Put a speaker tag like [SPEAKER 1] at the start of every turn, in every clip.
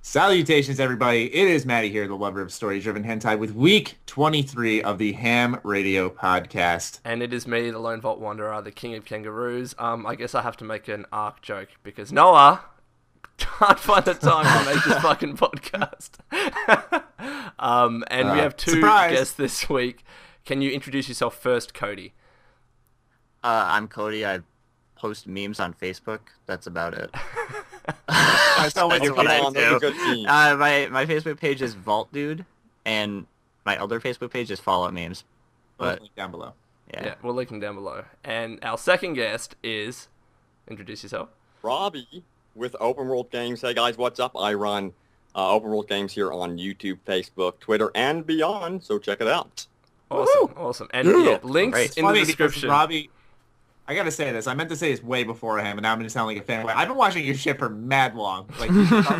[SPEAKER 1] Salutations, everybody. It is Maddie here, the lover of story-driven hentai, with week 23 of the H.A.M Radio Podcast.
[SPEAKER 2] And it is me, the LoneVaultWanderer, the king of kangaroos. I guess I have to make an arc joke, because Noah can't find the time to make this fucking podcast. And we have two guests this week. Can you introduce yourself first, Cody?
[SPEAKER 3] I'm Cody. I post memes on Facebook. That's about it.
[SPEAKER 1] That's what I
[SPEAKER 3] do. My Facebook page is Vault Dude, and my other Facebook page is Fallout Memes.
[SPEAKER 1] But link down below.
[SPEAKER 2] Yeah, we'll link them down below. And our second guest is, introduce yourself.
[SPEAKER 4] Robbie with Open World Games. Hey guys, what's up? I run Open World Games here on YouTube, Facebook, Twitter, and beyond. So check it out.
[SPEAKER 2] Awesome. And links in the description.
[SPEAKER 1] Robbie, I gotta say this. I meant to say this way before him, and now I'm gonna sound like a fanboy. I've been watching your shit for mad long. Like,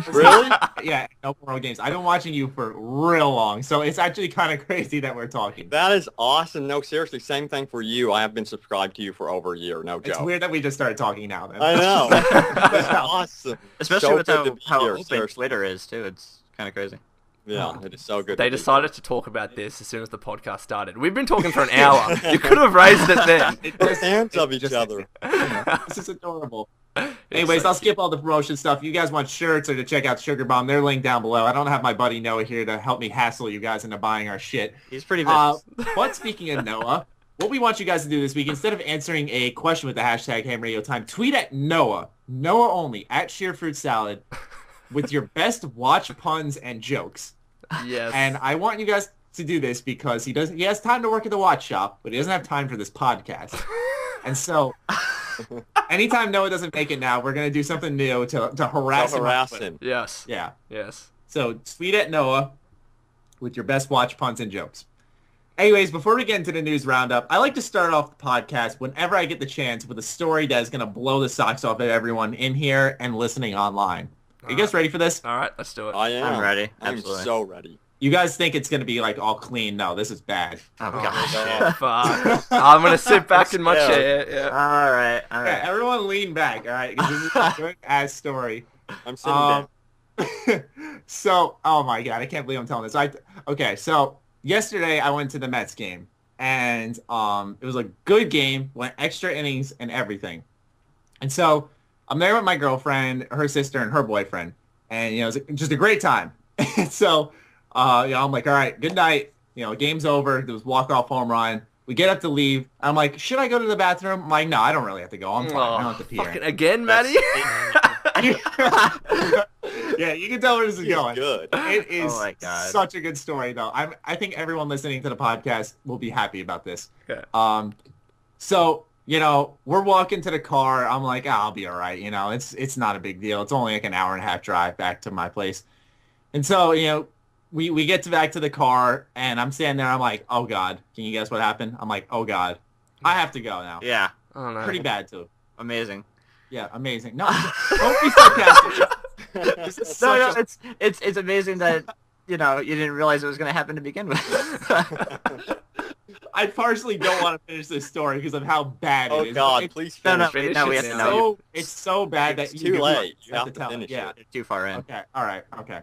[SPEAKER 4] really?
[SPEAKER 1] Yeah, Open World Games. I've been watching you for real long, so it's actually kind of crazy that we're talking.
[SPEAKER 4] That is awesome. No, seriously, same thing for you. I have been subscribed to you for over a year. No joke.
[SPEAKER 1] It's weird that we just started talking now. Then.
[SPEAKER 4] I know. That's awesome.
[SPEAKER 3] Especially with how open Twitter is too. It's kind of crazy.
[SPEAKER 4] Yeah, it is so good.
[SPEAKER 2] They decided to talk about this as soon as the podcast started. We've been talking for an hour. You could have raised it then.
[SPEAKER 4] Put hands of each other.
[SPEAKER 1] This is adorable. Anyways, I'll skip all the promotion stuff. You guys want shirts or to check out Sugar Bomb, they're linked down below. I don't have my buddy Noah here to help me hassle you guys into buying our shit.
[SPEAKER 3] He's pretty vicious.
[SPEAKER 1] But speaking of Noah, what we want you guys to do this week, instead of answering a question with the hashtag HamRadioTime, tweet at Noah only, at Sheer Fruit Salad, with your best watch puns and jokes.
[SPEAKER 2] Yes.
[SPEAKER 1] And I want you guys to do this because he has time to work at the watch shop, but he doesn't have time for this podcast. And so anytime Noah doesn't make it now, we're going to do something new to harass him.
[SPEAKER 2] Yes.
[SPEAKER 1] Yeah.
[SPEAKER 2] Yes.
[SPEAKER 1] So tweet at Noah with your best watch puns and jokes. Anyways, before we get into the news roundup, I like to start off the podcast whenever I get the chance with a story that is going to blow the socks off of everyone in here and listening online. Are you guys ready for this?
[SPEAKER 2] All right, let's do it.
[SPEAKER 4] I am.
[SPEAKER 3] I'm ready.
[SPEAKER 4] I'm so ready.
[SPEAKER 1] You guys think it's going to be like all clean? No, this is bad.
[SPEAKER 3] Oh gosh.
[SPEAKER 2] Fuck. I'm going to sit back in my chair. Yeah.
[SPEAKER 3] All right.
[SPEAKER 1] Okay, everyone lean back, all right? Because this is a good-ass story.
[SPEAKER 4] I'm sitting down.
[SPEAKER 1] So, oh my God, I can't believe I'm telling this. Okay, so yesterday I went to the Mets game, and it was a good game, went extra innings and everything. And so I'm there with my girlfriend, her sister, and her boyfriend. And, it was just a great time. And so, I'm like, all right, good night. Game's over. There was walk-off home run. We get up to leave. I'm like, should I go to the bathroom? I'm like, no, I don't really have to go. I'm fine. I don't have to pee.
[SPEAKER 2] Fucking again, Maddie?
[SPEAKER 1] Yeah, you can tell where this is going.
[SPEAKER 4] Good.
[SPEAKER 1] It is
[SPEAKER 3] Oh my God.
[SPEAKER 1] such a good story, though. I think everyone listening to the podcast will be happy about this.
[SPEAKER 2] Okay.
[SPEAKER 1] So, we're walking to the car. I'm like, I'll be all right. It's not a big deal. It's only like an hour and a half drive back to my place. And so, we get back to the car, and I'm standing there. I'm like, oh, God. Can you guess what happened? I'm like, oh, God. I have to go now.
[SPEAKER 3] Yeah.
[SPEAKER 2] Oh, no.
[SPEAKER 1] Pretty bad, too.
[SPEAKER 3] Amazing.
[SPEAKER 1] Yeah, amazing. No, don't be sarcastic.
[SPEAKER 3] It's amazing that you didn't realize it was going to happen to begin with.
[SPEAKER 1] I partially don't want to finish this story because of how bad it is.
[SPEAKER 4] Oh God, please finish.
[SPEAKER 3] We have to
[SPEAKER 2] now.
[SPEAKER 3] know.
[SPEAKER 1] It's so bad that
[SPEAKER 4] It's too late. You have to
[SPEAKER 1] tell
[SPEAKER 4] finish
[SPEAKER 1] Yeah.
[SPEAKER 4] it.
[SPEAKER 3] You're too far in.
[SPEAKER 1] Okay. All right. Okay.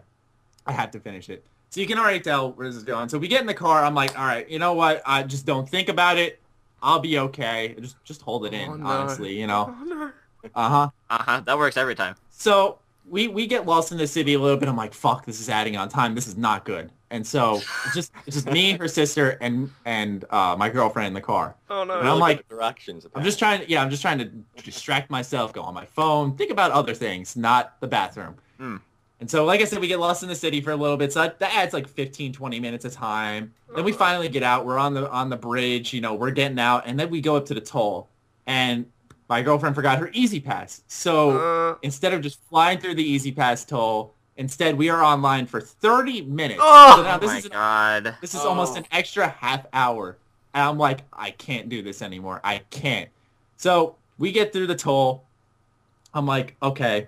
[SPEAKER 1] I have to finish it. So you can already tell where this is going. So we get in the car. I'm like, all right, you know what? I just don't think about it. I'll be okay. Just hold it in,
[SPEAKER 2] no.
[SPEAKER 1] honestly,
[SPEAKER 2] Oh, no.
[SPEAKER 1] Uh-huh.
[SPEAKER 3] That works every time.
[SPEAKER 1] So we get lost in the city a little bit. I'm like, fuck, this is adding on time. This is not good. And so it's just me, her sister, and my girlfriend in the car.
[SPEAKER 2] Oh, no.
[SPEAKER 1] And I'm like,
[SPEAKER 4] directions.
[SPEAKER 1] I'm just trying to distract myself, go on my phone, think about other things, not the bathroom. And so, like I said, we get lost in the city for a little bit. So that adds like 15, 20 minutes of time. Then we finally get out. We're on the bridge. We're getting out. And then we go up to the toll. And my girlfriend forgot her Easy Pass. So instead of just flying through the Easy Pass toll, instead we are online for 30 minutes.
[SPEAKER 2] Oh,
[SPEAKER 1] so now
[SPEAKER 3] God.
[SPEAKER 1] This is almost an extra half hour. And I'm like, I can't do this anymore. I can't. So we get through the toll. I'm like, okay,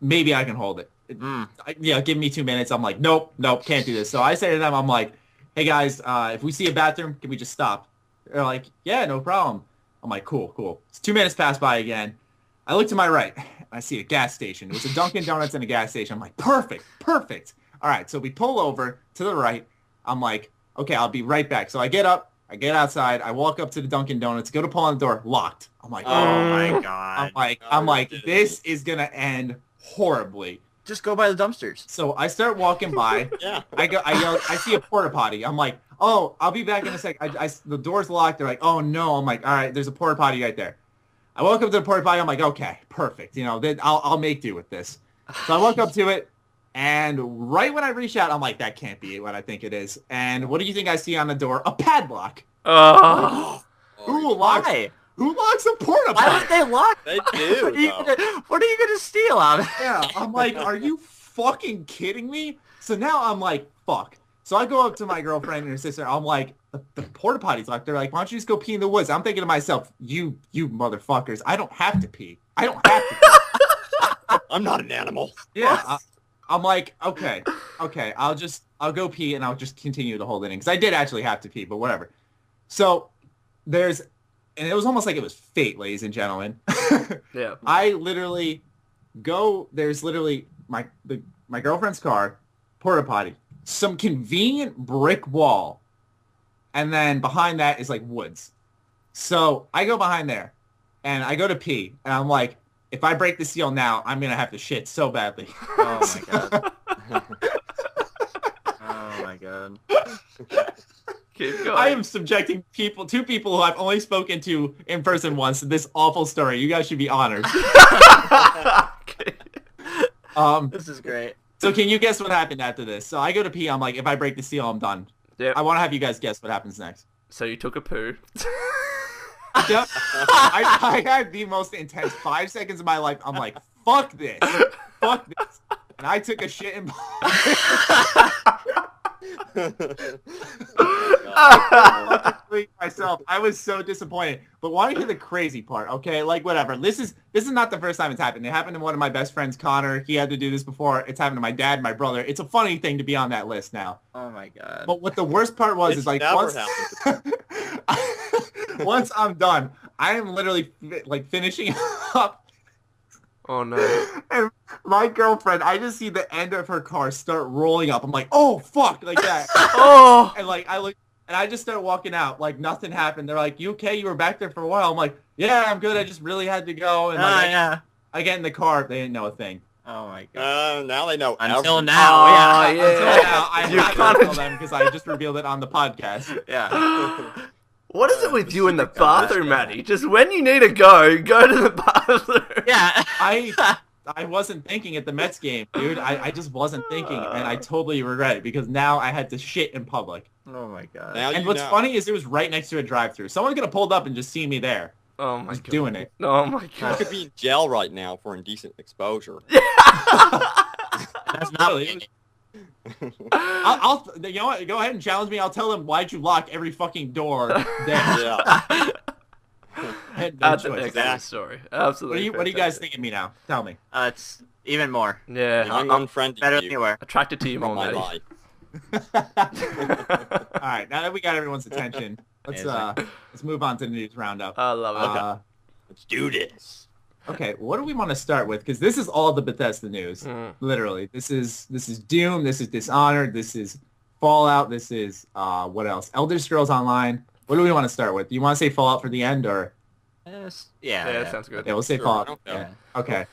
[SPEAKER 1] maybe I can hold it. Give me 2 minutes. I'm like, nope, can't do this. So I say to them, I'm like, hey guys, if we see a bathroom, can we just stop? They're like, yeah, no problem. I'm like, cool. 2 minutes pass by again. I look to my right, I see a gas station. It was a Dunkin' Donuts and a gas station. I'm like, perfect. All right, so we pull over to the right. I'm like, okay, I'll be right back. So I get up, I get outside, I walk up to the Dunkin' Donuts, go to pull on the door, locked. I'm like,
[SPEAKER 3] Oh my god.
[SPEAKER 1] I'm like, this is gonna end horribly.
[SPEAKER 3] Just go by the dumpsters.
[SPEAKER 1] So I start walking by.
[SPEAKER 4] Yeah.
[SPEAKER 1] I see a porta potty. I'm like, oh, I'll be back in a sec. The door's locked. They're like, oh no. I'm like, all right, there's a porta potty right there. I walk up to the porta potty. I'm like, okay, perfect. Then I'll make do with this. So I walk up to it, and right when I reach out, I'm like, that can't be what I think it is. And what do you think I see on the door? A padlock. Who locks a porta potty?
[SPEAKER 3] Why would they lock?
[SPEAKER 4] They do.
[SPEAKER 3] What are you gonna steal out of it?
[SPEAKER 1] Yeah, I'm like, are you fucking kidding me? So now I'm like, fuck. So I go up to my girlfriend and her sister. I'm like, the porta potty's locked. They're like, why don't you just go pee in the woods? I'm thinking to myself, you motherfuckers, I don't have to pee. I don't have to pee.
[SPEAKER 4] I'm not an animal.
[SPEAKER 1] Yeah. I'm like, okay, I'll go pee and I'll just continue to hold it in. Because I did actually have to pee, but whatever. So and it was almost like it was fate, ladies and gentlemen.
[SPEAKER 2] Yeah.
[SPEAKER 1] I literally there's literally my girlfriend's car, porta potty, some convenient brick wall, and then behind that is like woods. So I go behind there, and I go to pee, and I'm like, if I break the seal now, I'm going to have to shit so badly.
[SPEAKER 3] Oh my god. Oh my god.
[SPEAKER 2] Keep going.
[SPEAKER 1] I am subjecting two people who I've only spoken to in person once to this awful story. You guys should be honored.
[SPEAKER 2] Okay.
[SPEAKER 3] This is great.
[SPEAKER 1] So can you guess what happened after this? So I go to pee. I'm like, if I break the seal, I'm done.
[SPEAKER 2] Yeah.
[SPEAKER 1] I want to have you guys guess what happens next.
[SPEAKER 2] So you took a poo.
[SPEAKER 1] Yep. I had the most intense 5 seconds of my life. I'm like, fuck this. And I took a shit in myself. I was so disappointed. But want to hear the crazy part, okay? Like, whatever. This is not the first time it's happened. It happened to one of my best friends, Connor. He had to do this before. It's happened to my dad, my brother. It's a funny thing to be on that list now.
[SPEAKER 3] Oh my god.
[SPEAKER 1] But what the worst part was is like once I'm done, I am literally like finishing up.
[SPEAKER 2] Oh no.
[SPEAKER 1] And my girlfriend, I just see the end of her car start rolling up. I'm like, oh fuck, like that.
[SPEAKER 2] Oh.
[SPEAKER 1] And like I look, and I just start walking out like nothing happened. They're like, you okay? You were back there for a while. I'm like, yeah, I'm good. I just really had to go. And like,
[SPEAKER 3] yeah.
[SPEAKER 1] I get in the car. They didn't know a thing.
[SPEAKER 3] Oh my god.
[SPEAKER 4] Now they know.
[SPEAKER 3] Until now, yeah.
[SPEAKER 1] Until now, I
[SPEAKER 2] You
[SPEAKER 1] have
[SPEAKER 2] can't-
[SPEAKER 1] to tell them because I just revealed it on the podcast.
[SPEAKER 3] Yeah.
[SPEAKER 2] What is it with you in the bathroom, Maddie? Just when you need to go to the bathroom.
[SPEAKER 3] Yeah.
[SPEAKER 1] I wasn't thinking at the Mets game, dude. I just wasn't thinking, and I totally regret it because now I had to shit in public.
[SPEAKER 3] Oh my god.
[SPEAKER 4] Now
[SPEAKER 1] And
[SPEAKER 4] you
[SPEAKER 1] what's
[SPEAKER 4] know.
[SPEAKER 1] funny is it was right next to a drive-through. Someone could have pulled up and just seen me there.
[SPEAKER 2] Oh my
[SPEAKER 1] Just
[SPEAKER 2] god.
[SPEAKER 1] doing it.
[SPEAKER 2] Oh my
[SPEAKER 4] You
[SPEAKER 2] god.
[SPEAKER 4] could be in jail right now for indecent exposure.
[SPEAKER 3] That's not
[SPEAKER 1] Really? I'll you know what? Go ahead and challenge me. I'll tell them why'd you lock every fucking door there.
[SPEAKER 4] Yeah.
[SPEAKER 1] I had no
[SPEAKER 2] That's an
[SPEAKER 1] choice.
[SPEAKER 2] excellent story. Absolutely.
[SPEAKER 1] What are you guys thinking of me now? Tell me.
[SPEAKER 3] It's even more.
[SPEAKER 2] Yeah.
[SPEAKER 4] I'm unfriended
[SPEAKER 3] Better
[SPEAKER 4] you
[SPEAKER 3] than you were.
[SPEAKER 2] Attracted to you
[SPEAKER 4] from
[SPEAKER 2] more,
[SPEAKER 4] my
[SPEAKER 2] Maddie.
[SPEAKER 4] life.
[SPEAKER 1] All right, now that we got everyone's attention, let's move on to the news roundup.
[SPEAKER 2] I love it.
[SPEAKER 4] Let's do this.
[SPEAKER 1] Okay, what do we want to start with? Because this is all the Bethesda news. Literally, this is Doom. This is Dishonored. This is Fallout. This is what else? Elder Scrolls Online. What do we want to start with? Do you want to say Fallout for the end, or
[SPEAKER 3] Yes.
[SPEAKER 2] Yeah,
[SPEAKER 3] Yeah.
[SPEAKER 2] that sounds good.
[SPEAKER 1] yeah, we'll say
[SPEAKER 4] Sure,
[SPEAKER 1] Fallout.
[SPEAKER 4] okay.
[SPEAKER 1] Yeah. Okay.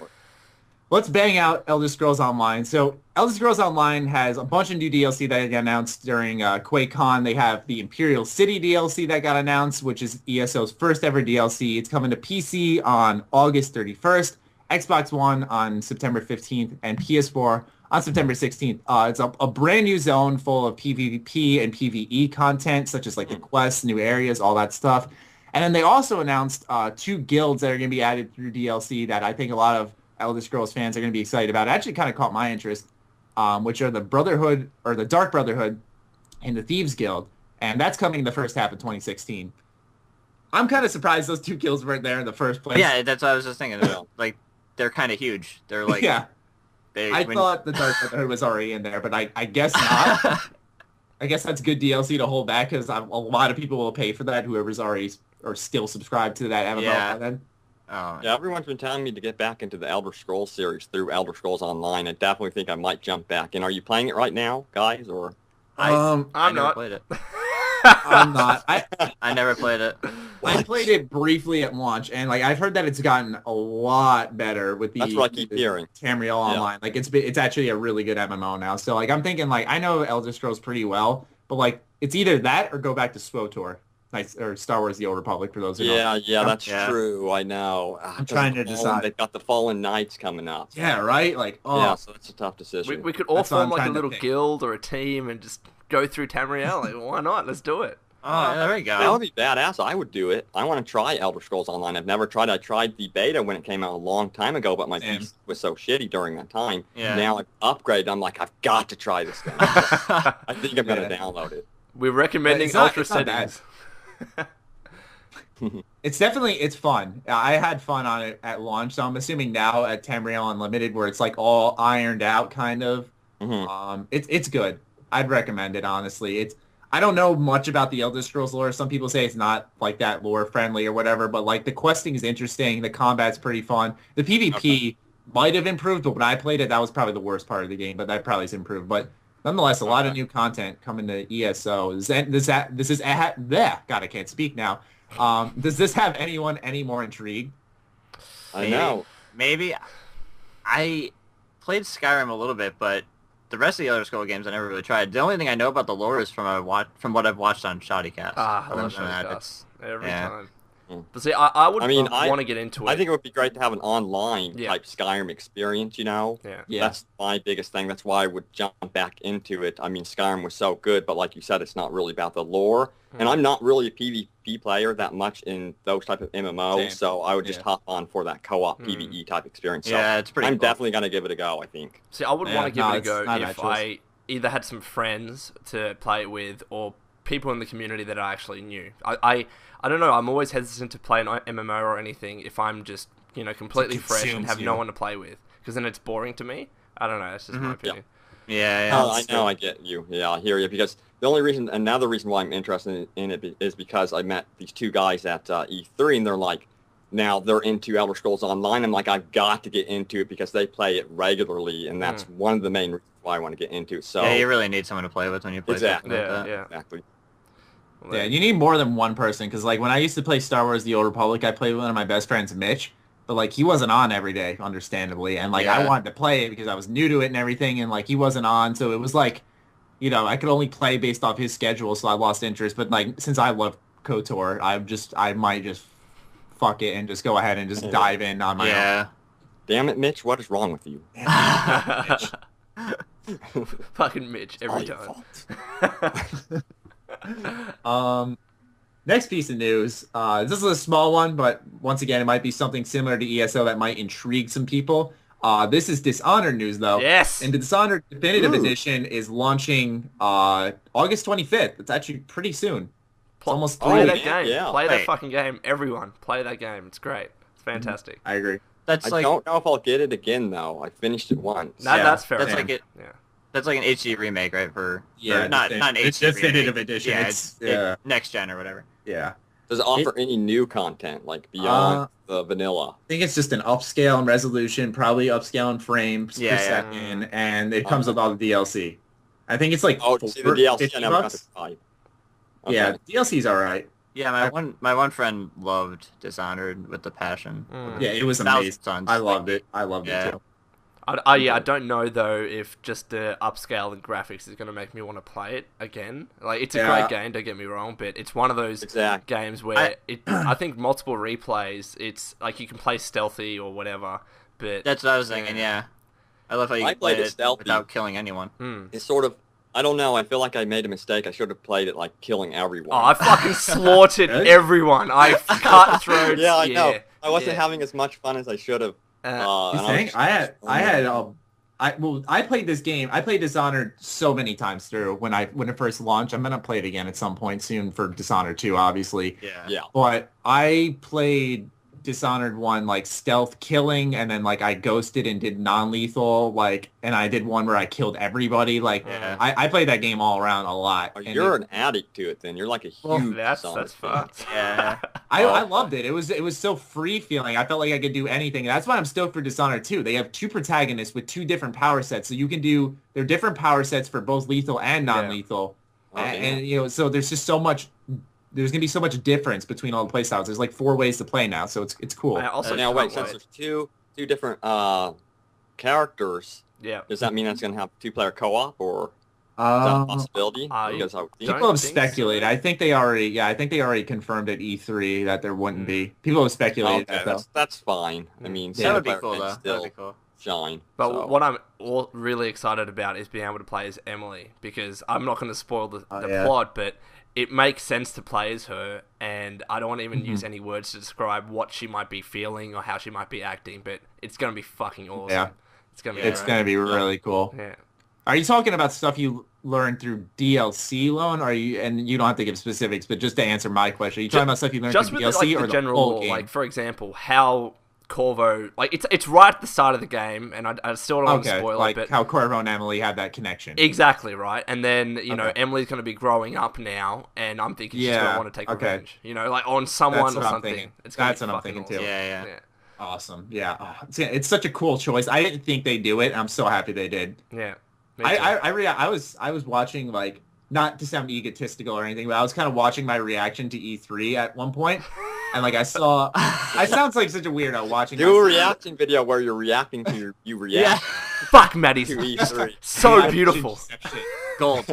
[SPEAKER 1] Let's bang out Elder Scrolls Online. So Elder Scrolls Online has a bunch of new DLC that got announced during QuakeCon. They have the Imperial City DLC that got announced, which is ESO's first ever DLC. It's coming to PC on August 31st, Xbox One on September 15th, and PS4 on September 16th. It's a brand new zone full of PvP and PvE content, such as like the quests, new areas, all that stuff. And then they also announced 2 guilds that are going to be added through DLC that I think a lot of Elder Scrolls fans are going to be excited about. It actually kind of caught my interest, which are the Brotherhood, or the Dark Brotherhood, and the Thieves Guild. And that's coming in the first half of 2016. I'm kind of surprised those 2 guilds weren't there in the first place.
[SPEAKER 3] Yeah, that's what I was just thinking. Like, they're kind of huge. They're like,
[SPEAKER 1] yeah. I
[SPEAKER 3] when-
[SPEAKER 1] thought the Dark Brotherhood was already in there, but I guess not. I guess that's good DLC to hold back because a lot of people will pay for that, whoever's already or still subscribed to that MMO.
[SPEAKER 3] Yeah.
[SPEAKER 1] And then,
[SPEAKER 3] Oh,
[SPEAKER 4] Yeah, everyone's been telling me to get back into the Elder Scrolls series through Elder Scrolls Online. I definitely think I might jump back in. Are you playing it right now, guys, or?
[SPEAKER 3] I
[SPEAKER 2] I'm
[SPEAKER 3] never
[SPEAKER 2] not.
[SPEAKER 3] played it.
[SPEAKER 1] I'm not.
[SPEAKER 3] I never played it.
[SPEAKER 1] I played it briefly at launch, and like I've heard that it's gotten a lot better with the
[SPEAKER 4] That's what I keep hearing.
[SPEAKER 1] Tamriel Online. Like it's actually a really good MMO now. So like I'm thinking like I know Elder Scrolls pretty well, but like it's either that or go back to SWTOR. Nice, or Star Wars: The Old Republic for those who know.
[SPEAKER 4] Yeah, that's true. I know.
[SPEAKER 1] I'm trying to decide.
[SPEAKER 4] They've got the Fallen Knights coming up.
[SPEAKER 1] Yeah, right? Like, oh.
[SPEAKER 4] Yeah, so that's a tough decision.
[SPEAKER 2] We could all
[SPEAKER 1] That's what
[SPEAKER 2] form
[SPEAKER 1] I'm
[SPEAKER 2] like a
[SPEAKER 1] trying to
[SPEAKER 2] little
[SPEAKER 1] pick.
[SPEAKER 2] guild or a team and just go through Tamriel. Like, why not? Let's do it.
[SPEAKER 3] Oh, there we
[SPEAKER 4] That
[SPEAKER 3] go.
[SPEAKER 4] would be badass. I would do it. I want to try Elder Scrolls Online. I've never tried. I tried the beta when it came out a long time ago, but my
[SPEAKER 1] Same.
[SPEAKER 4] PC was so shitty during that time.
[SPEAKER 3] Yeah.
[SPEAKER 4] Now I've upgraded. I'm like, I've got to try this thing. I think I'm going to download it.
[SPEAKER 2] We're recommending
[SPEAKER 1] It's not-
[SPEAKER 2] ultra
[SPEAKER 1] it's not bad.
[SPEAKER 2] settings.
[SPEAKER 1] It's fun. I had fun on it at launch, so I'm assuming now at Tamriel Unlimited, where it's like all ironed out, kind of.
[SPEAKER 4] Mhm.
[SPEAKER 1] It's good. I'd recommend it honestly. I don't know much about the Elder Scrolls lore. Some people say it's not like that lore friendly or whatever, but like the questing is interesting. The combat's pretty fun. The PvP might have improved, but when I played it, that was probably the worst part of the game. But that probably has improved. But nonetheless, a lot of new content coming to ESO. God, I can't speak now. Does this have anyone any more intrigued?
[SPEAKER 4] I know.
[SPEAKER 3] Maybe. I played Skyrim a little bit, but the rest of the Elder Scroll games I never really tried. The only thing I know about the lore is from what I've watched on Shoddycast.
[SPEAKER 2] Ah, I
[SPEAKER 3] Other
[SPEAKER 2] love
[SPEAKER 3] than that,
[SPEAKER 2] Shotcast every
[SPEAKER 3] yeah.
[SPEAKER 2] time.
[SPEAKER 4] Mm.
[SPEAKER 2] But see, I would
[SPEAKER 4] I mean,
[SPEAKER 2] want to get into it.
[SPEAKER 4] I think it would be great to have an online
[SPEAKER 2] Yeah.
[SPEAKER 4] type Skyrim experience, you know?
[SPEAKER 2] Yeah.
[SPEAKER 1] Yeah.
[SPEAKER 4] That's my biggest thing. That's why I would jump back into it. I mean, Skyrim was so good, but like you said, it's not really about the lore. And I'm not really a PvP player that much in those type of MMOs,
[SPEAKER 1] Same.
[SPEAKER 4] so I would just
[SPEAKER 1] Yeah.
[SPEAKER 4] hop on for that co-op PvE type experience. So
[SPEAKER 3] Yeah, it's pretty
[SPEAKER 4] I'm
[SPEAKER 3] cool.
[SPEAKER 4] definitely going to give it a go, I think.
[SPEAKER 2] See, I would
[SPEAKER 1] Yeah,
[SPEAKER 2] want to give
[SPEAKER 1] no,
[SPEAKER 2] it a
[SPEAKER 1] it's
[SPEAKER 2] go
[SPEAKER 1] not a bad
[SPEAKER 2] if
[SPEAKER 1] choice.
[SPEAKER 2] I either had some friends to play it with or people in the community that I actually knew. I don't know, I'm always hesitant to play an MMO or anything if I'm just, completely fresh and
[SPEAKER 1] consumes
[SPEAKER 2] have
[SPEAKER 1] you.
[SPEAKER 2] no one to play with. Because then it's boring to me. I don't know, that's just my opinion.
[SPEAKER 3] Yeah,
[SPEAKER 4] Oh, I know, I get you. Yeah, I hear you. Because another reason why I'm interested in it is because I met these two guys at E3, and they're like, now they're into Elder Scrolls Online. I'm like, I've got to get into it because they play it regularly, and that's one of the main reasons why I want to get into it. So
[SPEAKER 3] Yeah, you really need someone to play with when you play
[SPEAKER 4] Exactly.
[SPEAKER 3] something like
[SPEAKER 2] Yeah,
[SPEAKER 3] that.
[SPEAKER 2] yeah.
[SPEAKER 4] exactly.
[SPEAKER 2] Well,
[SPEAKER 1] Yeah, you need more than one person because like when I used to play Star Wars: The Old Republic, I played with one of my best friends, Mitch. But like he wasn't on every day, understandably, and like I
[SPEAKER 3] Yeah.
[SPEAKER 1] wanted to play it because I was new to it and everything, and like he wasn't on, so it was like, I could only play based off his schedule, so I lost interest. But like since I love KOTOR, I might just fuck it and just go ahead and just dive in on my own.
[SPEAKER 3] Yeah.
[SPEAKER 4] Damn it, Mitch, what is wrong with you?
[SPEAKER 2] Fucking Mitch every
[SPEAKER 4] It's all your
[SPEAKER 2] time.
[SPEAKER 4] fault.
[SPEAKER 1] Next piece of news. This is a small one, but once again, it might be something similar to ESO that might intrigue some people. This is Dishonored news, though.
[SPEAKER 2] Yes.
[SPEAKER 1] And the Dishonored Definitive
[SPEAKER 4] Ooh.
[SPEAKER 1] Edition is launching August 25th. It's actually pretty soon. It's almost 3
[SPEAKER 2] Play
[SPEAKER 1] weeks.
[SPEAKER 2] that game.
[SPEAKER 4] yeah.
[SPEAKER 2] Play that
[SPEAKER 3] Wait.
[SPEAKER 2] fucking game. Everyone, play that game. It's great. It's fantastic.
[SPEAKER 1] I agree.
[SPEAKER 3] That's
[SPEAKER 4] I
[SPEAKER 3] like
[SPEAKER 4] don't know if I'll get it again, though. I finished it once.
[SPEAKER 2] No,
[SPEAKER 1] Yeah,
[SPEAKER 2] that's fair.
[SPEAKER 3] that's
[SPEAKER 2] enough.
[SPEAKER 3] like it.
[SPEAKER 2] Yeah.
[SPEAKER 3] That's like an HD remake, right?
[SPEAKER 1] Yeah,
[SPEAKER 3] or not an
[SPEAKER 1] it's
[SPEAKER 3] HD
[SPEAKER 1] Definitive
[SPEAKER 3] remake.
[SPEAKER 1] Edition.
[SPEAKER 3] Yeah,
[SPEAKER 1] It's-
[SPEAKER 3] it's
[SPEAKER 1] yeah.
[SPEAKER 3] next gen or whatever.
[SPEAKER 1] Yeah.
[SPEAKER 4] Does it offer any new content, like beyond the vanilla?
[SPEAKER 1] I think it's just an upscale in resolution, probably upscale in frames
[SPEAKER 3] Yeah,
[SPEAKER 1] per
[SPEAKER 3] yeah.
[SPEAKER 1] second, and it comes with all the DLC. I think it's like
[SPEAKER 4] Oh, see the DLC
[SPEAKER 1] 50
[SPEAKER 4] I never got
[SPEAKER 1] bucks.
[SPEAKER 4] to try.
[SPEAKER 1] Yeah,
[SPEAKER 4] Okay.
[SPEAKER 1] DLC's all right.
[SPEAKER 3] Yeah, my one friend loved Dishonored with the passion.
[SPEAKER 1] Yeah, it was
[SPEAKER 3] Thousand
[SPEAKER 1] amazing.
[SPEAKER 3] Suns.
[SPEAKER 1] I loved it. I loved
[SPEAKER 3] Yeah.
[SPEAKER 1] it too.
[SPEAKER 2] I don't know though if just the upscale and graphics is going to make me want to play it again. Like it's a
[SPEAKER 1] Yeah.
[SPEAKER 2] great game, don't get me wrong, but it's one of those
[SPEAKER 4] Exactly.
[SPEAKER 2] games where I think multiple replays. It's like you can play stealthy or whatever, but
[SPEAKER 3] That's what I was thinking. Yeah, I love how you
[SPEAKER 4] I
[SPEAKER 3] can play
[SPEAKER 4] played it
[SPEAKER 3] it
[SPEAKER 4] stealthy.
[SPEAKER 3] without killing anyone.
[SPEAKER 4] It's sort of, I don't know, I feel like I made a mistake. I should have played it like killing everyone.
[SPEAKER 2] Oh, I fucking slaughtered
[SPEAKER 1] Good.
[SPEAKER 2] everyone. I cut throats.
[SPEAKER 4] yeah, I know. I wasn't
[SPEAKER 2] yeah.
[SPEAKER 4] having as much fun as I should have.
[SPEAKER 1] You
[SPEAKER 4] and
[SPEAKER 1] think? I played this game. I played Dishonored so many times through when it first launched. I'm gonna play it again at some point soon for Dishonored 2, obviously.
[SPEAKER 3] Yeah.
[SPEAKER 4] Yeah.
[SPEAKER 1] But I played Dishonored 1 like stealth killing, and then like I ghosted and did non-lethal, like, and I did one where I killed everybody. Like I played that game all around a lot.
[SPEAKER 4] Oh, you're an addict to it then. You're like a huge
[SPEAKER 2] that's
[SPEAKER 4] Dishonored fan.
[SPEAKER 2] fucked.
[SPEAKER 3] Yeah.
[SPEAKER 1] I loved it. It was so free feeling. I felt like I could do anything. That's why I'm stoked for Dishonored 2. They have 2 protagonists with 2 different power sets, so you can do their different power sets for both lethal and non-lethal. And you know, so there's just so much. There's gonna be so much difference between all the play styles. There's like 4 ways to play now, so it's cool.
[SPEAKER 2] Also,
[SPEAKER 4] now wait, since there's two different characters, does that mean that's gonna have 2-player co-op, or is that a possibility? Because
[SPEAKER 1] people have speculated. So. I think they already confirmed at E3 that there wouldn't be. People have speculated that though.
[SPEAKER 4] That's fine. I mean,
[SPEAKER 3] that would be cool though. That'd be cool.
[SPEAKER 4] Shine.
[SPEAKER 2] But what I'm really excited about is being able to play as Emily, because I'm not going to spoil the plot, but it makes sense to play as her, and I don't want to even use any words to describe what she might be feeling or how she might be acting, but it's going to be fucking awesome.
[SPEAKER 1] Yeah.
[SPEAKER 2] It's going
[SPEAKER 1] to be really cool.
[SPEAKER 2] Yeah.
[SPEAKER 1] Are you talking about stuff you learned through DLC, Lone? Or and you don't have to give specifics, but just to answer my question, are you talking about stuff you learned through DLC or the general whole game?
[SPEAKER 2] Like, for example, how Corvo, like, it's right at the start of the game, and I still don't want to spoil it, but
[SPEAKER 1] how Corvo and Emily had that connection.
[SPEAKER 2] Exactly, right? And then, you know, Emily's going to be growing up now, and I'm thinking she's going to want to take revenge. You know, like, on someone or something.
[SPEAKER 1] That's what I'm thinking, too.
[SPEAKER 3] Yeah.
[SPEAKER 1] Awesome. Yeah. Oh, it's such a cool choice. I didn't think they'd do it, and I'm so happy they did.
[SPEAKER 2] Yeah.
[SPEAKER 1] I was watching, like, not to sound egotistical or anything, but I was kind of watching my reaction to E3 at one point. And like I sounds like such a weirdo watching.
[SPEAKER 4] Do a reaction video where you're reacting to you react.
[SPEAKER 2] Yeah. Fuck, Maddie's so beautiful.
[SPEAKER 3] Gold.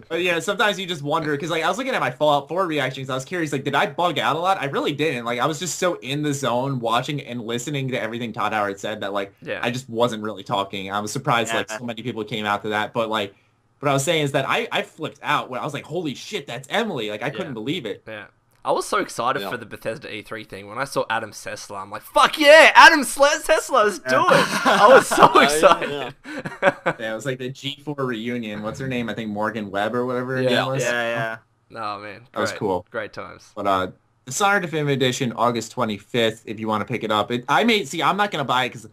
[SPEAKER 1] But yeah, sometimes you just wonder, because like I was looking at my Fallout 4 reactions, I was curious, like, did I bug out a lot? I really didn't. Like, I was just so in the zone watching and listening to everything Todd Howard said that like I just wasn't really talking. I was surprised like so many people came out to that, but like what I was saying is that I flipped out when I was like, holy shit, that's Emily. Like I couldn't believe it.
[SPEAKER 2] Yeah. I was so excited for the Bethesda E3 thing. When I saw Adam Sessler, I'm like, fuck yeah, Adam Sessler, let's do it. I was so excited.
[SPEAKER 1] Yeah, it was like the G4 reunion. What's her name? I think Morgan Webb or whatever her name was.
[SPEAKER 3] Yeah.
[SPEAKER 2] Oh, man.
[SPEAKER 1] That was cool.
[SPEAKER 2] Great times.
[SPEAKER 1] But Dishonored Definitive Edition, August 25th, if you want to pick it up. I'm not going to buy it because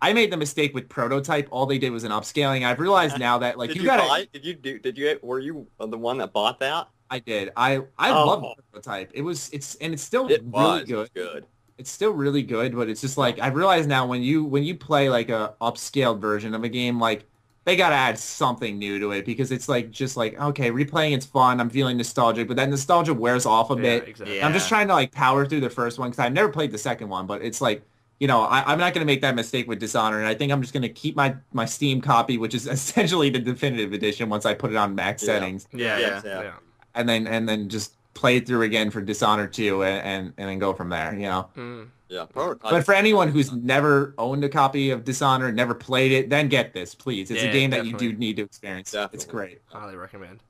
[SPEAKER 1] I made the mistake with Prototype. All they did was an upscaling. I've realized now that like
[SPEAKER 4] were you the one that bought that?
[SPEAKER 1] I did. I love Prototype. It's still really good. It's still really good, but it's just like I've realized now when you play like a upscaled version of a game, like they gotta add something new to it because it's like just like okay, replaying it's fun. I'm feeling nostalgic, but that nostalgia wears off a bit.
[SPEAKER 2] Exactly.
[SPEAKER 1] Yeah. I'm just trying to like power through the first one because I've never played the second one, but it's like. You know, I'm not going to make that mistake with Dishonored, and I think I'm just going to keep my Steam copy, which is essentially the definitive edition, once I put it on max settings.
[SPEAKER 2] Yeah.
[SPEAKER 1] And then just play it through again for Dishonored 2 and then go from there, you know?
[SPEAKER 4] Yeah.
[SPEAKER 1] But for anyone who's never owned a copy of Dishonored, never played it, then get this, please. It's a game that you do need to experience.
[SPEAKER 4] Definitely.
[SPEAKER 1] It's great.
[SPEAKER 2] Highly recommend.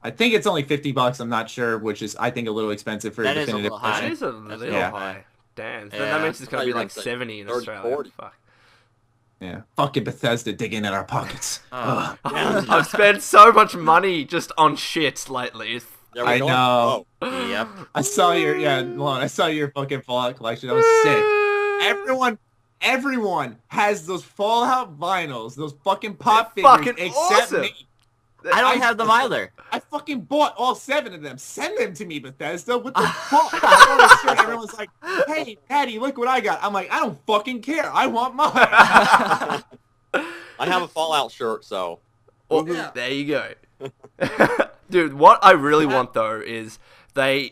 [SPEAKER 1] I think it's only $50, I'm not sure, which is, I think, a little expensive for a definitive edition.
[SPEAKER 2] That is a little high. Damn. So that means it's going to be like 70 in Australia. 40. Fuck.
[SPEAKER 1] Yeah. Fucking Bethesda digging in our pockets.
[SPEAKER 2] I've spent so much money just on shit lately.
[SPEAKER 1] I know.
[SPEAKER 3] Yep.
[SPEAKER 1] I saw your fucking Fallout collection. That was sick. Everyone has those Fallout vinyls, those fucking pop figures,
[SPEAKER 2] fucking
[SPEAKER 1] except
[SPEAKER 2] awesome.
[SPEAKER 1] me.
[SPEAKER 3] I don't have them either.
[SPEAKER 1] I fucking bought all 7 of them. Send them to me, Bethesda. What the fuck? Everyone's like, hey, Maddie, look what I got. I'm like, I don't fucking care. I want mine.
[SPEAKER 4] I have a Fallout shirt, so.
[SPEAKER 2] Well, there you go. Dude, what I really want, though, is the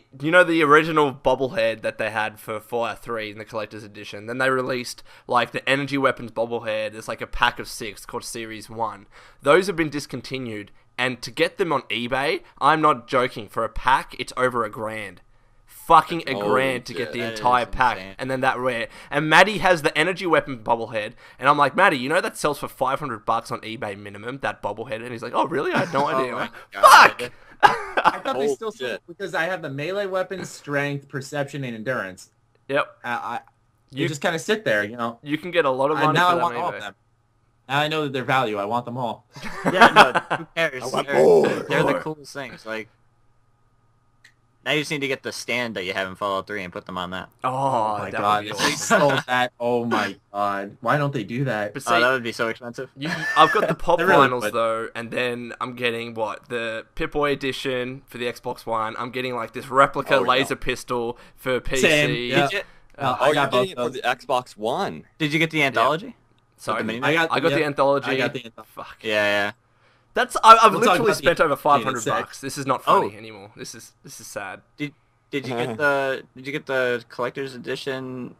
[SPEAKER 2] original bobblehead that they had for Fallout 3 in the Collector's Edition, then they released, like, the Energy Weapons bobblehead. It's like a pack of 6 called Series 1. Those have been discontinued, and to get them on eBay, I'm not joking, for a pack, it's over $1,000. Fucking $1,000 to get the entire pack, and then that rare. And Maddie has the Energy Weapon bobblehead, and I'm like, Maddie, you know that sells for $500 on eBay minimum, that bobblehead? And he's like, oh, really? I had no idea. Fuck!
[SPEAKER 1] I thought they still sold because I have the melee weapons, strength, perception, and endurance.
[SPEAKER 2] Yep.
[SPEAKER 1] You just kind of sit there, you know.
[SPEAKER 2] You can get a lot of money
[SPEAKER 1] and now
[SPEAKER 2] for
[SPEAKER 1] I want
[SPEAKER 2] eBay.
[SPEAKER 1] all of them. Now I know that their value. I want them all.
[SPEAKER 3] Yeah, no, who cares? They're the coolest things. Like, Now you just need to get the stand that you have in Fallout 3 and put them on that.
[SPEAKER 2] Oh,
[SPEAKER 1] my
[SPEAKER 2] that
[SPEAKER 1] god,
[SPEAKER 2] would be
[SPEAKER 1] if they
[SPEAKER 2] awesome.
[SPEAKER 1] sold that, oh my god. Why don't they do that?
[SPEAKER 2] But
[SPEAKER 3] Oh, that
[SPEAKER 2] see,
[SPEAKER 3] would be so expensive.
[SPEAKER 2] I've got the pop
[SPEAKER 1] They really
[SPEAKER 2] vinyls
[SPEAKER 1] would.
[SPEAKER 2] though, and then I'm getting the Pip-Boy edition for the Xbox One. I'm getting like this replica
[SPEAKER 4] Oh, yeah.
[SPEAKER 2] laser pistol for PC.
[SPEAKER 1] Same, yeah.
[SPEAKER 3] Did you,
[SPEAKER 1] I
[SPEAKER 4] Oh, you're
[SPEAKER 1] got
[SPEAKER 4] getting it
[SPEAKER 1] both
[SPEAKER 4] for
[SPEAKER 1] those.
[SPEAKER 4] the Xbox One.
[SPEAKER 3] did you get the Anthology?
[SPEAKER 2] Sorry,
[SPEAKER 3] With the
[SPEAKER 1] I got
[SPEAKER 2] the
[SPEAKER 1] yeah,
[SPEAKER 2] Anthology.
[SPEAKER 1] I got the Anthology.
[SPEAKER 2] Fuck.
[SPEAKER 3] Yeah.
[SPEAKER 2] That's I've
[SPEAKER 1] We'll talk
[SPEAKER 2] literally
[SPEAKER 1] about
[SPEAKER 2] spent
[SPEAKER 1] the
[SPEAKER 2] over
[SPEAKER 1] Anthology in a
[SPEAKER 2] $500
[SPEAKER 1] sec.
[SPEAKER 2] bucks. This is not funny
[SPEAKER 3] Oh.
[SPEAKER 2] anymore. This is sad.
[SPEAKER 3] Did you get the collector's edition?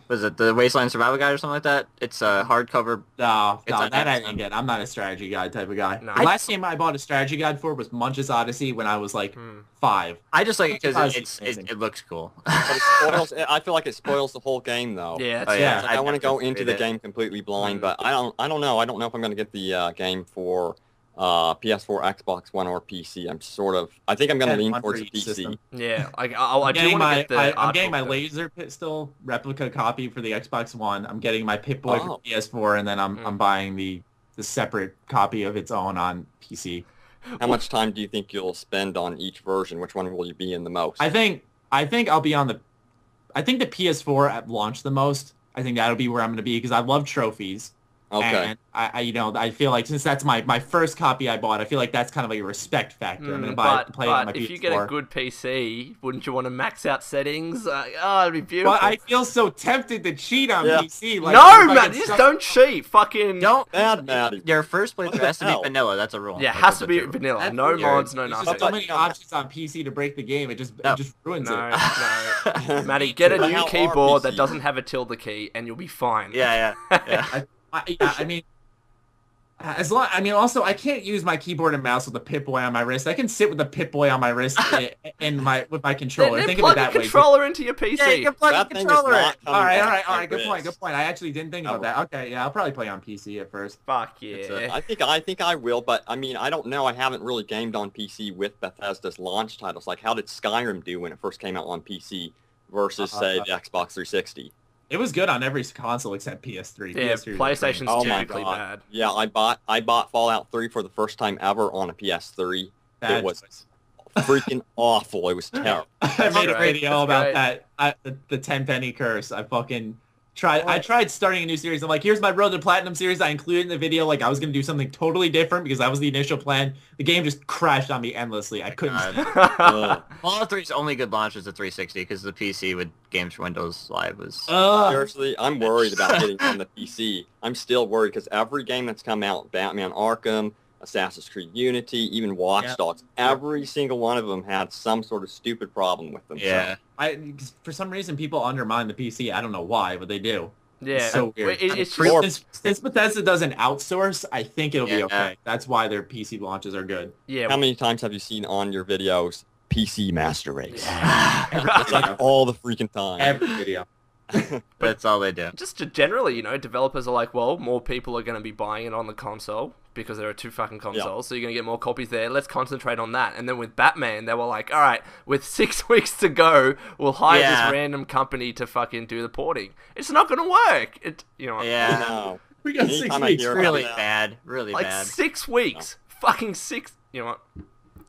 [SPEAKER 3] Was it the Wasteland Survival Guide or something like that? It's a hardcover.
[SPEAKER 1] No,
[SPEAKER 3] It's on
[SPEAKER 1] that I
[SPEAKER 3] Amazon.
[SPEAKER 1] didn't get. I'm not a strategy guide type of guy.
[SPEAKER 2] No.
[SPEAKER 1] The last game I bought a strategy guide for was Munch's Odyssey when I was like 5.
[SPEAKER 3] I just like it because
[SPEAKER 1] Surprised
[SPEAKER 3] it
[SPEAKER 1] amazing.
[SPEAKER 3] looks cool.
[SPEAKER 4] But it spoils, I feel like it spoils the whole game, though.
[SPEAKER 2] Yeah,
[SPEAKER 3] Oh,
[SPEAKER 2] it's,
[SPEAKER 3] yeah.
[SPEAKER 4] It's like I
[SPEAKER 3] I'd
[SPEAKER 4] want to
[SPEAKER 3] have
[SPEAKER 4] go
[SPEAKER 3] to
[SPEAKER 4] into
[SPEAKER 3] read
[SPEAKER 4] the
[SPEAKER 3] it.
[SPEAKER 4] game completely blind, but I don't know. I don't know if I'm going to get the game for PS4, Xbox One, or PC. I think I'm going to
[SPEAKER 1] Yeah,
[SPEAKER 4] lean
[SPEAKER 1] one for
[SPEAKER 4] towards the
[SPEAKER 1] each
[SPEAKER 4] PC.
[SPEAKER 1] system.
[SPEAKER 2] yeah. I do
[SPEAKER 1] I'm
[SPEAKER 2] want
[SPEAKER 1] getting
[SPEAKER 2] to
[SPEAKER 1] my
[SPEAKER 2] get the.
[SPEAKER 1] I'm getting my
[SPEAKER 2] art book, though.
[SPEAKER 1] laser pistol replica copy for the Xbox One. I'm getting my Pip-Boy
[SPEAKER 4] Oh.
[SPEAKER 1] for PS4, and then I'm buying the separate copy of its own on PC.
[SPEAKER 4] How much time do you think you'll spend on each version? Which one will you be in the most?
[SPEAKER 1] I think I'll be on the. I think the PS4 at launch the most. I think that'll be where I'm going to be because I love trophies.
[SPEAKER 4] Okay.
[SPEAKER 1] And I feel like since that's my first copy I bought, I feel like that's kind of like a respect factor. I'm going to play it on my
[SPEAKER 2] but
[SPEAKER 1] PS4.
[SPEAKER 2] if you get a good PC, wouldn't you want to max out settings? It'd be beautiful.
[SPEAKER 1] But I feel so tempted to cheat on
[SPEAKER 4] Yeah.
[SPEAKER 1] PC. Like,
[SPEAKER 2] no,
[SPEAKER 1] if I
[SPEAKER 2] man,
[SPEAKER 1] could
[SPEAKER 2] just
[SPEAKER 1] suck-
[SPEAKER 2] don't cheat. Fucking
[SPEAKER 3] Don't.
[SPEAKER 4] Bad Maddie.
[SPEAKER 3] Your first
[SPEAKER 4] What
[SPEAKER 3] playthrough
[SPEAKER 4] the
[SPEAKER 3] has to be
[SPEAKER 4] hell?
[SPEAKER 3] vanilla. That's a rule.
[SPEAKER 2] Yeah, it
[SPEAKER 3] That's
[SPEAKER 2] has to be
[SPEAKER 3] the truth.
[SPEAKER 2] vanilla.
[SPEAKER 1] That's
[SPEAKER 2] No
[SPEAKER 1] weird.
[SPEAKER 2] mods, no
[SPEAKER 1] There's
[SPEAKER 2] nothing.
[SPEAKER 1] just so
[SPEAKER 4] But-
[SPEAKER 1] many options on PC to break the game. It just ruins
[SPEAKER 2] No,
[SPEAKER 1] it.
[SPEAKER 2] no. Maddie, get a
[SPEAKER 4] But
[SPEAKER 2] new
[SPEAKER 4] how are
[SPEAKER 2] keyboard that
[SPEAKER 4] PCs?
[SPEAKER 2] doesn't have a tilde key, and you'll be fine.
[SPEAKER 3] Yeah.
[SPEAKER 1] I mean, also I can't use my keyboard and mouse with a Pip-Boy on my wrist. I can sit with a Pip-Boy on my wrist with my controller.
[SPEAKER 2] Then
[SPEAKER 1] Think of it
[SPEAKER 2] plug
[SPEAKER 1] that
[SPEAKER 2] a
[SPEAKER 1] way.
[SPEAKER 2] controller into your PC.
[SPEAKER 3] Yeah, you can plug
[SPEAKER 4] That
[SPEAKER 3] the
[SPEAKER 4] thing is
[SPEAKER 3] controller in.
[SPEAKER 4] not coming
[SPEAKER 1] All
[SPEAKER 4] off
[SPEAKER 1] right.
[SPEAKER 4] my
[SPEAKER 1] Good point.
[SPEAKER 4] wrist.
[SPEAKER 1] I actually didn't think about that. Okay, yeah, I'll probably play on PC at first.
[SPEAKER 2] Fuck yeah.
[SPEAKER 4] I think I will, but I mean, I don't know. I haven't really gamed on PC with Bethesda's launch titles. Like, how did Skyrim do when it first came out on PC versus, say, the Xbox 360?
[SPEAKER 1] It was good on every console except PS3.
[SPEAKER 2] Yeah,
[SPEAKER 1] PS3 was
[SPEAKER 2] PlayStation's
[SPEAKER 4] Oh my
[SPEAKER 2] typically
[SPEAKER 4] god!
[SPEAKER 2] bad.
[SPEAKER 4] Yeah, I bought Fallout 3 for the first time ever on a PS3.
[SPEAKER 1] bad.
[SPEAKER 4] It was freaking awful. It was terrible.
[SPEAKER 1] I made a
[SPEAKER 2] great.
[SPEAKER 1] video
[SPEAKER 2] That's
[SPEAKER 1] about that. The 10 penny curse. I tried starting a new series. I'm like, here's my Road to Platinum series. I included in the video. Like, I was going to do something totally different because that was the initial plan. The game just crashed on me endlessly. I couldn't.
[SPEAKER 4] Ugh.
[SPEAKER 3] Fallout 3's only good launch is the 360 because the PC with Games for Windows Live was...
[SPEAKER 4] Seriously, I'm worried about getting on the PC. I'm still worried because every game that's come out, Batman Arkham, Assassin's Creed Unity, even Watch Dogs, every single one of them had some sort of stupid problem with them.
[SPEAKER 3] Yeah.
[SPEAKER 1] For some reason, people undermine the PC. I don't know why, but they do.
[SPEAKER 2] Yeah.
[SPEAKER 1] It's so weird.
[SPEAKER 2] It's
[SPEAKER 4] Or-
[SPEAKER 2] just,
[SPEAKER 1] Since Bethesda doesn't outsource, I think it'll be
[SPEAKER 3] Yeah.
[SPEAKER 1] okay. That's why their PC launches are good.
[SPEAKER 2] yeah.
[SPEAKER 4] How many times have you seen on your videos PC Master Race?
[SPEAKER 1] Every
[SPEAKER 4] It's like all the freaking time.
[SPEAKER 1] every video.
[SPEAKER 3] That's all they do.
[SPEAKER 2] Just generally, developers are like, well, more people are going to be buying it on the console because there are 2 fucking consoles, so you're going to get more copies there. Let's concentrate on that. And then with Batman, they were like, all right, with 6 weeks to go, we'll hire this random company to fucking do the porting. It's not going to work.
[SPEAKER 3] Yeah.
[SPEAKER 4] No.
[SPEAKER 1] We got 6
[SPEAKER 4] Anytime I
[SPEAKER 1] weeks.
[SPEAKER 4] hear about
[SPEAKER 3] Really
[SPEAKER 4] that-
[SPEAKER 3] bad. Really
[SPEAKER 2] like
[SPEAKER 3] bad.
[SPEAKER 2] 6 weeks. Fucking 6. You know what?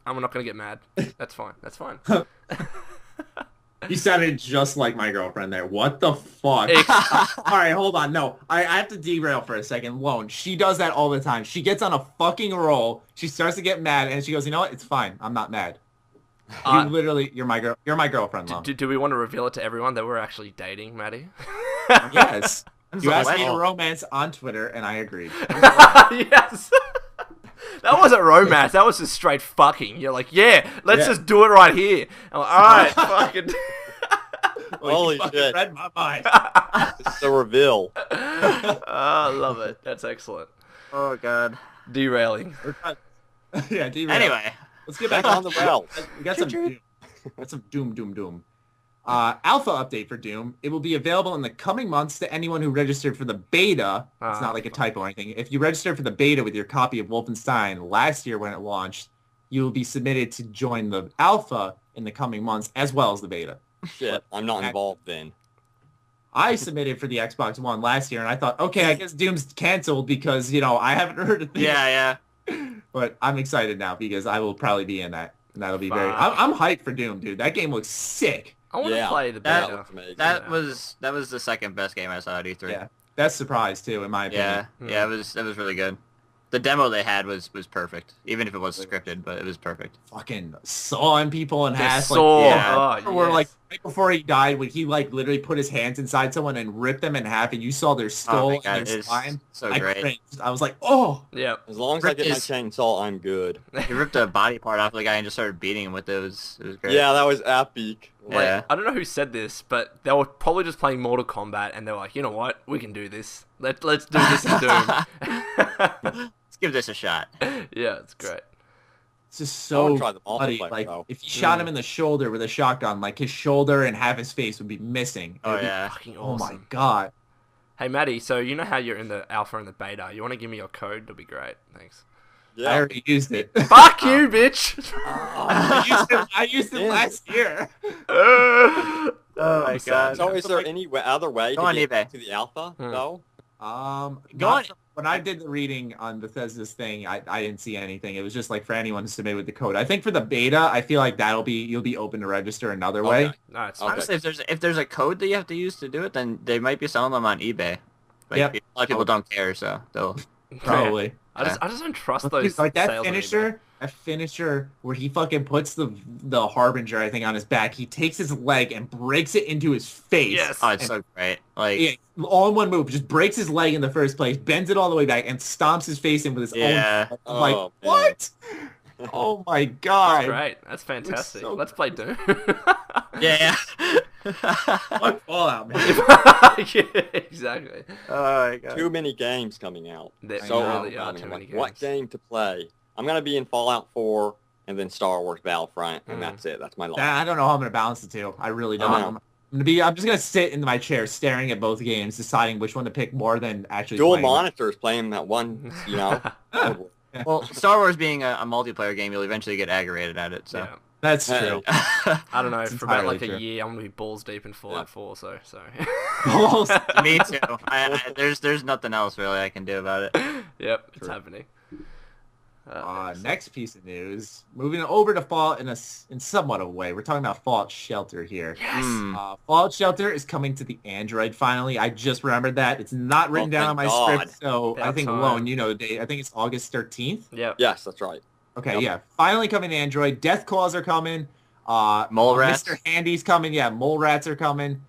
[SPEAKER 2] I'm not going to get mad. That's fine. That's fine.
[SPEAKER 1] You sounded just like my girlfriend there. What the fuck?
[SPEAKER 2] Ex-
[SPEAKER 1] All right, hold on. No, I have to derail for a second. Lone, she does that all the time. She gets on a fucking roll. She starts to get mad, and she goes, "You know what? It's fine. I'm not mad." You're my girl. You're my girlfriend, Lone.
[SPEAKER 2] do we want to reveal it to everyone that we're actually dating, Maddie?
[SPEAKER 1] Yes. You
[SPEAKER 3] So
[SPEAKER 1] asked me
[SPEAKER 3] well.
[SPEAKER 1] to romance on Twitter, and I agreed.
[SPEAKER 2] Yes. That wasn't romance. That was just straight fucking. You're like, yeah, let's
[SPEAKER 1] Yeah.
[SPEAKER 2] just do it right here. I'm like, all right, fucking.
[SPEAKER 1] Well,
[SPEAKER 4] Holy
[SPEAKER 1] you fucking
[SPEAKER 4] shit.
[SPEAKER 1] read my mind.
[SPEAKER 4] It's the reveal.
[SPEAKER 2] I love it. That's excellent.
[SPEAKER 3] Oh, God.
[SPEAKER 2] Derailing.
[SPEAKER 1] Yeah, derail.
[SPEAKER 3] Anyway.
[SPEAKER 1] Let's get
[SPEAKER 4] Back
[SPEAKER 1] back
[SPEAKER 4] on the well.
[SPEAKER 1] We got some Doom. Got some Doom. Alpha update for Doom. It will be available in the coming months to anyone who registered for the beta. It's not like a typo or anything. If you registered for the beta with your copy of Wolfenstein last year when it launched, you will be submitted to join the alpha in the coming months as well as the beta.
[SPEAKER 4] Shit, I'm not involved then.
[SPEAKER 1] I submitted for the Xbox One last year, and I thought, okay, I guess Doom's canceled because, I haven't heard a thing.
[SPEAKER 3] Yeah.
[SPEAKER 1] But I'm excited now because I will probably be in that. That'll be very. I'm hyped for Doom, dude. That game looks sick.
[SPEAKER 2] I want to play the
[SPEAKER 3] That
[SPEAKER 2] beta.
[SPEAKER 4] looks amazing.
[SPEAKER 3] That was the second best game I saw at E3.
[SPEAKER 1] Yeah, best surprise too, in my opinion.
[SPEAKER 3] Yeah, it was really good. The demo they had was perfect, even if it was scripted, but it was perfect.
[SPEAKER 1] Fucking sawing people in half.
[SPEAKER 2] Saw.
[SPEAKER 3] yeah.
[SPEAKER 2] Oh,
[SPEAKER 1] Or
[SPEAKER 2] yes.
[SPEAKER 1] like right before he died, when he like literally put his hands inside someone and ripped them in half, and you saw their skull
[SPEAKER 3] my
[SPEAKER 1] and
[SPEAKER 3] God,
[SPEAKER 1] their
[SPEAKER 3] it's
[SPEAKER 1] spine.
[SPEAKER 3] so
[SPEAKER 1] I
[SPEAKER 3] great.
[SPEAKER 1] cringed. I was like, oh.
[SPEAKER 2] Yeah.
[SPEAKER 4] As long as I get my
[SPEAKER 3] His-
[SPEAKER 4] chainsaw, I'm good.
[SPEAKER 3] He ripped a body part off the guy and just started beating him with it. It was great.
[SPEAKER 4] Yeah, that was epic.
[SPEAKER 2] Like,
[SPEAKER 3] Yeah.
[SPEAKER 2] I don't know who said this, but they were probably just playing Mortal Kombat, and they were like, you know what? We can do this. Let's do this in Doom.
[SPEAKER 3] Let's give this a shot.
[SPEAKER 2] Yeah, it's great.
[SPEAKER 1] It's just
[SPEAKER 4] I wanna
[SPEAKER 1] so
[SPEAKER 4] try the
[SPEAKER 1] bloody.
[SPEAKER 4] multiplayer,
[SPEAKER 1] Like
[SPEAKER 4] though.
[SPEAKER 1] if you shot him in the shoulder with a shotgun, like his shoulder and half his face would be missing. It
[SPEAKER 3] Oh
[SPEAKER 1] would be-
[SPEAKER 3] yeah.
[SPEAKER 2] Fucking
[SPEAKER 1] Oh my
[SPEAKER 2] awesome.
[SPEAKER 1] god.
[SPEAKER 2] Hey, Maddie, so you know how you're in the alpha and the beta? You want to give me your code? That'd be great. Thanks.
[SPEAKER 1] I
[SPEAKER 4] Yeah.
[SPEAKER 1] already used it.
[SPEAKER 2] Fuck you, bitch!
[SPEAKER 1] I used it
[SPEAKER 4] Yeah.
[SPEAKER 1] last year.
[SPEAKER 3] Oh my
[SPEAKER 2] I'm sad.
[SPEAKER 3] god.
[SPEAKER 4] So is there any other way
[SPEAKER 3] Go
[SPEAKER 4] to
[SPEAKER 3] on
[SPEAKER 4] get
[SPEAKER 3] eBay.
[SPEAKER 4] to the alpha, though?
[SPEAKER 1] Go
[SPEAKER 3] Go on.
[SPEAKER 1] When I did the reading on Bethesda's thing, I didn't see anything. It was just like for anyone to submit with the code. I think for the beta, I feel like you'll be open to register another way.
[SPEAKER 4] Okay.
[SPEAKER 2] No, it's
[SPEAKER 4] Okay.
[SPEAKER 3] Honestly, if there's a code that you have to use to do it, then they might be selling them on eBay. Like,
[SPEAKER 1] Yep.
[SPEAKER 3] a lot of people don't care, so they'll.
[SPEAKER 1] Probably.
[SPEAKER 2] I just don't trust
[SPEAKER 1] But
[SPEAKER 2] those.
[SPEAKER 1] like that
[SPEAKER 2] sales on eBay.
[SPEAKER 1] finisher where he fucking puts the harbinger, I think, on his back. He takes his leg and breaks it into his face.
[SPEAKER 2] Yes.
[SPEAKER 3] Oh, it's
[SPEAKER 1] And-
[SPEAKER 3] so great. Like,
[SPEAKER 1] yeah, all in one move. Just breaks his leg in the first place, bends it all the way back, and stomps his face in with his
[SPEAKER 3] yeah.
[SPEAKER 1] own. I'm like,
[SPEAKER 4] Oh, man.
[SPEAKER 1] what? Oh my god.
[SPEAKER 2] Great, that's fantastic.
[SPEAKER 1] so
[SPEAKER 2] Let's play Doom.
[SPEAKER 3] Yeah.
[SPEAKER 1] Fuck Fallout, man.
[SPEAKER 2] Yeah, exactly.
[SPEAKER 3] Oh my god.
[SPEAKER 4] Too many games coming out.
[SPEAKER 2] There
[SPEAKER 1] So
[SPEAKER 2] really are
[SPEAKER 4] overwhelming.
[SPEAKER 2] too many
[SPEAKER 4] Like, what
[SPEAKER 2] games.
[SPEAKER 4] game to play? I'm gonna be in Fallout 4 and then Star Wars Battlefront, and
[SPEAKER 2] Mm.
[SPEAKER 4] that's it. That's my life.
[SPEAKER 1] I don't know how I'm gonna balance the two. I really don't.
[SPEAKER 4] Uh-huh.
[SPEAKER 1] I'm just gonna sit in my chair staring at both games, deciding which one to pick more than actually
[SPEAKER 4] Dual
[SPEAKER 1] playing them.
[SPEAKER 4] monitors playing that one, you know.
[SPEAKER 3] Well, Star Wars being a multiplayer game, you'll eventually get aggravated at it. So.
[SPEAKER 2] Yeah.
[SPEAKER 1] That's
[SPEAKER 4] Hey.
[SPEAKER 1] true.
[SPEAKER 2] I don't know.
[SPEAKER 1] It's
[SPEAKER 2] For about
[SPEAKER 1] entirely
[SPEAKER 2] like a
[SPEAKER 1] true.
[SPEAKER 2] year, I'm gonna be balls deep in Fallout 4. So.
[SPEAKER 1] Almost.
[SPEAKER 3] Me too. There's nothing else really I can do about it.
[SPEAKER 2] Yep, it's
[SPEAKER 1] True.
[SPEAKER 2] happening.
[SPEAKER 1] Next piece of news. Moving over to Fallout in somewhat of a way. We're talking about Fallout Shelter here.
[SPEAKER 2] Yes.
[SPEAKER 3] Hmm.
[SPEAKER 1] Fallout Shelter is coming to the Android finally. I just remembered that. It's not written down on my
[SPEAKER 4] thank God.
[SPEAKER 1] script, so I
[SPEAKER 2] About
[SPEAKER 1] think
[SPEAKER 2] time.
[SPEAKER 1] Lone, you know the date. I think it's August 13th.
[SPEAKER 2] Yep.
[SPEAKER 4] Yes, that's right.
[SPEAKER 1] Okay,
[SPEAKER 4] Yep.
[SPEAKER 1] yeah. Finally coming to Android. Death Claws are coming.
[SPEAKER 3] Mole rats.
[SPEAKER 1] Mr. Handy's coming. Yeah, mole rats are coming.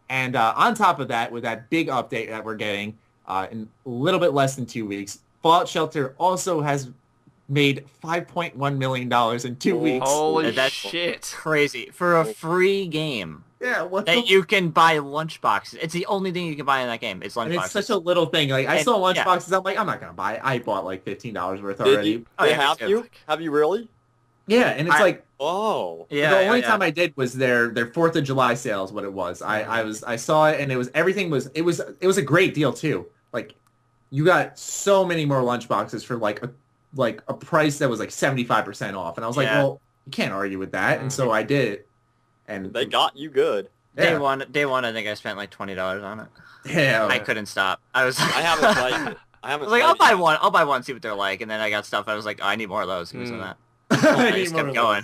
[SPEAKER 1] And on top of that, with that big update that we're getting in a little bit less than 2 weeks, Fallout Shelter also has made $5.1 million in 2
[SPEAKER 4] Oh.
[SPEAKER 1] weeks.
[SPEAKER 2] Holy
[SPEAKER 3] That's
[SPEAKER 2] shit.
[SPEAKER 3] Crazy for a free game
[SPEAKER 1] Yeah, what
[SPEAKER 3] that
[SPEAKER 1] the
[SPEAKER 3] you can buy lunchboxes. It's the only thing you can buy in that game. It's
[SPEAKER 1] And
[SPEAKER 3] lunchboxes.
[SPEAKER 1] it's such a little thing. Like I
[SPEAKER 3] And-
[SPEAKER 1] saw
[SPEAKER 3] yeah.
[SPEAKER 1] lunchboxes, I'm like, I'm not gonna buy it. I bought like $15 worth
[SPEAKER 4] Did
[SPEAKER 1] already.
[SPEAKER 4] you?
[SPEAKER 3] Oh, yeah,
[SPEAKER 4] have
[SPEAKER 3] me too.
[SPEAKER 4] you? Have you really?
[SPEAKER 1] Yeah, and it's
[SPEAKER 3] I-
[SPEAKER 1] like
[SPEAKER 4] Oh.
[SPEAKER 3] yeah,
[SPEAKER 1] the only
[SPEAKER 3] yeah.
[SPEAKER 1] time I did was their 4th of July sales. What it was, I saw it, and it was a great deal too. Like you got so many more lunchboxes for like a price that was like 75% off, and I was like,
[SPEAKER 3] Yeah.
[SPEAKER 1] well, you can't argue with that, and so I did it. And
[SPEAKER 4] They got you good.
[SPEAKER 3] Day
[SPEAKER 1] yeah,
[SPEAKER 3] one, I think I spent like $20 on it.
[SPEAKER 1] yeah,
[SPEAKER 3] I couldn't stop. I was.
[SPEAKER 4] I haven't played it. I
[SPEAKER 3] I
[SPEAKER 4] haven't
[SPEAKER 3] was like,
[SPEAKER 4] played
[SPEAKER 3] I'll buy one, see what they're like, and then I got stuff. I was like, oh, I need more of those. Give me some of that.
[SPEAKER 1] I
[SPEAKER 3] I
[SPEAKER 1] need
[SPEAKER 3] just
[SPEAKER 1] more
[SPEAKER 3] kept
[SPEAKER 1] of
[SPEAKER 3] going.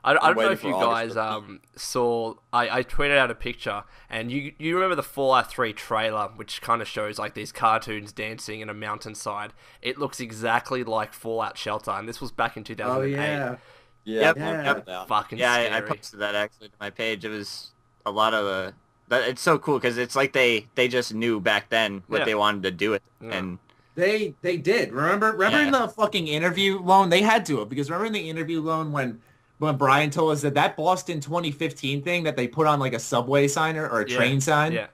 [SPEAKER 2] I don't know
[SPEAKER 4] waiting
[SPEAKER 2] if you
[SPEAKER 4] for
[SPEAKER 2] guys
[SPEAKER 4] August
[SPEAKER 2] saw. I tweeted out a picture, and you remember the Fallout 3 trailer, which kind of shows like these cartoons dancing in a mountainside. It looks exactly like Fallout Shelter, and this was back in 2008.
[SPEAKER 1] Oh yeah.
[SPEAKER 4] Yeah,
[SPEAKER 3] Yep,
[SPEAKER 4] I
[SPEAKER 1] yep.
[SPEAKER 4] remember that.
[SPEAKER 2] Fucking
[SPEAKER 3] Yeah,
[SPEAKER 2] scary.
[SPEAKER 3] I posted that actually to my page. It was a lot of the. It's so cool because it's like they just knew back then what
[SPEAKER 2] Yeah.
[SPEAKER 3] they wanted to do with it,
[SPEAKER 2] Yeah.
[SPEAKER 3] and
[SPEAKER 1] They did. Remember
[SPEAKER 3] Yeah.
[SPEAKER 1] in the fucking interview loan? They had to have, because remember in the interview loan when Brian told us that Boston 2015 thing that they put on like a subway sign or a
[SPEAKER 2] Yeah,
[SPEAKER 1] train sign,
[SPEAKER 2] Yeah,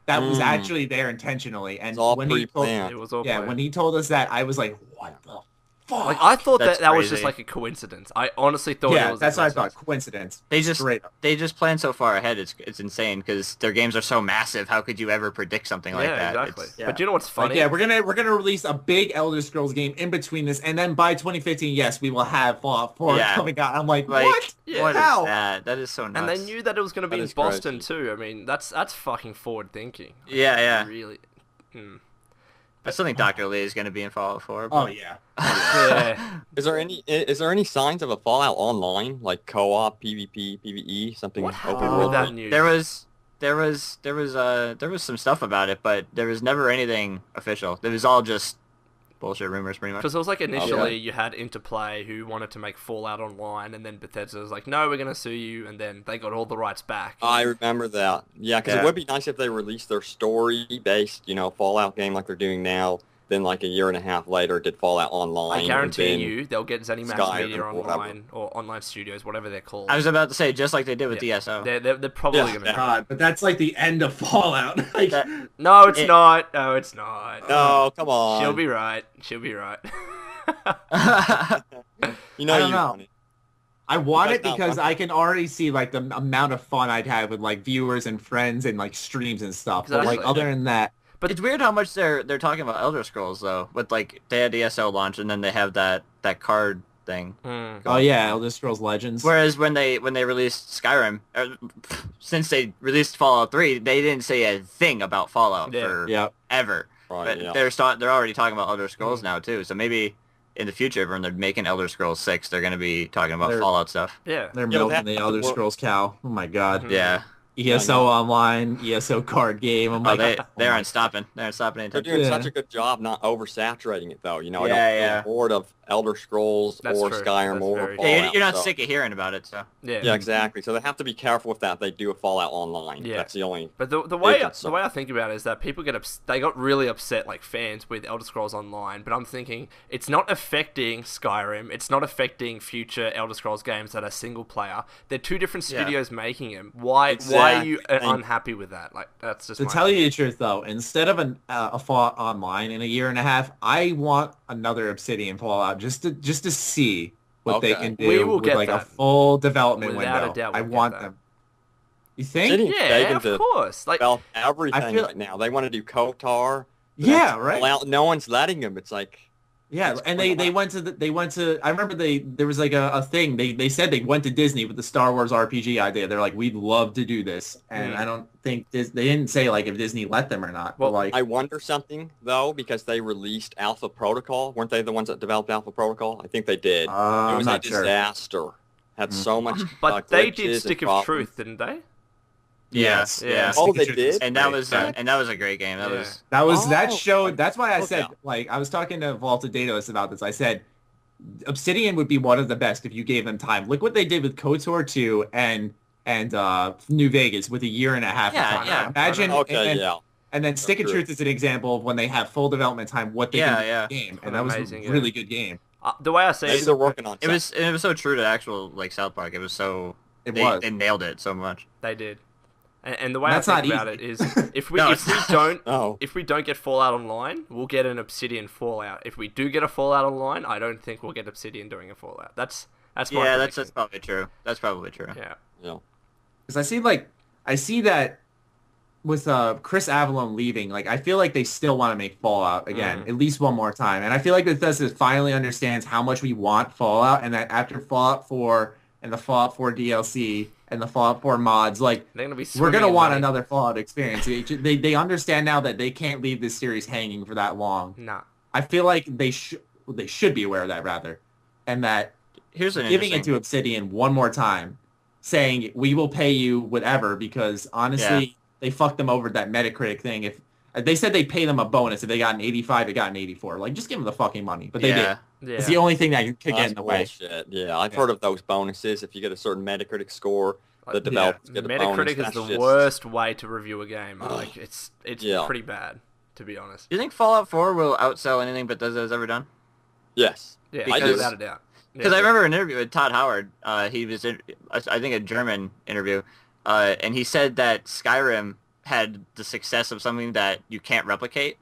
[SPEAKER 1] that was
[SPEAKER 4] Mm.
[SPEAKER 1] actually there intentionally. And
[SPEAKER 4] It's all
[SPEAKER 1] when he told,
[SPEAKER 4] pre-planned.
[SPEAKER 2] it was all
[SPEAKER 1] yeah,
[SPEAKER 2] planned.
[SPEAKER 1] when he told us that, I was like, what the fuck?
[SPEAKER 2] Like I thought
[SPEAKER 3] That's
[SPEAKER 2] that was just
[SPEAKER 3] crazy.
[SPEAKER 2] like a coincidence. I honestly thought it
[SPEAKER 1] yeah,
[SPEAKER 2] was.
[SPEAKER 1] that's
[SPEAKER 2] a
[SPEAKER 1] what I
[SPEAKER 2] coincidence.
[SPEAKER 1] thought. Coincidence.
[SPEAKER 3] they just
[SPEAKER 1] Straight up.
[SPEAKER 3] they just plan so far ahead. It's insane because their games are so massive. How could you ever predict something like
[SPEAKER 2] Yeah,
[SPEAKER 3] that?
[SPEAKER 2] exactly.
[SPEAKER 3] It's-
[SPEAKER 2] But you know what's
[SPEAKER 1] Like,
[SPEAKER 2] funny?
[SPEAKER 1] yeah, we're gonna release a big Elder Scrolls game in between this, and then by 2015, yes, we will have Fallout 4
[SPEAKER 3] Yeah.
[SPEAKER 1] coming out. I'm like,
[SPEAKER 3] Like,
[SPEAKER 1] what?
[SPEAKER 2] Yeah.
[SPEAKER 3] what is
[SPEAKER 1] How?
[SPEAKER 3] that? That is so nuts.
[SPEAKER 2] and they knew that it was going to be
[SPEAKER 4] That
[SPEAKER 2] in
[SPEAKER 4] is
[SPEAKER 2] Boston
[SPEAKER 4] crazy.
[SPEAKER 2] too. I mean, that's fucking forward thinking.
[SPEAKER 3] Yeah, yeah.
[SPEAKER 2] Really. Hmm.
[SPEAKER 3] I still think Dr. Lee is going to be in Fallout 4.
[SPEAKER 1] Oh
[SPEAKER 3] But
[SPEAKER 1] yeah.
[SPEAKER 2] Yeah.
[SPEAKER 4] Is there any signs of a Fallout Online, like co-op, PvP, PvE, something
[SPEAKER 2] What
[SPEAKER 4] open
[SPEAKER 2] happened
[SPEAKER 4] world?
[SPEAKER 2] with that news?
[SPEAKER 3] There was some stuff about it, but there was never anything official. It was all just bullshit rumors, pretty much.
[SPEAKER 2] Because it was like initially you had Interplay who wanted to make Fallout Online, and then Bethesda was like, no, we're going to sue you, and then they got all the rights back.
[SPEAKER 4] I remember that. Yeah, because it would be nice if they released their story-based, Fallout game like they're doing now. Then like a year and a half later, did Fallout Online.
[SPEAKER 2] I guarantee you they'll get ZeniMax
[SPEAKER 4] Skyrim
[SPEAKER 2] Media
[SPEAKER 4] or whatever.
[SPEAKER 2] Online or Online Studios, whatever they're called.
[SPEAKER 3] I was about to say, just like they did with DSO.
[SPEAKER 2] They're probably going to.
[SPEAKER 1] God, but that's like the end of Fallout. Like,
[SPEAKER 2] No, it's not. No, it's not.
[SPEAKER 4] No, come on.
[SPEAKER 2] She'll be right. She'll be right.
[SPEAKER 4] You know
[SPEAKER 1] I don't
[SPEAKER 4] you
[SPEAKER 1] know.
[SPEAKER 4] want it.
[SPEAKER 1] I want
[SPEAKER 4] You
[SPEAKER 1] it
[SPEAKER 4] guys not
[SPEAKER 1] because
[SPEAKER 4] want
[SPEAKER 1] I can already see like the amount of fun I'd have with like viewers and friends and like streams and stuff. But like
[SPEAKER 2] Exactly.
[SPEAKER 1] other than that,
[SPEAKER 3] But it's weird how much they're talking about Elder Scrolls though. With like they had DSO launch and then they have that card thing.
[SPEAKER 1] oh yeah, Elder Scrolls Legends.
[SPEAKER 3] Whereas when they released Skyrim, since they released Fallout 3, they didn't say a thing about Fallout for ever.
[SPEAKER 4] Right,
[SPEAKER 3] But
[SPEAKER 4] yeah.
[SPEAKER 3] they're already talking about Elder Scrolls now too. So maybe in the future when they're making Elder Scrolls 6, they're going to be talking about Fallout stuff.
[SPEAKER 2] Yeah.
[SPEAKER 1] They're
[SPEAKER 4] Yeah,
[SPEAKER 1] milking
[SPEAKER 4] that-
[SPEAKER 1] the Elder Scrolls cow. Oh my god.
[SPEAKER 3] Yeah.
[SPEAKER 1] ESO Online, ESO card game. I'm
[SPEAKER 3] Oh,
[SPEAKER 1] like,
[SPEAKER 3] they aren't stopping. They aren't stopping
[SPEAKER 4] They're
[SPEAKER 3] anytime.
[SPEAKER 4] doing
[SPEAKER 1] Yeah.
[SPEAKER 4] such a good job not oversaturating it, though. I don't
[SPEAKER 3] Yeah.
[SPEAKER 4] feel bored of Elder Scrolls
[SPEAKER 2] That's
[SPEAKER 4] or
[SPEAKER 2] true.
[SPEAKER 4] Skyrim
[SPEAKER 2] That's
[SPEAKER 4] or
[SPEAKER 2] very
[SPEAKER 4] Fallout.
[SPEAKER 3] Yeah, you're not
[SPEAKER 4] so-
[SPEAKER 3] sick of hearing about it, so.
[SPEAKER 4] Yeah, exactly. So they have to be careful with that. They do a Fallout Online.
[SPEAKER 2] Yeah.
[SPEAKER 4] That's the only.
[SPEAKER 2] But the way
[SPEAKER 4] concern.
[SPEAKER 2] I think about it is that people they got really upset, like fans, with Elder Scrolls Online. But I'm thinking it's not affecting Skyrim. It's not affecting future Elder Scrolls games that are single player. They're two different studios making them. Why are you unhappy with that? Like that's just
[SPEAKER 1] to tell you the truth, though, instead of a Fallout Online in a year and a half, I want another Obsidian Fallout just to see what they can do
[SPEAKER 2] We will
[SPEAKER 1] with
[SPEAKER 2] get
[SPEAKER 1] like a
[SPEAKER 2] that.
[SPEAKER 1] full development
[SPEAKER 2] Without a
[SPEAKER 1] window.
[SPEAKER 2] doubt
[SPEAKER 1] I
[SPEAKER 2] we'll get
[SPEAKER 1] want
[SPEAKER 2] that.
[SPEAKER 1] them. You think?
[SPEAKER 4] Obsidian's begging
[SPEAKER 2] Yeah, of
[SPEAKER 4] to
[SPEAKER 2] course. Like
[SPEAKER 4] develop everything
[SPEAKER 1] I feel-
[SPEAKER 4] right now. They want to do KOTOR.
[SPEAKER 1] Yeah, right.
[SPEAKER 4] Fallout, no one's letting them. It's like.
[SPEAKER 1] Yeah,
[SPEAKER 4] It's
[SPEAKER 1] and
[SPEAKER 4] going
[SPEAKER 1] they
[SPEAKER 4] on.
[SPEAKER 1] went to I remember there was like a thing they said they went to Disney with the Star Wars RPG idea. They're like, we'd love to do this, and I don't think they didn't say like if Disney let them or not.
[SPEAKER 2] Well,
[SPEAKER 1] but like
[SPEAKER 4] I wonder something though because they released Alpha Protocol. Weren't they the ones that developed Alpha Protocol? I think they did. It
[SPEAKER 1] I'm
[SPEAKER 4] was a
[SPEAKER 1] not sure.
[SPEAKER 4] disaster. Had so much.
[SPEAKER 2] but they
[SPEAKER 4] glitches
[SPEAKER 2] did
[SPEAKER 4] and
[SPEAKER 2] Stick of
[SPEAKER 4] problems.
[SPEAKER 2] Truth, didn't they?
[SPEAKER 1] Yes,
[SPEAKER 2] Yeah.
[SPEAKER 4] Oh,
[SPEAKER 1] Stick
[SPEAKER 4] they
[SPEAKER 1] of Truth
[SPEAKER 4] did?
[SPEAKER 1] was
[SPEAKER 3] And that
[SPEAKER 1] great.
[SPEAKER 3] was a great game. That
[SPEAKER 2] Yeah.
[SPEAKER 3] was
[SPEAKER 1] That
[SPEAKER 4] Oh,
[SPEAKER 1] showed. That's why I
[SPEAKER 4] okay.
[SPEAKER 1] said like I was talking to Vaulted Daedalus about this. I said Obsidian would be one of the best if you gave them time. Look what they did with KOTOR 2 and New Vegas with a year and a half.
[SPEAKER 3] Yeah,
[SPEAKER 1] of time.
[SPEAKER 3] yeah.
[SPEAKER 1] Imagine.
[SPEAKER 4] Okay,
[SPEAKER 1] and, And then Stick of
[SPEAKER 4] true.
[SPEAKER 1] Truth is an example of when they have full development time, what they can do in the game, and that was
[SPEAKER 2] Amazing,
[SPEAKER 1] a really good game.
[SPEAKER 2] The way I say
[SPEAKER 4] Maybe
[SPEAKER 2] it,
[SPEAKER 4] they're working on
[SPEAKER 3] it was so true to actual like South Park. It was so they nailed it so much.
[SPEAKER 2] they did. And the way
[SPEAKER 1] That's
[SPEAKER 2] I think
[SPEAKER 1] not
[SPEAKER 2] about
[SPEAKER 1] easy.
[SPEAKER 2] it is, if we
[SPEAKER 3] No,
[SPEAKER 2] if
[SPEAKER 3] it's
[SPEAKER 2] we don't
[SPEAKER 4] Oh.
[SPEAKER 2] if we don't get Fallout Online, we'll get an Obsidian Fallout. If we do get a Fallout Online, I don't think we'll get Obsidian doing a Fallout. That's my
[SPEAKER 3] Yeah, that's
[SPEAKER 2] prediction.
[SPEAKER 3] probably true. That's probably true.
[SPEAKER 2] Yeah.
[SPEAKER 4] Yeah.
[SPEAKER 1] Because I see that with Chris Avallone leaving, like I feel like they still want to make Fallout again, at least one more time. And I feel like Bethesda finally understands how much we want Fallout, and that after Fallout 4 and the Fallout 4 DLC and the Fallout 4 mods, like
[SPEAKER 2] They're gonna be
[SPEAKER 1] we're gonna
[SPEAKER 2] swimming in
[SPEAKER 1] want
[SPEAKER 2] money.
[SPEAKER 1] another Fallout experience. They understand now that they can't leave this series hanging for that long.
[SPEAKER 2] Nah.
[SPEAKER 1] I feel like they should be aware of that rather, and that
[SPEAKER 3] Here's an
[SPEAKER 1] giving it
[SPEAKER 3] interesting.
[SPEAKER 1] to Obsidian one more time, saying we will pay you whatever, because honestly they fucked them over that Metacritic thing. If they said they pay them a bonus if they got an 85, they got an 84. Like just give them the fucking money, but they did.
[SPEAKER 3] Yeah.
[SPEAKER 2] Yeah.
[SPEAKER 1] It's the only thing that could get
[SPEAKER 4] That's
[SPEAKER 1] in the way.
[SPEAKER 4] bullshit. Yeah, I've heard of those bonuses. If you get a certain Metacritic score, the
[SPEAKER 2] Yeah.
[SPEAKER 4] developers get a bonus.
[SPEAKER 2] Metacritic is
[SPEAKER 4] That's
[SPEAKER 2] the
[SPEAKER 4] just-
[SPEAKER 2] worst way to review a game. Like it's
[SPEAKER 4] Yeah.
[SPEAKER 2] pretty bad, to be honest.
[SPEAKER 3] Do you think Fallout 4 will outsell anything Bethesda's ever done?
[SPEAKER 4] Yes.
[SPEAKER 2] Yeah,
[SPEAKER 3] I do.
[SPEAKER 2] without a doubt.
[SPEAKER 3] Because I remember an interview with Todd Howard. He was in, I think, a German interview, and he said that Skyrim had the success of something that you can't replicate,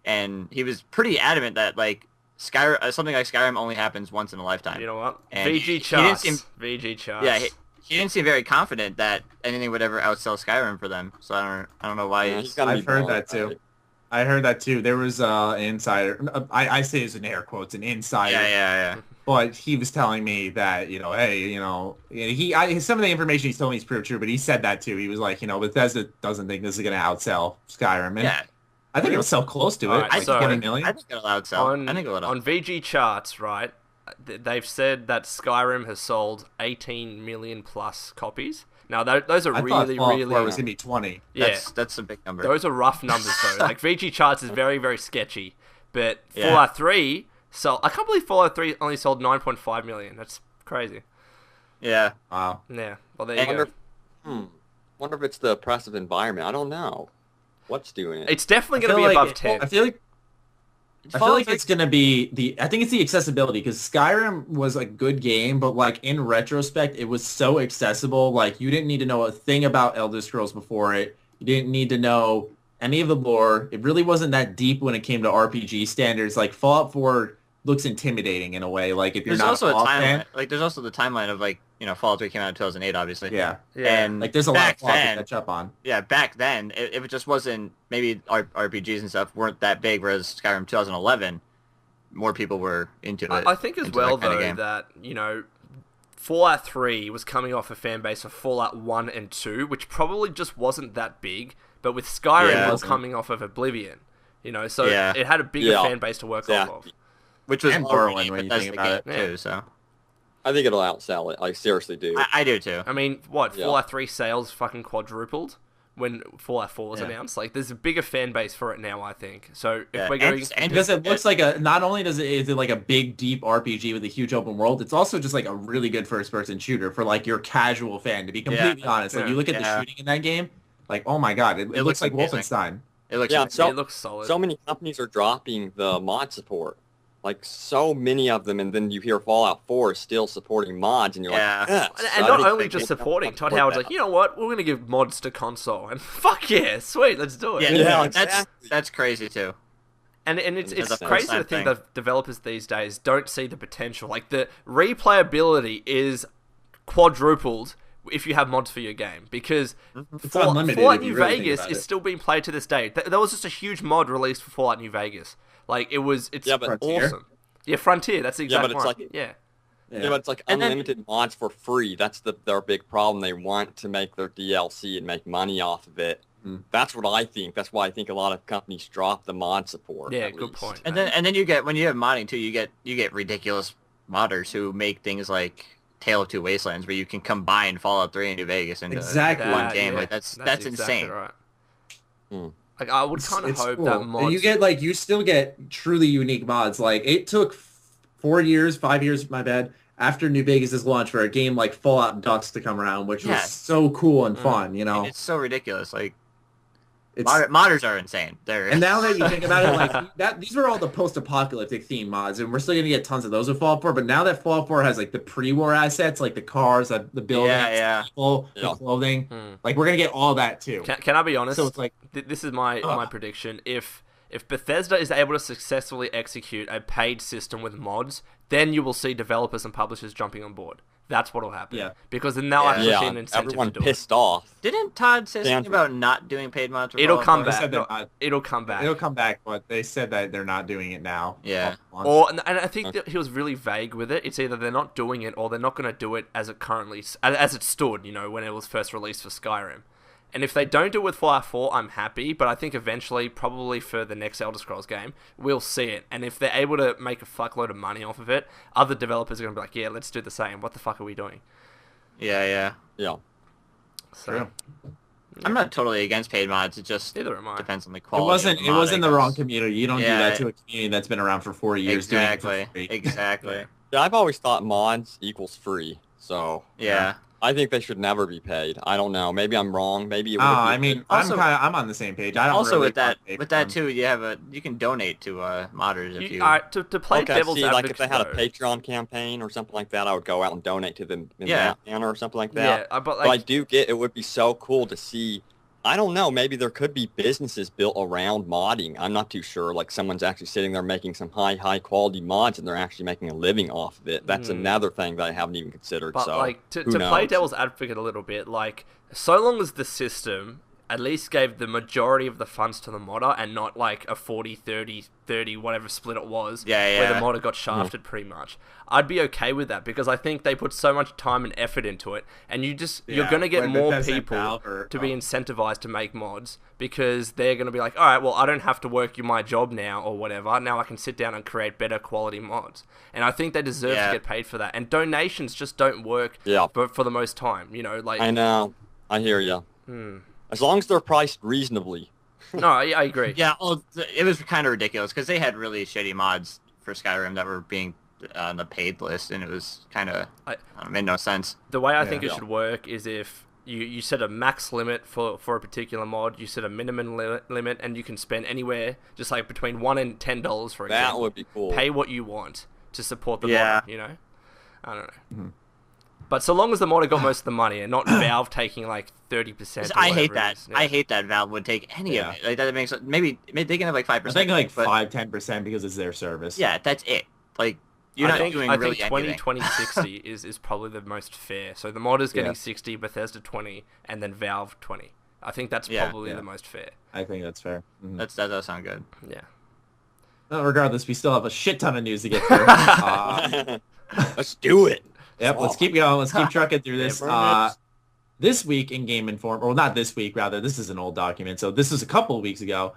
[SPEAKER 3] and he was pretty adamant that like something like Skyrim only happens once in a lifetime.
[SPEAKER 2] You know what?
[SPEAKER 3] And he
[SPEAKER 2] VG
[SPEAKER 3] didn't
[SPEAKER 2] charts.
[SPEAKER 3] seem-
[SPEAKER 2] VG charts.
[SPEAKER 3] Yeah, he didn't seem very confident that anything would ever outsell Skyrim for them. So I don't know why.
[SPEAKER 4] Yeah,
[SPEAKER 3] he's
[SPEAKER 4] gotta
[SPEAKER 1] I've
[SPEAKER 4] be
[SPEAKER 1] heard
[SPEAKER 4] more
[SPEAKER 1] that too.
[SPEAKER 4] right.
[SPEAKER 1] I heard that too. There was an insider. I say it's in air quotes, an insider.
[SPEAKER 3] yeah.
[SPEAKER 1] But he was telling me that, hey, some of the information he's telling me is pretty true, but he said that too. He was like, Bethesda doesn't think this is going to outsell Skyrim. And
[SPEAKER 3] Yeah.
[SPEAKER 1] I think it'll sell close to it.
[SPEAKER 2] Alright,
[SPEAKER 1] Like
[SPEAKER 2] so-
[SPEAKER 1] 20 million.
[SPEAKER 3] I think it'll outsell.
[SPEAKER 2] On,
[SPEAKER 3] I think it'll.
[SPEAKER 2] on VG charts, right? They've said that Skyrim has sold 18 million plus copies. Now those are
[SPEAKER 1] I
[SPEAKER 2] really,
[SPEAKER 1] thought
[SPEAKER 2] really.
[SPEAKER 1] Fallout 4 was gonna be 20.
[SPEAKER 2] Yeah,
[SPEAKER 3] That's a big number.
[SPEAKER 2] those are rough numbers though. Like VG charts is very, very sketchy. But
[SPEAKER 3] Yeah.
[SPEAKER 2] Fallout 3 sold. I can't believe Fallout 3 only sold 9.5 million. That's crazy.
[SPEAKER 3] Yeah.
[SPEAKER 1] Wow.
[SPEAKER 2] Yeah. Well, there
[SPEAKER 3] And
[SPEAKER 2] you go.
[SPEAKER 4] Wonder if it's the oppressive environment. I don't know. What's doing it?
[SPEAKER 2] It's definitely
[SPEAKER 1] I
[SPEAKER 2] going to
[SPEAKER 1] feel
[SPEAKER 2] be
[SPEAKER 1] like
[SPEAKER 2] above 10.
[SPEAKER 1] I feel like it's gonna be I think it's the accessibility, because Skyrim was a good game, but like in retrospect, it was so accessible. Like you didn't need to know a thing about Elder Scrolls before it. You didn't need to know any of the lore. It really wasn't that deep when it came to RPG standards. Like Fallout 4 looks intimidating in a way. Like if you're
[SPEAKER 3] There's
[SPEAKER 1] not
[SPEAKER 3] also
[SPEAKER 1] a
[SPEAKER 3] a
[SPEAKER 1] Fallout
[SPEAKER 3] timeline.
[SPEAKER 1] fan,
[SPEAKER 3] Like there's also the timeline of like Fallout 3 came out in 2008, obviously.
[SPEAKER 1] yeah,
[SPEAKER 2] Yeah.
[SPEAKER 3] And
[SPEAKER 1] like there's a lot of
[SPEAKER 3] back
[SPEAKER 1] Fallout to
[SPEAKER 3] then,
[SPEAKER 1] catch up on.
[SPEAKER 3] yeah, back then, if it just wasn't, maybe RPGs and stuff weren't that big, whereas Skyrim 2011, more people were into it.
[SPEAKER 2] I think as
[SPEAKER 3] into
[SPEAKER 2] well,
[SPEAKER 3] that kind of
[SPEAKER 2] though,
[SPEAKER 3] game.
[SPEAKER 2] that, Fallout 3 was coming off a fan base of Fallout 1 and 2, which probably just wasn't that big. But with Skyrim,
[SPEAKER 3] Yeah.
[SPEAKER 2] it was coming off of Oblivion. So
[SPEAKER 3] Yeah.
[SPEAKER 2] it had a bigger fan base to work off of.
[SPEAKER 3] Which was
[SPEAKER 1] and
[SPEAKER 3] already
[SPEAKER 1] Morrowind when you
[SPEAKER 3] Bethesda
[SPEAKER 1] think about
[SPEAKER 3] game
[SPEAKER 2] it.
[SPEAKER 3] too, so
[SPEAKER 4] I think it'll outsell it. I seriously do.
[SPEAKER 3] I do too.
[SPEAKER 2] I mean, what?
[SPEAKER 4] Yeah.
[SPEAKER 2] Fallout 3 sales fucking quadrupled when Fallout 4 was
[SPEAKER 1] Yeah.
[SPEAKER 2] announced. Like, there's a bigger fan base for it now, I think. So if
[SPEAKER 3] Yeah,
[SPEAKER 2] we're going...
[SPEAKER 3] and
[SPEAKER 1] Because it looks like not only is it like a big deep RPG with a huge open world, it's also just like a really good first person shooter for like your casual fan, to be completely honest. Like
[SPEAKER 2] Yeah.
[SPEAKER 1] you look at the shooting in that game, like oh my god, it looks
[SPEAKER 3] looks
[SPEAKER 1] like
[SPEAKER 3] amazing.
[SPEAKER 1] Wolfenstein.
[SPEAKER 3] It looks
[SPEAKER 4] Yeah,
[SPEAKER 3] amazing.
[SPEAKER 2] it looks solid.
[SPEAKER 4] So many companies are dropping the mod support. Like so many of them, and then you hear Fallout 4 is still supporting mods, and you're
[SPEAKER 3] Yeah.
[SPEAKER 4] like, yes.
[SPEAKER 2] And
[SPEAKER 4] I
[SPEAKER 2] not
[SPEAKER 4] think
[SPEAKER 2] only
[SPEAKER 4] they
[SPEAKER 2] just
[SPEAKER 4] can
[SPEAKER 2] supporting, Todd
[SPEAKER 4] support
[SPEAKER 2] Howard's
[SPEAKER 4] that.
[SPEAKER 2] like, you know what? We're going to give mods to console. And fuck yeah, sweet, let's do it.
[SPEAKER 3] Yeah,
[SPEAKER 4] Yeah,
[SPEAKER 3] that's
[SPEAKER 4] exactly.
[SPEAKER 3] that's crazy too.
[SPEAKER 2] And it's
[SPEAKER 3] That's a
[SPEAKER 2] crazy to
[SPEAKER 3] first-time
[SPEAKER 2] think
[SPEAKER 3] thing.
[SPEAKER 2] that developers these days don't see the potential. Like, the replayability is quadrupled if you have mods for your game. Because
[SPEAKER 1] It's unlimited
[SPEAKER 2] Fallout
[SPEAKER 1] if you
[SPEAKER 2] New
[SPEAKER 1] really think
[SPEAKER 2] Vegas
[SPEAKER 1] about
[SPEAKER 2] is
[SPEAKER 1] it.
[SPEAKER 2] still being played to this day. There was just a huge mod released for Fallout New Vegas. Like, it's
[SPEAKER 4] Yeah, but-
[SPEAKER 1] Frontier?
[SPEAKER 2] awesome. Yeah, Frontier, that's the exact
[SPEAKER 4] but it's
[SPEAKER 2] one.
[SPEAKER 4] like-
[SPEAKER 2] yeah.
[SPEAKER 4] Yeah, but it's like
[SPEAKER 3] And then-
[SPEAKER 4] unlimited mods for free. That's their big problem. They want to make their DLC and make money off of it. That's what I think. That's why I think a lot of companies drop the mod support.
[SPEAKER 2] Yeah,
[SPEAKER 4] at
[SPEAKER 2] good
[SPEAKER 4] least.
[SPEAKER 2] point.
[SPEAKER 3] And then you get, when you have modding too, you get ridiculous modders who make things like Tale of Two Wastelands, where you can combine Fallout 3 and New Vegas into
[SPEAKER 1] Exactly.
[SPEAKER 3] one game.
[SPEAKER 2] Yeah,
[SPEAKER 3] Like that's
[SPEAKER 2] exactly
[SPEAKER 3] insane.
[SPEAKER 2] right.
[SPEAKER 4] Hmm.
[SPEAKER 2] Like, I would kind of
[SPEAKER 1] It's
[SPEAKER 2] hope
[SPEAKER 1] cool.
[SPEAKER 2] that
[SPEAKER 1] And
[SPEAKER 2] mods...
[SPEAKER 1] you get like you still get truly unique mods. Like it took 5 years, my bad, after New Vegas' launch for a game like Fallout Ducks to come around, which
[SPEAKER 3] Yeah.
[SPEAKER 1] was so cool and fun.
[SPEAKER 3] And it's so ridiculous. Like
[SPEAKER 1] It's
[SPEAKER 3] modders are insane. They're
[SPEAKER 1] And now that you think about it, like these are all the post-apocalyptic theme mods, and we're still gonna get tons of those with Fallout 4. But now that Fallout 4 has like the pre-war assets, like the cars, the buildings,
[SPEAKER 3] Yeah.
[SPEAKER 1] the people,
[SPEAKER 4] Yeah.
[SPEAKER 1] the clothing, like we're gonna get all that too.
[SPEAKER 2] Can I be honest?
[SPEAKER 1] So it's like,
[SPEAKER 2] This is my prediction. If Bethesda is able to successfully execute a paid system with mods, then you will see developers and publishers jumping on board. That's what will happen.
[SPEAKER 1] Yeah.
[SPEAKER 2] Because then they'll actually see an
[SPEAKER 4] Yeah,
[SPEAKER 2] incentive
[SPEAKER 4] everyone
[SPEAKER 2] to do
[SPEAKER 4] pissed off.
[SPEAKER 3] Didn't Todd say something
[SPEAKER 4] Stanford.
[SPEAKER 3] about not doing paid mods? For
[SPEAKER 2] It'll
[SPEAKER 3] Fallout
[SPEAKER 2] come
[SPEAKER 3] 4?
[SPEAKER 1] they
[SPEAKER 2] back.
[SPEAKER 1] said they're
[SPEAKER 2] No,
[SPEAKER 1] not,
[SPEAKER 2] it'll come back.
[SPEAKER 1] it'll come back, but they said that they're not doing it now.
[SPEAKER 3] Yeah.
[SPEAKER 2] And I think that he was really vague with it. It's either they're not doing it or they're not going to do it as it currently as it stood, when it was first released for Skyrim. And if they don't do it with Fallout 4, I'm happy, but I think eventually, probably for the next Elder Scrolls game, we'll see it. And if they're able to make a fuckload of money off of it, other developers are going to be like, yeah, let's do the same. What the fuck are we doing?
[SPEAKER 3] Yeah.
[SPEAKER 4] Yeah.
[SPEAKER 2] So,
[SPEAKER 1] True.
[SPEAKER 3] I'm not totally against paid mods. It just
[SPEAKER 2] neither am I.
[SPEAKER 3] depends on the
[SPEAKER 1] It
[SPEAKER 3] quality.
[SPEAKER 1] wasn't.
[SPEAKER 3] of
[SPEAKER 1] It wasn't the
[SPEAKER 3] modding.
[SPEAKER 1] wrong community. You don't do
[SPEAKER 3] Yeah.
[SPEAKER 1] that to a community that's been around for 4 years.
[SPEAKER 3] Exactly.
[SPEAKER 1] Doing it for free.
[SPEAKER 3] Exactly.
[SPEAKER 4] Yeah, I've always thought mods equals free. So
[SPEAKER 3] Yeah.
[SPEAKER 4] I think they should never be paid. I don't know. Maybe I'm wrong. Maybe it would.
[SPEAKER 1] I mean,
[SPEAKER 3] Also-
[SPEAKER 1] I'm on the same page. I don't
[SPEAKER 3] Also,
[SPEAKER 1] really
[SPEAKER 3] with that,
[SPEAKER 1] want to pay
[SPEAKER 3] with
[SPEAKER 1] for
[SPEAKER 3] that
[SPEAKER 1] them.
[SPEAKER 3] too, you can donate to modders if you.
[SPEAKER 2] Alright, to play
[SPEAKER 4] Okay,
[SPEAKER 2] devil's
[SPEAKER 4] see, like
[SPEAKER 2] advocate,
[SPEAKER 4] if they had a
[SPEAKER 2] though-
[SPEAKER 4] Patreon campaign or something like that, I would go out and donate to them in
[SPEAKER 3] Yeah.
[SPEAKER 4] that manner or something like
[SPEAKER 2] Yeah,
[SPEAKER 4] that.
[SPEAKER 2] but
[SPEAKER 4] But I do get it would be so cool to see. I don't know. Maybe there could be businesses built around modding. I'm not too sure. Like someone's actually sitting there making some high quality mods, and they're actually making a living off of it. That's another thing that I haven't even considered.
[SPEAKER 2] But
[SPEAKER 4] so
[SPEAKER 2] like to
[SPEAKER 4] who
[SPEAKER 2] play
[SPEAKER 4] knows?
[SPEAKER 2] devil's advocate a little bit, like so long as the system at least gave the majority of the funds to the modder and not like a 40, 30, 30, whatever split it was, where the modder got shafted pretty much. I'd be okay with that because I think they put so much time and effort into it, and you're going to get more people to be incentivized to make mods because they're going to be like, all right, well, I don't have to work my job now or whatever. Now I can sit down and create better quality mods. And I think they deserve to get paid for that. And donations just don't work for the most time, you know, like...
[SPEAKER 4] I know. I hear you. As long as they're priced reasonably.
[SPEAKER 2] No, I agree.
[SPEAKER 3] Yeah, well, it was kind of ridiculous because they had really shitty mods for Skyrim that were being on the paid list, and it was kind of made no sense.
[SPEAKER 2] The way I think it should work is if you set a max limit for a particular mod, you set a minimum limit, and you can spend anywhere just like between $1 and $10 for example.
[SPEAKER 4] That would be cool.
[SPEAKER 2] Pay what you want to support the mod, you know? I don't know. But so long as the modder got most of the money and not Valve taking like 30%.
[SPEAKER 3] I hate that. I hate that Valve would take any of it. Like that makes maybe they can have like 5%.
[SPEAKER 1] I think like 5-10% because it's their service.
[SPEAKER 3] Yeah, that's it. Like you're not doing really anything.
[SPEAKER 2] 20-60 is probably the most fair. So the modder's getting 60, Bethesda 20, and then Valve 20. I think that's probably the most fair.
[SPEAKER 1] I think that's fair.
[SPEAKER 3] That does sound good.
[SPEAKER 2] Yeah.
[SPEAKER 1] Regardless, we still have a shit ton of news to get through.
[SPEAKER 4] Let's do it.
[SPEAKER 1] Yep, let's keep going. Let's keep trucking through this. This week in Game Informer, well, not this week, rather, this is an old document. So this is a couple of weeks ago.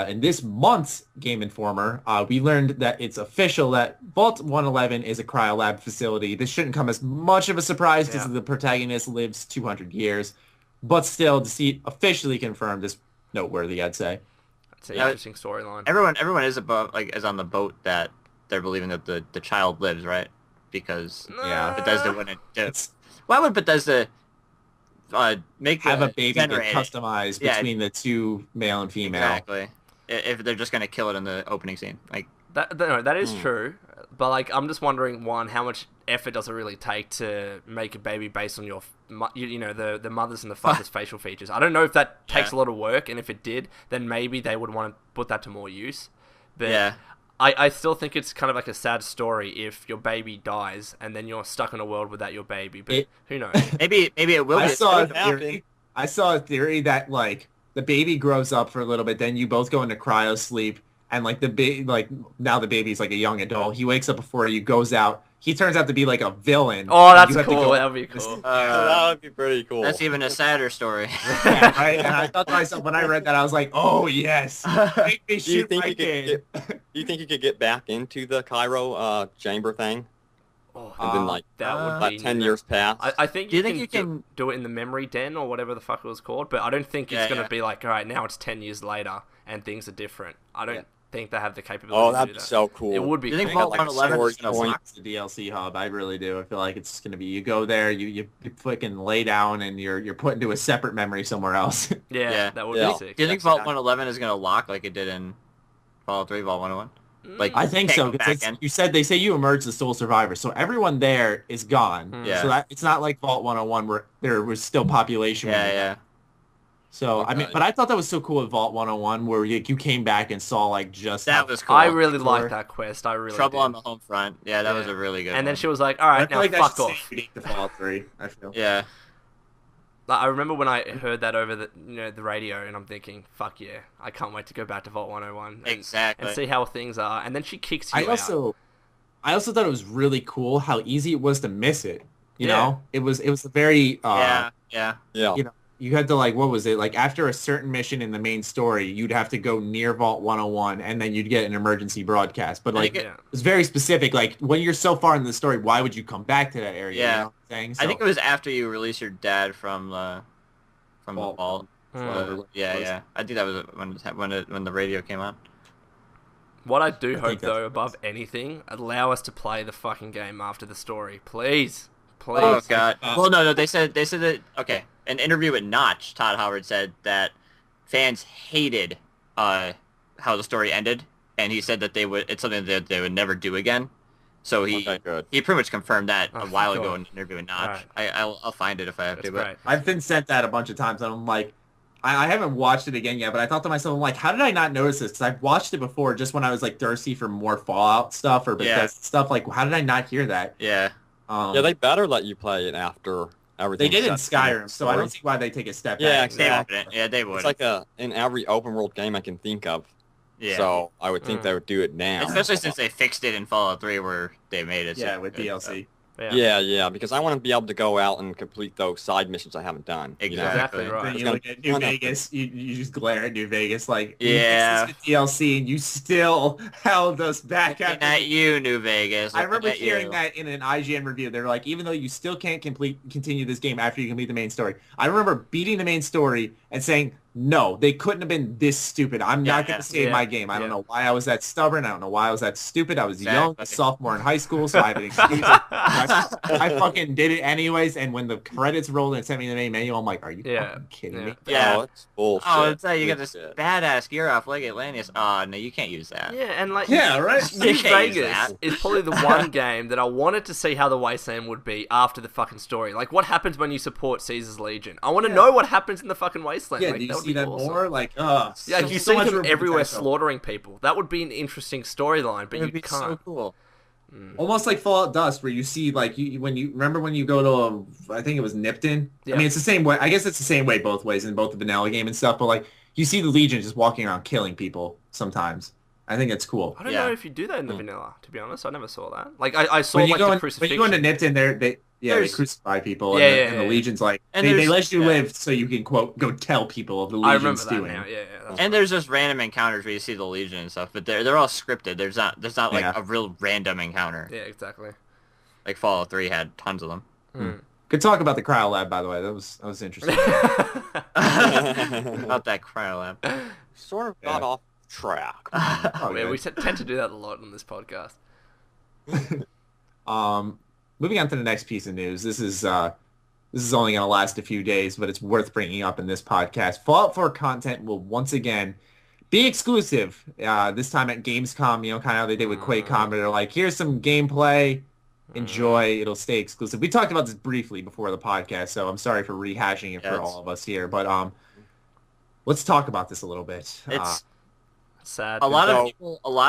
[SPEAKER 1] In this month's Game Informer, we learned that it's official that Vault 111 is a cryolab facility. This shouldn't come as much of a surprise because the protagonist lives 200 years. But still, to see it officially confirmed is noteworthy, I'd say.
[SPEAKER 2] It's an interesting storyline.
[SPEAKER 3] Everyone is is on the boat that they're believing that the child lives, right? Because Bethesda wouldn't do it. Why would Bethesda have
[SPEAKER 1] a baby get customized between the two male and female?
[SPEAKER 3] Exactly. If they're just gonna kill it in the opening scene, like
[SPEAKER 2] that is true. But like, I'm just wondering, one, how much effort does it really take to make a baby based on your, the mother's and the father's facial features? I don't know if that takes a lot of work, and if it did, then maybe they would want to put that to more use. But I still think it's kind of like a sad story if your baby dies and then you're stuck in a world without your baby. But who knows?
[SPEAKER 3] maybe it will.
[SPEAKER 1] I saw a theory that like the baby grows up for a little bit, then you both go into cryo sleep, and like now the baby's like a young adult. He wakes up before you, goes out. He turns out to be like a villain.
[SPEAKER 2] Oh, that's cool. That would be cool.
[SPEAKER 4] That would be pretty cool.
[SPEAKER 3] That's even a sadder story.
[SPEAKER 1] Right? And I thought to myself, when I read that, I was like, oh, yes. Make me shoot my kid.
[SPEAKER 4] Do you think you could get back into the Cairo chamber thing? And then
[SPEAKER 2] that would be
[SPEAKER 4] 10 years pass.
[SPEAKER 2] I think you can do it in the memory den or whatever the fuck it was called, but I don't think it's going to be like, all right, now it's 10 years later and things are different. I don't think they have the capability to do that.
[SPEAKER 4] That'd be so cool.
[SPEAKER 2] It would be.
[SPEAKER 3] Do you think Vault 111 is going to
[SPEAKER 1] lock the DLC hub? I really do. I feel like it's going to be, you go there, you fucking lay down, and you're put into a separate memory somewhere else.
[SPEAKER 2] Yeah, that would be sick.
[SPEAKER 3] Do you think Vault 111 is going to lock like it did in Fallout 3, Vault 101?
[SPEAKER 1] Like, I think so. They say you emerge the sole survivor, so everyone there is gone. So it's not like Vault 101 where there was still population. So I mean, but I thought that was so cool with Vault 101 where you came back and saw like just
[SPEAKER 3] that was cool.
[SPEAKER 2] I really liked that quest. I really
[SPEAKER 3] Trouble on the Home Front. Yeah, that was a really good.
[SPEAKER 2] And then she was like, "All right, now fuck off."
[SPEAKER 1] To Fallout 3, I feel.
[SPEAKER 3] Yeah.
[SPEAKER 2] Like, I remember when I heard that over the radio, and I'm thinking, "Fuck yeah, I can't wait to go back to Vault 101 and see how things are." And then she kicks you out.
[SPEAKER 1] I also thought it was really cool how easy it was to miss it. You know, it was a very You know, you had to like, what was it? Like after a certain mission in the main story, you'd have to go near Vault 101 and then you'd get an emergency broadcast. But like, it was very specific. Like when you're so far in the story, why would you come back to that area?
[SPEAKER 3] Yeah.
[SPEAKER 1] You know what I'm saying? So,
[SPEAKER 3] I think it was after you released your dad from the vault. Yeah. I think that was when the radio came on.
[SPEAKER 2] What I do hope though, above anything, allow us to play the fucking game after the story, please.
[SPEAKER 3] Oh god. Well, no. They said that. Okay, an interview with Notch, Todd Howard said that fans hated how the story ended, and he said that it's something that they would never do again. So he pretty much confirmed that a while ago in an interview with Notch. Right. I'll find it if I have to. But
[SPEAKER 1] I've been sent that a bunch of times, and I'm like, I haven't watched it again yet, but I thought to myself, I'm like, how did I not notice this? Because I've watched it before, just when I was like thirsty for more Fallout stuff or Bethesda stuff. Like, how did I not hear that?
[SPEAKER 3] Yeah.
[SPEAKER 4] They better let you play it after everything.
[SPEAKER 1] They did in
[SPEAKER 4] set
[SPEAKER 1] Skyrim, so I don't see why they take a step
[SPEAKER 4] Yeah,
[SPEAKER 1] back.
[SPEAKER 4] exactly.
[SPEAKER 3] They would.
[SPEAKER 4] It's like in every open world game I can think of.
[SPEAKER 3] Yeah.
[SPEAKER 4] So I would think they would do it now.
[SPEAKER 3] Especially since they fixed it in Fallout 3 where they made it.
[SPEAKER 1] Yeah,
[SPEAKER 3] so
[SPEAKER 1] with
[SPEAKER 3] good,
[SPEAKER 1] DLC.
[SPEAKER 4] Yeah, because I want to be able to go out and complete those side missions I haven't done. you know?
[SPEAKER 3] Exactly.
[SPEAKER 2] Right.
[SPEAKER 1] Then you look at New Vegas, you just glare at New Vegas like,
[SPEAKER 3] Yeah.
[SPEAKER 1] we fixed this with DLC and you still held us back.
[SPEAKER 3] Looking at you, New Vegas.
[SPEAKER 1] I remember
[SPEAKER 3] looking at
[SPEAKER 1] hearing
[SPEAKER 3] you.
[SPEAKER 1] that in an IGN review. They're like, even though you still can't continue this game after you complete the main story. I remember beating the main story and saying, no, they couldn't have been this stupid. I'm not going to save my game. I don't know why I was that stubborn. I don't know why I was that stupid. I was young, a sophomore in high school, so I have an excuse. I fucking did it anyways, and when the credits rolled and sent me the main menu, I'm like, are you fucking kidding me?
[SPEAKER 3] Yeah.
[SPEAKER 4] Oh, it's bullshit.
[SPEAKER 3] Oh, it's like you got this badass gear off Lake Atlantis. Oh, no, you can't use that.
[SPEAKER 2] Yeah, and like
[SPEAKER 1] right?
[SPEAKER 2] New
[SPEAKER 3] You can't use
[SPEAKER 2] Vegas
[SPEAKER 3] that.
[SPEAKER 2] is probably the one game that I wanted to see how the Wasteland would be after the fucking story. Like, what happens when you support Caesar's Legion? I want to know what happens in the fucking Wasteland.
[SPEAKER 1] Yeah,
[SPEAKER 2] like,
[SPEAKER 1] do you
[SPEAKER 2] would
[SPEAKER 1] see
[SPEAKER 2] be
[SPEAKER 1] that
[SPEAKER 2] awesome.
[SPEAKER 1] more? Like,
[SPEAKER 2] Yeah, you
[SPEAKER 1] so
[SPEAKER 2] see
[SPEAKER 1] much
[SPEAKER 2] them
[SPEAKER 1] room for
[SPEAKER 2] everywhere
[SPEAKER 1] potential.
[SPEAKER 2] slaughtering people. That would be an interesting storyline, but
[SPEAKER 3] It would
[SPEAKER 2] you
[SPEAKER 3] be
[SPEAKER 2] can't.
[SPEAKER 3] so cool.
[SPEAKER 1] Almost like Fallout Dust, where you see like when you go to I think it was Nipton.
[SPEAKER 2] Yeah.
[SPEAKER 1] I mean, it's the same way. I guess it's the same way both ways in both the vanilla game and stuff. But like you see the Legion just walking around killing people sometimes. I think it's cool.
[SPEAKER 2] I don't
[SPEAKER 3] Yeah.
[SPEAKER 2] know if you do that in the vanilla, to be honest. I never saw that. Like, I saw
[SPEAKER 1] When you
[SPEAKER 2] like
[SPEAKER 1] go
[SPEAKER 2] the
[SPEAKER 1] in, when
[SPEAKER 2] crucifixion.
[SPEAKER 1] you go into Nipton, they
[SPEAKER 3] There's-
[SPEAKER 1] crucify people,
[SPEAKER 2] Yeah,
[SPEAKER 1] and the
[SPEAKER 2] yeah.
[SPEAKER 1] Legion's like
[SPEAKER 3] And
[SPEAKER 1] they
[SPEAKER 3] there's-
[SPEAKER 1] let you
[SPEAKER 3] yeah.
[SPEAKER 1] live so you can quote go tell people of the
[SPEAKER 2] I remember
[SPEAKER 1] Legion's
[SPEAKER 2] that
[SPEAKER 1] doing.
[SPEAKER 2] now. Yeah, that's
[SPEAKER 3] And there's just random encounters where you see the Legion and stuff, but they're all scripted. There's not like
[SPEAKER 1] Yeah.
[SPEAKER 3] a real random encounter.
[SPEAKER 2] yeah, exactly.
[SPEAKER 3] Like Fallout 3 had tons of them.
[SPEAKER 1] Good talk about the Cryo Lab, by the way. That was interesting.
[SPEAKER 3] About that cryolab.
[SPEAKER 4] Sort of got off track.
[SPEAKER 1] Oh,
[SPEAKER 2] Yeah,
[SPEAKER 1] good.
[SPEAKER 2] we tend to do that a lot on this podcast.
[SPEAKER 1] Moving on to the next piece of news. This is only going to last a few days, but it's worth bringing up in this podcast. Fallout 4 content will once again be exclusive. This time at Gamescom, kind of how they did with QuakeCon, but they're like, here's some gameplay. Enjoy. It'll stay exclusive. We talked about this briefly before the podcast, so I'm sorry for rehashing it for all of us here. But let's talk about this a little bit.
[SPEAKER 3] It's
[SPEAKER 2] Sad.
[SPEAKER 3] a lot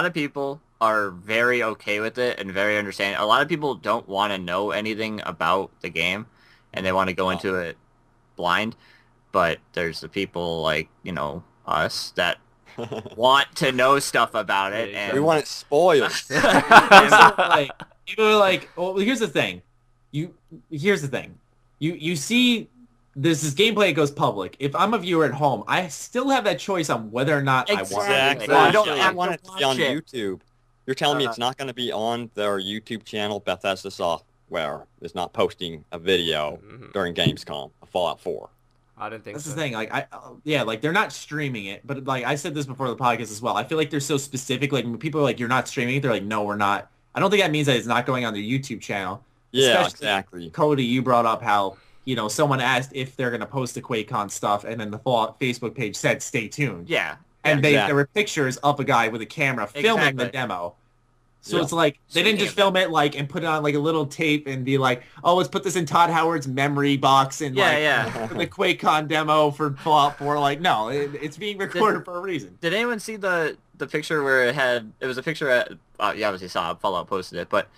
[SPEAKER 3] of people are very okay with it and very understanding. A lot of people don't want to know anything about the game and they want to go into it blind. But there's the people like, us that want to know stuff about it.
[SPEAKER 2] Yeah,
[SPEAKER 3] And
[SPEAKER 4] We want it spoiled.
[SPEAKER 1] like, people are like, well, here's the thing. You see this gameplay, it goes public. If I'm a viewer at home, I still have that choice on whether or not I want
[SPEAKER 3] Exactly.
[SPEAKER 1] it.
[SPEAKER 4] Well, I
[SPEAKER 3] I
[SPEAKER 4] don't
[SPEAKER 3] don't
[SPEAKER 4] I
[SPEAKER 3] have
[SPEAKER 4] want
[SPEAKER 3] to
[SPEAKER 4] it to be on
[SPEAKER 3] watch it.
[SPEAKER 4] YouTube. You're telling me it's not going to be on their YouTube channel, Bethesda Software is not posting a video during Gamescom of Fallout 4.
[SPEAKER 2] I don't think
[SPEAKER 1] That's
[SPEAKER 2] so.
[SPEAKER 1] the thing. Like, like they're not streaming it, but like I said this before the podcast as well. I feel like they're so specific. Like when people are like, "You're not streaming it," they're like, "No, we're not." I don't think that means that it's not going on their YouTube channel.
[SPEAKER 4] Yeah,
[SPEAKER 1] Especially,
[SPEAKER 4] exactly.
[SPEAKER 1] Cody, you brought up how someone asked if they're going to post the QuakeCon stuff, and then the Fallout Facebook page said, "Stay tuned."
[SPEAKER 3] Yeah.
[SPEAKER 1] And
[SPEAKER 4] exactly.
[SPEAKER 1] there were pictures of a guy with a camera filming the demo. So
[SPEAKER 4] Yeah.
[SPEAKER 1] it's like they didn't just film it like and put it on like a little tape and be like, "Oh, let's put this in Todd Howard's memory box and for the QuakeCon demo for Fallout 4." Like, no, it's being recorded for a reason.
[SPEAKER 3] Did anyone see the picture where it was a picture at, you obviously saw it, Fallout posted it, but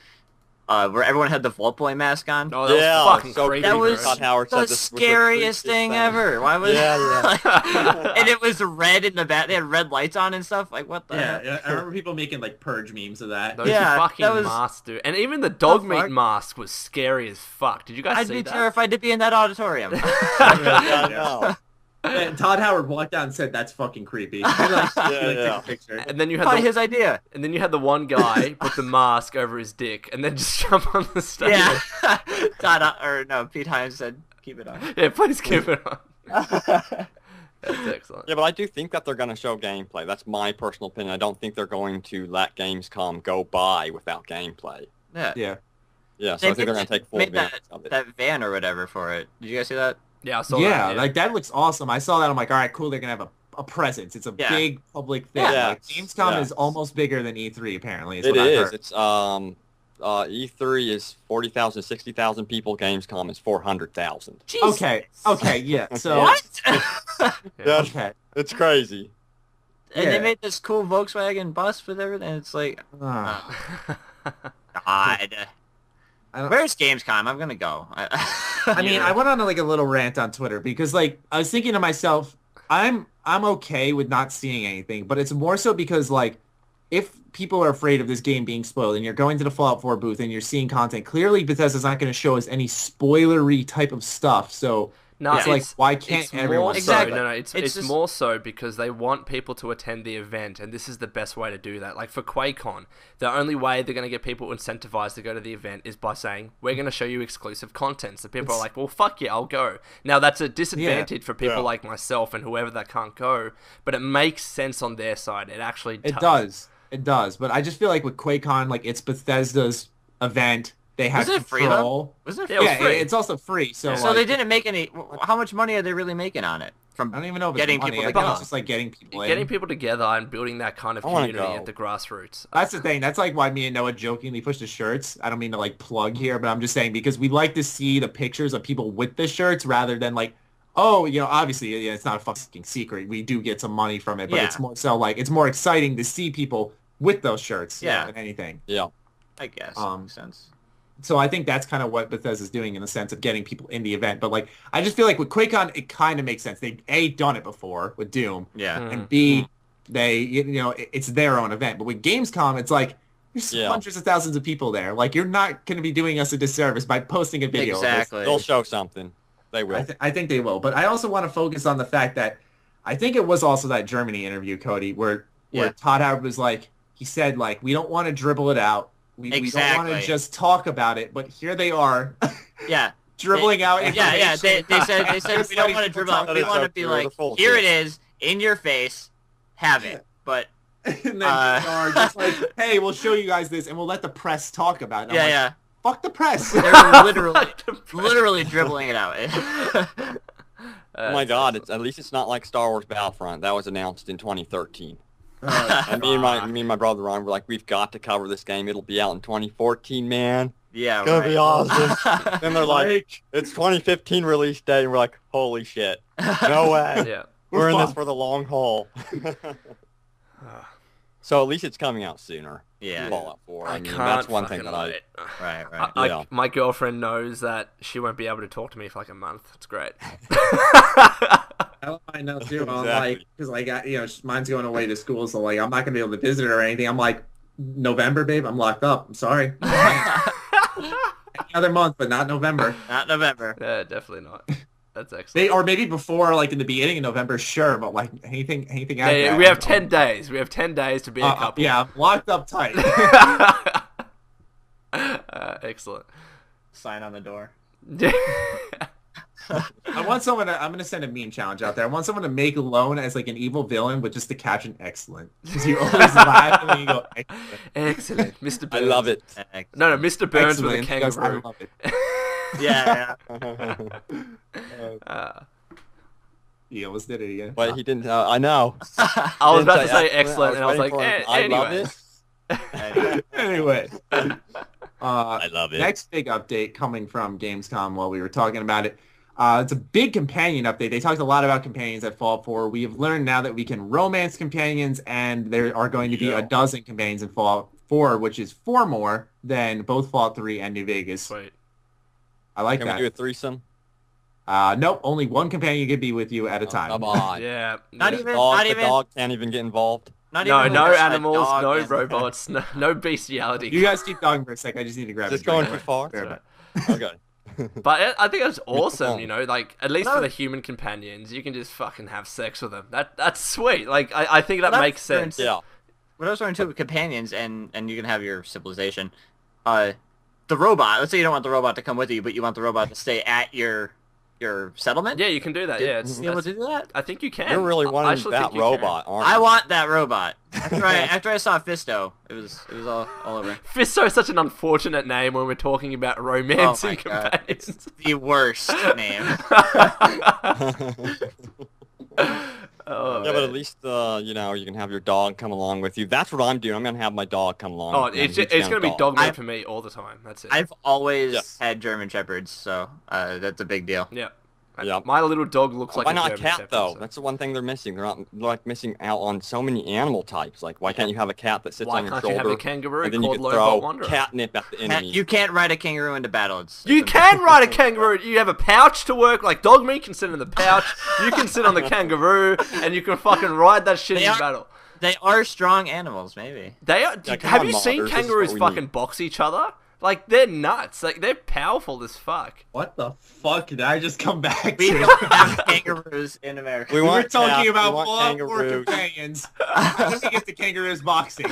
[SPEAKER 3] where everyone had the Vault Boy mask on?
[SPEAKER 2] Oh, that
[SPEAKER 4] Yeah,
[SPEAKER 2] was fucking
[SPEAKER 4] so
[SPEAKER 2] creepy.
[SPEAKER 3] That
[SPEAKER 2] bro.
[SPEAKER 3] was
[SPEAKER 4] Todd Howard said
[SPEAKER 3] the
[SPEAKER 4] this was the
[SPEAKER 3] scariest
[SPEAKER 4] creepiest
[SPEAKER 3] thing
[SPEAKER 4] thing.
[SPEAKER 3] ever. Why was
[SPEAKER 4] Yeah,
[SPEAKER 3] and it was red in the back. They had red lights on and stuff. Like, what the heck?
[SPEAKER 1] Yeah, I remember people making like purge memes of that.
[SPEAKER 2] Those
[SPEAKER 3] Yeah,
[SPEAKER 2] fucking
[SPEAKER 3] that was-
[SPEAKER 2] masks, dude. And even the dog
[SPEAKER 3] fuck?
[SPEAKER 2] meat mask was scary as fuck. Did you guys
[SPEAKER 3] I'd
[SPEAKER 2] see
[SPEAKER 3] be
[SPEAKER 2] that?
[SPEAKER 3] terrified to be in that auditorium.
[SPEAKER 4] yeah, I know.
[SPEAKER 1] And Todd Howard walked out and said, "That's fucking creepy." He, like,
[SPEAKER 4] Yeah,
[SPEAKER 1] took
[SPEAKER 4] yeah.
[SPEAKER 1] a picture.
[SPEAKER 2] And then you had
[SPEAKER 3] Probably
[SPEAKER 2] the,
[SPEAKER 3] his idea.
[SPEAKER 2] and then you had the one guy put the mask over his dick and then just jump on the stage.
[SPEAKER 3] Yeah. Pete Hines said, keep it on.
[SPEAKER 2] Yeah, please keep it on. That's excellent.
[SPEAKER 4] Yeah, but I do think that they're going to show gameplay. That's my personal opinion. I don't think they're going to let Gamescom go by without gameplay.
[SPEAKER 3] Yeah.
[SPEAKER 1] Yeah.
[SPEAKER 4] Yeah, so I think they're going to take full
[SPEAKER 3] made
[SPEAKER 4] advantage of it.
[SPEAKER 3] that van or whatever for it. Did you guys see that?
[SPEAKER 2] Yeah, I saw
[SPEAKER 1] Yeah,
[SPEAKER 2] that.
[SPEAKER 1] like that looks awesome. I saw that. I'm like, all right, cool. They're gonna have a presence. It's a
[SPEAKER 3] Yeah.
[SPEAKER 1] big public thing.
[SPEAKER 4] Yeah.
[SPEAKER 1] Like, Gamescom
[SPEAKER 4] Yeah.
[SPEAKER 1] is almost bigger than E3 apparently. Is
[SPEAKER 4] It
[SPEAKER 1] what I've
[SPEAKER 4] is.
[SPEAKER 1] heard.
[SPEAKER 4] It's E3 is 40,000, 60,000 people. Gamescom is 400,000.
[SPEAKER 1] Okay. Yeah. So
[SPEAKER 3] What?
[SPEAKER 4] Yeah,
[SPEAKER 1] okay.
[SPEAKER 4] it's crazy.
[SPEAKER 3] And
[SPEAKER 1] Yeah.
[SPEAKER 3] they made this cool Volkswagen bus with everything. It's like,
[SPEAKER 1] Ah.
[SPEAKER 3] God. Where's Gamescom? I'm gonna go.
[SPEAKER 1] I mean, I went on like a little rant on Twitter because like I was thinking to myself, I'm okay with not seeing anything, but it's more so because like if people are afraid of this game being spoiled and you're going to the Fallout 4 booth and you're seeing content, clearly Bethesda's not going to show us any spoilery type of stuff. So
[SPEAKER 2] No,
[SPEAKER 1] it's like, why can't everyone?
[SPEAKER 3] Exactly.
[SPEAKER 2] No, it's
[SPEAKER 3] just
[SPEAKER 2] more so because they want people to attend the event, and this is the best way to do that. Like for QuakeCon, the only way they're going to get people incentivized to go to the event is by saying, we're going to show you exclusive content. So people are like, well, fuck yeah, I'll go. Now, that's a disadvantage for people like myself and whoever that can't go, but it makes sense on their side. It actually does.
[SPEAKER 1] It does. But I just feel like with QuakeCon, like it's Bethesda's event. They have
[SPEAKER 3] Was it free
[SPEAKER 1] control.
[SPEAKER 3] though? Was it?
[SPEAKER 2] Yeah,
[SPEAKER 1] Yeah, it's also free. So
[SPEAKER 3] So
[SPEAKER 1] like,
[SPEAKER 3] they didn't make any. How much money are they really making on it? From
[SPEAKER 1] I don't even know if
[SPEAKER 3] getting
[SPEAKER 1] it's money.
[SPEAKER 3] people
[SPEAKER 1] I thought
[SPEAKER 3] together.
[SPEAKER 1] it's just like getting people in.
[SPEAKER 2] Getting people together and building that kind of
[SPEAKER 4] I wanna
[SPEAKER 2] community
[SPEAKER 4] go.
[SPEAKER 2] at the grassroots.
[SPEAKER 1] That's the thing. That's like why me and Noah jokingly pushed the shirts. I don't mean to like plug here, but I'm just saying because we like to see the pictures of people with the shirts rather than like, oh, you know, obviously it's not a fucking secret. We do get some money from it, but
[SPEAKER 3] Yeah.
[SPEAKER 1] it's more so like it's more exciting to see people with those shirts than anything.
[SPEAKER 4] Yeah.
[SPEAKER 3] I guess makes sense.
[SPEAKER 1] So I think that's kind of what Bethesda's doing in the sense of getting people in the event. But like, I just feel like with QuakeCon, it kind of makes sense. They A, done it before with Doom,
[SPEAKER 3] Yeah.
[SPEAKER 1] and B, they, you know, it's their own event. But with Gamescom, it's like there's hundreds of thousands of people there. Like, you're not going to be doing us a disservice by posting a video.
[SPEAKER 3] Exactly.
[SPEAKER 4] They'll show something. They will.
[SPEAKER 1] I think they will. But I also want to focus on the fact that I think it was also that Germany interview, Cody, where Todd Howard was like, he said, like, we don't want to dribble it out. We don't want to just talk about it, but here they are.
[SPEAKER 3] Yeah.
[SPEAKER 1] dribbling out
[SPEAKER 3] Yeah, yeah.
[SPEAKER 1] information.
[SPEAKER 3] They said we don't want to dribble out. We want to be like, here it is, in your face, have it. But
[SPEAKER 1] and then they are just like, hey, we'll show you guys this, and we'll let the press talk about it. And I'm like, fuck the press.
[SPEAKER 3] They're literally dribbling it out.
[SPEAKER 4] Oh my god! At least it's not like Star Wars Battlefront. That was announced in 2013. And me and my brother Ron were like, we've got to cover this game. It'll be out in 2014, man.
[SPEAKER 3] Yeah,
[SPEAKER 4] it's gonna be awesome. Then they're like, it's 2015 release day, and we're like, holy shit, no way.
[SPEAKER 2] Yeah,
[SPEAKER 4] we're in this for the long haul. So at least it's coming out sooner.
[SPEAKER 3] Yeah.
[SPEAKER 4] Fallout 4. I mean,
[SPEAKER 2] can't
[SPEAKER 4] that's one thing that
[SPEAKER 2] wait.
[SPEAKER 3] Right.
[SPEAKER 2] My girlfriend knows that she won't be able to talk to me for like a month. It's great.
[SPEAKER 1] I know too. I'm like, because like, you know, mine's going away to school, so like, I'm not gonna be able to visit her or anything. I'm like, November, babe. I'm locked up. I'm sorry. Any other month, but not November.
[SPEAKER 3] Not November.
[SPEAKER 2] Yeah, definitely not. That's excellent.
[SPEAKER 1] Or maybe before, like in the beginning of November, sure, but like anything after that.
[SPEAKER 2] We have 10 days. We have 10 days to be a couple.
[SPEAKER 1] Yeah, I'm locked up tight.
[SPEAKER 2] Excellent.
[SPEAKER 3] Sign on the door.
[SPEAKER 1] I want someone to, I'm going to send a meme challenge out there. I want someone to make Lone as like an evil villain with just the caption excellent. Because you always laugh and then you go
[SPEAKER 2] excellent. Mr. Burns.
[SPEAKER 4] I love it.
[SPEAKER 2] No, Mr. Burns
[SPEAKER 1] Excellent.
[SPEAKER 2] with a kangaroo.
[SPEAKER 1] I love it.
[SPEAKER 3] Yeah.
[SPEAKER 1] He almost did it again.
[SPEAKER 4] But he didn't. I know.
[SPEAKER 2] I was about to say excellent, and I was like,
[SPEAKER 4] I love it.
[SPEAKER 1] Anyway.
[SPEAKER 4] I love it.
[SPEAKER 1] Next big update coming from Gamescom while we were talking about it. It's a big companion update. They talked a lot about companions at Fallout 4. We have learned now that we can romance companions, and there are going to be a dozen companions in Fallout 4, which is 4 more than both Fallout 3 and New Vegas.
[SPEAKER 2] Sweet.
[SPEAKER 1] I like that.
[SPEAKER 4] Can we do a threesome?
[SPEAKER 1] Nope. Only one companion can be with you at a time.
[SPEAKER 4] Come on.
[SPEAKER 2] Yeah.
[SPEAKER 3] Not even.
[SPEAKER 4] The dog can't even get involved.
[SPEAKER 2] No animals, no robots, no bestiality.
[SPEAKER 1] You guys keep talking for a sec. I just need to grab
[SPEAKER 4] Is this going too far? Okay.
[SPEAKER 2] But I think that's awesome, you know, like, at least for the human companions, you can just fucking have sex with them. That's sweet. Like, I think that makes sense.
[SPEAKER 4] Yeah.
[SPEAKER 3] What I was talking to with companions, and you can have your civilization, the robot, let's say you don't want the robot to come with you, but you want the robot to stay at your settlement?
[SPEAKER 2] Yeah, you can do that, yeah.
[SPEAKER 3] You able to do that?
[SPEAKER 2] I think you can.
[SPEAKER 4] You're really wanting that robot, aren't you?
[SPEAKER 3] I want that robot. After I saw Fisto, it was all over.
[SPEAKER 2] Fisto is such an unfortunate name when we're talking about romancing companions.
[SPEAKER 3] It's the worst name.
[SPEAKER 2] Oh,
[SPEAKER 4] yeah, but at least you know, you can have your dog come along with you. That's what I'm doing. I'm gonna have my dog come along.
[SPEAKER 2] Oh, it's gonna be dog mode for me all the time. That's it.
[SPEAKER 3] I've always had German Shepherds, so that's a big deal.
[SPEAKER 2] Yeah.
[SPEAKER 4] Yep.
[SPEAKER 2] My little dog looks like
[SPEAKER 4] Why
[SPEAKER 2] a
[SPEAKER 4] not a
[SPEAKER 2] German
[SPEAKER 4] cat
[SPEAKER 2] Shepherd,
[SPEAKER 4] though?
[SPEAKER 2] so-
[SPEAKER 4] That's the one thing they're missing. They're like missing out on so many animal types. Like why can't you have a cat that sits
[SPEAKER 2] Why
[SPEAKER 4] on your
[SPEAKER 2] can't you
[SPEAKER 4] shoulder?
[SPEAKER 2] have a kangaroo
[SPEAKER 4] and then you
[SPEAKER 2] called
[SPEAKER 4] can throw
[SPEAKER 2] LoneVaultWanderer?
[SPEAKER 4] catnip at the enemy.
[SPEAKER 3] You can't ride a kangaroo into battle.
[SPEAKER 2] You can ride a kangaroo. You have a pouch to work. Like dog meat can sit in the pouch. You can sit on the kangaroo, and you can fucking ride that shit in battle.
[SPEAKER 3] They are strong animals, maybe.
[SPEAKER 2] They are.
[SPEAKER 4] Yeah, come
[SPEAKER 2] Have
[SPEAKER 4] on,
[SPEAKER 2] you seen
[SPEAKER 4] modders, this is
[SPEAKER 2] kangaroos
[SPEAKER 4] what we
[SPEAKER 2] fucking
[SPEAKER 4] need.
[SPEAKER 2] box each other? Like they're nuts. Like they're powerful as fuck.
[SPEAKER 1] What the fuck did I just come back
[SPEAKER 3] We
[SPEAKER 1] to?
[SPEAKER 3] don't have kangaroos in America.
[SPEAKER 1] We were
[SPEAKER 4] want
[SPEAKER 1] talking
[SPEAKER 4] cats,
[SPEAKER 1] about
[SPEAKER 4] we want
[SPEAKER 1] Fallout 4
[SPEAKER 4] kangaroos.
[SPEAKER 1] companions. How did we get the kangaroos boxing?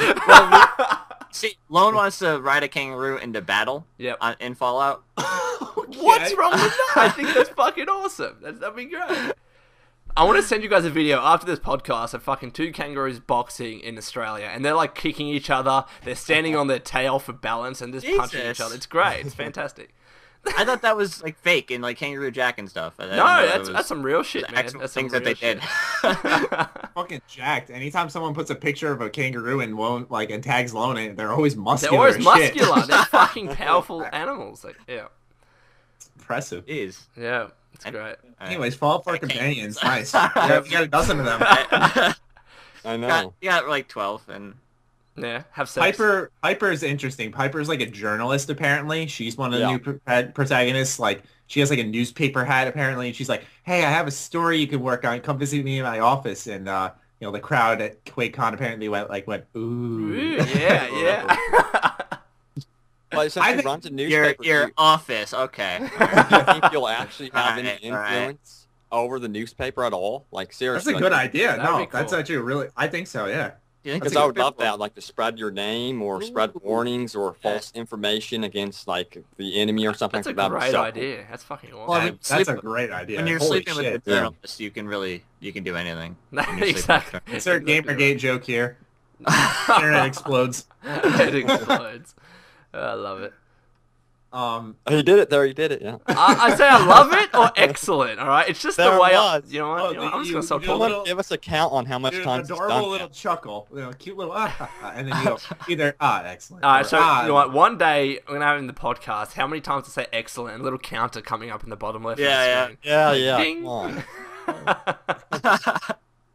[SPEAKER 3] See, Lone wants to ride a kangaroo into battle
[SPEAKER 2] Yep.
[SPEAKER 3] in Fallout.
[SPEAKER 2] What's wrong with that? I think that's fucking awesome. That'd be great. I want to send you guys a video after this podcast of fucking 2 kangaroos boxing in Australia, and they're like kicking each other. They're standing on their tail for balance and just punching each
[SPEAKER 3] Jesus.
[SPEAKER 2] other. It's great. It's fantastic.
[SPEAKER 3] I thought that was like fake in like Kangaroo Jack and stuff. I didn't
[SPEAKER 2] No,
[SPEAKER 3] know that was
[SPEAKER 2] that's some real shit,
[SPEAKER 3] the
[SPEAKER 2] man.
[SPEAKER 3] actual
[SPEAKER 2] That's some
[SPEAKER 3] things that they
[SPEAKER 2] real
[SPEAKER 3] did.
[SPEAKER 2] shit.
[SPEAKER 1] Fucking jacked. Anytime someone puts a picture of a kangaroo and and tags Lone in it, they're always
[SPEAKER 2] They're
[SPEAKER 1] muscular.
[SPEAKER 2] always
[SPEAKER 1] as
[SPEAKER 2] muscular.
[SPEAKER 1] Shit.
[SPEAKER 2] They're fucking powerful animals. Like, yeah,
[SPEAKER 1] Impressive.
[SPEAKER 3] Jeez.
[SPEAKER 2] yeah, it's great.
[SPEAKER 1] Anyways, Fallout 4
[SPEAKER 3] Okay.
[SPEAKER 1] companions, nice. Yeah, we got a dozen of them.
[SPEAKER 4] I know.
[SPEAKER 3] you got like 12 and
[SPEAKER 2] Yeah, have sex.
[SPEAKER 1] Piper is interesting. Piper's like a journalist apparently. She's one of the
[SPEAKER 4] Yeah.
[SPEAKER 1] new protagonists. Like she has like a newspaper hat apparently, and she's like, "Hey, I have a story you can work on. Come visit me in my office." And the crowd at QuakeCon apparently went, "Ooh,
[SPEAKER 2] Ooh, yeah, yeah.
[SPEAKER 4] But since
[SPEAKER 1] I
[SPEAKER 4] he
[SPEAKER 1] think
[SPEAKER 4] runs a newspaper,
[SPEAKER 3] your office. Okay.
[SPEAKER 4] do you think you'll actually have any
[SPEAKER 3] Alright, alright.
[SPEAKER 4] influence over the newspaper at all? Like
[SPEAKER 1] that's
[SPEAKER 4] seriously,
[SPEAKER 1] a good idea."
[SPEAKER 2] That'd
[SPEAKER 1] No,
[SPEAKER 2] be
[SPEAKER 1] that's
[SPEAKER 2] cool.
[SPEAKER 1] actually really. I think so. Yeah.
[SPEAKER 3] Do you think
[SPEAKER 1] That's
[SPEAKER 4] Because
[SPEAKER 1] a
[SPEAKER 4] I
[SPEAKER 1] good
[SPEAKER 4] would love
[SPEAKER 1] pitfall.
[SPEAKER 4] that, like to spread your name or spread warnings or false information against like the enemy or something.
[SPEAKER 2] That's a
[SPEAKER 4] like that.
[SPEAKER 2] great
[SPEAKER 4] So
[SPEAKER 2] idea. That's fucking awesome.
[SPEAKER 3] Well, I
[SPEAKER 1] That-
[SPEAKER 3] mean,
[SPEAKER 1] that's a
[SPEAKER 3] sleep-
[SPEAKER 1] great idea.
[SPEAKER 3] when you're
[SPEAKER 1] Holy
[SPEAKER 3] sleeping
[SPEAKER 1] shit.
[SPEAKER 3] with the journalist, you can do anything. when you're sleeping
[SPEAKER 2] exactly.
[SPEAKER 3] with
[SPEAKER 1] Insert Gamergate joke here.
[SPEAKER 2] Internet
[SPEAKER 1] Internet explodes.
[SPEAKER 2] it explodes. I love it.
[SPEAKER 4] He did it there. He did it. Yeah.
[SPEAKER 2] I say I love it or excellent. All right, it's just
[SPEAKER 4] There
[SPEAKER 2] the
[SPEAKER 4] it
[SPEAKER 2] way
[SPEAKER 4] was.
[SPEAKER 2] you know what?
[SPEAKER 1] Oh,
[SPEAKER 2] You know what? I'm just
[SPEAKER 1] you-
[SPEAKER 2] gonna stop
[SPEAKER 1] you
[SPEAKER 2] talking.
[SPEAKER 1] know
[SPEAKER 4] Someone give us a count on how much
[SPEAKER 1] Dude,
[SPEAKER 4] time he's
[SPEAKER 1] adorable
[SPEAKER 4] done
[SPEAKER 1] little
[SPEAKER 4] that.
[SPEAKER 1] chuckle, cute little and then you go either excellent.
[SPEAKER 2] All right,
[SPEAKER 1] or,
[SPEAKER 2] so you know what? One day we're gonna have in the podcast how many times to say excellent, and a little counter coming up in the bottom left.
[SPEAKER 3] Yeah,
[SPEAKER 2] of the
[SPEAKER 4] Yeah, yeah.
[SPEAKER 2] Ding.
[SPEAKER 4] Come on.
[SPEAKER 2] screen.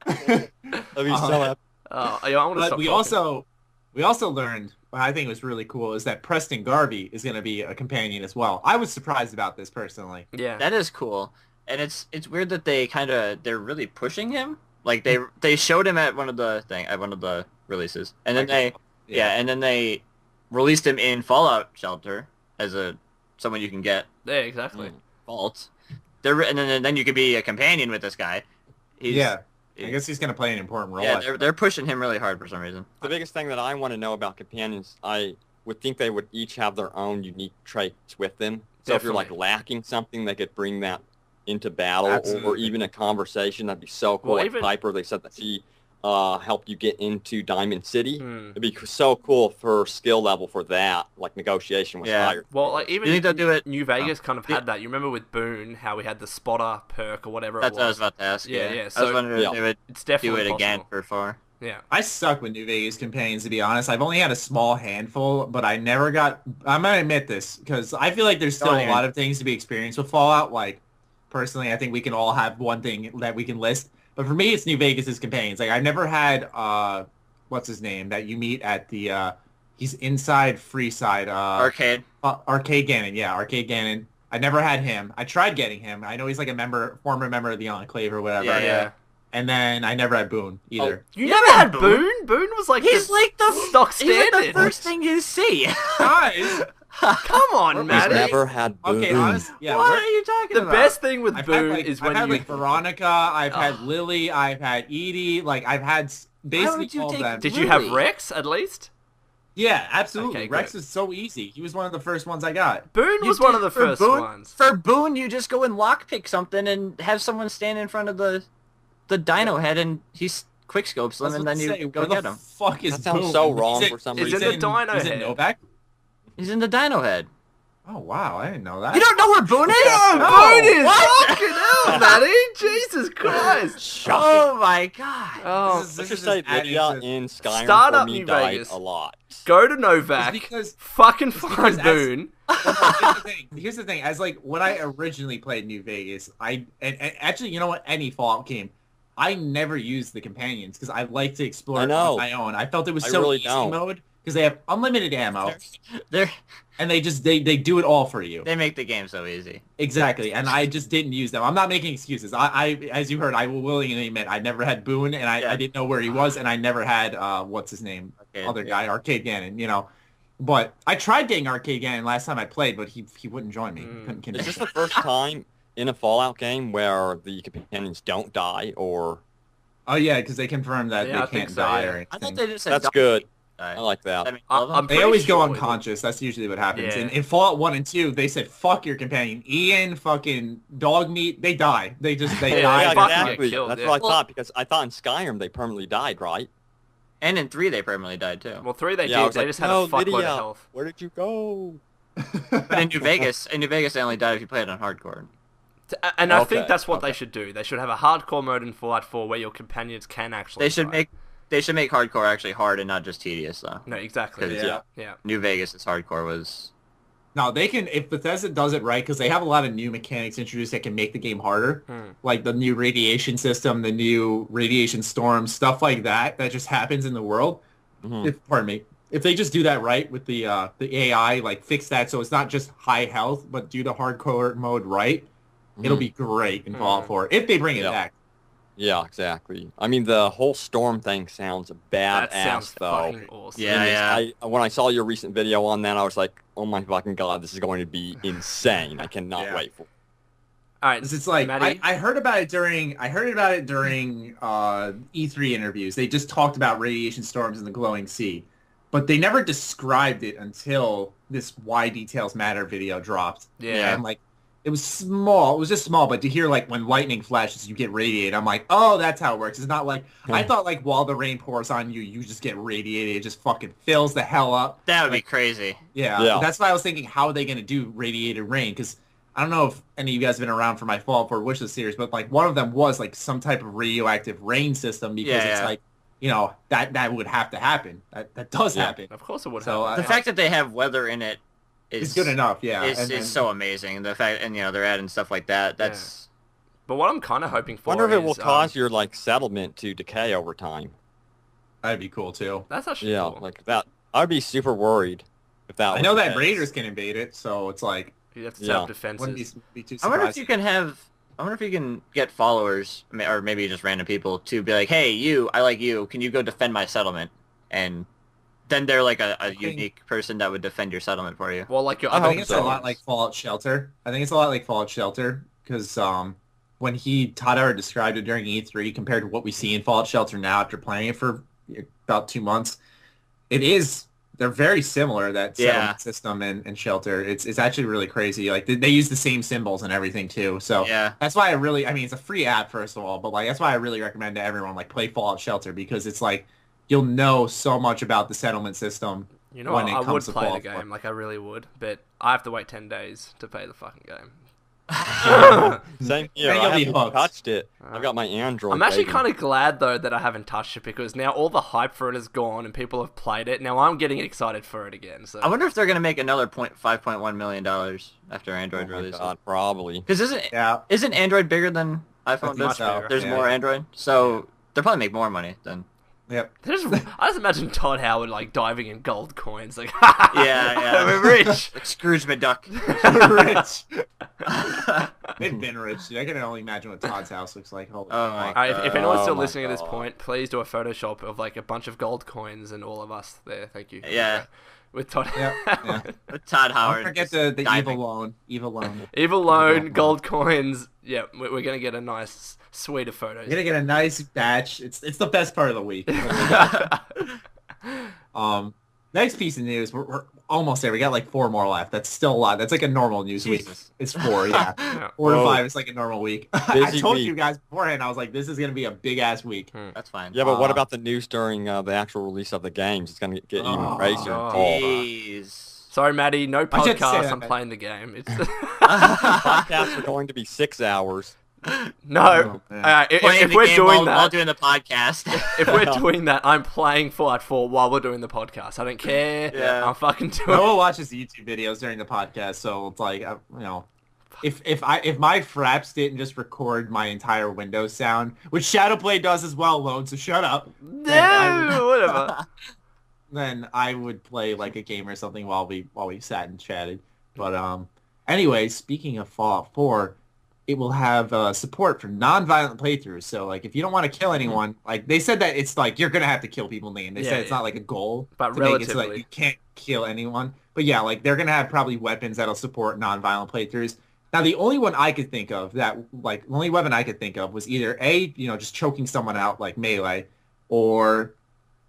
[SPEAKER 4] That'd be so epic.
[SPEAKER 2] Oh, yeah, I want to
[SPEAKER 1] But
[SPEAKER 2] stop
[SPEAKER 1] we
[SPEAKER 2] talking.
[SPEAKER 1] also learned what I think was really cool is that Preston Garvey is going to be a companion as well. I was surprised about this personally.
[SPEAKER 2] Yeah.
[SPEAKER 3] That is cool, and it's weird that they're really pushing him. Like they showed him at one of the releases, and then and then they released him in Fallout Shelter as someone you can get
[SPEAKER 2] Yeah, exactly.
[SPEAKER 3] vault. And then you could be a companion with this guy.
[SPEAKER 1] I guess he's going to play an important role.
[SPEAKER 3] Yeah, they're pushing him really hard for some reason.
[SPEAKER 4] The biggest thing that I want to know about companions, I would think they would each have their own unique traits with them. So if you're like
[SPEAKER 2] Definitely.
[SPEAKER 4] lacking something, they could bring that into battle or
[SPEAKER 1] Absolutely.
[SPEAKER 4] even a conversation. That'd be so cool.
[SPEAKER 2] Well,
[SPEAKER 4] Like
[SPEAKER 2] even-
[SPEAKER 4] Piper, they said that she helped you get into Diamond City.
[SPEAKER 2] Hmm.
[SPEAKER 4] It'd be so cool for skill level for that, like negotiation was
[SPEAKER 3] Yeah.
[SPEAKER 4] higher.
[SPEAKER 2] Well, like even
[SPEAKER 3] You think they'll do it?
[SPEAKER 2] New Vegas kind of
[SPEAKER 3] Yeah.
[SPEAKER 2] had that. You remember with Boone how we had the spotter perk or whatever
[SPEAKER 3] That's
[SPEAKER 2] it
[SPEAKER 3] what I
[SPEAKER 2] was.
[SPEAKER 3] was about to ask.
[SPEAKER 2] Yeah,
[SPEAKER 3] Yeah,
[SPEAKER 2] yeah,
[SPEAKER 3] I
[SPEAKER 2] so-
[SPEAKER 3] was wondering
[SPEAKER 4] Yeah.
[SPEAKER 3] if they would
[SPEAKER 2] It's
[SPEAKER 3] do
[SPEAKER 2] definitely
[SPEAKER 3] it again
[SPEAKER 2] possible.
[SPEAKER 3] for 4.
[SPEAKER 2] Yeah.
[SPEAKER 1] I suck with New Vegas companions, to be honest. I've only had a small handful, but I never got... I'm going to admit this, because I feel like there's still a lot of things to be experienced with Fallout. Like, personally, I think we can all have one thing that we can list. But for me, it's New Vegas' companions. Like, I've never had... what's his name? That you meet at the... he's inside Freeside.
[SPEAKER 3] Arcade.
[SPEAKER 1] Arcade Gannon, yeah. Arcade Gannon. I never had him. I tried getting him. I know he's like a former member of the Enclave or whatever.
[SPEAKER 3] Yeah, yeah.
[SPEAKER 1] And then I never had Boone either.
[SPEAKER 2] You
[SPEAKER 3] Yeah,
[SPEAKER 2] never had
[SPEAKER 3] Boone.
[SPEAKER 2] Boone? Boone was like
[SPEAKER 3] He's
[SPEAKER 2] the
[SPEAKER 3] like the
[SPEAKER 2] stock
[SPEAKER 3] He's like
[SPEAKER 2] standard.
[SPEAKER 3] the first thing you see.
[SPEAKER 1] Guys!
[SPEAKER 2] Come on,
[SPEAKER 1] He's
[SPEAKER 4] He's
[SPEAKER 2] Maddie.
[SPEAKER 4] never had
[SPEAKER 1] Okay,
[SPEAKER 4] Boone.
[SPEAKER 1] honest. Yeah,
[SPEAKER 3] what
[SPEAKER 1] we're-
[SPEAKER 3] are you talking
[SPEAKER 2] The
[SPEAKER 3] about?
[SPEAKER 2] best thing with
[SPEAKER 1] I've
[SPEAKER 2] Boone
[SPEAKER 1] had, like,
[SPEAKER 2] is
[SPEAKER 1] I've
[SPEAKER 2] when
[SPEAKER 1] had
[SPEAKER 2] you...
[SPEAKER 1] like Veronica, I've had
[SPEAKER 2] Oh.
[SPEAKER 1] Lily, I've had Edie, like I've had
[SPEAKER 3] would
[SPEAKER 1] basically
[SPEAKER 3] you
[SPEAKER 1] all of
[SPEAKER 3] take
[SPEAKER 1] them.
[SPEAKER 2] Did you have
[SPEAKER 3] Really?
[SPEAKER 2] Rex at least?
[SPEAKER 1] Yeah, absolutely.
[SPEAKER 2] Okay,
[SPEAKER 1] Rex
[SPEAKER 2] good.
[SPEAKER 1] is so easy. He was one of the first ones I got.
[SPEAKER 2] Boone
[SPEAKER 3] You
[SPEAKER 2] was one
[SPEAKER 3] did-
[SPEAKER 2] of the
[SPEAKER 3] for
[SPEAKER 2] first
[SPEAKER 3] Boone,
[SPEAKER 2] ones.
[SPEAKER 3] For Boone, you just go and lockpick something and have someone stand in front of the dino head and he's quickscopes them and then you go get him.
[SPEAKER 1] Fuck is
[SPEAKER 4] That sounds
[SPEAKER 1] Boone?
[SPEAKER 4] so wrong
[SPEAKER 1] He's
[SPEAKER 4] for some
[SPEAKER 2] He's
[SPEAKER 4] reason.
[SPEAKER 2] in the dino
[SPEAKER 1] He's in
[SPEAKER 2] head.
[SPEAKER 1] Novak?
[SPEAKER 3] He's in the dino head.
[SPEAKER 1] Oh wow, I didn't know that.
[SPEAKER 3] You don't know where Boone is?
[SPEAKER 2] Boone is fucking hell, Maddie. Jesus Christ.
[SPEAKER 4] Shocking.
[SPEAKER 3] Oh my god.
[SPEAKER 2] Oh,
[SPEAKER 4] Let's just say Lydia in Skyrim
[SPEAKER 2] Start
[SPEAKER 4] for
[SPEAKER 2] up
[SPEAKER 4] me
[SPEAKER 2] New
[SPEAKER 4] died
[SPEAKER 2] Vegas.
[SPEAKER 4] a lot.
[SPEAKER 2] go to Novak.
[SPEAKER 1] because-
[SPEAKER 2] Fucking
[SPEAKER 1] because
[SPEAKER 2] find
[SPEAKER 1] as-
[SPEAKER 2] Boone.
[SPEAKER 1] Here's the thing. As like when I originally played New Vegas, and actually, you know what? Any Fallout game, I never used the companions because I like to explore
[SPEAKER 4] I
[SPEAKER 1] it
[SPEAKER 4] know.
[SPEAKER 1] on my own. I felt it was
[SPEAKER 4] I
[SPEAKER 1] so
[SPEAKER 4] really
[SPEAKER 1] easy
[SPEAKER 4] don't.
[SPEAKER 1] mode because they have unlimited ammo
[SPEAKER 3] They're,
[SPEAKER 1] and they do it all for you.
[SPEAKER 3] they make the game so easy.
[SPEAKER 1] Exactly, and I just didn't use them. I'm not making excuses. I as you heard, I will willingly admit I never had Boone, and I didn't know where he was, and I never had what's his name, other guy, Arcade Gannon. You know, but I tried getting Arcade Gannon last time I played, but he wouldn't join me. He couldn't
[SPEAKER 4] Is
[SPEAKER 1] convince
[SPEAKER 4] this
[SPEAKER 1] me.
[SPEAKER 4] the first time in a Fallout game where the companions don't die, or
[SPEAKER 1] Oh yeah, because they confirmed that
[SPEAKER 2] Yeah, I
[SPEAKER 1] they
[SPEAKER 2] think
[SPEAKER 1] can't
[SPEAKER 2] so,
[SPEAKER 1] die
[SPEAKER 2] yeah.
[SPEAKER 1] or
[SPEAKER 3] I
[SPEAKER 1] anything.
[SPEAKER 3] thought they just said
[SPEAKER 4] that's
[SPEAKER 3] dog
[SPEAKER 4] good.
[SPEAKER 3] die.
[SPEAKER 4] I like that.
[SPEAKER 3] I mean, all of them?
[SPEAKER 2] I'm
[SPEAKER 1] They
[SPEAKER 2] pretty
[SPEAKER 1] always go
[SPEAKER 2] sure
[SPEAKER 1] unconscious. That's usually what happens.
[SPEAKER 2] Yeah.
[SPEAKER 1] In Fallout 1 and 2, they said, fuck your companion. Ian, fucking dog meat, they die. They
[SPEAKER 2] Yeah,
[SPEAKER 1] die.
[SPEAKER 2] yeah,
[SPEAKER 4] yeah,
[SPEAKER 2] fucking
[SPEAKER 4] exactly.
[SPEAKER 2] get killed,
[SPEAKER 4] That's
[SPEAKER 2] yeah.
[SPEAKER 4] what I
[SPEAKER 3] Well-
[SPEAKER 4] thought, because I thought in Skyrim they permanently died, right?
[SPEAKER 3] And in 3 they permanently died too.
[SPEAKER 2] Well, 3 they
[SPEAKER 4] Yeah, I
[SPEAKER 2] did.
[SPEAKER 4] was
[SPEAKER 2] They
[SPEAKER 4] like,
[SPEAKER 2] just had
[SPEAKER 4] no,
[SPEAKER 2] a fuckload
[SPEAKER 4] Lydia,
[SPEAKER 2] of health.
[SPEAKER 4] where did you go?
[SPEAKER 3] But in New Vegas, they only died if you played on hardcore.
[SPEAKER 2] And I
[SPEAKER 4] Okay,
[SPEAKER 2] think that's what they
[SPEAKER 4] okay.
[SPEAKER 2] should do. They should have a hardcore mode in Fallout 4 where your companions can actually
[SPEAKER 3] They should make hardcore actually hard and not just tedious though.
[SPEAKER 2] No, exactly.
[SPEAKER 3] 'Cause,
[SPEAKER 1] Yeah.
[SPEAKER 2] Yeah.
[SPEAKER 3] New Vegas' hardcore was
[SPEAKER 1] No, they can, if Bethesda does it right, because they have a lot of new mechanics introduced that can make the game harder. Like the new radiation system, the new radiation storm, stuff like that just happens in the world.
[SPEAKER 4] Mhm.
[SPEAKER 1] Pardon me. If they just do that right with the AI, like fix that so it's not just high health, but do the hardcore mode right, it'll be great in Fallout 4 if they bring it
[SPEAKER 4] Yeah.
[SPEAKER 1] back.
[SPEAKER 4] Yeah, exactly. I mean, the whole storm thing sounds
[SPEAKER 2] That
[SPEAKER 4] badass,
[SPEAKER 2] sounds
[SPEAKER 4] though.
[SPEAKER 2] fucking awesome.
[SPEAKER 3] Yeah,
[SPEAKER 4] And
[SPEAKER 3] yeah.
[SPEAKER 4] when I saw your recent video on that, I was like, oh my fucking god, this is going to be insane. I cannot
[SPEAKER 1] Yeah.
[SPEAKER 4] wait for it.
[SPEAKER 2] All right,
[SPEAKER 1] It's like
[SPEAKER 2] Maddie?
[SPEAKER 1] I heard about it during E3 interviews. They just talked about radiation storms in the glowing sea, but they never described it until this Why Details Matter video dropped.
[SPEAKER 2] Yeah.
[SPEAKER 1] And like it was small. It was just small, but to hear like when lightning flashes, you get radiated. I'm like, oh, that's how it works. It's not like I thought like while the rain pours on you, you just get radiated. It just fucking fills the hell up.
[SPEAKER 3] that would be crazy.
[SPEAKER 1] Yeah,
[SPEAKER 4] Yeah.
[SPEAKER 1] that's why I was thinking, how are they going to do radiated rain? Because I don't know if any of you guys have been around for my Fallout 4 Wishlist series, but like one of them was like some type of radioactive rain system because it's
[SPEAKER 3] Yeah.
[SPEAKER 1] like, you know, that would have to happen. That does
[SPEAKER 4] Yeah.
[SPEAKER 1] happen.
[SPEAKER 2] Of course it would
[SPEAKER 1] So,
[SPEAKER 2] happen.
[SPEAKER 3] The fact that they have weather in it is
[SPEAKER 1] It's good enough, yeah.
[SPEAKER 3] Is,
[SPEAKER 1] And
[SPEAKER 3] is
[SPEAKER 1] then-
[SPEAKER 3] so amazing. The fact, and they're adding stuff like that. That's
[SPEAKER 2] But what I'm kind of hoping
[SPEAKER 4] I
[SPEAKER 2] for
[SPEAKER 4] wonder if it will
[SPEAKER 2] is,
[SPEAKER 4] cause your like settlement to decay over time.
[SPEAKER 1] That'd be cool too.
[SPEAKER 2] That's actually
[SPEAKER 4] Yeah,
[SPEAKER 2] cool.
[SPEAKER 4] like that. I'd be super worried if that.
[SPEAKER 1] I
[SPEAKER 4] was
[SPEAKER 1] know
[SPEAKER 4] the
[SPEAKER 1] that
[SPEAKER 4] case.
[SPEAKER 1] Raiders can invade it, so it's like
[SPEAKER 2] You have to
[SPEAKER 4] Yeah.
[SPEAKER 2] set up
[SPEAKER 1] wouldn't
[SPEAKER 2] defenses.
[SPEAKER 1] be too
[SPEAKER 3] I wonder if
[SPEAKER 1] surprised.
[SPEAKER 3] you can have. I wonder if you can get followers, or maybe just random people, to be like, "Hey, you, I like you. Can you go defend my settlement?" And then they're like a unique person that would defend your settlement for you.
[SPEAKER 2] Well, like your
[SPEAKER 4] I
[SPEAKER 1] I
[SPEAKER 2] other
[SPEAKER 1] think it's a
[SPEAKER 4] so.
[SPEAKER 1] lot like Fallout Shelter. I think it's a lot like Fallout Shelter because when Todd Howard described it during E3 compared to what we see in Fallout Shelter now after playing it for about 2 months, they're very similar, that settlement system and Shelter. It's actually really crazy. Like they use the same symbols and everything too. So
[SPEAKER 3] Yeah.
[SPEAKER 1] that's why it's a free app first of all, but like that's why I really recommend to everyone like play Fallout Shelter because it's like you'll know so much about the settlement system.
[SPEAKER 2] You know,
[SPEAKER 1] when
[SPEAKER 2] what?
[SPEAKER 1] it
[SPEAKER 2] I would
[SPEAKER 1] comes to
[SPEAKER 2] play the
[SPEAKER 1] Fallout 4.
[SPEAKER 2] game, like I really would, but I have to wait 10 days to play the fucking game.
[SPEAKER 4] Same here.
[SPEAKER 1] And you'll
[SPEAKER 4] I
[SPEAKER 1] be
[SPEAKER 4] haven't
[SPEAKER 1] hooked.
[SPEAKER 4] touched it. I've got my Android.
[SPEAKER 2] I'm actually
[SPEAKER 4] baby.
[SPEAKER 2] kind of glad though that I haven't touched it because now all the hype for it is gone and people have played it. Now I'm getting excited for it again. So
[SPEAKER 3] I wonder if they're gonna make another $5.1 million after
[SPEAKER 4] Oh
[SPEAKER 3] Android
[SPEAKER 4] my
[SPEAKER 3] release.
[SPEAKER 4] god, probably.
[SPEAKER 3] Because
[SPEAKER 1] Yeah.
[SPEAKER 3] isn't Android bigger than iPhone?
[SPEAKER 1] Much bigger.
[SPEAKER 3] There's
[SPEAKER 1] Yeah.
[SPEAKER 3] more Android, so they'll probably make more money than.
[SPEAKER 1] Yep.
[SPEAKER 2] I just imagine Todd Howard like diving in gold coins, like
[SPEAKER 3] Yeah.
[SPEAKER 2] we're rich.
[SPEAKER 3] Like Scrooge McDuck.
[SPEAKER 1] Rich. They've been rich. Dude. I can only imagine what Todd's house looks like. Holy
[SPEAKER 3] Oh my
[SPEAKER 1] fuck.
[SPEAKER 2] Alright, if anyone's still
[SPEAKER 4] Oh my
[SPEAKER 2] listening at this
[SPEAKER 4] God.
[SPEAKER 2] point, please do a Photoshop of like a bunch of gold coins and all of us there. Thank you.
[SPEAKER 3] Yeah.
[SPEAKER 2] With Todd.
[SPEAKER 1] Yeah, yeah.
[SPEAKER 3] With Todd Howard.
[SPEAKER 1] Don't forget
[SPEAKER 3] just
[SPEAKER 1] the
[SPEAKER 3] diving.
[SPEAKER 1] evil loan. Evil loan.
[SPEAKER 2] Evil loan, gold coins. Yeah, we're gonna get a nice suite of photos.
[SPEAKER 1] You're gonna get a nice batch. It's the best part of the week. Next piece of news. We're almost there. We got like 4 more left. That's still a lot. That's like a normal news week.
[SPEAKER 3] Jesus.
[SPEAKER 1] It's 4, yeah.
[SPEAKER 2] Yeah.
[SPEAKER 1] 4 to
[SPEAKER 4] Whoa.
[SPEAKER 1] 5 is like a normal week. I
[SPEAKER 4] Busy
[SPEAKER 1] told
[SPEAKER 4] week.
[SPEAKER 1] you guys beforehand. I was like, this is gonna be a big ass week.
[SPEAKER 3] That's fine.
[SPEAKER 4] Yeah, but what
[SPEAKER 1] Uh,
[SPEAKER 4] about the news during the actual release of the games? It's gonna get even
[SPEAKER 1] Oh,
[SPEAKER 4] crazier.
[SPEAKER 2] God.
[SPEAKER 4] Oh,
[SPEAKER 3] Jeez.
[SPEAKER 2] Sorry, Maddie, no
[SPEAKER 1] I should say
[SPEAKER 2] podcast.
[SPEAKER 1] that,
[SPEAKER 2] I'm
[SPEAKER 1] Maddie.
[SPEAKER 2] playing the game. It's
[SPEAKER 4] Podcasts are going to be 6 hours.
[SPEAKER 2] no.
[SPEAKER 1] Oh,
[SPEAKER 3] Playing
[SPEAKER 2] If
[SPEAKER 3] the
[SPEAKER 2] we're
[SPEAKER 3] game
[SPEAKER 2] doing
[SPEAKER 3] while
[SPEAKER 2] that,
[SPEAKER 3] doing the podcast.
[SPEAKER 2] if we're doing that, I'm playing Fallout 4 while we're doing the podcast. I don't care.
[SPEAKER 3] Yeah.
[SPEAKER 2] I'm fucking doing.
[SPEAKER 1] No one watches YouTube videos during the podcast, so it's like, if my fraps didn't just record my entire Windows sound, which Shadowplay does as well, Lone, so shut up.
[SPEAKER 2] No, whatever.
[SPEAKER 1] Then I would play like a game or something while we sat and chatted. But anyway, speaking of Fallout 4, it will have support for non-violent playthroughs. So like if you don't want to kill anyone, like they said that it's like you're gonna have to kill people in the game. They said it's not like a goal,
[SPEAKER 2] But
[SPEAKER 1] to make it so that
[SPEAKER 2] relatively.
[SPEAKER 1] you can't kill anyone. But yeah, like they're gonna have probably weapons that'll support non-violent playthroughs. Now the only one I could think of the only weapon I could think of was either just choking someone out like melee, or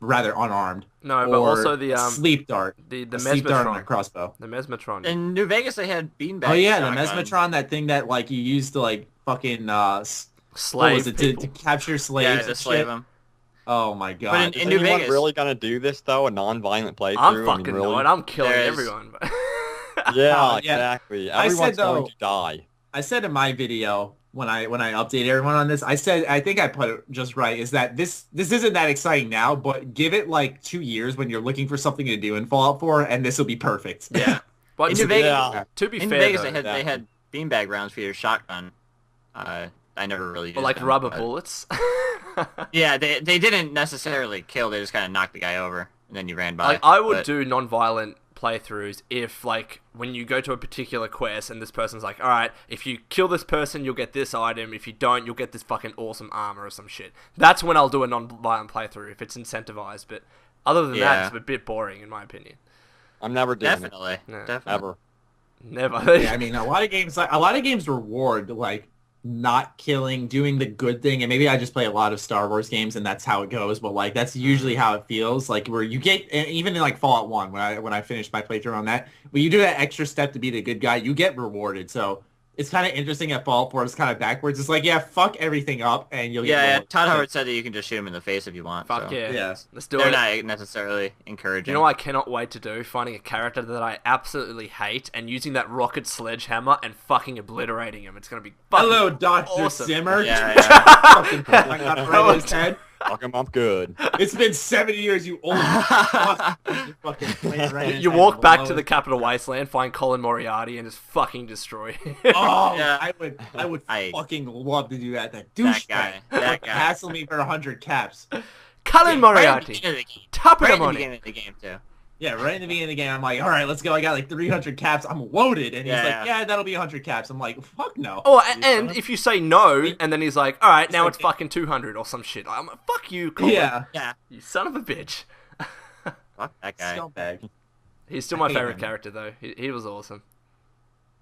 [SPEAKER 1] rather unarmed.
[SPEAKER 2] No, but
[SPEAKER 1] or
[SPEAKER 2] also the
[SPEAKER 1] sleep dart.
[SPEAKER 2] the
[SPEAKER 1] A sleep dart on a
[SPEAKER 2] mesmetron.
[SPEAKER 1] crossbow.
[SPEAKER 2] The mesmetron.
[SPEAKER 3] In New Vegas, they had beanbag.
[SPEAKER 1] Oh yeah, the
[SPEAKER 3] shotgun.
[SPEAKER 1] mesmetron, that thing that like you use to like fucking what was
[SPEAKER 2] Slave
[SPEAKER 1] it,
[SPEAKER 2] people.
[SPEAKER 1] to capture slaves?
[SPEAKER 3] Yeah,
[SPEAKER 1] and
[SPEAKER 3] to slave
[SPEAKER 1] shit?
[SPEAKER 3] them.
[SPEAKER 1] Oh my god.
[SPEAKER 3] But
[SPEAKER 4] Is
[SPEAKER 3] in New
[SPEAKER 4] anyone
[SPEAKER 3] Vegas,
[SPEAKER 4] really going to do this, though? A non-violent playthrough?
[SPEAKER 2] I'm fucking
[SPEAKER 4] really?
[SPEAKER 2] not. I'm killing
[SPEAKER 3] There is-
[SPEAKER 2] everyone.
[SPEAKER 4] Yeah,
[SPEAKER 1] Yeah.
[SPEAKER 4] exactly.
[SPEAKER 1] I said,
[SPEAKER 4] Everyone's going
[SPEAKER 1] though-
[SPEAKER 4] to die.
[SPEAKER 1] I said in my video when I update everyone on this, I think I put it just right, is that this isn't that exciting now, but give it like 2 years when you're looking for something to do in Fallout 4, and this will be perfect.
[SPEAKER 3] Yeah.
[SPEAKER 2] But
[SPEAKER 3] In
[SPEAKER 2] to,
[SPEAKER 3] New Vegas,
[SPEAKER 4] Yeah.
[SPEAKER 2] to be
[SPEAKER 3] in
[SPEAKER 2] fair,
[SPEAKER 3] Vegas,
[SPEAKER 2] though,
[SPEAKER 3] they had beanbag rounds for your shotgun. I never really used
[SPEAKER 2] or like
[SPEAKER 3] them,
[SPEAKER 2] rubber
[SPEAKER 3] but-
[SPEAKER 2] bullets.
[SPEAKER 3] Yeah, they didn't necessarily kill. They just kind of knocked the guy over, and then you ran by.
[SPEAKER 2] Like I would
[SPEAKER 3] But-
[SPEAKER 2] do non-violent playthroughs if like when you go to a particular quest and this person's like, all right, if you kill this person you'll get this item, if you don't you'll get this fucking awesome armor or some shit. That's when I'll do a non-violent playthrough if it's incentivized, but other than that
[SPEAKER 3] Yeah.
[SPEAKER 2] it's a bit boring in my opinion.
[SPEAKER 4] I'm never doing
[SPEAKER 3] Definitely,
[SPEAKER 2] Yeah.
[SPEAKER 3] definitely.
[SPEAKER 4] it. Ever.
[SPEAKER 2] Never.
[SPEAKER 1] Yeah, I mean, a lot of games reward like not killing, doing the good thing, and maybe I just play a lot of Star Wars games and that's how it goes, but like that's usually how it feels, like where you get, and even in like Fallout 1 when I finished my playthrough on that, when you do that extra step to be the good guy, you get rewarded. So it's kind of interesting at Fallout 4, it's kind of backwards. It's like, yeah, fuck everything up and you'll get
[SPEAKER 3] Yeah,
[SPEAKER 1] rewarded.
[SPEAKER 3] Todd Howard said that you can just shoot him in the face if you want.
[SPEAKER 2] Fuck
[SPEAKER 3] so.
[SPEAKER 2] yeah.
[SPEAKER 1] Yeah.
[SPEAKER 2] Let's do
[SPEAKER 3] They're
[SPEAKER 2] it.
[SPEAKER 3] not necessarily encouraging.
[SPEAKER 2] You know what I cannot wait to do? Finding a character that I absolutely hate and using that rocket sledgehammer and fucking obliterating him. It's gonna be fucking
[SPEAKER 1] Hello, Dr.
[SPEAKER 2] awesome.
[SPEAKER 1] Zimmer.
[SPEAKER 3] Yeah,
[SPEAKER 1] Fucking point my gun right in his head.
[SPEAKER 4] Fuck 'em up good.
[SPEAKER 1] It's been 70 years, you old fuck. You fucking point right in his
[SPEAKER 2] You
[SPEAKER 1] head
[SPEAKER 2] walk back
[SPEAKER 1] below.
[SPEAKER 2] to the Capital Wasteland, find Colin Moriarty, and just fucking destroy him.
[SPEAKER 1] Oh,
[SPEAKER 3] Yeah.
[SPEAKER 1] I would
[SPEAKER 3] I-
[SPEAKER 1] fucking love to do that. That
[SPEAKER 3] guy,
[SPEAKER 1] douchebag.
[SPEAKER 3] that guy.
[SPEAKER 1] Hassle me for 100 caps.
[SPEAKER 2] Colin
[SPEAKER 3] Right at the
[SPEAKER 2] Moriarty,
[SPEAKER 3] beginning of the game.
[SPEAKER 2] top of
[SPEAKER 3] Right
[SPEAKER 2] the
[SPEAKER 3] at the
[SPEAKER 2] money.
[SPEAKER 3] beginning of the game too.
[SPEAKER 1] Yeah, right in the beginning of the game, I'm like, all right, let's go. I got like 300 caps. I'm loaded. And he's
[SPEAKER 3] Yeah,
[SPEAKER 1] like,
[SPEAKER 3] yeah.
[SPEAKER 1] yeah, that'll be 100 caps. I'm like, fuck no.
[SPEAKER 2] Oh,
[SPEAKER 1] You
[SPEAKER 2] and
[SPEAKER 1] son
[SPEAKER 2] if you say no, and then he's like, all right, now
[SPEAKER 1] like-
[SPEAKER 2] it's fucking 200 or some shit. I'm like, fuck you, Colin.
[SPEAKER 1] Yeah.
[SPEAKER 3] Yeah.
[SPEAKER 2] You son of a bitch.
[SPEAKER 3] Fuck that guy.
[SPEAKER 1] Scumbag.
[SPEAKER 2] He's still
[SPEAKER 1] I
[SPEAKER 2] my
[SPEAKER 1] hate
[SPEAKER 2] favorite
[SPEAKER 1] him.
[SPEAKER 2] character, though. He was awesome.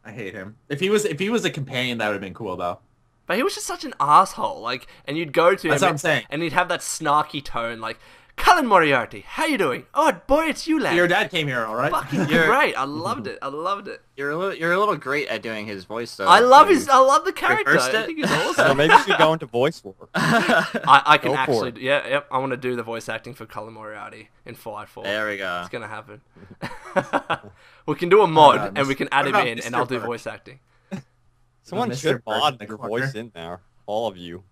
[SPEAKER 1] I hate him. If he was a companion, that would have been cool though.
[SPEAKER 2] But he was just such an asshole. Like, and you'd go to him,
[SPEAKER 1] That's what I'm saying.
[SPEAKER 2] and he'd have that snarky tone, like, Colin Moriarty, how you doing? Oh boy, it's you, lad.
[SPEAKER 1] Your dad came here, all right?
[SPEAKER 2] Fucking
[SPEAKER 3] You're-
[SPEAKER 2] great. I loved it. I loved it.
[SPEAKER 3] You're a little great at doing his voice though.
[SPEAKER 2] I love
[SPEAKER 3] You-
[SPEAKER 2] the character.
[SPEAKER 3] reversed
[SPEAKER 2] I
[SPEAKER 3] it?
[SPEAKER 2] think he's
[SPEAKER 4] So
[SPEAKER 2] awesome.
[SPEAKER 4] maybe we should go into voice work.
[SPEAKER 2] I can
[SPEAKER 4] Go for
[SPEAKER 2] actually,
[SPEAKER 4] it.
[SPEAKER 2] yep. I want to do the voice acting for Colin Moriarty in Fallout 4.
[SPEAKER 3] There we go.
[SPEAKER 2] It's gonna happen. We can do a mod,
[SPEAKER 1] God,
[SPEAKER 2] and we can add
[SPEAKER 1] what
[SPEAKER 2] him
[SPEAKER 1] about
[SPEAKER 2] in, and
[SPEAKER 1] Mr.
[SPEAKER 2] I'll do
[SPEAKER 1] Burke?
[SPEAKER 2] voice acting.
[SPEAKER 4] Someone
[SPEAKER 1] Mr.
[SPEAKER 4] should
[SPEAKER 1] Burke
[SPEAKER 4] mod
[SPEAKER 1] in the
[SPEAKER 4] your
[SPEAKER 1] corner.
[SPEAKER 4] voice in there. All of you.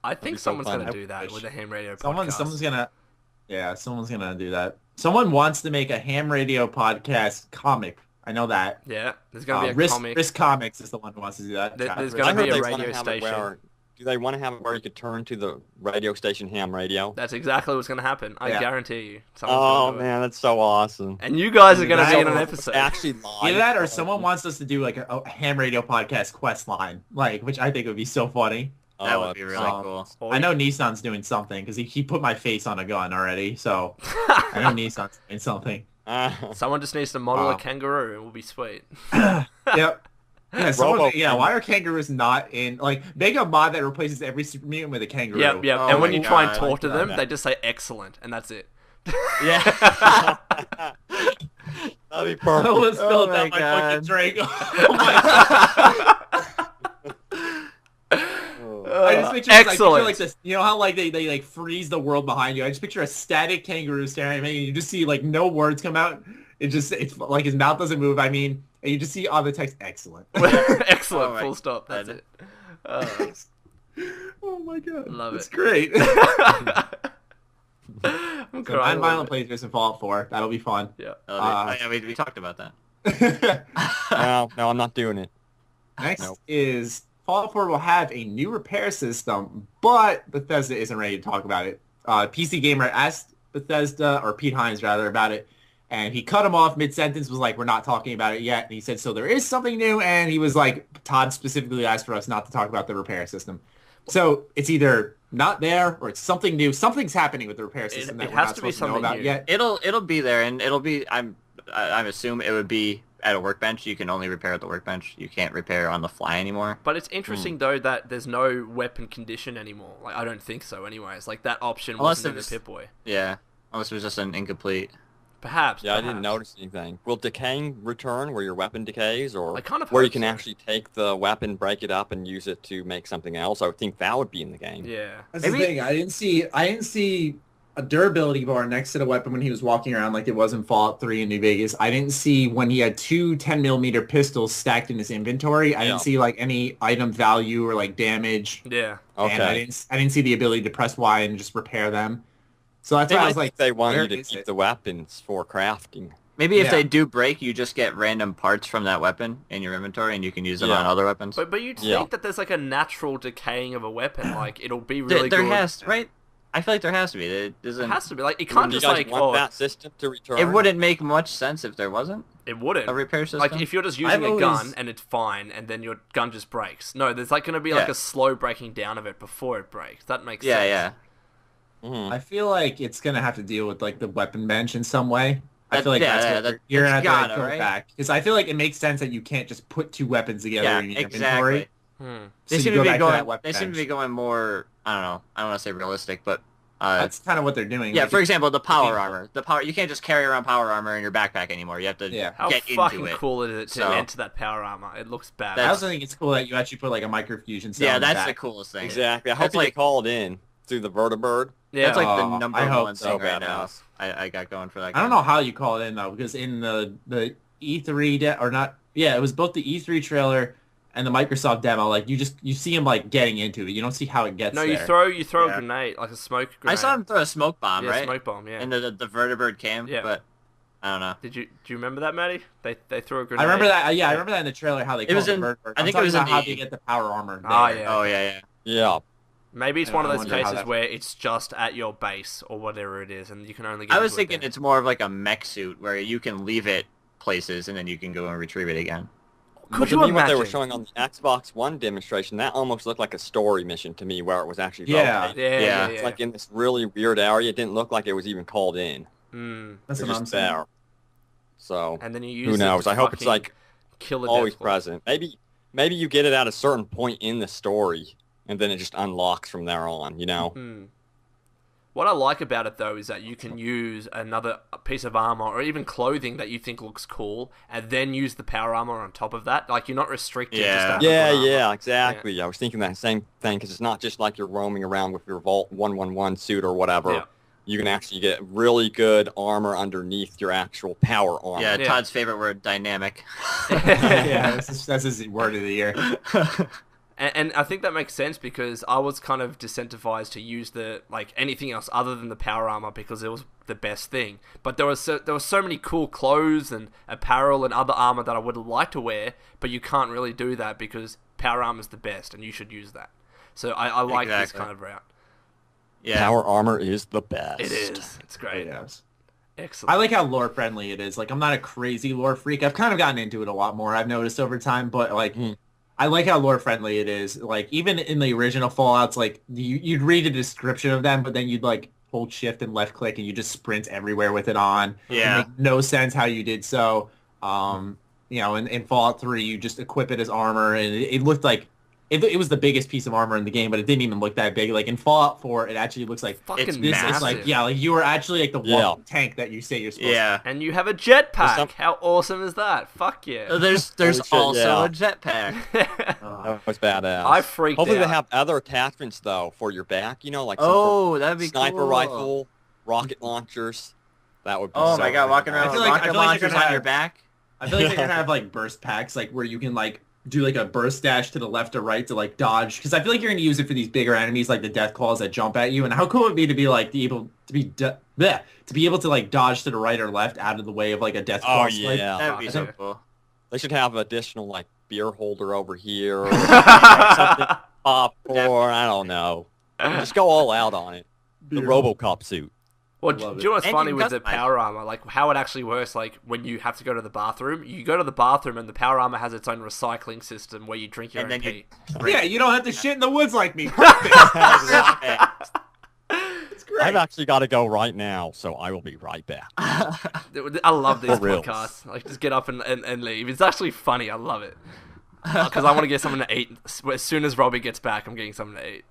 [SPEAKER 2] I
[SPEAKER 4] be
[SPEAKER 2] think
[SPEAKER 4] so
[SPEAKER 2] someone's
[SPEAKER 4] fun.
[SPEAKER 2] gonna
[SPEAKER 1] I
[SPEAKER 2] do that
[SPEAKER 1] wish.
[SPEAKER 2] with the Ham Radio
[SPEAKER 1] Someone,
[SPEAKER 2] podcast.
[SPEAKER 1] someone's gonna, yeah, someone's gonna do that. Someone wants to make a Ham Radio Podcast comic. I know that.
[SPEAKER 2] Yeah, there's gonna be a
[SPEAKER 1] Risk,
[SPEAKER 2] comic.
[SPEAKER 1] Risk Comics is the one who wants to do that.
[SPEAKER 2] There- there's
[SPEAKER 1] Risk.
[SPEAKER 2] gonna
[SPEAKER 4] I
[SPEAKER 2] be
[SPEAKER 4] heard
[SPEAKER 2] a
[SPEAKER 4] they wanna
[SPEAKER 2] radio
[SPEAKER 4] have it
[SPEAKER 2] station.
[SPEAKER 4] where, do they want to have it where you could turn to the radio station Ham Radio?
[SPEAKER 2] That's exactly what's gonna happen. I
[SPEAKER 1] Yeah.
[SPEAKER 2] guarantee you. Someone's
[SPEAKER 4] Oh
[SPEAKER 2] gonna do it.
[SPEAKER 4] man, that's so awesome.
[SPEAKER 2] And you guys are gonna
[SPEAKER 1] That
[SPEAKER 2] be in
[SPEAKER 1] or
[SPEAKER 2] an
[SPEAKER 1] it's
[SPEAKER 2] episode.
[SPEAKER 4] Actually, live.
[SPEAKER 1] Either that or someone wants us to do like a Ham Radio Podcast quest line, like, which I think would be so funny.
[SPEAKER 3] That
[SPEAKER 4] Oh,
[SPEAKER 3] would be really
[SPEAKER 1] um,
[SPEAKER 3] cool.
[SPEAKER 2] Or
[SPEAKER 1] I know Nissan's doing something because he put my face on a gun already, so I know Nissan's doing something.
[SPEAKER 2] someone just needs to model a
[SPEAKER 1] Wow.
[SPEAKER 2] kangaroo, and we'll be sweet.
[SPEAKER 1] Yep. Yeah,
[SPEAKER 4] Robo
[SPEAKER 1] why are kangaroos not in, like, make a mod that replaces every super mutant with a kangaroo.
[SPEAKER 2] Yep.
[SPEAKER 3] Oh
[SPEAKER 2] And when
[SPEAKER 3] my
[SPEAKER 2] you try and
[SPEAKER 3] God.
[SPEAKER 2] talk to them,
[SPEAKER 1] Yeah.
[SPEAKER 2] they just say excellent, and that's it.
[SPEAKER 3] Yeah.
[SPEAKER 4] That'd be
[SPEAKER 1] I
[SPEAKER 4] perfect.
[SPEAKER 1] almost
[SPEAKER 3] Oh
[SPEAKER 1] spilled
[SPEAKER 3] my
[SPEAKER 1] out my
[SPEAKER 3] God.
[SPEAKER 1] fucking drink. Oh my I just picture, I picture
[SPEAKER 2] excellent.
[SPEAKER 1] like this, you know how like they like freeze the world behind you. I just picture a static kangaroo staring at me, and you just see like no words come out. it's like his mouth doesn't move. I mean, and you just see on the text, excellent.
[SPEAKER 2] Excellent. Full stop. That's it.
[SPEAKER 1] Oh my god,
[SPEAKER 2] love
[SPEAKER 1] it's
[SPEAKER 2] it.
[SPEAKER 1] great.
[SPEAKER 2] I'm
[SPEAKER 1] So non-violent playthroughs in Fallout 4. That'll be fun.
[SPEAKER 2] Yeah.
[SPEAKER 3] We talked about that.
[SPEAKER 4] No, I'm not doing it.
[SPEAKER 1] Next is Fallout 4 will have a new repair system, but Bethesda isn't ready to talk about it. PC Gamer asked Bethesda, or Pete Hines rather, about it, and he cut him off mid-sentence, was like, we're not talking about it yet. And he said, so there is something new, and he was like, Todd specifically asked for us not to talk about the repair system. So it's either not there or it's something new. Something's happening with the repair system that we're not supposed to know about yet.
[SPEAKER 3] It'll be there, and it'll be. I'm assuming it would be at a workbench. You can only repair at the workbench. You can't repair on the fly anymore.
[SPEAKER 2] But it's interesting though that there's no weapon condition anymore. Like I don't think so. Anyways, like that option wasn't in the Pip-Boy.
[SPEAKER 3] Yeah, unless it was just an incomplete.
[SPEAKER 2] Perhaps.
[SPEAKER 4] Yeah, I didn't notice anything. Will decaying return where your weapon decays, or
[SPEAKER 2] I kind of
[SPEAKER 4] where you
[SPEAKER 2] hope
[SPEAKER 4] can
[SPEAKER 2] so.
[SPEAKER 4] actually take the weapon, break it up, and use it to make something else? I would think that would be in the game.
[SPEAKER 2] Yeah.
[SPEAKER 1] That's the thing. I didn't see a durability bar next to the weapon when he was walking around like it was in Fallout 3 in New Vegas. I didn't see when he had two 10mm pistols stacked in his inventory. I didn't see like any item value or like damage.
[SPEAKER 2] Yeah.
[SPEAKER 4] Okay.
[SPEAKER 1] And I didn't see the ability to press Y and just repair them. So that's why I was like,
[SPEAKER 4] they want
[SPEAKER 1] where
[SPEAKER 4] you to
[SPEAKER 1] is
[SPEAKER 4] keep
[SPEAKER 1] it?
[SPEAKER 4] the weapons for crafting.
[SPEAKER 3] Maybe if
[SPEAKER 1] Yeah.
[SPEAKER 3] they do break, you just get random parts from that weapon in your inventory, and you can use them on other weapons.
[SPEAKER 2] But you'd think that there's like a natural decaying of a weapon. Like it'll be
[SPEAKER 3] there
[SPEAKER 2] really good.
[SPEAKER 3] has right. I feel like there has to be. It
[SPEAKER 2] has to be. Like it can't
[SPEAKER 4] Do you
[SPEAKER 2] just
[SPEAKER 4] guys
[SPEAKER 2] like
[SPEAKER 4] want that system to return?
[SPEAKER 3] It wouldn't make much sense if there wasn't
[SPEAKER 2] It wouldn't.
[SPEAKER 3] a repair system.
[SPEAKER 2] Like if you're just using a gun and it's fine, and then your gun just breaks. No, there's like going to be like a slow breaking down of it before it breaks. That makes sense.
[SPEAKER 3] Yeah.
[SPEAKER 4] Mm-hmm.
[SPEAKER 1] I feel like it's gonna have to deal with like the weapon bench in some way. I feel like you're gonna have to go back because I feel like it makes sense that you can't just put two weapons together in your inventory.
[SPEAKER 3] They
[SPEAKER 1] So
[SPEAKER 3] seem
[SPEAKER 1] you
[SPEAKER 3] to
[SPEAKER 1] go
[SPEAKER 3] be
[SPEAKER 1] back to that
[SPEAKER 3] going.
[SPEAKER 1] weapon
[SPEAKER 3] They seem to be
[SPEAKER 1] bench.
[SPEAKER 3] going more. I don't know. I don't want to say realistic, but
[SPEAKER 1] That's kind of what they're doing.
[SPEAKER 3] yeah.
[SPEAKER 1] Like,
[SPEAKER 3] For example, the power armor. You can't just carry around power armor in your backpack anymore. You have to
[SPEAKER 2] How
[SPEAKER 3] get
[SPEAKER 2] fucking
[SPEAKER 3] into it.
[SPEAKER 2] cool is it to enter that power armor? It looks bad.
[SPEAKER 1] I also think it's cool that you actually put like a microfusion cell.
[SPEAKER 3] Yeah,
[SPEAKER 1] in the
[SPEAKER 3] that's
[SPEAKER 1] back.
[SPEAKER 3] the coolest thing.
[SPEAKER 4] Exactly. I hope they called in through the vertibird.
[SPEAKER 2] Yeah.
[SPEAKER 3] That's like the
[SPEAKER 1] Oh,
[SPEAKER 3] number
[SPEAKER 1] I hope
[SPEAKER 3] one
[SPEAKER 1] so
[SPEAKER 3] thing right now.
[SPEAKER 4] badass.
[SPEAKER 3] I got going for that.
[SPEAKER 1] I don't know how you call it in though, because in the E3 or not, yeah, it was both the E3 trailer and the Microsoft demo. Like you see him like getting into it. You don't see how it gets.
[SPEAKER 2] No,
[SPEAKER 1] there.
[SPEAKER 2] you throw a grenade, like a smoke grenade.
[SPEAKER 3] I saw him throw a smoke bomb,
[SPEAKER 2] Yeah,
[SPEAKER 3] right?
[SPEAKER 2] smoke bomb, yeah.
[SPEAKER 3] And the vertibird came,
[SPEAKER 2] Yeah.
[SPEAKER 3] but I don't know.
[SPEAKER 2] Do you remember that, Maddie? They threw a grenade.
[SPEAKER 1] I remember that. Yeah, I remember that in the trailer. How they called it Vertibird.
[SPEAKER 3] I think it was
[SPEAKER 1] about
[SPEAKER 3] in
[SPEAKER 1] how
[SPEAKER 3] the-
[SPEAKER 1] they get the power armor. There.
[SPEAKER 2] Oh, yeah.
[SPEAKER 3] Oh yeah.
[SPEAKER 4] Yeah.
[SPEAKER 2] Maybe it's
[SPEAKER 1] Yeah,
[SPEAKER 2] one of
[SPEAKER 1] I
[SPEAKER 2] those
[SPEAKER 1] wonder how
[SPEAKER 2] cases
[SPEAKER 1] that-
[SPEAKER 2] where it's just at your base or whatever it is, and you can only get.
[SPEAKER 3] I was
[SPEAKER 2] into it
[SPEAKER 3] thinking
[SPEAKER 2] then.
[SPEAKER 3] it's more of like a mech suit where you can leave it places and then you can go and retrieve it again.
[SPEAKER 2] Could
[SPEAKER 4] But to
[SPEAKER 2] you
[SPEAKER 4] me,
[SPEAKER 2] imagine?
[SPEAKER 4] what they were showing on the Xbox One demonstration, that almost looked like a story mission to me, where it was actually
[SPEAKER 1] Yeah.
[SPEAKER 4] located.
[SPEAKER 2] Yeah.
[SPEAKER 4] It's like in this really weird area. It didn't look like it was even called in.
[SPEAKER 1] That's
[SPEAKER 4] It
[SPEAKER 1] what
[SPEAKER 4] was
[SPEAKER 1] I'm
[SPEAKER 4] just
[SPEAKER 1] saying.
[SPEAKER 4] there. So
[SPEAKER 2] And then you use
[SPEAKER 4] who
[SPEAKER 2] it
[SPEAKER 4] knows?
[SPEAKER 2] to
[SPEAKER 4] I hope it's
[SPEAKER 2] fucking
[SPEAKER 4] like
[SPEAKER 2] kill a
[SPEAKER 4] always
[SPEAKER 2] Deathloop.
[SPEAKER 4] present. Maybe you get it at a certain point in the story, and then it just unlocks from there on. You know?
[SPEAKER 2] What I like about it though is that you can use another piece of armor or even clothing that you think looks cool, and then use the power armor on top of that. Like you're not restricted. Just to have the good armor.
[SPEAKER 4] Yeah, exactly. I was thinking that same thing because it's not just like you're roaming around with your Vault 111 suit or whatever.
[SPEAKER 2] Yeah.
[SPEAKER 4] You can actually get really good armor underneath your actual power armor.
[SPEAKER 3] Yeah,
[SPEAKER 2] Yeah.
[SPEAKER 3] Todd's favorite word, dynamic.
[SPEAKER 1] Yeah, that's his word of the year.
[SPEAKER 2] And I think that makes sense because I was kind of disincentivized to use anything else other than the power armor because it was the best thing. But there were so many cool clothes and apparel and other armor that I would like to wear, but you can't really do that because power armor is the best and you should use that. So I like this
[SPEAKER 3] Exactly.
[SPEAKER 2] kind of route.
[SPEAKER 3] Yeah.
[SPEAKER 4] Power armor is the best.
[SPEAKER 2] It is. It's great.
[SPEAKER 1] Yes.
[SPEAKER 2] Excellent.
[SPEAKER 1] I like how lore friendly it is. Like I'm not a crazy lore freak. I've kind of gotten into it a lot more. I've noticed over time, but like I like how lore friendly it is. Like even in the original Fallouts, like you'd read a description of them, but then you'd like hold shift and left click and you just sprint everywhere with it on.
[SPEAKER 3] Yeah.
[SPEAKER 1] It made no sense how you did so. You know, in Fallout 3, you just equip it as armor, and it looked like it was the biggest piece of armor in the game, but it didn't even look that big. Like in Fallout 4, it actually looks like
[SPEAKER 2] fucking
[SPEAKER 3] it's
[SPEAKER 1] this
[SPEAKER 2] massive.
[SPEAKER 1] is like like you were actually like the one tank that you say you're supposed
[SPEAKER 3] Yeah.
[SPEAKER 2] And you have a jetpack.
[SPEAKER 4] Some-
[SPEAKER 2] How awesome is that? Fuck yeah.
[SPEAKER 3] There's
[SPEAKER 4] Holy shit,
[SPEAKER 3] also
[SPEAKER 4] yeah.
[SPEAKER 3] a jetpack.
[SPEAKER 1] to.
[SPEAKER 4] That was badass.
[SPEAKER 2] I freaked
[SPEAKER 4] Hopefully
[SPEAKER 2] out.
[SPEAKER 4] they have other attachments though for your back. You know, like some
[SPEAKER 3] Oh, that'd be
[SPEAKER 4] sniper
[SPEAKER 3] cool.
[SPEAKER 4] rifle, rocket launchers. That would be
[SPEAKER 3] Oh
[SPEAKER 4] so
[SPEAKER 3] my god, walking
[SPEAKER 4] nice.
[SPEAKER 3] around
[SPEAKER 1] I feel
[SPEAKER 3] with
[SPEAKER 1] like- I
[SPEAKER 3] rocket
[SPEAKER 1] feel like
[SPEAKER 3] launchers
[SPEAKER 1] they're gonna
[SPEAKER 3] on your
[SPEAKER 1] have-
[SPEAKER 3] back.
[SPEAKER 1] I feel like they're gonna have like burst packs, like where you can like do like a burst dash to the left or right to like dodge, because I feel like you're gonna use it for these bigger enemies like the death claws that jump at you. And how cool would it be to be like to be able to like dodge to the right or left out of the way of like a death claw
[SPEAKER 4] Oh
[SPEAKER 1] swipe?
[SPEAKER 4] yeah.
[SPEAKER 3] That would be
[SPEAKER 1] I
[SPEAKER 3] so
[SPEAKER 1] think-
[SPEAKER 3] cool.
[SPEAKER 4] They should have additional like beer holder over here, or something, popcorn. I don't know. Just go all out on it. The RoboCop suit.
[SPEAKER 2] Well,
[SPEAKER 1] Love
[SPEAKER 2] do you know what's
[SPEAKER 3] And
[SPEAKER 2] funny
[SPEAKER 3] you
[SPEAKER 2] with the
[SPEAKER 3] customize
[SPEAKER 2] power armor? Like, how it actually works, like, when you have to go to the bathroom, you go to the bathroom and the power armor has its own recycling system where you drink your
[SPEAKER 3] And
[SPEAKER 2] own
[SPEAKER 3] then you-
[SPEAKER 2] pee.
[SPEAKER 1] Yeah, you don't have to shit in the woods like me. It's great.
[SPEAKER 4] I've actually got to go right now, so I will be right back.
[SPEAKER 2] I love these
[SPEAKER 4] For reals.
[SPEAKER 2] podcasts. Like, just get up and leave. It's actually funny. I love it. Because I want to get something to eat. As soon as Robbie gets back, I'm getting something to eat.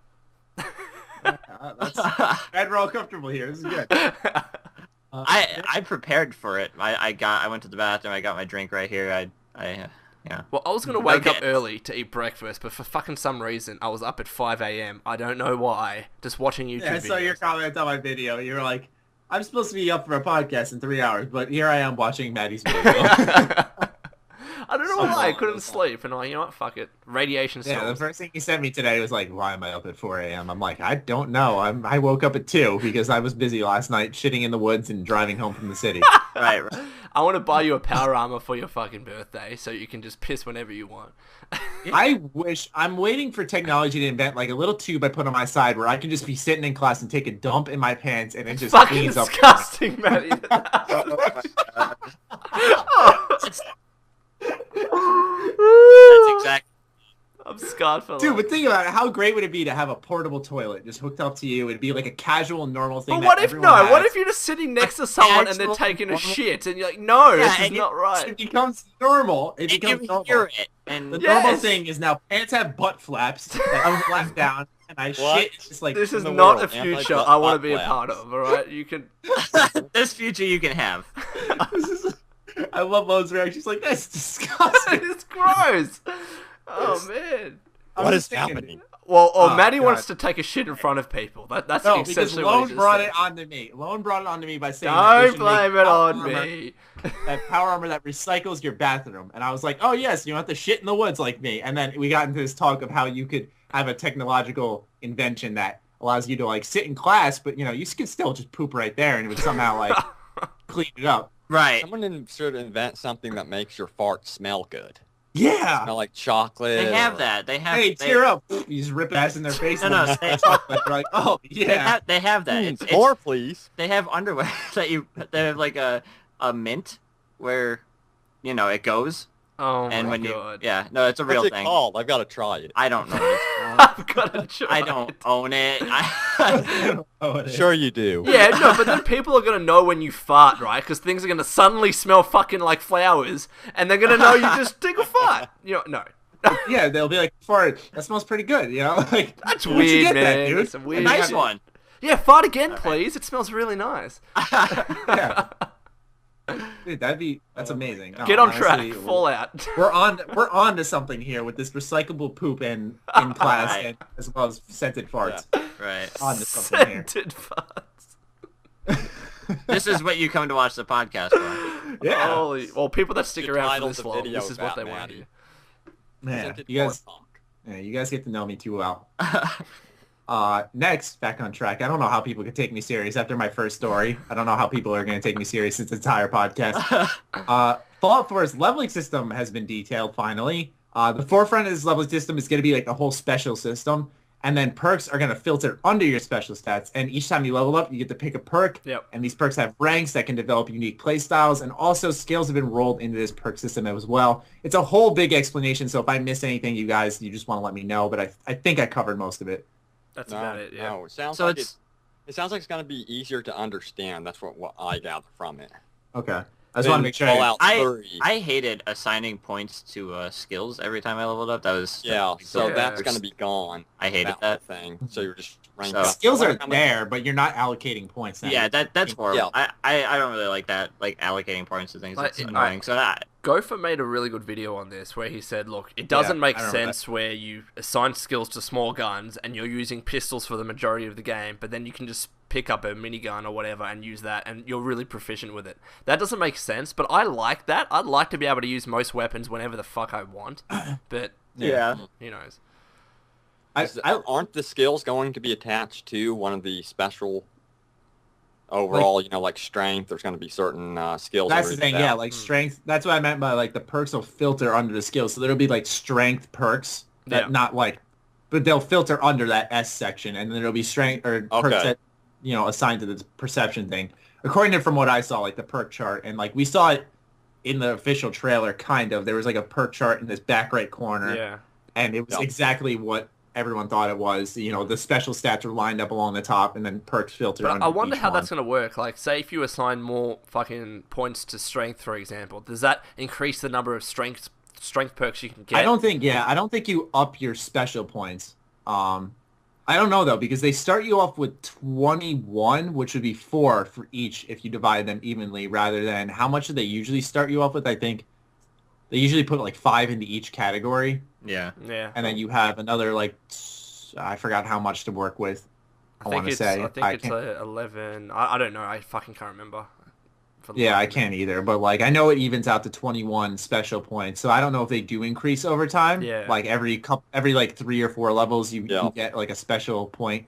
[SPEAKER 1] Glad we're all comfortable here. This is good.
[SPEAKER 3] I prepared for it. I went to the bathroom. I got my drink right here. Yeah.
[SPEAKER 2] Well, I was going to wake up
[SPEAKER 3] Okay.
[SPEAKER 2] early to eat breakfast, but for fucking some reason, I was up at 5 a.m. I don't know why. Just watching YouTube
[SPEAKER 1] Yeah, I saw your
[SPEAKER 2] videos.
[SPEAKER 1] comment on my video. You were like, I'm supposed to be up for a podcast in 3 hours, but here I am watching Maddie's video.
[SPEAKER 2] I don't know why. I couldn't sleep. And I'm like, you know what? Fuck it. Radiation
[SPEAKER 1] Yeah, the
[SPEAKER 2] storms.
[SPEAKER 1] first thing he sent me today was like, why am I up at 4 a.m.? I'm like, I don't know. I woke up at 2 because I was busy last night shitting in the woods and driving home from the city.
[SPEAKER 3] Right.
[SPEAKER 2] I want to buy you a power armor for your fucking birthday so you can just piss whenever you want.
[SPEAKER 1] I'm waiting for technology to invent like a little tube I put on my side where I can just be sitting in class and take a dump in my pants and it just
[SPEAKER 2] Fucking
[SPEAKER 1] cleans up.
[SPEAKER 2] disgusting, Maddie.
[SPEAKER 3] That's exactly.
[SPEAKER 2] I'm scarred for
[SPEAKER 1] Dude,
[SPEAKER 2] life.
[SPEAKER 1] but think about it. How great would it be to have a portable toilet just hooked up to you? It'd be like a casual, normal thing.
[SPEAKER 2] But
[SPEAKER 1] that
[SPEAKER 2] what if
[SPEAKER 1] everyone has.
[SPEAKER 2] What if you're just sitting next to someone and they're
[SPEAKER 3] actual
[SPEAKER 2] taking a
[SPEAKER 3] normal-
[SPEAKER 2] shit and you're like, no,
[SPEAKER 3] Yeah,
[SPEAKER 2] this is
[SPEAKER 3] and
[SPEAKER 2] not right.
[SPEAKER 1] It becomes normal. It
[SPEAKER 3] And
[SPEAKER 1] becomes
[SPEAKER 3] you
[SPEAKER 1] normal.
[SPEAKER 3] hear it, and
[SPEAKER 1] The
[SPEAKER 2] Yes.
[SPEAKER 1] normal thing is now pants have butt flaps that I'm flap down, and I
[SPEAKER 4] What?
[SPEAKER 1] shit. It's just like
[SPEAKER 2] This is
[SPEAKER 4] the
[SPEAKER 2] not
[SPEAKER 4] world,
[SPEAKER 2] a future
[SPEAKER 4] anti-butt
[SPEAKER 2] I want to be a
[SPEAKER 4] flaps.
[SPEAKER 2] part of. All right, you can.
[SPEAKER 3] this future you can have.
[SPEAKER 1] this is, I love Lowe's reaction. She's like, that's disgusting.
[SPEAKER 2] It's gross. Oh man.
[SPEAKER 1] I'm
[SPEAKER 4] What
[SPEAKER 1] just
[SPEAKER 4] is
[SPEAKER 1] thinking-
[SPEAKER 4] happening?
[SPEAKER 2] Well,
[SPEAKER 1] Oh,
[SPEAKER 2] Maddie
[SPEAKER 1] God.
[SPEAKER 2] wants to take a shit in front of people. That's
[SPEAKER 1] No, because
[SPEAKER 2] essentially what
[SPEAKER 1] Lone
[SPEAKER 2] he
[SPEAKER 1] brought
[SPEAKER 2] just
[SPEAKER 1] it
[SPEAKER 2] said.
[SPEAKER 1] onto me. Lone brought it onto me by saying that they
[SPEAKER 2] Don't
[SPEAKER 1] should
[SPEAKER 2] blame
[SPEAKER 1] make
[SPEAKER 2] it
[SPEAKER 1] power
[SPEAKER 2] on
[SPEAKER 1] armor-
[SPEAKER 2] me.
[SPEAKER 1] That power armor that recycles your bathroom. And I was like, oh yes, you don't have to shit in the woods like me. And then we got into this talk of how you could have a technological invention that allows you to like sit in class, but you know, you could still just poop right there and it would somehow like clean it up.
[SPEAKER 3] Right.
[SPEAKER 4] Someone should invent something that makes your fart smell good.
[SPEAKER 1] Yeah.
[SPEAKER 4] Smell like chocolate.
[SPEAKER 3] They have
[SPEAKER 4] or-
[SPEAKER 3] that. They have.
[SPEAKER 1] Hey,
[SPEAKER 3] they,
[SPEAKER 1] tear up. You just rip ass in their face.
[SPEAKER 3] No,
[SPEAKER 1] and
[SPEAKER 3] no,
[SPEAKER 1] then
[SPEAKER 3] they-
[SPEAKER 1] chocolate. They're like, oh,
[SPEAKER 3] They
[SPEAKER 1] yeah.
[SPEAKER 3] have, they have that. It's,
[SPEAKER 4] More, please.
[SPEAKER 3] they have underwear that they have like a mint where, you know, it goes
[SPEAKER 2] Oh
[SPEAKER 3] and
[SPEAKER 2] my
[SPEAKER 3] when
[SPEAKER 2] god.
[SPEAKER 3] you yeah no it's a real
[SPEAKER 4] What's it
[SPEAKER 3] thing.
[SPEAKER 4] called? I've got to try it.
[SPEAKER 3] I don't know. What it's called.
[SPEAKER 2] I've got to try.
[SPEAKER 3] I don't own it.
[SPEAKER 1] Oh, it is.
[SPEAKER 4] Sure you do.
[SPEAKER 2] Yeah, no, but then people are gonna know when you fart, right? Because things are gonna suddenly smell fucking like flowers, and they're gonna know you just take a fart. You know, no.
[SPEAKER 1] Yeah, they'll be like, fart, that smells pretty good, you know? Like,
[SPEAKER 2] That's
[SPEAKER 1] where'd you
[SPEAKER 2] weird,
[SPEAKER 1] get that,
[SPEAKER 2] man.
[SPEAKER 1] dude?
[SPEAKER 2] That's a
[SPEAKER 3] A
[SPEAKER 2] weird.
[SPEAKER 3] nice one.
[SPEAKER 2] Yeah, fart again, please. It smells really nice.
[SPEAKER 1] Yeah. Dude, that's amazing. No,
[SPEAKER 2] Get on
[SPEAKER 1] honestly,
[SPEAKER 2] track. Fallout.
[SPEAKER 1] We're on to something here with this recyclable poop in class
[SPEAKER 3] Right.
[SPEAKER 1] and as well as scented farts.
[SPEAKER 3] Right.
[SPEAKER 1] On to something here.
[SPEAKER 2] Scented farts.
[SPEAKER 3] This is what you come to watch the podcast for.
[SPEAKER 1] Yeah.
[SPEAKER 2] Holy. Well, people that stick
[SPEAKER 4] Should
[SPEAKER 2] around for
[SPEAKER 4] title
[SPEAKER 2] this
[SPEAKER 4] the
[SPEAKER 2] long,
[SPEAKER 4] video
[SPEAKER 2] this is what they
[SPEAKER 4] about
[SPEAKER 2] want to
[SPEAKER 4] Maddie.
[SPEAKER 2] hear.
[SPEAKER 1] Yeah,
[SPEAKER 4] Scented
[SPEAKER 1] you guys,
[SPEAKER 4] fart talk.
[SPEAKER 1] yeah, you guys get to know me too well. Next, back on track. I don't know how people could take me serious after my first story. I don't know how people are going to take me serious this entire podcast. Fallout 4's leveling system has been detailed finally. The forefront of this leveling system is going to be like a whole special system. And then perks are going to filter under your special stats. And each time you level up, you get to pick a perk.
[SPEAKER 2] Yep.
[SPEAKER 1] And these perks have ranks that can develop unique playstyles. And also skills have been rolled into this perk system as well. It's a whole big explanation. So if I miss anything, you guys, you just want to let me know. But I think I covered most of it.
[SPEAKER 2] That's
[SPEAKER 4] No,
[SPEAKER 2] about it, yeah.
[SPEAKER 4] no, it sounds
[SPEAKER 3] So
[SPEAKER 4] like
[SPEAKER 3] it's-
[SPEAKER 4] it sounds like it's going to be easier to understand. That's what I gather from it.
[SPEAKER 1] Okay. I just want to make sure.
[SPEAKER 4] Fallout 3.
[SPEAKER 3] I hated assigning points to skills every time I leveled up. That was
[SPEAKER 4] Yeah, so
[SPEAKER 2] Yeah.
[SPEAKER 4] that's going to be gone.
[SPEAKER 3] I hated
[SPEAKER 4] that
[SPEAKER 3] that.
[SPEAKER 4] wing. So you're just ranking
[SPEAKER 3] So-
[SPEAKER 4] up.
[SPEAKER 1] Skills are
[SPEAKER 4] How many-
[SPEAKER 1] there, but you're not allocating points now.
[SPEAKER 3] Yeah, that's horrible.
[SPEAKER 4] Yeah.
[SPEAKER 3] I don't really like that, like allocating points to things.
[SPEAKER 2] Like,
[SPEAKER 3] That's
[SPEAKER 2] it-
[SPEAKER 3] annoying. So that
[SPEAKER 2] Gopher made a really good video on this where he said, look, it doesn't
[SPEAKER 1] Yeah,
[SPEAKER 2] make
[SPEAKER 1] I remember
[SPEAKER 2] sense where you assign skills to small guns and you're using pistols for the majority of the game, but then you can just pick up a minigun or whatever and use that, and you're really proficient with it. That doesn't make sense, but I like that. I'd like to be able to use most weapons whenever the fuck I want, but
[SPEAKER 3] Yeah.
[SPEAKER 2] who knows?
[SPEAKER 4] Aren't the skills going to be attached to one of the special overall, like strength? There's going to be certain skills.
[SPEAKER 1] That's the thing, yeah, like strength. That's what I meant by like the perks will filter under the skills. So there'll be like strength perks that not like, but they'll filter under that S section, and then there'll be strength or perks that assigned to the perception thing. According to from what I saw, like the perk chart, and like we saw it in the official trailer, kind of. There was like a perk chart in this back right corner, and it was exactly what everyone thought it was. The special stats are lined up along the top, and then perks filter.
[SPEAKER 2] But I wonder how that's going to work. Like, say if you assign more fucking points to strength, for example, does that increase the number of strength perks you can get?
[SPEAKER 1] I don't think you up your special points. I don't know though, because they start you off with 21, which would be 4 for each if you divide them evenly, rather than how much do they usually start you off with? I think they usually put like 5 into each category.
[SPEAKER 3] Yeah.
[SPEAKER 1] And then you have another like I forgot how much to work with. I think it's
[SPEAKER 2] 11. I don't know. I fucking can't remember.
[SPEAKER 1] Yeah, I can't either. But like I know it evens out to 21 special points. So I don't know if they do increase over time.
[SPEAKER 2] Yeah.
[SPEAKER 1] Like every like 3 or 4 levels you get like a special point.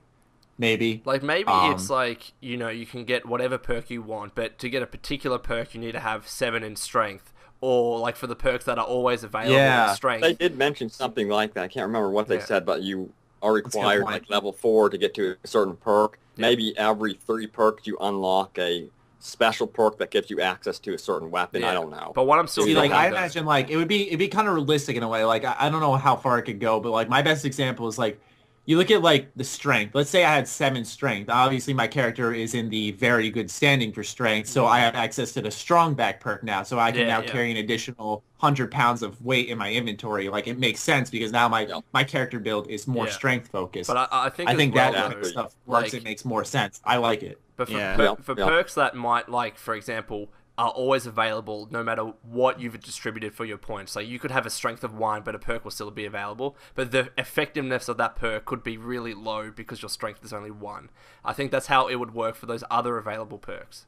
[SPEAKER 1] Maybe.
[SPEAKER 2] Like maybe it's like, you can get whatever perk you want, but to get a particular perk you need to have 7 in strength. Or like for the perks that are always available in strength.
[SPEAKER 4] They did mention something like that. I can't remember what they said, but you are required like level 4 to get to a certain perk. Yeah. Maybe every 3 perks you unlock a special perk that gives you access to a certain weapon. I don't know.
[SPEAKER 2] But what I'm still
[SPEAKER 1] I imagine like it'd be kind of realistic in a way. Like I don't know how far it could go, but like my best example is like you look at like the strength. Let's say I had 7 strength. Obviously my character is in the very good standing for strength, so I have access to the strong back perk now. So I can now carry an additional 100 pounds of weight in my inventory. Like it makes sense because now my character build is more strength focused.
[SPEAKER 2] But I think
[SPEAKER 1] that kind of stuff works. It makes more sense. I like it.
[SPEAKER 2] But for perks that might, like, for example, are always available no matter what you've distributed for your points. Like, you could have a strength of 1, but a perk will still be available. But the effectiveness of that perk could be really low because your strength is only 1. I think that's how it would work for those other available perks.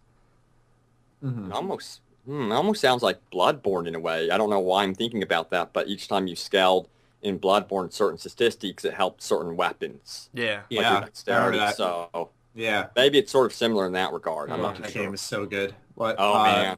[SPEAKER 1] Mm-hmm.
[SPEAKER 4] Almost sounds like Bloodborne in a way. I don't know why I'm thinking about that, but each time you scaled in Bloodborne certain statistics, it helped certain weapons.
[SPEAKER 2] Yeah.
[SPEAKER 4] Like your dexterity, so...
[SPEAKER 1] Yeah.
[SPEAKER 4] Maybe it's sort of similar in that regard. I'm not too
[SPEAKER 1] that
[SPEAKER 4] sure.
[SPEAKER 1] game is so good.
[SPEAKER 4] Man.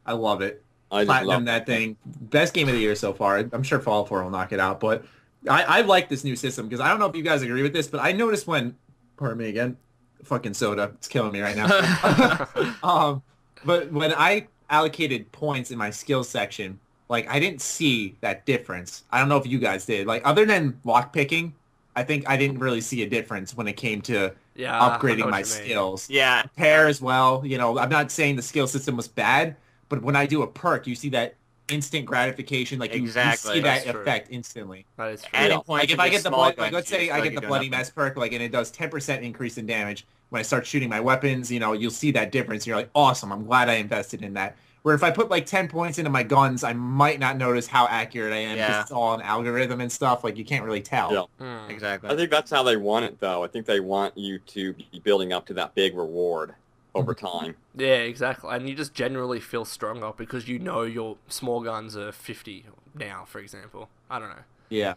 [SPEAKER 1] I love it. Platinum that thing. Best game of the year so far. I'm sure Fallout 4 will knock it out, but I like this new system because I don't know if you guys agree with this, but I noticed when, pardon me again, fucking soda. It's killing me right now. But when I allocated points in my skills section, like I didn't see that difference. I don't know if you guys did. Like other than lockpicking, I think I didn't really see a difference when it came to upgrading my skills.
[SPEAKER 3] Yeah.
[SPEAKER 1] Pair as well. I'm not saying the skill system was bad, but when I do a perk, you see that instant gratification. Like you see that effect instantly.
[SPEAKER 2] That is true.
[SPEAKER 3] Adding points
[SPEAKER 1] like if I get the let's say I get the bloody
[SPEAKER 3] mess
[SPEAKER 1] mess perk, like, and it does 10% increase in damage. When I start shooting my weapons, you'll see that difference. You're like, awesome. I'm glad I invested in that. Where if I put like 10 points into my guns, I might not notice how accurate I am because it's all an algorithm and stuff. Like you can't really tell.
[SPEAKER 4] Yeah.
[SPEAKER 3] Exactly.
[SPEAKER 4] I think that's how they want it, though. I think they want you to be building up to that big reward over time.
[SPEAKER 2] Yeah, exactly. And you just generally feel stronger because your small guns are 50 now, for example. I don't know.
[SPEAKER 1] Yeah.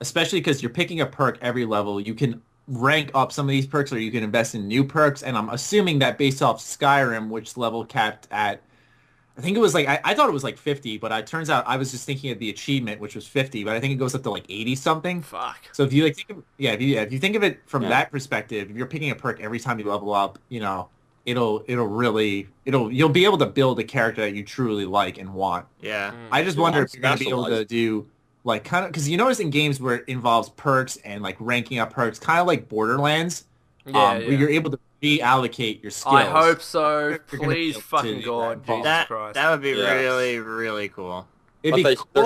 [SPEAKER 1] Especially because you're picking a perk every level. You can rank up some of these perks or you can invest in new perks. And I'm assuming that based off Skyrim, which level capped at I think it was like, I thought it was like 50, but it turns out I was just thinking of the achievement, which was 50, but I think it goes up to like 80 something.
[SPEAKER 2] Fuck.
[SPEAKER 1] So if you like, if you think of it from that perspective, if you're picking a perk every time you level up, you'll be able to build a character that you truly like and want.
[SPEAKER 3] Yeah.
[SPEAKER 1] I just wonder if you're going to be able to do like kind of, because you notice in games where it involves perks and like ranking up perks, kind of like Borderlands, where you're able to reallocate your skills.
[SPEAKER 2] I hope so. Please, fucking God, Jesus Christ.
[SPEAKER 3] That would be really, really cool.
[SPEAKER 4] There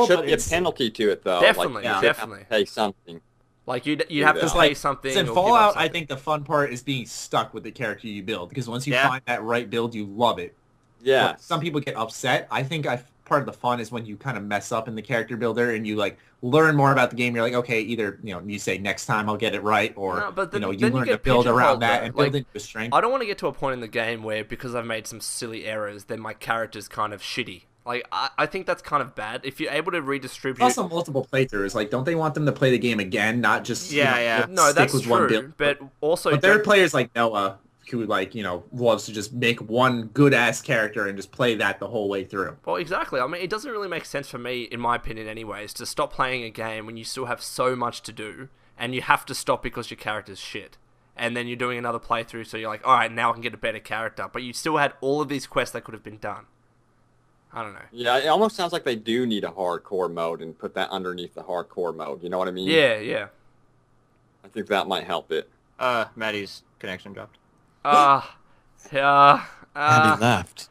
[SPEAKER 4] should be a penalty to it, though.
[SPEAKER 2] Definitely,
[SPEAKER 4] like,
[SPEAKER 2] definitely.
[SPEAKER 4] Have to pay something.
[SPEAKER 2] Like you'd have to pay something.
[SPEAKER 1] In Fallout, I think the fun part is being stuck with the character you build because once you find that right build, you love it.
[SPEAKER 4] Yeah.
[SPEAKER 1] But some people get upset. I think part of the fun is when you kind of mess up in the character builder and you like learn more about the game. You're like, okay, either you say next time I'll get it right, or
[SPEAKER 2] No, but then,
[SPEAKER 1] you learn to build around that and build into a strength.
[SPEAKER 2] I don't want to get to a point in the game where because I've made some silly errors, then my character's kind of shitty. Like, I think that's kind of bad. If you're able to redistribute...
[SPEAKER 1] Also, multiple playthroughs. Like, don't they want them to play the game again, not just,
[SPEAKER 2] No,
[SPEAKER 1] stick
[SPEAKER 2] that's
[SPEAKER 1] with
[SPEAKER 2] true,
[SPEAKER 1] one build?
[SPEAKER 2] but also...
[SPEAKER 1] But there are players like Noah who, like, loves to just make one good-ass character and just play that the whole way through.
[SPEAKER 2] Well, exactly. I mean, it doesn't really make sense for me, in my opinion anyways, to stop playing a game when you still have so much to do, and you have to stop because your character's shit. And then you're doing another playthrough, so you're like, alright, now I can get a better character. But you still had all of these quests that could have been done. I don't know.
[SPEAKER 4] Yeah, it almost sounds like they do need a hardcore mode and put that underneath the hardcore mode. You know what I mean?
[SPEAKER 2] Yeah.
[SPEAKER 4] I think that might help it.
[SPEAKER 3] Maddie's connection dropped.
[SPEAKER 4] Maddie left.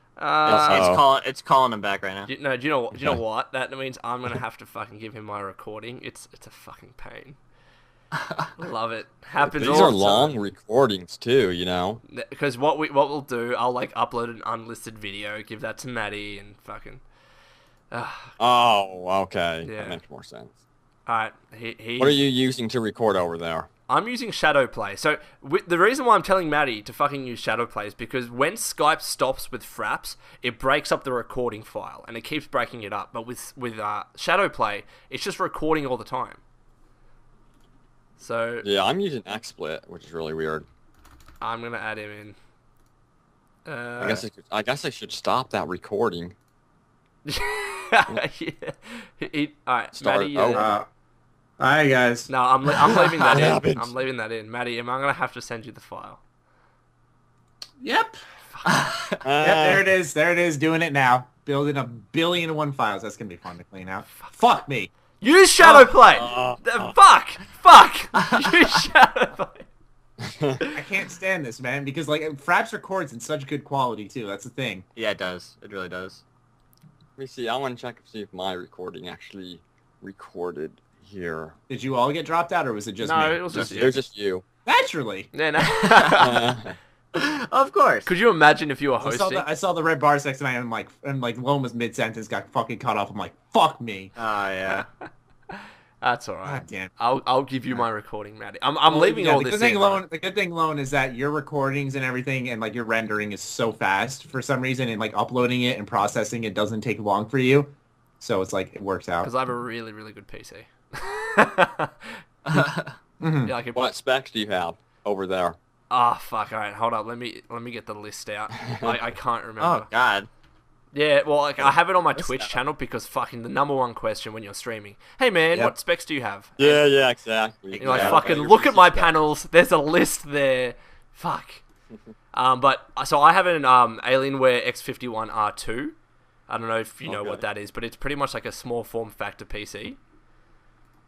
[SPEAKER 3] It's calling him back right now.
[SPEAKER 2] Do you know what? That means I'm gonna have to fucking give him my recording. It's a fucking pain. Love it. Happens.
[SPEAKER 4] These
[SPEAKER 2] all
[SPEAKER 4] are
[SPEAKER 2] the
[SPEAKER 4] long
[SPEAKER 2] time.
[SPEAKER 4] recordings too,
[SPEAKER 2] Because what we'll do, I'll like upload an unlisted video, give that to Maddie, and fucking.
[SPEAKER 4] Oh, okay.
[SPEAKER 2] Yeah.
[SPEAKER 4] That makes more sense.
[SPEAKER 2] All right.
[SPEAKER 4] What are you using to record over there?
[SPEAKER 2] I'm using Shadowplay. So the reason why I'm telling Maddie to fucking use Shadowplay is because when Skype stops with fraps, it breaks up the recording file and it keeps breaking it up. But with Shadowplay, it's just recording all the time. So
[SPEAKER 4] yeah, I'm using XSplit, which is really weird.
[SPEAKER 2] I'm gonna add him in.
[SPEAKER 4] I guess I should stop that recording.
[SPEAKER 2] Yeah. All right, Maddie.
[SPEAKER 1] Hi guys.
[SPEAKER 2] No, I'm leaving that in.
[SPEAKER 4] Happened.
[SPEAKER 2] I'm leaving that in. Maddie, am I gonna have to send you the file?
[SPEAKER 1] Yep. Yep, there it is. There it is. Doing it now. Building 1,000,000,001 files. That's gonna be fun to clean out. Fuck me.
[SPEAKER 2] Use Shadowplay! Fuck! Use Shadowplay!
[SPEAKER 1] I can't stand this, man, because like Fraps records in such good quality too. That's the thing.
[SPEAKER 3] Yeah, it does. It really does.
[SPEAKER 4] Let me see. I want to check and see if my recording actually recorded here.
[SPEAKER 1] Did you all get dropped out, or was it just me?
[SPEAKER 2] No, it was just you.
[SPEAKER 4] They're just you.
[SPEAKER 1] Naturally.
[SPEAKER 2] Yeah, no.
[SPEAKER 3] Of course.
[SPEAKER 2] Could you imagine if you were hosting?
[SPEAKER 1] I saw the red bars next to me, and like Lone was mid-sentence, got fucking cut off. I'm like, fuck me.
[SPEAKER 3] Oh, yeah.
[SPEAKER 2] That's all right.
[SPEAKER 1] God damn.
[SPEAKER 2] I'll give you my recording, Maddie. I'm leaving all this in.
[SPEAKER 1] The good thing, Lone, is that your recordings and everything and like your rendering is so fast for some reason, and like uploading it and processing it doesn't take long for you. So it's like it works out.
[SPEAKER 2] Because I have a really, really good PC. Yeah,
[SPEAKER 4] What specs do you have over there?
[SPEAKER 2] Ah, fuck. All right, hold up. Let me get the list out. I can't remember.
[SPEAKER 3] Oh, God.
[SPEAKER 2] Yeah, well, like, I have it on my Twitch channel because fucking the #1 question when you're streaming. Hey, man, what specs do you have?
[SPEAKER 4] Yeah, exactly.
[SPEAKER 2] You're like, fucking look at my panels. There's a list there. Fuck. But, so I have an Alienware X51 R2. I don't know if you know what that is, but it's pretty much like a small form factor PC.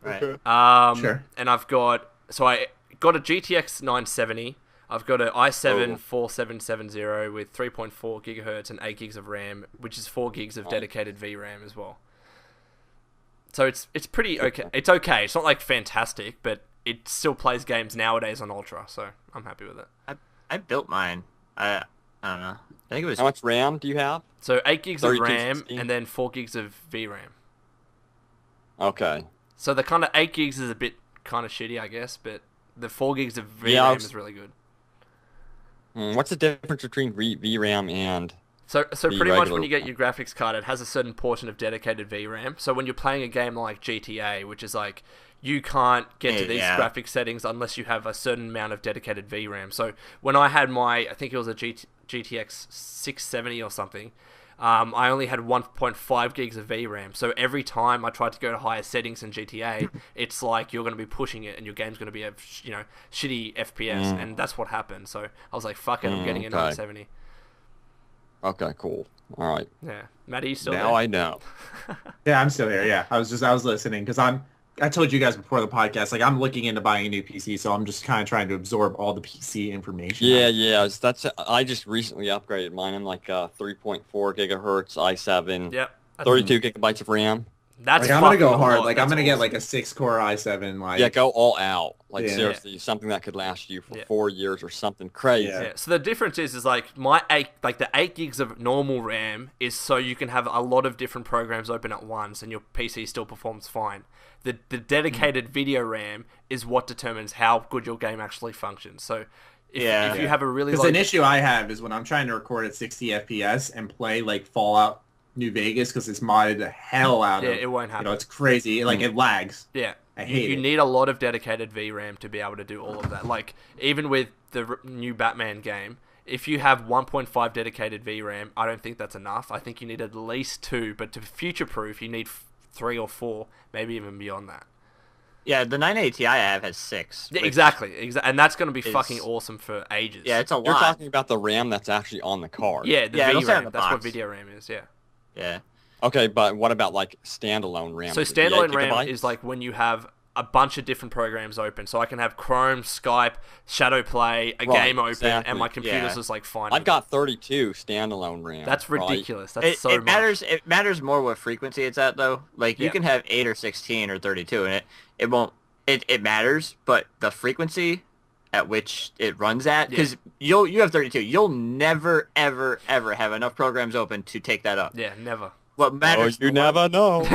[SPEAKER 3] Right.
[SPEAKER 1] Sure.
[SPEAKER 2] And I've got, so I got a GTX 970. I've got an i7 4770 with 3.4 gigahertz and 8 gigs of RAM, which is 4 gigs of dedicated VRAM as well. So it's pretty okay. It's okay. It's not like fantastic, but it still plays games nowadays on Ultra, so I'm happy with it.
[SPEAKER 3] I built mine. I don't know. I think it was...
[SPEAKER 4] How much RAM do you have?
[SPEAKER 2] So 8 gigs of
[SPEAKER 4] 32,
[SPEAKER 2] RAM
[SPEAKER 4] 16?
[SPEAKER 2] and then 4 gigs of VRAM.
[SPEAKER 4] Okay.
[SPEAKER 2] So the kind of 8 gigs is a bit kind of shitty, I guess, but the 4 gigs of VRAM is really good.
[SPEAKER 4] What's the difference between VRAM and
[SPEAKER 2] So pretty much when you get
[SPEAKER 4] RAM?
[SPEAKER 2] your graphics card, it has a certain portion of dedicated VRAM. So when you're playing a game like GTA, which is like, you can't get to these graphic settings unless you have a certain amount of dedicated VRAM. So when I had my, I think it was a GTX 670 or something, I only had 1.5 gigs of VRAM. So every time I tried to go to higher settings in GTA, it's like you're going to be pushing it and your game's going to be a shitty FPS, and that's what happened. So I was like, fuck it, I'm getting a 970.
[SPEAKER 4] Okay, cool. All right.
[SPEAKER 2] Yeah, Maddie, you still
[SPEAKER 4] Now
[SPEAKER 2] there?
[SPEAKER 4] I know.
[SPEAKER 1] Yeah, I'm still here. Yeah, I was listening because I told you guys before the podcast, like I'm looking into buying a new PC, so I'm just kind of trying to absorb all the PC information.
[SPEAKER 4] Yeah. I just recently upgraded mine. I'm like 3.4 gigahertz i7.
[SPEAKER 2] Yep.
[SPEAKER 4] 32 gigabytes of RAM.
[SPEAKER 2] That's
[SPEAKER 1] Like I'm gonna go
[SPEAKER 2] fucking
[SPEAKER 1] hard.
[SPEAKER 2] hot.
[SPEAKER 1] Like I'm
[SPEAKER 2] That's
[SPEAKER 1] gonna get
[SPEAKER 2] awesome.
[SPEAKER 1] like a 6-core i7. Like
[SPEAKER 4] Yeah, go all out. Like
[SPEAKER 2] Yeah.
[SPEAKER 4] seriously, something that could last you for
[SPEAKER 2] Yeah.
[SPEAKER 4] 4 years or something crazy.
[SPEAKER 1] Yeah.
[SPEAKER 2] Yeah. So the difference is like the 8 gigs of normal RAM is so you can have a lot of different programs open at once and your PC still performs fine. The dedicated video RAM is what determines how good your game actually functions. So if you have a really
[SPEAKER 1] Because
[SPEAKER 2] low...
[SPEAKER 1] an issue I have is when I'm trying to record at 60 FPS and play like Fallout New Vegas because it's modded the hell out of.
[SPEAKER 2] it won't happen.
[SPEAKER 1] You know, it's crazy. Like it lags.
[SPEAKER 2] Yeah.
[SPEAKER 1] I hate
[SPEAKER 2] you
[SPEAKER 1] it.
[SPEAKER 2] need a lot of dedicated VRAM to be able to do all of that. Like, even with the new Batman game, if you have 1.5 dedicated VRAM, I don't think that's enough. I think you need at least 2, but to future-proof, you need 3 or 4, maybe even beyond that.
[SPEAKER 3] Yeah, the 980 Ti I have has 6.
[SPEAKER 2] Yeah, exactly. And that's going to be fucking awesome for ages.
[SPEAKER 3] Yeah, it's a lot.
[SPEAKER 4] You're talking about the RAM that's actually on the card.
[SPEAKER 2] Yeah, the
[SPEAKER 3] it'll say on
[SPEAKER 2] VRAM.
[SPEAKER 3] the
[SPEAKER 2] That's what
[SPEAKER 3] box.
[SPEAKER 2] video RAM is, yeah.
[SPEAKER 3] Yeah.
[SPEAKER 4] Okay, but what about like standalone RAM?
[SPEAKER 2] So
[SPEAKER 4] Is it the 8
[SPEAKER 2] standalone RAM
[SPEAKER 4] gigabytes?
[SPEAKER 2] is like when you have a bunch of different programs open. So I can have Chrome, Skype, Shadowplay, a game open,
[SPEAKER 4] exactly.
[SPEAKER 2] and my computer's
[SPEAKER 3] Yeah.
[SPEAKER 2] just like fine.
[SPEAKER 4] I've
[SPEAKER 2] with
[SPEAKER 4] got 32 standalone RAM.
[SPEAKER 2] That's
[SPEAKER 4] right?
[SPEAKER 2] ridiculous. That's so
[SPEAKER 3] It
[SPEAKER 2] much.
[SPEAKER 3] matters. It matters more what frequency it's at, though. Like you
[SPEAKER 2] Yeah.
[SPEAKER 3] can have 8 or 16 or 32, and it won't. It matters, but the frequency at which it runs at, because you have 32, you'll never ever have enough programs open to take that up.
[SPEAKER 2] Yeah, never.
[SPEAKER 3] What
[SPEAKER 4] Oh,
[SPEAKER 3] matters?
[SPEAKER 4] you never know.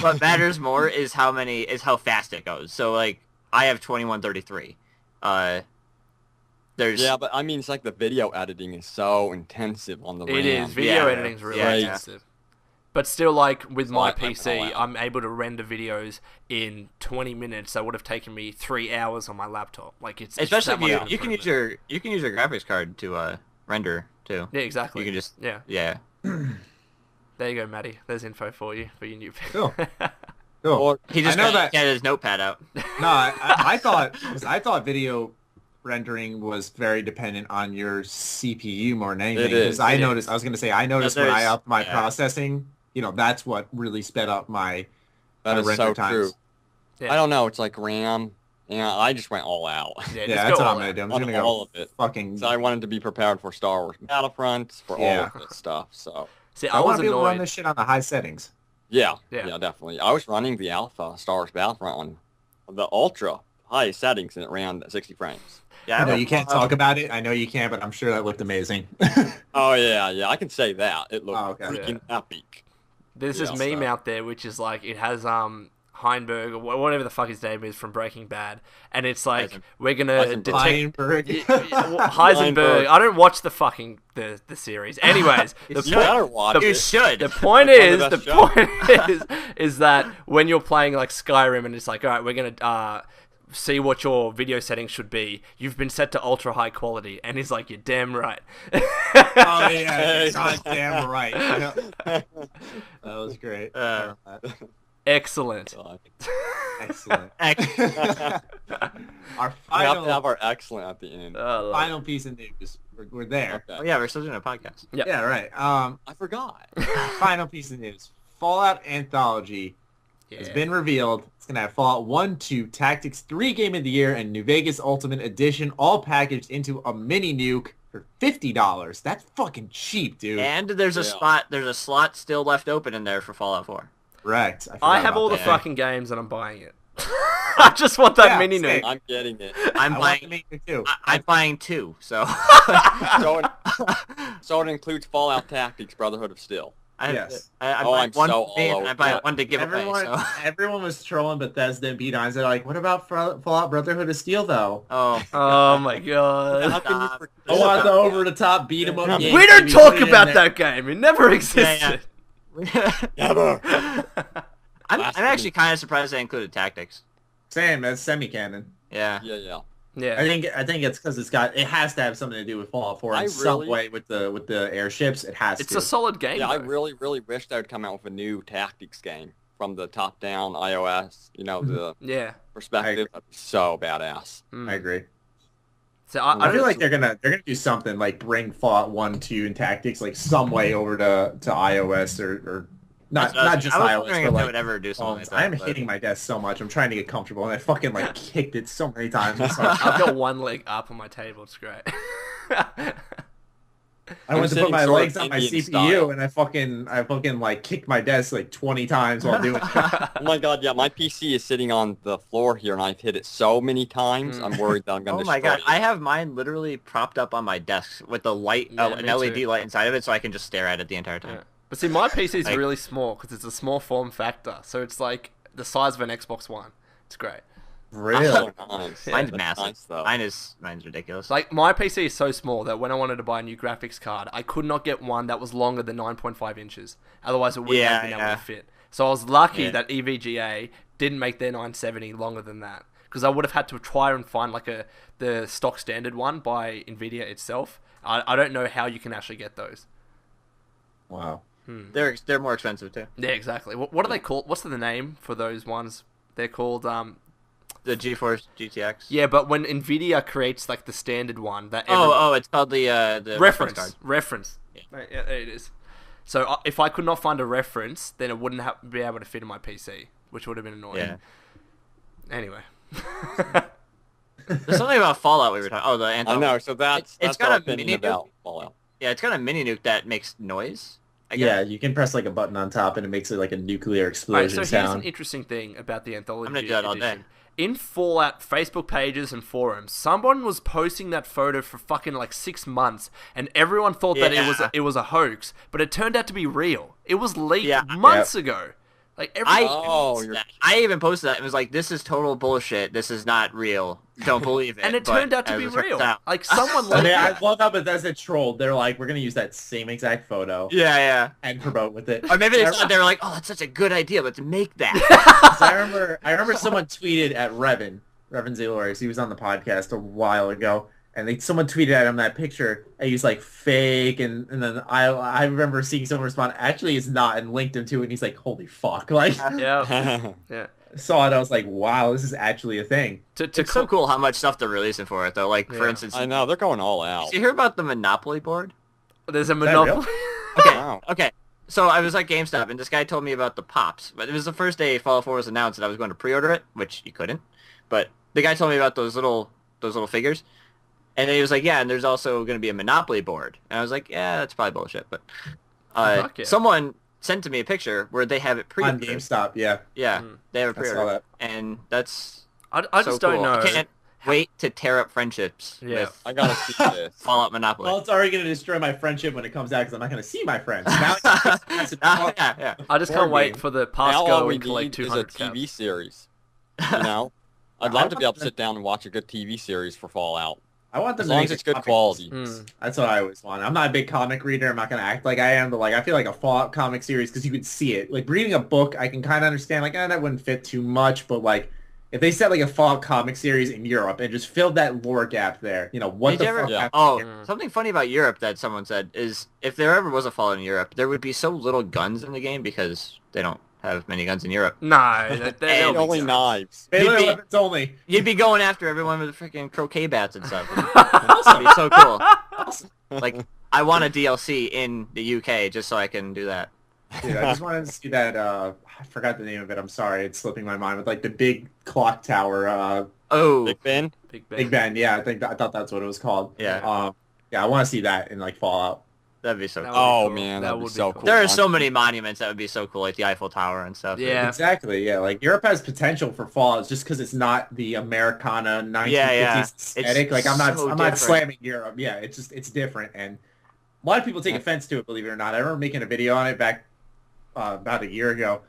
[SPEAKER 3] What matters more is how fast it goes. So like I have 2133. There's
[SPEAKER 4] Yeah, but I mean, it's like the video editing is so intensive on the RAM.
[SPEAKER 2] It is. Video
[SPEAKER 3] Yeah.
[SPEAKER 2] editing's really
[SPEAKER 3] Yeah.
[SPEAKER 2] intensive. But still, like, with my
[SPEAKER 4] I'm
[SPEAKER 2] PC,
[SPEAKER 4] allowed.
[SPEAKER 2] I'm able to render videos in 20 minutes that would have taken me 3 hours on my laptop. Like, it's
[SPEAKER 3] especially
[SPEAKER 2] that much
[SPEAKER 3] if
[SPEAKER 2] of an
[SPEAKER 3] you can use
[SPEAKER 2] improvement.
[SPEAKER 3] your graphics card to render too.
[SPEAKER 2] Yeah, exactly.
[SPEAKER 3] You can just
[SPEAKER 2] Yeah. There you go, Maddie. There's info for you, for your new pick.
[SPEAKER 1] Cool. Cool.
[SPEAKER 4] Or
[SPEAKER 3] He just
[SPEAKER 1] I know
[SPEAKER 3] got
[SPEAKER 1] that-
[SPEAKER 3] his notepad out.
[SPEAKER 1] No, I thought video rendering was very dependent on your CPU more than anything.
[SPEAKER 4] It is,
[SPEAKER 1] Because I
[SPEAKER 3] it
[SPEAKER 1] noticed, I was gonna say, I noticed when I
[SPEAKER 3] there's-
[SPEAKER 1] upped my
[SPEAKER 3] yeah.
[SPEAKER 1] processing. You know, that's what really sped up my
[SPEAKER 4] that is
[SPEAKER 1] render
[SPEAKER 4] so
[SPEAKER 1] times.
[SPEAKER 4] true.
[SPEAKER 2] Yeah.
[SPEAKER 4] I don't know. It's like RAM. Yeah, I just went all out.
[SPEAKER 2] Yeah,
[SPEAKER 1] Yeah,
[SPEAKER 2] just
[SPEAKER 1] that's
[SPEAKER 2] go
[SPEAKER 1] what
[SPEAKER 2] all
[SPEAKER 1] I'm gonna
[SPEAKER 2] out.
[SPEAKER 1] do. I'm
[SPEAKER 4] On
[SPEAKER 1] just gonna go
[SPEAKER 4] all of it.
[SPEAKER 1] fucking.
[SPEAKER 4] So I wanted to be prepared for Star Wars Battlefront, for
[SPEAKER 1] Yeah.
[SPEAKER 4] all of this stuff. So
[SPEAKER 2] See,
[SPEAKER 1] I
[SPEAKER 2] I was
[SPEAKER 1] want to be able to run
[SPEAKER 2] annoyed.
[SPEAKER 1] this shit on the high settings.
[SPEAKER 4] yeah,
[SPEAKER 2] Yeah.
[SPEAKER 4] yeah, definitely. I was running the alpha Star Wars Battlefront on the ultra high settings, and it ran at 60 frames.
[SPEAKER 3] Yeah,
[SPEAKER 1] I know you can't talk about it. I know you can't, but I'm sure that looked amazing.
[SPEAKER 4] Oh yeah, I can say that. It looked
[SPEAKER 1] Oh, okay.
[SPEAKER 4] freaking epic.
[SPEAKER 2] There's
[SPEAKER 4] Yeah,
[SPEAKER 2] this meme
[SPEAKER 4] so-
[SPEAKER 2] out there which is like, it has Heinberg or whatever the fuck his name is from Breaking Bad, and it's like,
[SPEAKER 3] Heisenberg.
[SPEAKER 2] we're gonna
[SPEAKER 4] Heisenberg.
[SPEAKER 2] detect
[SPEAKER 1] Feinberg.
[SPEAKER 2] Heisenberg.
[SPEAKER 4] Heisenberg.
[SPEAKER 2] I don't watch the fucking the series. Anyways, the
[SPEAKER 4] You better watch
[SPEAKER 3] You
[SPEAKER 4] it.
[SPEAKER 3] should.
[SPEAKER 2] The point
[SPEAKER 4] That's
[SPEAKER 2] is,
[SPEAKER 4] one
[SPEAKER 2] the
[SPEAKER 4] of the best
[SPEAKER 2] point is that when you're playing like Skyrim and it's like, all right, we're gonna see what your video settings should be. You've been set to ultra high quality, and he's like, you're damn right.
[SPEAKER 1] Oh yeah, goddamn right. That was great.
[SPEAKER 2] Excellent.
[SPEAKER 4] God.
[SPEAKER 1] Excellent. Our
[SPEAKER 4] We have to
[SPEAKER 1] final
[SPEAKER 4] have our excellent at the end.
[SPEAKER 1] final piece of news. We're there.
[SPEAKER 3] Oh
[SPEAKER 4] Okay.
[SPEAKER 3] yeah, we're still doing a podcast.
[SPEAKER 2] Yeah.
[SPEAKER 1] Yeah, right.
[SPEAKER 4] I forgot.
[SPEAKER 1] Final piece of news. Fallout Anthology has been revealed. It's gonna have Fallout 1, 2, Tactics 3 Game of the Year, and New Vegas Ultimate Edition, all packaged into a mini nuke for $50. That's fucking cheap, dude.
[SPEAKER 3] And there's a slot still left open in there for Fallout 4.
[SPEAKER 1] Correct.
[SPEAKER 2] I have all the fucking games and I'm buying it. I just want that
[SPEAKER 1] Yeah,
[SPEAKER 2] mini
[SPEAKER 1] same.
[SPEAKER 2] nuke.
[SPEAKER 4] I'm getting it.
[SPEAKER 3] I'm
[SPEAKER 1] I want
[SPEAKER 3] buying.
[SPEAKER 1] the mini nuke too.
[SPEAKER 3] I'm buying 2. So.
[SPEAKER 4] So it includes Fallout Tactics, Brotherhood of Steel.
[SPEAKER 1] Yes.
[SPEAKER 3] I'm
[SPEAKER 4] Oh,
[SPEAKER 3] buying
[SPEAKER 4] I'm
[SPEAKER 3] one
[SPEAKER 4] so
[SPEAKER 3] for me,
[SPEAKER 4] all
[SPEAKER 3] and I
[SPEAKER 4] over
[SPEAKER 3] buy
[SPEAKER 4] that.
[SPEAKER 3] one to give away. So.
[SPEAKER 1] Everyone was trolling Bethesda and B9s. They're like, what about Fallout Brotherhood of Steel, though?
[SPEAKER 3] Oh.
[SPEAKER 2] Oh my
[SPEAKER 4] How
[SPEAKER 2] god.
[SPEAKER 4] can you
[SPEAKER 3] Stop.
[SPEAKER 4] forget
[SPEAKER 1] I want the
[SPEAKER 4] about
[SPEAKER 1] over-the-top beat-em-up game.
[SPEAKER 2] We don't
[SPEAKER 1] baby.
[SPEAKER 2] talk
[SPEAKER 1] Put it in
[SPEAKER 2] about
[SPEAKER 1] there.
[SPEAKER 2] that game. It never existed.
[SPEAKER 4] Never.
[SPEAKER 3] I'm
[SPEAKER 4] Last
[SPEAKER 3] actually kind of surprised they included tactics.
[SPEAKER 1] Same, that's semi-canon.
[SPEAKER 3] Yeah.
[SPEAKER 4] Yeah.
[SPEAKER 2] Yeah.
[SPEAKER 1] I think it's because it has to have something to do with Fallout 4 in some way with the airships. It has
[SPEAKER 2] It's
[SPEAKER 1] to.
[SPEAKER 2] a solid game.
[SPEAKER 4] Yeah, I
[SPEAKER 2] though.
[SPEAKER 4] really wish they would come out with a new tactics game from the top-down iOS. You know, the
[SPEAKER 2] Yeah.
[SPEAKER 4] perspective. That'd be so badass.
[SPEAKER 2] Mm.
[SPEAKER 1] I agree.
[SPEAKER 2] So
[SPEAKER 1] I feel like they're gonna do something like bring Fallout 1, 2, and Tactics like some way over to iOS or not just
[SPEAKER 3] I was
[SPEAKER 1] iOS,
[SPEAKER 3] wondering
[SPEAKER 1] but
[SPEAKER 3] if they
[SPEAKER 1] like
[SPEAKER 3] would ever do something like that.
[SPEAKER 1] I'm
[SPEAKER 3] but-
[SPEAKER 1] hitting my desk so much. I'm trying to get comfortable, and I fucking like kicked it so many times. It's like,
[SPEAKER 2] I've got one leg up on my table. It's great.
[SPEAKER 1] I went to put
[SPEAKER 4] sitting
[SPEAKER 1] my
[SPEAKER 4] sort of
[SPEAKER 1] legs on my
[SPEAKER 4] Indian
[SPEAKER 1] CPU
[SPEAKER 4] style.
[SPEAKER 1] and I fucking like kicked my desk like 20 times while doing it.
[SPEAKER 4] Oh my god, yeah, my PC is sitting on the floor here, and I've hit it so many times. I'm worried that I'm gonna
[SPEAKER 3] Oh my
[SPEAKER 4] destroy
[SPEAKER 3] god,
[SPEAKER 4] it.
[SPEAKER 3] I have mine literally propped up on my desk with the light,
[SPEAKER 2] Yeah,
[SPEAKER 3] an
[SPEAKER 2] me
[SPEAKER 3] LED
[SPEAKER 2] too.
[SPEAKER 3] light inside of it, so I can just stare at it the entire time.
[SPEAKER 2] Yeah. But see, my PC is
[SPEAKER 3] Like-
[SPEAKER 2] really small because it's a small form factor, so it's like the size of an Xbox One. It's great.
[SPEAKER 1] Really?
[SPEAKER 4] Oh, nice.
[SPEAKER 3] Mine's
[SPEAKER 4] That's
[SPEAKER 3] massive.
[SPEAKER 4] nice, though.
[SPEAKER 3] Mine's ridiculous.
[SPEAKER 2] Like, my PC is so small that when I wanted to buy a new graphics card, I could not get one that was longer than 9.5 inches. Otherwise, it wouldn't have been able to fit. So I was lucky that EVGA didn't make their 970 longer than that. Because I would have had to try and find like the stock standard one by NVIDIA itself. I don't know how you can actually get those.
[SPEAKER 1] Wow.
[SPEAKER 3] They're more expensive too.
[SPEAKER 2] Yeah, exactly. What are they called? What's the name for those ones? They're called...
[SPEAKER 3] The GeForce GTX.
[SPEAKER 2] Yeah, but when NVIDIA creates like the standard one... that
[SPEAKER 3] It's called the
[SPEAKER 2] reference.
[SPEAKER 3] card.
[SPEAKER 2] Yeah, there it is. So if I could not find a reference, then it wouldn't be able to fit in my PC, which would have been annoying.
[SPEAKER 3] Yeah.
[SPEAKER 2] Anyway.
[SPEAKER 3] There's something about Fallout we were talking. Oh, the
[SPEAKER 4] I
[SPEAKER 3] Anthology.
[SPEAKER 4] know, so that's
[SPEAKER 3] It's
[SPEAKER 4] our
[SPEAKER 3] got a
[SPEAKER 4] opinion
[SPEAKER 3] mini
[SPEAKER 4] about Fallout.
[SPEAKER 3] Yeah, it's got a mini nuke that makes noise. I guess.
[SPEAKER 1] Yeah, you can press like a button on top and it makes it like a nuclear
[SPEAKER 2] Right,
[SPEAKER 1] explosion
[SPEAKER 2] so here's
[SPEAKER 1] sound.
[SPEAKER 2] an interesting thing about the Anthology
[SPEAKER 3] I'm gonna do that all day.
[SPEAKER 2] edition. In Fallout Facebook pages and forums, someone was posting that photo for fucking like 6 months, and everyone thought that
[SPEAKER 3] Yeah.
[SPEAKER 2] it was a hoax, but it turned out to be real. It was leaked
[SPEAKER 3] Yeah.
[SPEAKER 2] months ago. Like
[SPEAKER 3] I even posted that and was like, "This is total bullshit. This is not real. Don't believe it."
[SPEAKER 2] and it
[SPEAKER 3] But
[SPEAKER 2] turned out to
[SPEAKER 3] as
[SPEAKER 2] be
[SPEAKER 3] it turns
[SPEAKER 2] real.
[SPEAKER 3] out-
[SPEAKER 2] Like someone
[SPEAKER 1] I
[SPEAKER 2] leaked
[SPEAKER 1] mean, I
[SPEAKER 2] it.
[SPEAKER 1] love how Bethesda trolled. They're like, we're gonna use that same exact photo
[SPEAKER 3] Yeah.
[SPEAKER 1] and promote with it.
[SPEAKER 3] Or maybe they
[SPEAKER 1] I
[SPEAKER 3] thought they were like, "Oh, that's such a good idea. Let's make that."
[SPEAKER 1] I remember someone tweeted at Revan Zalorius. He was on the podcast a while ago, and someone tweeted at him that picture, and he's like fake, and then I remember seeing someone respond, actually it's not, and linked him to it, and he's like, holy fuck, like
[SPEAKER 2] Yeah. Yeah.
[SPEAKER 1] saw it, I was like, wow, this is actually a thing.
[SPEAKER 3] It's so cool how much stuff they're releasing for it, though. Like, for
[SPEAKER 2] Yeah.
[SPEAKER 3] instance,
[SPEAKER 4] I know, they're going all out.
[SPEAKER 3] did you hear about the Monopoly board?
[SPEAKER 2] There's a
[SPEAKER 1] that real?
[SPEAKER 2] monopoly.
[SPEAKER 3] Okay,
[SPEAKER 4] Wow.
[SPEAKER 3] okay. So I was at GameStop, and this guy told me about the Pops. But it was the first day Fallout 4 was announced, and I was going to pre-order it, which you couldn't. But the guy told me about those little figures. And then he was like, yeah, and there's also going to be a Monopoly board. And I was like, yeah, that's probably bullshit. But
[SPEAKER 2] Fuck yeah.
[SPEAKER 3] someone sent to me a picture where they have it
[SPEAKER 1] On
[SPEAKER 3] pre-ordered.
[SPEAKER 1] GameStop, yeah.
[SPEAKER 3] Yeah, they have it
[SPEAKER 1] I saw
[SPEAKER 3] pre-ordered.
[SPEAKER 1] that.
[SPEAKER 3] And that's
[SPEAKER 2] I
[SPEAKER 3] so
[SPEAKER 2] just don't
[SPEAKER 3] cool.
[SPEAKER 2] know.
[SPEAKER 3] I can't wait to tear up friendships
[SPEAKER 2] Yeah.
[SPEAKER 3] with
[SPEAKER 4] I gotta see this.
[SPEAKER 3] Fallout Monopoly.
[SPEAKER 1] Well, it's already going to destroy my friendship when it comes out, because I'm not going to see my friends. Now it's
[SPEAKER 3] yeah.
[SPEAKER 2] I just
[SPEAKER 1] board
[SPEAKER 2] can't wait
[SPEAKER 1] game.
[SPEAKER 2] for the
[SPEAKER 4] Now
[SPEAKER 2] pass
[SPEAKER 4] all
[SPEAKER 2] go
[SPEAKER 4] we
[SPEAKER 2] and collect
[SPEAKER 4] need is a
[SPEAKER 2] 200 caps.
[SPEAKER 4] TV series. You know? I'd love to be able to sit down and watch a good TV series for Fallout.
[SPEAKER 1] I want them
[SPEAKER 4] As
[SPEAKER 1] to
[SPEAKER 4] long
[SPEAKER 1] make
[SPEAKER 4] as it's
[SPEAKER 1] a
[SPEAKER 4] good
[SPEAKER 1] comic.
[SPEAKER 4] quality.
[SPEAKER 1] That's what I always want. I'm not a big comic reader. I'm not going to act like I am, but like I feel like a Fallout comic series, because you could see it. Like reading a book, I can kind of understand, like, that wouldn't fit too much, but like if they set like a Fallout comic series in Europe and just filled that lore gap there, you know, what
[SPEAKER 3] Did
[SPEAKER 1] the
[SPEAKER 3] you ever-
[SPEAKER 1] fuck
[SPEAKER 4] Yeah.
[SPEAKER 1] happened
[SPEAKER 3] Oh,
[SPEAKER 1] here?
[SPEAKER 3] something funny about Europe that someone said is if there ever was a Fallout in Europe, there would be so little guns in the game because they don't have many guns in Europe.
[SPEAKER 2] No, they'll be
[SPEAKER 4] Only
[SPEAKER 2] guns.
[SPEAKER 4] knives.
[SPEAKER 1] Melee
[SPEAKER 3] You'd be-
[SPEAKER 1] weapons only.
[SPEAKER 3] You'd be going after everyone with freaking croquet bats and stuff. It'd be so cool. Like, I want a DLC in the UK just so I can do that.
[SPEAKER 1] Dude, I just wanted to see that, I forgot the name of it, I'm sorry, it's slipping my mind, with like the big clock tower,
[SPEAKER 3] Oh,
[SPEAKER 4] Big Ben?
[SPEAKER 2] Big Ben.
[SPEAKER 1] Big Ben, yeah, I thought that's what it was called.
[SPEAKER 3] Yeah.
[SPEAKER 1] Yeah, I want to see that in like Fallout.
[SPEAKER 3] that'd be so
[SPEAKER 2] That
[SPEAKER 3] cool.
[SPEAKER 2] would be
[SPEAKER 4] Oh
[SPEAKER 2] cool.
[SPEAKER 4] man,
[SPEAKER 2] That
[SPEAKER 4] that'd be
[SPEAKER 2] would be
[SPEAKER 4] so
[SPEAKER 2] cool.
[SPEAKER 4] cool.
[SPEAKER 3] There are so many monuments that would be so cool, like the Eiffel Tower and stuff.
[SPEAKER 2] Yeah.
[SPEAKER 1] Exactly, yeah, like Europe has potential for Fallout just because it's not the Americana 1950s
[SPEAKER 3] Yeah.
[SPEAKER 1] aesthetic. Like I'm
[SPEAKER 3] so
[SPEAKER 1] not
[SPEAKER 3] different.
[SPEAKER 1] slamming Europe. Yeah, it's different, and a lot of people take offense to it, believe it or not. I remember making a video on it back about a year ago.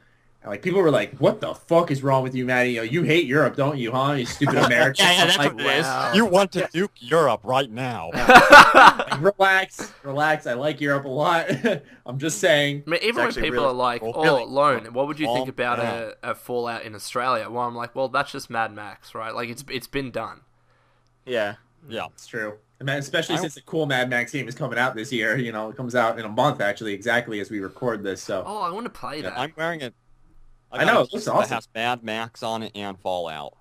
[SPEAKER 1] And like people were like, "What the fuck is wrong with you, Maddie? You hate Europe, don't you, huh? You stupid American."
[SPEAKER 3] Yeah, that's
[SPEAKER 1] I'm like,
[SPEAKER 3] what it is.
[SPEAKER 2] Wow.
[SPEAKER 4] You want to nuke Europe right now.
[SPEAKER 1] like, relax. I like Europe a lot. I'm just saying.
[SPEAKER 2] I mean, even when
[SPEAKER 3] actually
[SPEAKER 2] people
[SPEAKER 3] really
[SPEAKER 2] are like,
[SPEAKER 4] cool.
[SPEAKER 2] "Oh,
[SPEAKER 3] Really
[SPEAKER 2] Lone, what would you think
[SPEAKER 4] Oh,
[SPEAKER 2] about
[SPEAKER 4] yeah.
[SPEAKER 2] a Fallout in Australia?" Well, I'm like, "Well, that's just Mad Max, right? Like, it's been done."
[SPEAKER 3] Yeah.
[SPEAKER 4] Yeah.
[SPEAKER 1] It's true. I mean, especially since the cool Mad Max game is coming out this year. You know, it comes out in a month, actually, exactly as we record this. So
[SPEAKER 2] Oh, I want to play that.
[SPEAKER 4] I'm wearing it.
[SPEAKER 1] I know, it looks
[SPEAKER 4] That
[SPEAKER 1] awesome.
[SPEAKER 4] has Mad Max on it and Fallout.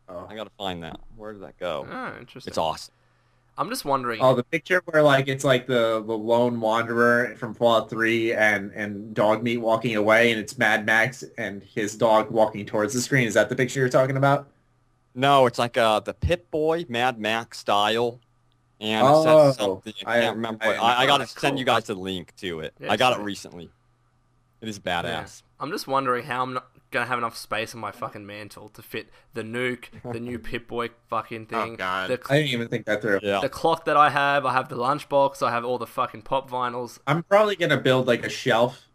[SPEAKER 1] Oh.
[SPEAKER 4] I gotta find that. Where did that go?
[SPEAKER 2] Oh, interesting.
[SPEAKER 4] It's awesome.
[SPEAKER 2] I'm just wondering.
[SPEAKER 1] Oh, the picture where like it's like the lone wanderer from Fallout 3 and Dogmeat walking away, and it's Mad Max and his dog walking towards the screen. Is that the picture you're talking about?
[SPEAKER 4] No, it's like the Pit Boy Mad Max style, and it says something. I
[SPEAKER 1] I-
[SPEAKER 4] can't remember.
[SPEAKER 1] I-
[SPEAKER 4] I got to
[SPEAKER 2] cool.
[SPEAKER 4] send you guys the link to it.
[SPEAKER 2] Yeah,
[SPEAKER 4] I got it
[SPEAKER 2] sweet.
[SPEAKER 4] recently. It is
[SPEAKER 2] Yeah.
[SPEAKER 4] badass.
[SPEAKER 2] I'm just wondering how I'm not gonna have enough space on my fucking mantle to fit the nuke, the new Pip-Boy fucking thing.
[SPEAKER 3] Oh, God.
[SPEAKER 2] The,
[SPEAKER 1] I didn't even think that through.
[SPEAKER 4] Yeah.
[SPEAKER 2] the clock that I have the lunchbox, I have all the fucking pop vinyls.
[SPEAKER 1] I'm probably gonna build like a shelf.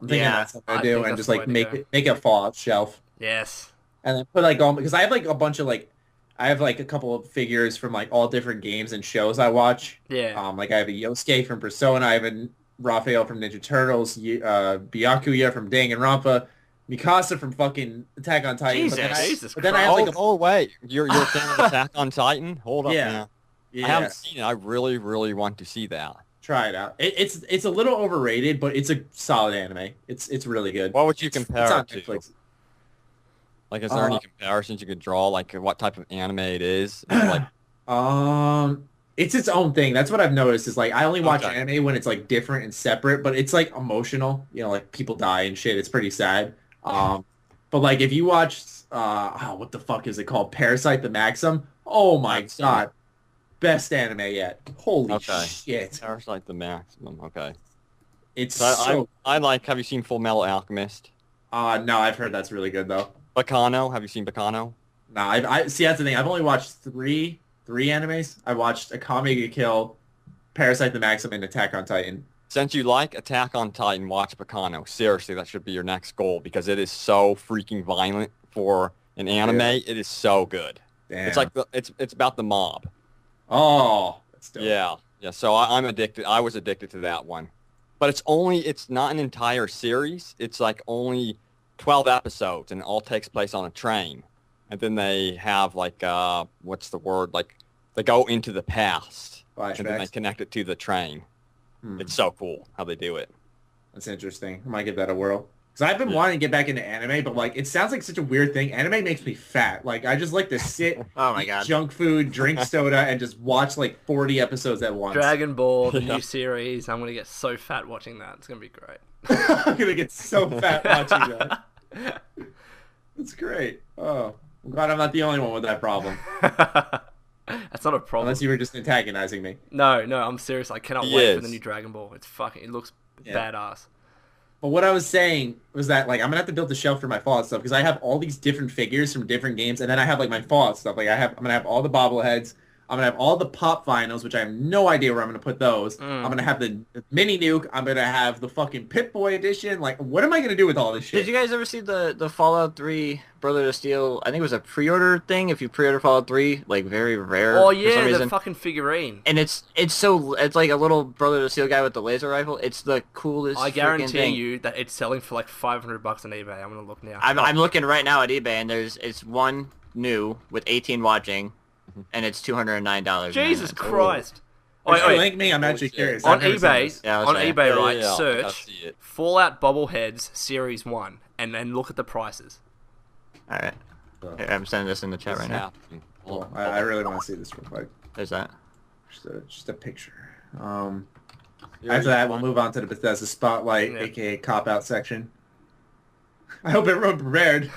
[SPEAKER 1] I'm thinking
[SPEAKER 3] Yeah,
[SPEAKER 1] that's what I
[SPEAKER 2] I
[SPEAKER 1] do,
[SPEAKER 2] think
[SPEAKER 1] and
[SPEAKER 2] that's
[SPEAKER 1] just
[SPEAKER 2] the
[SPEAKER 1] like
[SPEAKER 2] way to go.
[SPEAKER 1] make a Fallout shelf,
[SPEAKER 2] Yes.
[SPEAKER 1] and then put like all because I have like a bunch of like I have like a couple of figures from like all different games and shows I watch.
[SPEAKER 2] Yeah.
[SPEAKER 1] Like I have a Yosuke from Persona, I have a Raphael from Ninja Turtles, Byakuya from Danganronpa, Mikasa from fucking Attack on Titan.
[SPEAKER 2] Jesus
[SPEAKER 1] but then I have
[SPEAKER 2] Christ.
[SPEAKER 1] like a
[SPEAKER 4] Oh wait, you're a fan of Attack on Titan? Hold up,
[SPEAKER 1] Yeah.
[SPEAKER 4] now.
[SPEAKER 1] yeah,
[SPEAKER 4] I haven't seen it. I really, really want to see that.
[SPEAKER 1] try it out. It's a little overrated, but it's a solid anime. It's really good.
[SPEAKER 4] What would you
[SPEAKER 1] It's
[SPEAKER 4] compare
[SPEAKER 1] on
[SPEAKER 4] it to?
[SPEAKER 1] Netflix.
[SPEAKER 4] Like, is there any comparisons you could draw? Like, what type of anime it is? Is it like,
[SPEAKER 1] It's its own thing. That's what I've noticed is like I only watch
[SPEAKER 4] Okay.
[SPEAKER 1] anime when it's like different and separate, but it's like emotional. You know, like people die and shit. It's pretty sad. But like if you watch what the fuck is it called? Parasite the Maxim. Oh my
[SPEAKER 4] I've seen
[SPEAKER 1] god. Best anime yet. Holy
[SPEAKER 4] Okay.
[SPEAKER 1] shit.
[SPEAKER 4] Parasite the Maximum? Okay.
[SPEAKER 1] It's
[SPEAKER 4] So
[SPEAKER 1] so
[SPEAKER 4] I like. Have you seen Full Metal Alchemist?
[SPEAKER 1] no, I've heard that's really good though.
[SPEAKER 4] Bacano? Have you seen Bacano?
[SPEAKER 1] No, I see that's the thing. I've only watched three animes. I watched Akame ga Kill, Parasite the Maxim, and Attack on Titan.
[SPEAKER 4] Since you like Attack on Titan, watch Bacano. Seriously, that should be your next goal because it is so freaking violent for an anime.
[SPEAKER 1] Yeah.
[SPEAKER 4] It is so good.
[SPEAKER 1] Damn.
[SPEAKER 4] It's like it's about the mob.
[SPEAKER 1] oh, that's dope.
[SPEAKER 4] Yeah. So I'm addicted. I was addicted to that one, but it's not an entire series. It's like only 12 episodes, and it all takes place on a train. And then they have like what's the word? Like they go into the past, and then they
[SPEAKER 1] Flashbacks.
[SPEAKER 4] connect it to the train. It's so cool how they do it.
[SPEAKER 1] That's interesting. I might give that a whirl. Because I've been
[SPEAKER 4] Yeah.
[SPEAKER 1] wanting to get back into anime, but like it sounds like such a weird thing. Anime makes me fat. Like I just like to sit,
[SPEAKER 3] Oh my
[SPEAKER 1] eat
[SPEAKER 3] god.
[SPEAKER 1] junk food, drink soda, and just watch like 40 episodes at once.
[SPEAKER 2] Dragon Ball, the
[SPEAKER 4] Yeah.
[SPEAKER 2] new series. I'm gonna get so fat watching that. It's gonna be great.
[SPEAKER 1] I'm gonna get so fat watching that. That's great. Oh, I'm glad I'm not the only one with that problem.
[SPEAKER 2] That's not a problem.
[SPEAKER 1] Unless you were just antagonizing me.
[SPEAKER 2] No, I'm serious. I cannot
[SPEAKER 4] He
[SPEAKER 2] wait for
[SPEAKER 4] is.
[SPEAKER 2] the new Dragon Ball. It looks
[SPEAKER 1] Yeah.
[SPEAKER 2] badass.
[SPEAKER 1] But what I was saying was that like I'm gonna have to build a shelf for my Fallout stuff because I have all these different figures from different games, and then I have like my Fallout stuff. Like I'm gonna have all the bobbleheads. I'm gonna have all the pop vinyls, which I have no idea where I'm gonna put those. I'm gonna have the mini nuke. I'm gonna have the fucking Pip-Boy edition. Like, what am I gonna do with all this shit?
[SPEAKER 3] Did you guys ever see the Fallout 3 Brother of Steel? I think it was a pre-order thing. If you pre-order Fallout 3, like very rare
[SPEAKER 2] Oh
[SPEAKER 3] for some
[SPEAKER 2] yeah, the
[SPEAKER 3] reason.
[SPEAKER 2] fucking figurine.
[SPEAKER 3] And it's like a little Brother of Steel guy with the laser rifle. It's the coolest.
[SPEAKER 2] I
[SPEAKER 3] freaking
[SPEAKER 2] guarantee
[SPEAKER 3] thing.
[SPEAKER 2] you that it's selling for like $500 on eBay. I'm gonna look now.
[SPEAKER 3] I'm looking right now at eBay, and it's one new with 18 watching, and it's $209.
[SPEAKER 2] Jesus
[SPEAKER 3] man.
[SPEAKER 2] Christ!
[SPEAKER 1] Wait,
[SPEAKER 2] Wait,
[SPEAKER 1] link me. I'm actually
[SPEAKER 4] Holy shit.
[SPEAKER 1] curious.
[SPEAKER 2] on
[SPEAKER 1] I've never seen
[SPEAKER 2] eBay,
[SPEAKER 1] this.
[SPEAKER 3] Yeah, I'll
[SPEAKER 2] on
[SPEAKER 3] show you.
[SPEAKER 2] eBay,
[SPEAKER 4] Yeah,
[SPEAKER 2] right?
[SPEAKER 4] yeah, I
[SPEAKER 2] Search
[SPEAKER 4] see it.
[SPEAKER 2] Fallout Bobbleheads Series 1 and then look at the prices.
[SPEAKER 3] All right, here, I'm sending this in the chat
[SPEAKER 4] What's
[SPEAKER 3] right now.
[SPEAKER 4] happening?
[SPEAKER 1] Cool. I really want to see this real quick.
[SPEAKER 3] There's that.
[SPEAKER 1] Just a picture.
[SPEAKER 4] Here
[SPEAKER 1] After
[SPEAKER 4] you
[SPEAKER 1] that,
[SPEAKER 4] go.
[SPEAKER 1] we'll move on to the Bethesda Spotlight,
[SPEAKER 2] Yeah.
[SPEAKER 1] aka Cop Out section. I hope everyone prepared.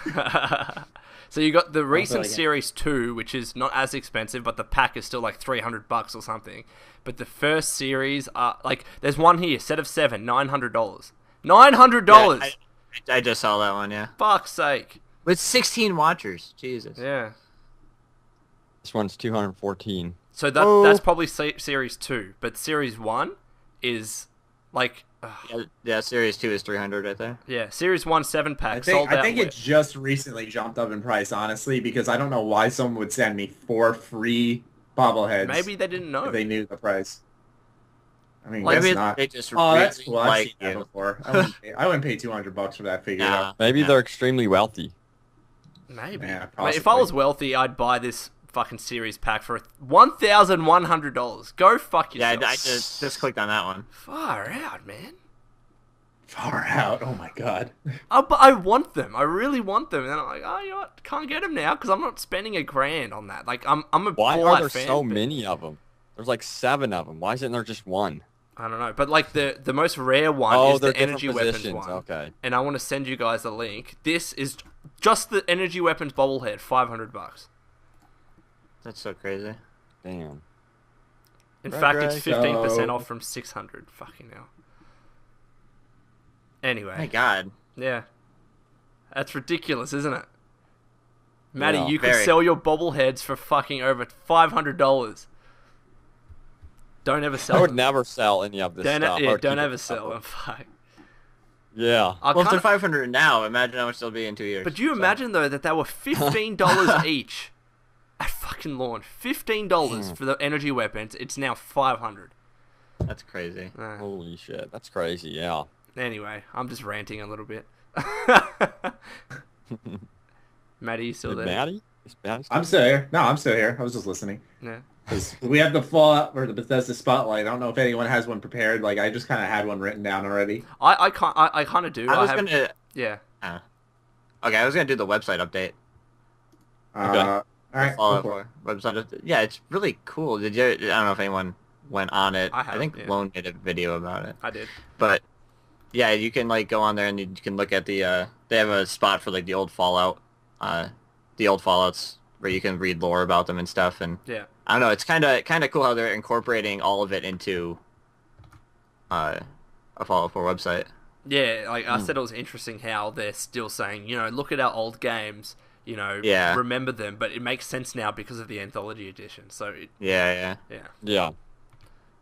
[SPEAKER 2] So you got the
[SPEAKER 1] I
[SPEAKER 2] recent
[SPEAKER 1] get.
[SPEAKER 2] Series 2, which is not as expensive, but the pack is still like $300 or something. But the first series are like, there's one here, set of 7, $900. $900!
[SPEAKER 3] Yeah, I just saw that one. Yeah,
[SPEAKER 2] Fuck's sake.
[SPEAKER 3] with 16 watchers. Jesus.
[SPEAKER 2] Yeah.
[SPEAKER 4] This one's 214.
[SPEAKER 2] So that's probably Series 2, but Series 1 is like,
[SPEAKER 3] Yeah, Series 2 is 300 right there.
[SPEAKER 2] yeah, Series 1 7-pack
[SPEAKER 1] I
[SPEAKER 2] sold out.
[SPEAKER 1] think it just recently jumped up in price, honestly, because I don't know why someone would send me 4 free bobbleheads.
[SPEAKER 2] Maybe they didn't know.
[SPEAKER 1] if they knew the price. I mean,
[SPEAKER 2] Like,
[SPEAKER 1] it's
[SPEAKER 3] Maybe
[SPEAKER 1] not.
[SPEAKER 3] they just
[SPEAKER 1] Oh, that's
[SPEAKER 3] really
[SPEAKER 1] cool. I've
[SPEAKER 3] like
[SPEAKER 1] seen that
[SPEAKER 3] you.
[SPEAKER 1] before. I wouldn't pay $200 for that figure.
[SPEAKER 3] Nah.
[SPEAKER 4] Maybe
[SPEAKER 3] Yeah.
[SPEAKER 4] they're extremely wealthy.
[SPEAKER 2] Maybe.
[SPEAKER 1] Yeah,
[SPEAKER 2] Mate, if I
[SPEAKER 1] possibly.
[SPEAKER 2] was wealthy, I'd buy this fucking series pack for $1,100. Go fuck
[SPEAKER 3] Yeah,
[SPEAKER 2] yourself.
[SPEAKER 3] I just clicked on that one.
[SPEAKER 2] Far out, man.
[SPEAKER 1] Far out. Oh my god.
[SPEAKER 2] But I want them. I really want them. And then I'm like, oh, you know what? Can't get them now because I'm not spending $1,000 on that. Like, I'm a
[SPEAKER 4] Why
[SPEAKER 2] Fallout
[SPEAKER 4] are there
[SPEAKER 2] fan,
[SPEAKER 4] so
[SPEAKER 2] but-
[SPEAKER 4] many of them? There's like 7 of them. Why isn't there just one?
[SPEAKER 2] I don't know. But like the most rare one
[SPEAKER 4] Oh,
[SPEAKER 2] is
[SPEAKER 4] they're
[SPEAKER 2] the
[SPEAKER 4] different
[SPEAKER 2] energy weapons
[SPEAKER 4] positions.
[SPEAKER 2] one.
[SPEAKER 4] Okay.
[SPEAKER 2] And I want to send you guys the link. This is just the energy weapons bobblehead, $500.
[SPEAKER 3] That's so crazy.
[SPEAKER 4] Damn.
[SPEAKER 2] In fact, it's 15%
[SPEAKER 1] So-
[SPEAKER 2] off from 600. Fucking hell. Anyway.
[SPEAKER 3] My God.
[SPEAKER 2] Yeah. That's ridiculous, isn't it? Maddie,
[SPEAKER 4] Yeah.
[SPEAKER 2] you could
[SPEAKER 3] Very.
[SPEAKER 2] sell your bobbleheads for fucking over $500. Don't ever sell
[SPEAKER 4] I would
[SPEAKER 2] them.
[SPEAKER 4] never sell any of this
[SPEAKER 2] Don't,
[SPEAKER 4] stuff. I
[SPEAKER 2] yeah,
[SPEAKER 4] would
[SPEAKER 2] don't
[SPEAKER 4] keep
[SPEAKER 2] ever
[SPEAKER 4] it
[SPEAKER 2] sell
[SPEAKER 4] forever.
[SPEAKER 2] them. Fuck.
[SPEAKER 4] Yeah.
[SPEAKER 2] I
[SPEAKER 3] Well, if
[SPEAKER 2] kinda-
[SPEAKER 3] they're 500 now, imagine how much they'll be in 2 years.
[SPEAKER 2] But do you
[SPEAKER 3] So,
[SPEAKER 2] imagine, though, that they were $15 each at fucking launch? $15 for the energy weapons. It's now $500.
[SPEAKER 3] That's crazy.
[SPEAKER 4] Holy shit. That's crazy. Yeah.
[SPEAKER 2] Anyway, I'm just ranting a little bit. Maddie, you still
[SPEAKER 4] Is
[SPEAKER 2] there?
[SPEAKER 4] Maddie? Is Maddie still
[SPEAKER 1] I'm still here. No, I'm still here. I was just listening.
[SPEAKER 2] Yeah.
[SPEAKER 1] 'Cause we have the Fallout or the Bethesda Spotlight. I don't know if anyone has one prepared. Like, I just kind of had one written down already.
[SPEAKER 2] I kind of do.
[SPEAKER 3] I was
[SPEAKER 2] have,
[SPEAKER 3] gonna.
[SPEAKER 2] Yeah.
[SPEAKER 3] Okay, I was gonna do the website update.
[SPEAKER 1] Okay. All right.
[SPEAKER 3] Fallout
[SPEAKER 1] go for it.
[SPEAKER 3] 4 website update. Yeah, it's really cool. Did you? I don't know if anyone went on it.
[SPEAKER 2] I have,
[SPEAKER 3] think
[SPEAKER 2] yeah.
[SPEAKER 3] Lone made a video about it.
[SPEAKER 2] I did.
[SPEAKER 3] But yeah, you can like go on there and you can look at the. They have a spot for like the old Fallout, the old Fallouts where you can read lore about them and stuff. And
[SPEAKER 2] Yeah.
[SPEAKER 3] I don't know, it's kind of cool how they're incorporating all of it into a Fallout 4 website.
[SPEAKER 2] Yeah, like I said, it was interesting how they're still saying, look at our old games,
[SPEAKER 3] Yeah.
[SPEAKER 2] remember them, but it makes sense now because of the Anthology edition. So,
[SPEAKER 3] Yeah.
[SPEAKER 4] Yeah.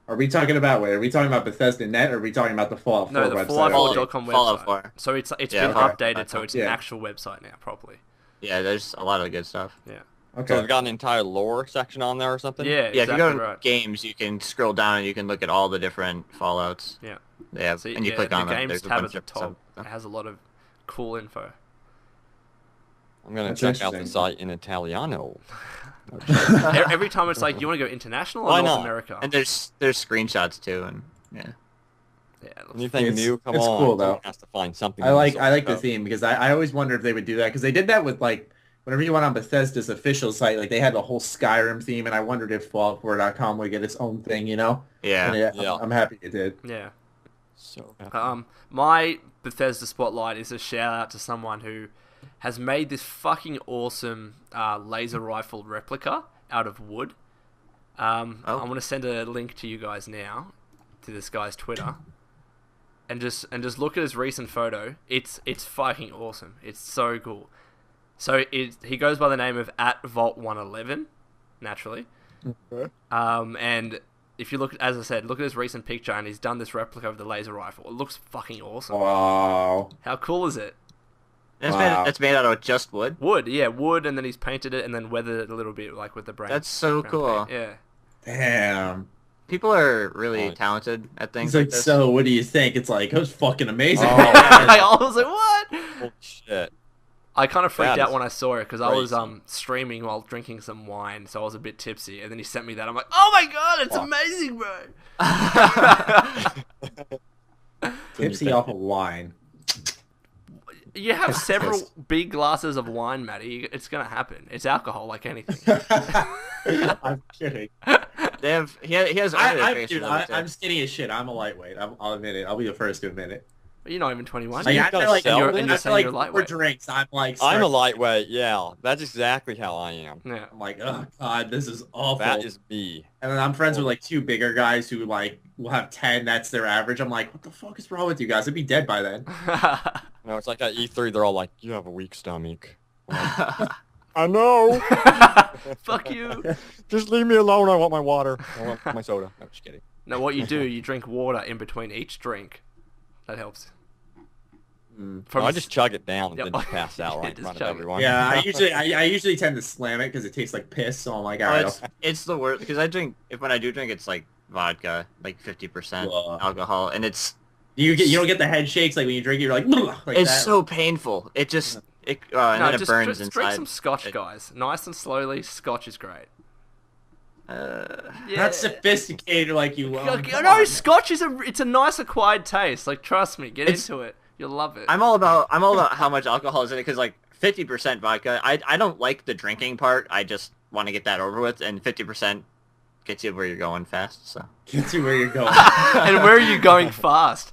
[SPEAKER 1] Are we talking about where? Are we talking about Bethesda Net, or are we talking about the Fallout 4
[SPEAKER 2] no, the
[SPEAKER 1] website?
[SPEAKER 2] Fallout.com
[SPEAKER 3] Fallout
[SPEAKER 2] website.
[SPEAKER 3] 4.
[SPEAKER 2] So it's
[SPEAKER 3] Yeah,
[SPEAKER 2] been
[SPEAKER 3] okay.
[SPEAKER 2] updated, so it's an
[SPEAKER 1] Yeah.
[SPEAKER 2] actual website now, properly.
[SPEAKER 3] Yeah, there's a lot of good stuff.
[SPEAKER 2] Yeah.
[SPEAKER 4] So
[SPEAKER 1] Okay.
[SPEAKER 4] they've got an entire lore section on there or something?
[SPEAKER 2] Yeah,
[SPEAKER 3] Yeah,
[SPEAKER 2] exactly
[SPEAKER 3] if you go to
[SPEAKER 2] right.
[SPEAKER 3] games, you can scroll down and you can look at all the different Fallouts.
[SPEAKER 2] Yeah.
[SPEAKER 3] They have,
[SPEAKER 2] So,
[SPEAKER 3] and you
[SPEAKER 2] yeah,
[SPEAKER 3] click
[SPEAKER 2] the
[SPEAKER 3] on them.
[SPEAKER 2] games
[SPEAKER 3] There's a
[SPEAKER 2] tab
[SPEAKER 3] bunch
[SPEAKER 2] at the
[SPEAKER 3] of
[SPEAKER 2] top.
[SPEAKER 3] stuff.
[SPEAKER 2] It has a lot of cool info.
[SPEAKER 4] I'm going
[SPEAKER 1] That's
[SPEAKER 4] to check out the
[SPEAKER 1] interesting.
[SPEAKER 4] site in Italiano.
[SPEAKER 2] Every time it's like, you want to go international or
[SPEAKER 4] Why
[SPEAKER 2] North
[SPEAKER 4] not?
[SPEAKER 2] America?
[SPEAKER 3] And there's screenshots too, and yeah.
[SPEAKER 2] Yeah, it looks-
[SPEAKER 4] Anything
[SPEAKER 1] It's-
[SPEAKER 4] new? Come
[SPEAKER 1] it's
[SPEAKER 4] on.
[SPEAKER 1] cool, though.
[SPEAKER 4] Someone has to find something.
[SPEAKER 1] I
[SPEAKER 4] new
[SPEAKER 1] like
[SPEAKER 4] to
[SPEAKER 1] I like the
[SPEAKER 4] sort
[SPEAKER 1] theme because I always wonder if they would do that because they did that with like whenever you went on Bethesda's official site, like they had the whole Skyrim theme, and I wondered if Fallout4.com would get its own thing, And
[SPEAKER 3] Yeah.
[SPEAKER 4] Yeah.
[SPEAKER 1] I'm happy it did.
[SPEAKER 2] yeah.
[SPEAKER 4] So
[SPEAKER 2] My Bethesda spotlight is a shout out to someone who has made this fucking awesome laser rifle replica out of wood. I'm gonna send a link to you guys now to this guy's Twitter, and just look at his recent photo. It's fucking awesome. It's so cool. So he goes by the name of @Vault111, naturally. And if you look, as I said, look at his recent picture, and he's done this replica of the laser rifle. It looks fucking awesome.
[SPEAKER 1] Wow.
[SPEAKER 2] How cool is it?
[SPEAKER 1] Wow.
[SPEAKER 3] That's made out of just wood.
[SPEAKER 2] Wood, yeah, wood, and then he's painted it and then weathered it a little bit, like with the brown.
[SPEAKER 3] That's so
[SPEAKER 2] brown
[SPEAKER 3] cool.
[SPEAKER 2] paint. Yeah.
[SPEAKER 1] Damn.
[SPEAKER 3] People are really
[SPEAKER 4] Right.
[SPEAKER 3] talented at things
[SPEAKER 1] He's
[SPEAKER 3] like
[SPEAKER 1] like,
[SPEAKER 3] this.
[SPEAKER 1] so what do you think? It's like, it was fucking amazing.
[SPEAKER 4] Oh.
[SPEAKER 2] I was like, what?
[SPEAKER 4] Holy shit.
[SPEAKER 2] I kind of freaked
[SPEAKER 4] That
[SPEAKER 2] out
[SPEAKER 4] is
[SPEAKER 2] when I saw it because I was
[SPEAKER 4] crazy.
[SPEAKER 2] streaming while drinking some wine, so I was a bit tipsy, and then he sent me that. I'm like, oh my god, it's
[SPEAKER 4] Fuck.
[SPEAKER 2] amazing, bro.
[SPEAKER 1] Tipsy off of wine.
[SPEAKER 2] You have several big glasses of wine, Maddie. It's gonna happen. It's alcohol, like anything.
[SPEAKER 1] I'm kidding.
[SPEAKER 3] They have he has
[SPEAKER 1] I'm skinny as shit. I'm a lightweight. I'll admit it. I'll be the first to admit it.
[SPEAKER 2] But you're not even 21.
[SPEAKER 1] Like,
[SPEAKER 4] you
[SPEAKER 1] after
[SPEAKER 4] gotta
[SPEAKER 1] like,
[SPEAKER 4] sell
[SPEAKER 2] it? And you're
[SPEAKER 1] after
[SPEAKER 2] saying
[SPEAKER 1] like
[SPEAKER 2] you're
[SPEAKER 1] 4
[SPEAKER 2] lightweight.
[SPEAKER 1] drinks, I'm like,
[SPEAKER 4] I'm a
[SPEAKER 1] start-
[SPEAKER 4] lightweight, yeah. That's exactly how I am.
[SPEAKER 2] Yeah.
[SPEAKER 1] I'm like, oh god, this is awful.
[SPEAKER 4] That is me.
[SPEAKER 1] And then I'm friends with like 2 bigger guys who like will have 10. That's their average. I'm like, what the fuck is wrong with you guys? I'd be dead by then.
[SPEAKER 4] No, it's like at E3, they're all like, you have a weak stomach. I know.
[SPEAKER 2] Fuck you.
[SPEAKER 4] Just leave me alone. I want my water. I want my soda. No, just kidding.
[SPEAKER 2] No, what you do, you drink water in between each drink. That helps.
[SPEAKER 3] Mm.
[SPEAKER 4] No, I just chug it down and
[SPEAKER 2] Yep.
[SPEAKER 4] then just pass out
[SPEAKER 2] Yeah,
[SPEAKER 4] right in
[SPEAKER 2] just
[SPEAKER 4] front of
[SPEAKER 2] chug it.
[SPEAKER 4] everyone.
[SPEAKER 1] Yeah, I usually tend to slam it because it tastes like piss. So I'm like,
[SPEAKER 3] Oh,
[SPEAKER 1] alright.
[SPEAKER 3] it's the worst because when I do drink, it's like vodka, like 50%
[SPEAKER 1] Ugh.
[SPEAKER 3] alcohol, and it's
[SPEAKER 1] You don't get the head shakes like when you drink it. You're like, like
[SPEAKER 3] it's
[SPEAKER 1] that.
[SPEAKER 3] so painful. It just and
[SPEAKER 2] No,
[SPEAKER 3] then it
[SPEAKER 2] just
[SPEAKER 3] burns
[SPEAKER 2] drink
[SPEAKER 3] inside.
[SPEAKER 2] some scotch,
[SPEAKER 3] It-
[SPEAKER 2] guys. Nice and slowly. Scotch is great. Yeah.
[SPEAKER 1] Not sophisticated like you love.
[SPEAKER 2] Okay, no, scotch is it's a nice acquired taste. Like, trust me, get into it. You'll love it.
[SPEAKER 3] I'm all about how much alcohol is in it because like 50% vodka. I don't like the drinking part. I just want to get that over with, and 50% gets you where you're going fast. So.
[SPEAKER 1] Get to where you're going.
[SPEAKER 2] And where are you going fast?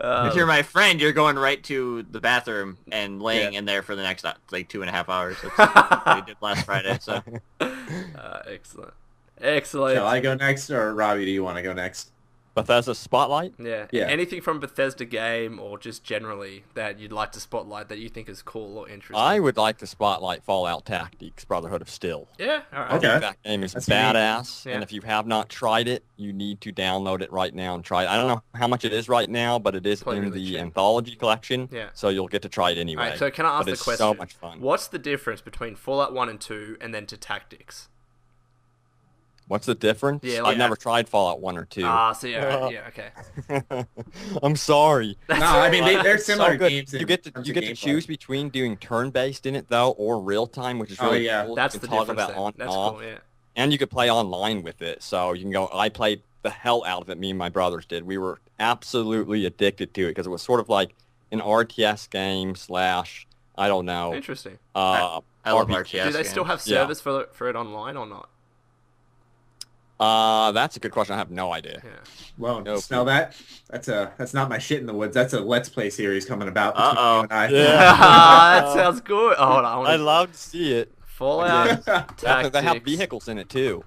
[SPEAKER 3] If you're my friend, you're going right to the bathroom and laying in there for the next like 2.5 hours. That's what we did last Friday. So
[SPEAKER 2] Excellent. Excellent.
[SPEAKER 1] Shall I go next, or Robbie, do you want to go next?
[SPEAKER 4] Bethesda Spotlight?
[SPEAKER 2] Yeah.
[SPEAKER 1] Yeah.
[SPEAKER 2] Anything from Bethesda game or just generally that you'd like to spotlight that you think is cool or interesting?
[SPEAKER 4] I would like to spotlight Fallout Tactics, Brotherhood of Steel.
[SPEAKER 2] Yeah, alright.
[SPEAKER 1] Okay.
[SPEAKER 4] That game is
[SPEAKER 1] That's unique.
[SPEAKER 4] badass,
[SPEAKER 2] Yeah.
[SPEAKER 4] and if you have not tried it, you need to download it right now and try it. I don't know how much it is right now, but it is
[SPEAKER 2] Probably
[SPEAKER 4] in
[SPEAKER 2] really
[SPEAKER 4] the
[SPEAKER 2] cheap.
[SPEAKER 4] Anthology collection,
[SPEAKER 2] Yeah.
[SPEAKER 4] so you'll get to try it anyway.
[SPEAKER 2] Alright, so can I ask
[SPEAKER 4] But
[SPEAKER 2] the
[SPEAKER 4] it's
[SPEAKER 2] question?
[SPEAKER 4] so much fun.
[SPEAKER 2] What's the difference between Fallout 1 and 2 and then to Tactics?
[SPEAKER 4] What's the difference?
[SPEAKER 2] Yeah, like-
[SPEAKER 4] I've never tried Fallout 1 or 2.
[SPEAKER 2] So yeah, okay.
[SPEAKER 4] I'm sorry.
[SPEAKER 1] No, I mean they're
[SPEAKER 4] It's so
[SPEAKER 1] similar
[SPEAKER 4] good.
[SPEAKER 1] games.
[SPEAKER 4] You get to choose between doing turn-based in it though, or real-time, which is really
[SPEAKER 1] yeah.
[SPEAKER 4] cool.
[SPEAKER 2] That's
[SPEAKER 4] you
[SPEAKER 2] the
[SPEAKER 4] can toggle
[SPEAKER 2] difference
[SPEAKER 4] that
[SPEAKER 2] then.
[SPEAKER 4] on
[SPEAKER 2] That's
[SPEAKER 4] and off.
[SPEAKER 2] cool, yeah.
[SPEAKER 4] And you could play online with it, so you can go. I played the hell out of it. Me and my brothers did. We were absolutely addicted to it because it was sort of like an RTS game slash, I don't know.
[SPEAKER 2] Interesting.
[SPEAKER 3] I love
[SPEAKER 4] RPG.
[SPEAKER 3] RTS
[SPEAKER 2] Do they
[SPEAKER 3] games.
[SPEAKER 2] still have
[SPEAKER 4] Yeah.
[SPEAKER 2] service for it online or not?
[SPEAKER 4] That's a good question. I have no idea.
[SPEAKER 2] Yeah.
[SPEAKER 1] Whoa,
[SPEAKER 4] No,
[SPEAKER 1] smell that? That's not my shit in the woods. That's a Let's Play series coming about. between
[SPEAKER 3] Uh-oh.
[SPEAKER 1] you and I.
[SPEAKER 4] Yeah.
[SPEAKER 2] that sounds good. Oh, hold on.
[SPEAKER 4] I love to see it.
[SPEAKER 2] Fallout Tactics.
[SPEAKER 4] They have vehicles in it too.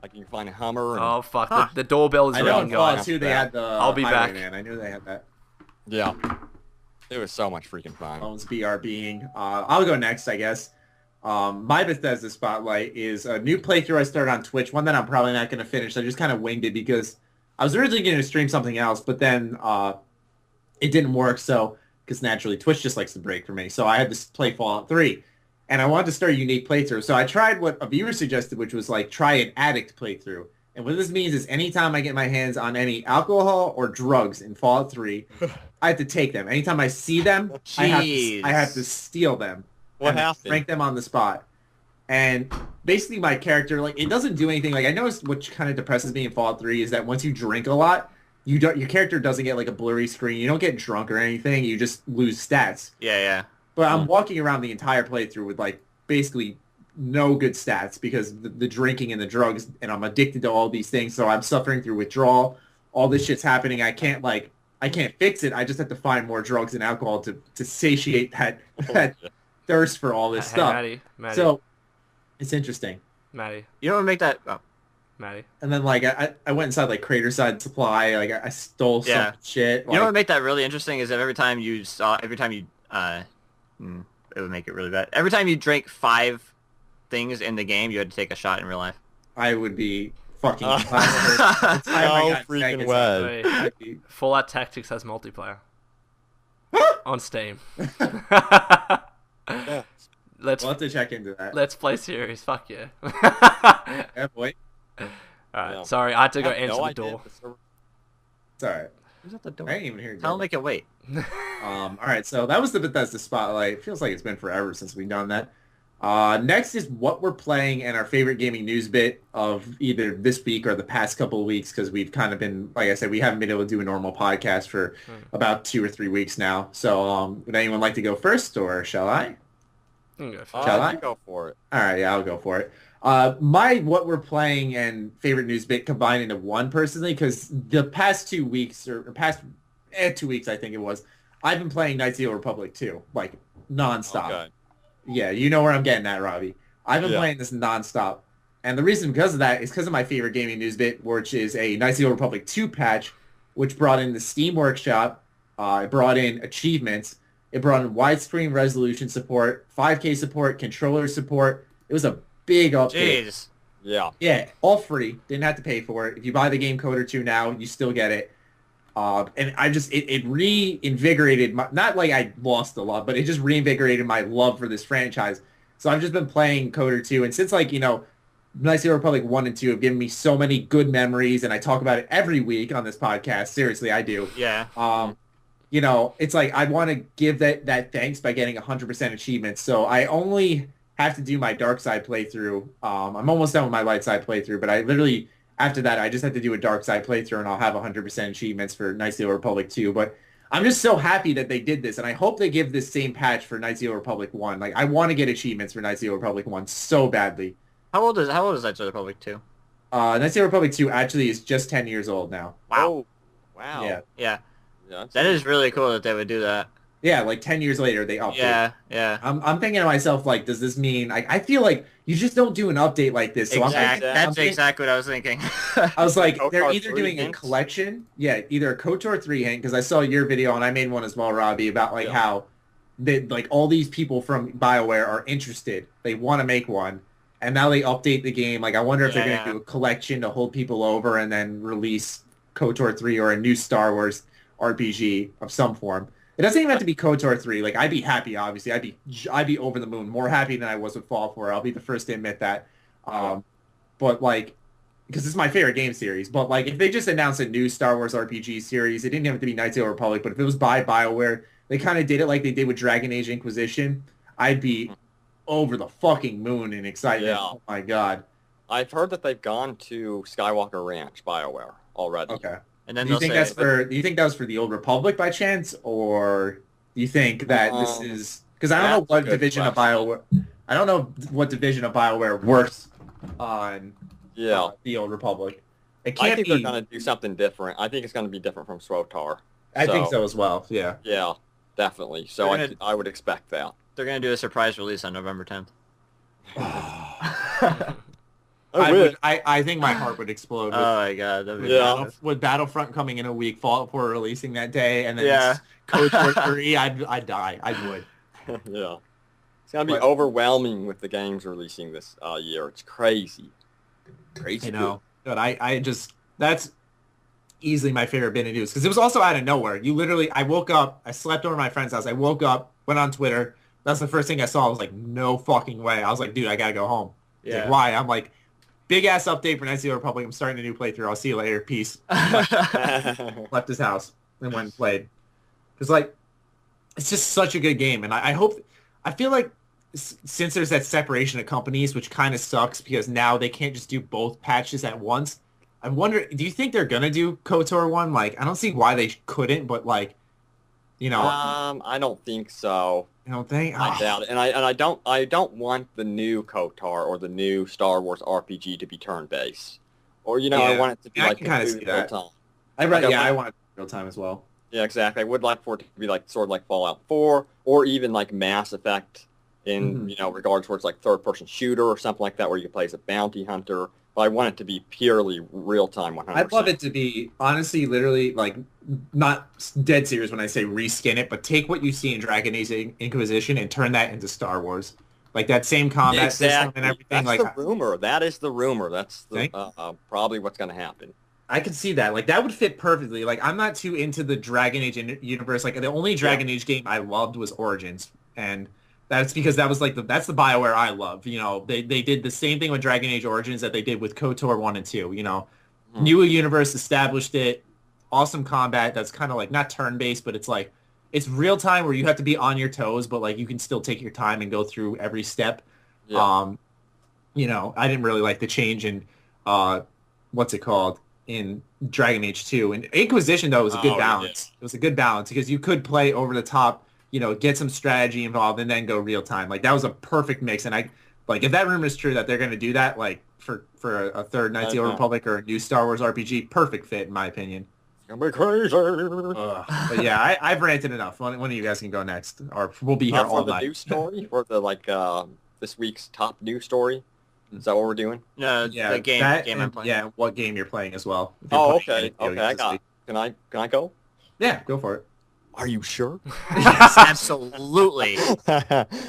[SPEAKER 4] Like you can find a Hummer. And,
[SPEAKER 2] Oh fuck! The doorbell is
[SPEAKER 1] I know in
[SPEAKER 2] ringing,
[SPEAKER 1] Fallout
[SPEAKER 2] guys.
[SPEAKER 1] 2 they had the
[SPEAKER 2] I'll be back.
[SPEAKER 1] Highwayman. I knew they had that.
[SPEAKER 4] Yeah. It was so much freaking fun.
[SPEAKER 1] Bones BRBing. I'll go next, I guess. My Bethesda Spotlight is a new playthrough I started on Twitch, one that I'm probably not going to finish. I just kind of winged it because I was originally going to stream something else, but then it didn't work, so because naturally Twitch just likes to break for me. So I had to play Fallout 3, and I wanted to start a unique playthrough. So I tried what a viewer suggested, which was like try an addict playthrough. And what this means is anytime I get my hands on any alcohol or drugs in Fallout 3, I have to take them. Anytime I see them, I have to steal them.
[SPEAKER 4] What
[SPEAKER 1] and
[SPEAKER 4] happened?
[SPEAKER 1] Rank them on the spot. And basically my character, like, it doesn't do anything. Like, I noticed what kind of depresses me in Fallout 3 is that once you drink a lot, your character doesn't get like a blurry screen. You don't get drunk or anything. You just lose stats.
[SPEAKER 3] Yeah.
[SPEAKER 1] But I'm walking around the entire playthrough with like basically no good stats because the drinking and the drugs, and I'm addicted to all these things. So I'm suffering through withdrawal. All this shit's happening. I can't fix it. I just have to find more drugs and alcohol to satiate that thirst for all this stuff.
[SPEAKER 2] Maddie.
[SPEAKER 1] So it's interesting.
[SPEAKER 2] Maddie.
[SPEAKER 3] You don't make that... Oh.
[SPEAKER 2] Maddie.
[SPEAKER 1] And then like I went inside like Craterside Supply. Like I stole some shit.
[SPEAKER 3] You know what would make that really interesting is that every time you it would make it really bad. Every time you drank 5 things in the game, you had to take a shot in real life.
[SPEAKER 1] I would be fucking
[SPEAKER 4] No freaking way.
[SPEAKER 2] Wait, Fallout Tactics has multiplayer on Steam.
[SPEAKER 4] Yeah.
[SPEAKER 1] We'll have to check into that.
[SPEAKER 2] Let's play series. Fuck yeah.
[SPEAKER 1] Yeah, boy.
[SPEAKER 2] All right.
[SPEAKER 4] Yeah.
[SPEAKER 2] Sorry, I had to go
[SPEAKER 4] I have
[SPEAKER 2] answer
[SPEAKER 4] no
[SPEAKER 2] the
[SPEAKER 4] idea
[SPEAKER 2] door.
[SPEAKER 4] if the server-
[SPEAKER 1] It's alright.
[SPEAKER 3] Who's at the door?
[SPEAKER 1] I didn't even hear you.
[SPEAKER 3] Tell them they can wait.
[SPEAKER 1] Alright, so that was the Bethesda Spotlight. It feels like it's been forever since we've done that. Next is what we're playing and our favorite gaming news bit of either this week or the past couple of weeks, because we've kind of been, like I said, we haven't been able to do a normal podcast for about 2 or 3 weeks now. So would anyone like to go first, or shall I?
[SPEAKER 2] You can go first.
[SPEAKER 1] Shall I?
[SPEAKER 4] You go for it.
[SPEAKER 1] All right, yeah, I'll go for it. My what we're playing and favorite news bit combined into one personally, because the past 2 weeks or past 2 weeks, I think it was, I've been playing Knights of the Old Republic 2, like nonstop.
[SPEAKER 4] Okay.
[SPEAKER 1] Yeah, you know where I'm getting at, Robbie. I've been
[SPEAKER 4] Yeah.
[SPEAKER 1] playing this nonstop. And the reason because of that is because of my favorite gaming news bit, which is a Knights of the Old Republic 2 patch, which brought in the Steam Workshop, it brought in achievements, it brought in widescreen resolution support, 5K support, controller support. It was a big update.
[SPEAKER 3] Jeez.
[SPEAKER 4] Yeah.
[SPEAKER 1] Yeah, all free. Didn't have to pay for it. If you buy the game code or two now, you still get it. And I just, it reinvigorated my, not like I lost a lot, but it just reinvigorated my love for this franchise. So I've just been playing Coder 2. And since like, you know, Knights of the Republic 1 and 2 have given me so many good memories, and I talk about it every week on this podcast. Seriously, I do.
[SPEAKER 3] Yeah.
[SPEAKER 1] You know, it's like I want to give that thanks by getting 100% achievements. So I only have to do my dark side playthrough. I'm almost done with my light side playthrough, but I literally, after that, I just have to do a dark side playthrough, and I'll have 100% achievements for Knights of the Old Republic 2. But I'm just so happy that they did this, and I hope they give this same patch for Knights of the Old Republic 1. Like, I want to get achievements for Knights of the Old Republic 1 so badly.
[SPEAKER 3] How old is Knights of the Republic 2?
[SPEAKER 1] Knights of the Republic 2 actually is just 10 years old now.
[SPEAKER 3] Wow.
[SPEAKER 4] Oh, wow.
[SPEAKER 1] Yeah.
[SPEAKER 3] Yeah.
[SPEAKER 4] Yeah,
[SPEAKER 3] That is really cool that they would do that.
[SPEAKER 1] Yeah, like 10 years later they update.
[SPEAKER 3] Yeah.
[SPEAKER 1] I'm thinking to myself, like, does this mean, like, I feel like you just don't do an update like this. So
[SPEAKER 3] That's exactly what I was thinking.
[SPEAKER 1] I was like, they're
[SPEAKER 4] KOTOR
[SPEAKER 1] either
[SPEAKER 4] 3
[SPEAKER 1] doing a
[SPEAKER 4] hints?
[SPEAKER 1] collection, either a KOTOR 3 hint, because I saw your video and I made one as well, Robbie, about like how they, like, all these people from BioWare are interested. They want to make one, and now they update the game. Like, I wonder if they're going to do a collection to hold people over and then release KOTOR 3 or a new Star Wars RPG of some form. It doesn't even have to be KOTOR 3. Like, I'd be happy, obviously. I'd be over the moon, more happy than I was with Fallout 4. I'll be the first to admit that. But, like, because it's my favorite game series. But, like, if they just announced a new Star Wars RPG series, it didn't have to be Knights of the Old Republic, but if it was by BioWare, they kind of did it like they did with Dragon Age Inquisition, I'd be over the fucking moon in excitement.
[SPEAKER 4] Yeah.
[SPEAKER 1] Oh, my God.
[SPEAKER 4] I've heard that they've gone to Skywalker Ranch, BioWare, already.
[SPEAKER 1] Okay.
[SPEAKER 3] And then
[SPEAKER 1] Do you think do you think that was for the Old Republic by chance, or do you think that this is because I don't know what division of BioWare works on the Old Republic. It can't
[SPEAKER 4] I think
[SPEAKER 1] be.
[SPEAKER 4] they're going to do something different. I think it's going to be different from SWTOR.
[SPEAKER 1] I think so as well. Yeah.
[SPEAKER 4] Yeah, definitely. So I would expect that.
[SPEAKER 3] They're going to do a surprise release on November 10th.
[SPEAKER 1] I think my heart would explode.
[SPEAKER 3] Oh my God. That'd be
[SPEAKER 1] With Battlefront coming in a week, Fallout 4 releasing that day, and then KOTOR 3, I'd die. I would.
[SPEAKER 4] Yeah. It's going to be overwhelming with the games releasing this year. It's crazy. Crazy.
[SPEAKER 1] I know. But I just, that's easily my favorite bit of news, because it was also out of nowhere. I woke up, I slept over at my friend's house. I woke up, went on Twitter. That's the first thing I saw. I was like, no fucking way. I was like, dude, I got to go home. Like, why? I'm like, big ass update for Knights of the Old Republic. I'm starting a new playthrough. I'll see you later. Peace. Left his house and went and played. Because, like, it's just such a good game. And I feel like since there's that separation of companies, which kind of sucks because now they can't just do both patches at once. I wonder, do you think they're going to do KOTOR 1? Like, I don't see why they couldn't, but, like, you know.
[SPEAKER 4] I don't think so.
[SPEAKER 1] You don't think?
[SPEAKER 4] I doubt it. And I don't want the new KOTOR or the new Star Wars RPG to be turn-based. Or, I want it to be like
[SPEAKER 1] kind of see that.
[SPEAKER 4] real time.
[SPEAKER 1] I want it real time as well.
[SPEAKER 4] Yeah, exactly. I would like for it to be like sort of like Fallout 4 or even like Mass Effect in, regards towards like third-person shooter or something like that where you can play as a bounty hunter. But I want it to be purely real-time 100%.
[SPEAKER 1] I'd love it to be, honestly, literally, like, not dead serious when I say reskin it, but take what you see in Dragon Age Inquisition and turn that into Star Wars. Like, that same combat system and everything.
[SPEAKER 4] That's the rumor. That is the rumor. That's the, probably what's going to happen.
[SPEAKER 1] I can see that. Like, that would fit perfectly. Like, I'm not too into the Dragon Age universe. Like, the only Dragon Age game I loved was Origins. And that's because that was, like, that's the BioWare I love. They did the same thing with Dragon Age Origins that they did with KOTOR 1 and 2, New universe, established it, awesome combat that's kind of, like, not turn-based, but it's, like, it's real-time where you have to be on your toes, but, like, you can still take your time and go through every step. Yeah. I didn't really like the change in, what's it called? In Dragon Age 2. And Inquisition, though, was a good balance. It was a good balance because you could play over the top, get some strategy involved and then go real time. Like, that was a perfect mix. And if that rumor is true that they're going to do that, like, for a third Knights of the Old Republic or a new Star Wars RPG, perfect fit, in my opinion.
[SPEAKER 4] It's going to be crazy.
[SPEAKER 1] But yeah, I've ranted enough. One of you guys can go next, or we'll be here all night.
[SPEAKER 4] For the news story? For the, this week's top news story? Is that what we're doing?
[SPEAKER 3] No, the game I'm playing.
[SPEAKER 1] Yeah, what game you're playing as well.
[SPEAKER 4] Okay, I got it. Can I go?
[SPEAKER 1] Yeah, go for it.
[SPEAKER 4] Are you sure?
[SPEAKER 3] Yes, absolutely.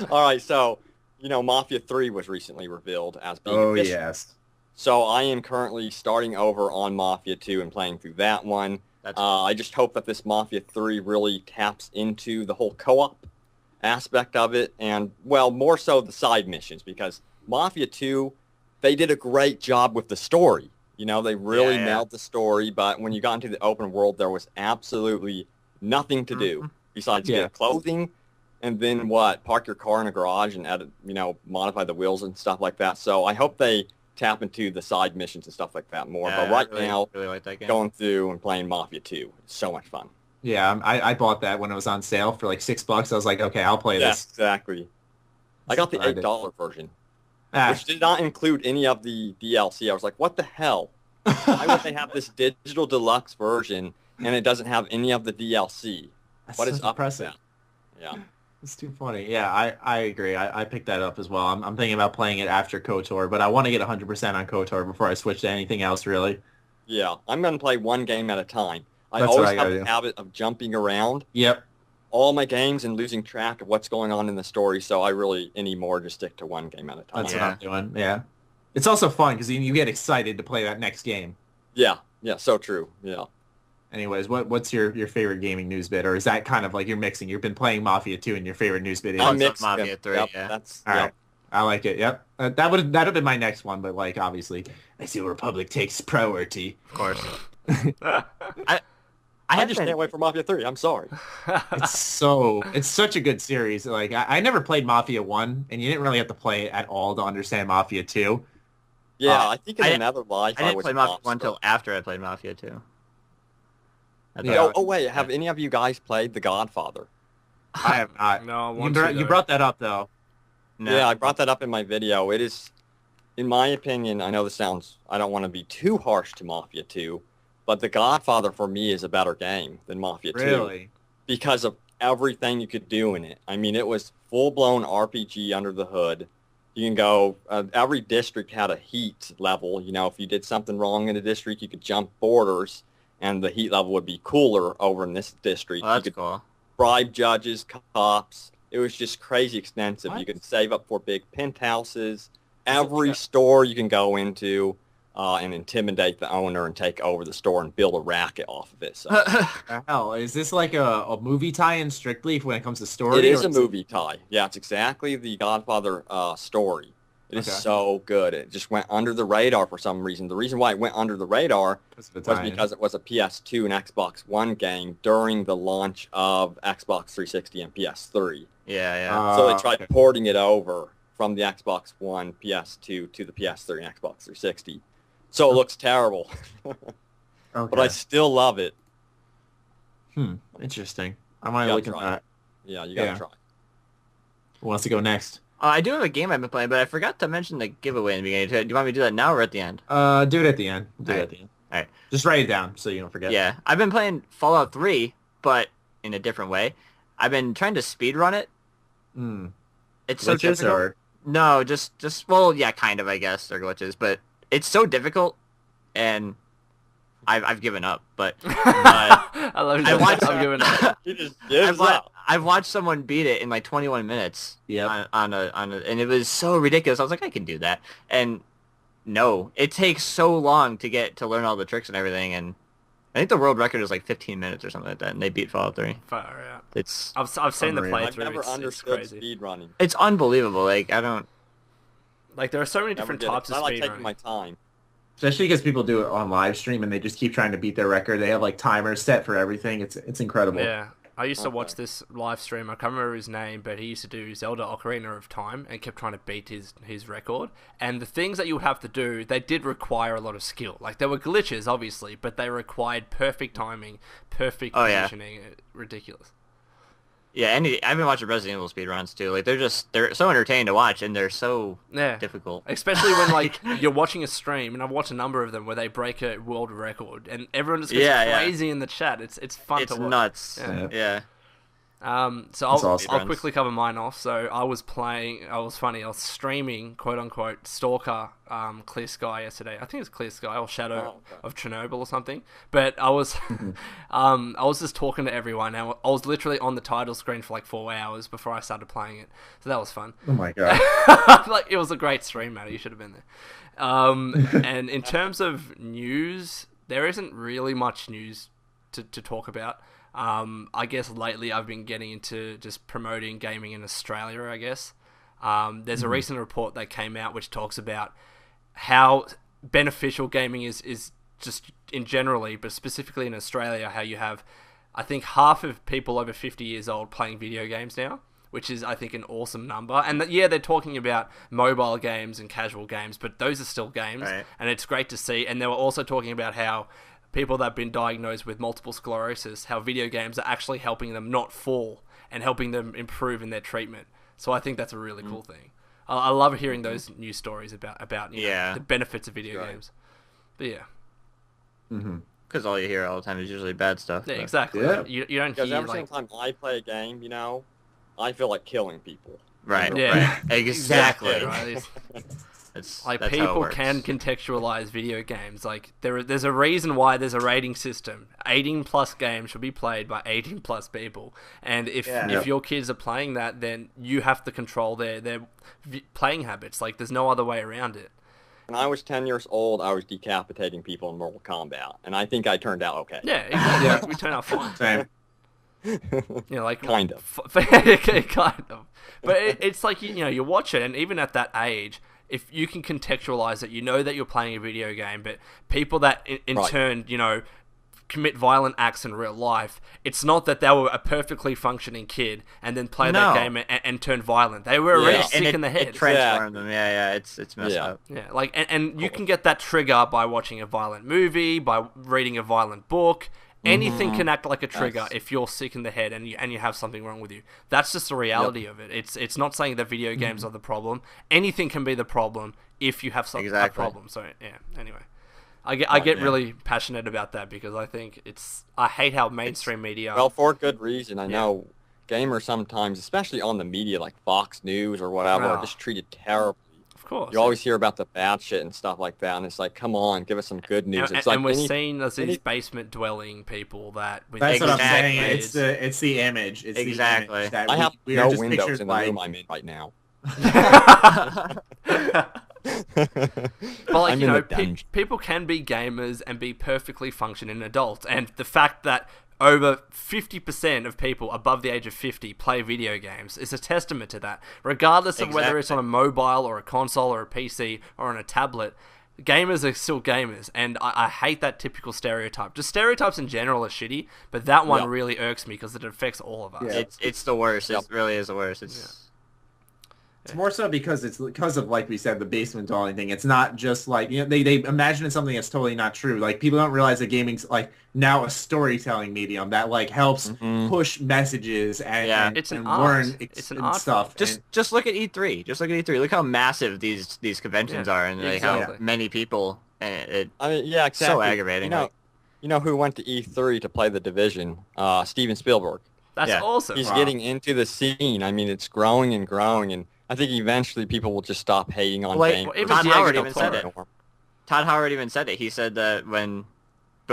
[SPEAKER 4] All right, so, Mafia 3 was recently revealed as being official.
[SPEAKER 1] Yes.
[SPEAKER 4] So I am currently starting over on Mafia 2 and playing through that one. I just hope that this Mafia 3 really taps into the whole co-op aspect of it and, well, more so the side missions because Mafia 2, they did a great job with the story. They really nailed the story, but when you got into the open world, there was absolutely nothing to do besides get clothing and then park your car in a garage and add, modify the wheels and stuff like that. So I hope they tap into the side missions and stuff like that more. But right now,
[SPEAKER 3] really like that game.
[SPEAKER 4] Going through and playing Mafia 2, it's so much fun.
[SPEAKER 1] Yeah, I bought that when it was on sale for like $6. I was like, okay, I'll play this.
[SPEAKER 4] Exactly. I got the $8 version, which did not include any of the DLC. I was like, what the hell? Why would they have this digital deluxe version and it doesn't have any of the DLC?
[SPEAKER 1] That's
[SPEAKER 4] What is up with
[SPEAKER 1] impressive.
[SPEAKER 4] that? Yeah.
[SPEAKER 1] It's too funny. Yeah, I agree. I picked that up as well. I'm thinking about playing it after KOTOR, but I want to get 100% on KOTOR before I switch to anything else, really.
[SPEAKER 4] Yeah, I'm going to play one game at a time. I
[SPEAKER 1] That's
[SPEAKER 4] always
[SPEAKER 1] what I
[SPEAKER 4] have
[SPEAKER 1] gotta
[SPEAKER 4] the
[SPEAKER 1] do.
[SPEAKER 4] habit of jumping around
[SPEAKER 1] Yep.
[SPEAKER 4] all my games and losing track of what's going on in the story, so I really anymore just stick to one game at a time.
[SPEAKER 1] That's
[SPEAKER 3] Yeah.
[SPEAKER 1] what I'm doing. Yeah. It's also fun because you get excited to play that next game.
[SPEAKER 4] Yeah, so true. Yeah.
[SPEAKER 1] Anyways, what's your favorite gaming news bit? Or is that kind of like you're mixing? You've been playing Mafia 2 and your favorite news bit is?
[SPEAKER 3] Oh,
[SPEAKER 4] I'm
[SPEAKER 3] it's
[SPEAKER 4] mixed.
[SPEAKER 3] Mafia 3,
[SPEAKER 4] Yep,
[SPEAKER 3] yeah.
[SPEAKER 4] that's
[SPEAKER 1] All
[SPEAKER 4] yep.
[SPEAKER 1] right. I like it. Yep. That'd have been my next one, but like obviously, I see Republic takes priority.
[SPEAKER 3] Of course.
[SPEAKER 4] I
[SPEAKER 3] have
[SPEAKER 4] just
[SPEAKER 3] been-
[SPEAKER 4] can't wait for Mafia 3. I'm sorry.
[SPEAKER 1] It's such a good series. Like I never played Mafia 1, and you didn't really have to play it at all to understand Mafia 2.
[SPEAKER 4] Yeah, I think in
[SPEAKER 3] I-
[SPEAKER 4] another life
[SPEAKER 3] I didn't
[SPEAKER 4] was
[SPEAKER 3] play
[SPEAKER 4] a
[SPEAKER 3] Mafia 1
[SPEAKER 4] mobster.
[SPEAKER 3] until after I played Mafia 2. I
[SPEAKER 1] Yeah.
[SPEAKER 3] thought-
[SPEAKER 4] Oh, wait, have any of you guys played The Godfather?
[SPEAKER 1] I have not.
[SPEAKER 2] No, I
[SPEAKER 1] You,
[SPEAKER 2] want
[SPEAKER 1] br-
[SPEAKER 2] to,
[SPEAKER 1] you
[SPEAKER 2] though.
[SPEAKER 1] brought that up though.
[SPEAKER 3] No.
[SPEAKER 4] Yeah, I brought that up in my video. It is, in my opinion, I know this sounds, I don't want to be too harsh to Mafia 2, but The Godfather for me is a better game than Mafia 2.
[SPEAKER 1] Really?
[SPEAKER 4] Because of everything you could do in it. I mean, it was full-blown RPG under the hood. You can go, every district had a heat level. You know, if you did something wrong in a district, you could jump borders, and the heat level would be cooler over in this district.
[SPEAKER 3] Oh, that's
[SPEAKER 4] you could
[SPEAKER 3] cool.
[SPEAKER 4] bribe judges, cops. It was just crazy extensive.
[SPEAKER 1] What?
[SPEAKER 4] You can save up for big penthouses.
[SPEAKER 1] it-
[SPEAKER 4] Every store you can go into and intimidate the owner and take over the store and build a racket off of it. So
[SPEAKER 1] The hell, is this like a movie tie-in strictly when it comes to story?
[SPEAKER 4] it is
[SPEAKER 1] or
[SPEAKER 4] a movie tie. Yeah, it's exactly the Godfather story. It is
[SPEAKER 1] Okay.
[SPEAKER 4] so good. It just went under the radar for some reason. The reason why it went under the radar
[SPEAKER 1] Because of the
[SPEAKER 4] was
[SPEAKER 1] tie-in?
[SPEAKER 4] because it was a PS2 and Xbox One game during the launch of Xbox 360 and PS3.
[SPEAKER 3] Yeah, yeah.
[SPEAKER 4] So they tried
[SPEAKER 1] Okay.
[SPEAKER 4] porting it over from the Xbox One, PS2 to the PS3 and Xbox 360. So it looks terrible,
[SPEAKER 1] Okay.
[SPEAKER 4] but I still love it.
[SPEAKER 1] Interesting. I might
[SPEAKER 4] You
[SPEAKER 1] look
[SPEAKER 4] gotta
[SPEAKER 1] at
[SPEAKER 4] try
[SPEAKER 1] that.
[SPEAKER 4] Yeah, you gotta
[SPEAKER 1] Yeah.
[SPEAKER 4] try.
[SPEAKER 1] Who wants to go next?
[SPEAKER 3] I do have a game I've been playing, but I forgot to mention the giveaway in the beginning. Do you want me to do that now or at the end?
[SPEAKER 1] Do it at the end. Do it
[SPEAKER 3] Alright.
[SPEAKER 1] at the end.
[SPEAKER 3] Alright.
[SPEAKER 1] Just write it down so you don't forget.
[SPEAKER 3] Yeah. I've been playing Fallout 3, but in a different way. I've been trying to speedrun it.
[SPEAKER 1] Hmm.
[SPEAKER 3] It's so
[SPEAKER 1] Glitches
[SPEAKER 3] difficult.
[SPEAKER 1] or
[SPEAKER 3] No, just well, yeah, kind of, I guess, they're glitches, but it's so difficult, and I've given up. But
[SPEAKER 2] I love
[SPEAKER 3] I watched.
[SPEAKER 2] I'm giving up.
[SPEAKER 4] He just gives
[SPEAKER 3] I've,
[SPEAKER 4] up.
[SPEAKER 3] I've watched someone beat it in like 21 minutes.
[SPEAKER 1] Yep.
[SPEAKER 3] On a, and it was so ridiculous. I was like, I can do that. And no, it takes so long to learn all the tricks and everything. And I think the world record is like 15 minutes or something like that. And they beat Fallout 3.
[SPEAKER 2] Far out.
[SPEAKER 3] It's
[SPEAKER 2] I've seen the
[SPEAKER 1] Unreal.
[SPEAKER 2] playthrough.
[SPEAKER 4] I've never
[SPEAKER 2] It's
[SPEAKER 4] understood
[SPEAKER 2] crazy.
[SPEAKER 4] speed running.
[SPEAKER 3] it's unbelievable. Like I don't.
[SPEAKER 2] Like there are so many
[SPEAKER 4] Never
[SPEAKER 2] different
[SPEAKER 4] did it.
[SPEAKER 2] types of
[SPEAKER 4] I like
[SPEAKER 2] speed
[SPEAKER 4] taking
[SPEAKER 2] running.
[SPEAKER 4] my time.
[SPEAKER 1] especially because people do it on live stream and they just keep trying to beat their record. They have like timers set for everything. It's incredible.
[SPEAKER 2] Yeah. I used to
[SPEAKER 4] Okay.
[SPEAKER 2] watch this live stream. I can't remember his name, but he used to do Zelda Ocarina of Time and kept trying to beat his record. And the things that you would have to do, they did require a lot of skill. Like there were glitches, obviously, but they required perfect timing, perfect
[SPEAKER 3] Oh, yeah.
[SPEAKER 2] positioning. Ridiculous.
[SPEAKER 3] Yeah, and I've been watching Resident Evil speedruns too. Like they're so entertaining to watch, and they're so
[SPEAKER 2] Yeah.
[SPEAKER 3] difficult.
[SPEAKER 2] Especially when like you're watching a stream, and I've watched a number of them where they break a world record, and everyone just goes
[SPEAKER 3] Yeah, yeah.
[SPEAKER 2] crazy in the chat. It's fun
[SPEAKER 3] It's
[SPEAKER 2] to watch.
[SPEAKER 3] nuts.
[SPEAKER 1] Yeah.
[SPEAKER 3] Yeah.
[SPEAKER 2] So
[SPEAKER 1] That's
[SPEAKER 2] I'll
[SPEAKER 1] awesome.
[SPEAKER 2] quickly cover mine off. So I was streaming, quote unquote, Stalker, Clear Sky yesterday. I think it's Clear Sky or Shadow
[SPEAKER 4] Oh, okay.
[SPEAKER 2] of Chernobyl or something. But I was, I was just talking to everyone. And I was literally on the title screen for like 4 hours before I started playing it. So that was fun.
[SPEAKER 1] Oh my god.
[SPEAKER 2] Like it was a great stream, Maddie. You should have been there. And in terms of news, there isn't really much news to talk about. I guess lately I've been getting into just promoting gaming in Australia, I guess. There's a recent report that came out which talks about how beneficial gaming is just in generally, but specifically in Australia, how you have, I think, half of people over 50 years old playing video games now, which is, I think, an awesome number. And yeah, they're talking about mobile games and casual games, but those are still games,
[SPEAKER 3] Right.
[SPEAKER 2] and it's great to see. And they were also talking about how people that have been diagnosed with multiple sclerosis, how video games are actually helping them not fall and helping them improve in their treatment. So I think that's a really cool thing. I love hearing those news stories about you know,
[SPEAKER 3] Yeah.
[SPEAKER 2] the benefits of video
[SPEAKER 4] Right.
[SPEAKER 2] games. But yeah,
[SPEAKER 3] Because all you hear all the time is usually bad stuff.
[SPEAKER 2] yeah,
[SPEAKER 3] but-
[SPEAKER 2] exactly.
[SPEAKER 1] Yeah.
[SPEAKER 2] You don't
[SPEAKER 4] Because
[SPEAKER 2] hear
[SPEAKER 4] every
[SPEAKER 2] like
[SPEAKER 4] single time I play a game, you know, I feel like killing people.
[SPEAKER 3] Right.
[SPEAKER 2] Yeah.
[SPEAKER 3] Right. Exactly.
[SPEAKER 2] Right?
[SPEAKER 3] That's
[SPEAKER 2] Like,
[SPEAKER 3] that's how it
[SPEAKER 2] people
[SPEAKER 3] works.
[SPEAKER 2] can contextualize video games. Like, there's a reason why there's a rating system. 18-plus games should be played by 18-plus people. And if your kids are playing that, then you have to control their playing habits. Like, there's no other way around it.
[SPEAKER 4] When I was 10 years old, I was decapitating people in Mortal Kombat, and I think I turned out okay.
[SPEAKER 2] Yeah, exactly. Like, we turn out fine.
[SPEAKER 1] Same.
[SPEAKER 2] Like
[SPEAKER 4] Kind of.
[SPEAKER 2] Kind of. But it's like, you watch it, and even at that age, if you can contextualize it, you know that you're playing a video game, but people that in turn, commit violent acts in real life, it's not that they were a perfectly functioning kid and then play that game and turn violent. They were already sick in the head.
[SPEAKER 3] It transformed them. Yeah, it's messed up.
[SPEAKER 2] Yeah, like, and you can get that trigger by watching a violent movie, by reading a violent book. Anything can act like a trigger if you're sick in the head and you have something wrong with you. That's just the reality of it. It's not saying that video games are the problem. Anything can be the problem if you have a problem. So anyway, I get really passionate about that because I think I hate how mainstream media.
[SPEAKER 4] Well, for good reason. I know gamers sometimes, especially on the media like Fox News or whatever, are just treated terribly.
[SPEAKER 2] Of course.
[SPEAKER 4] You always hear about the bad shit and stuff like that, and it's like, come on, give us some good news.
[SPEAKER 2] And we're seeing these basement-dwelling people that...
[SPEAKER 1] That's what I'm saying. It's the image. It's
[SPEAKER 3] exactly.
[SPEAKER 1] The image that
[SPEAKER 4] I have
[SPEAKER 1] we
[SPEAKER 4] no
[SPEAKER 1] are just
[SPEAKER 4] windows in the
[SPEAKER 1] like...
[SPEAKER 4] room I'm in right now.
[SPEAKER 2] But like, people can be gamers and be perfectly functioning adults, and the fact that over 50% of people above the age of 50 play video games is a testament to that. Regardless of whether it's on a mobile or a console or a PC or on a tablet, gamers are still gamers, and I hate that typical stereotype. Just stereotypes in general are shitty, but that one really irks me because it affects all of us.
[SPEAKER 1] Yeah.
[SPEAKER 3] It's the worst. It really is the worst.
[SPEAKER 1] It's more so because of, like we said, the basement dwelling thing. It's not just like, they imagine something that's totally not true. Like, people don't realize that gaming's like now a storytelling medium that like helps push messages and
[SPEAKER 2] it's an
[SPEAKER 1] learn
[SPEAKER 2] it's an art
[SPEAKER 1] stuff.
[SPEAKER 3] Just look at E3. Just look at E3. Look how massive these conventions are, and like how many people. And
[SPEAKER 4] exactly.
[SPEAKER 3] So aggravating.
[SPEAKER 4] You know who went to E3 to play The Division? Steven Spielberg.
[SPEAKER 2] That's awesome.
[SPEAKER 4] He's getting into the scene. I mean, it's growing and growing, and I think eventually people will just stop hating on games.
[SPEAKER 3] Todd Howard even said it. Todd Howard even said it. He said that when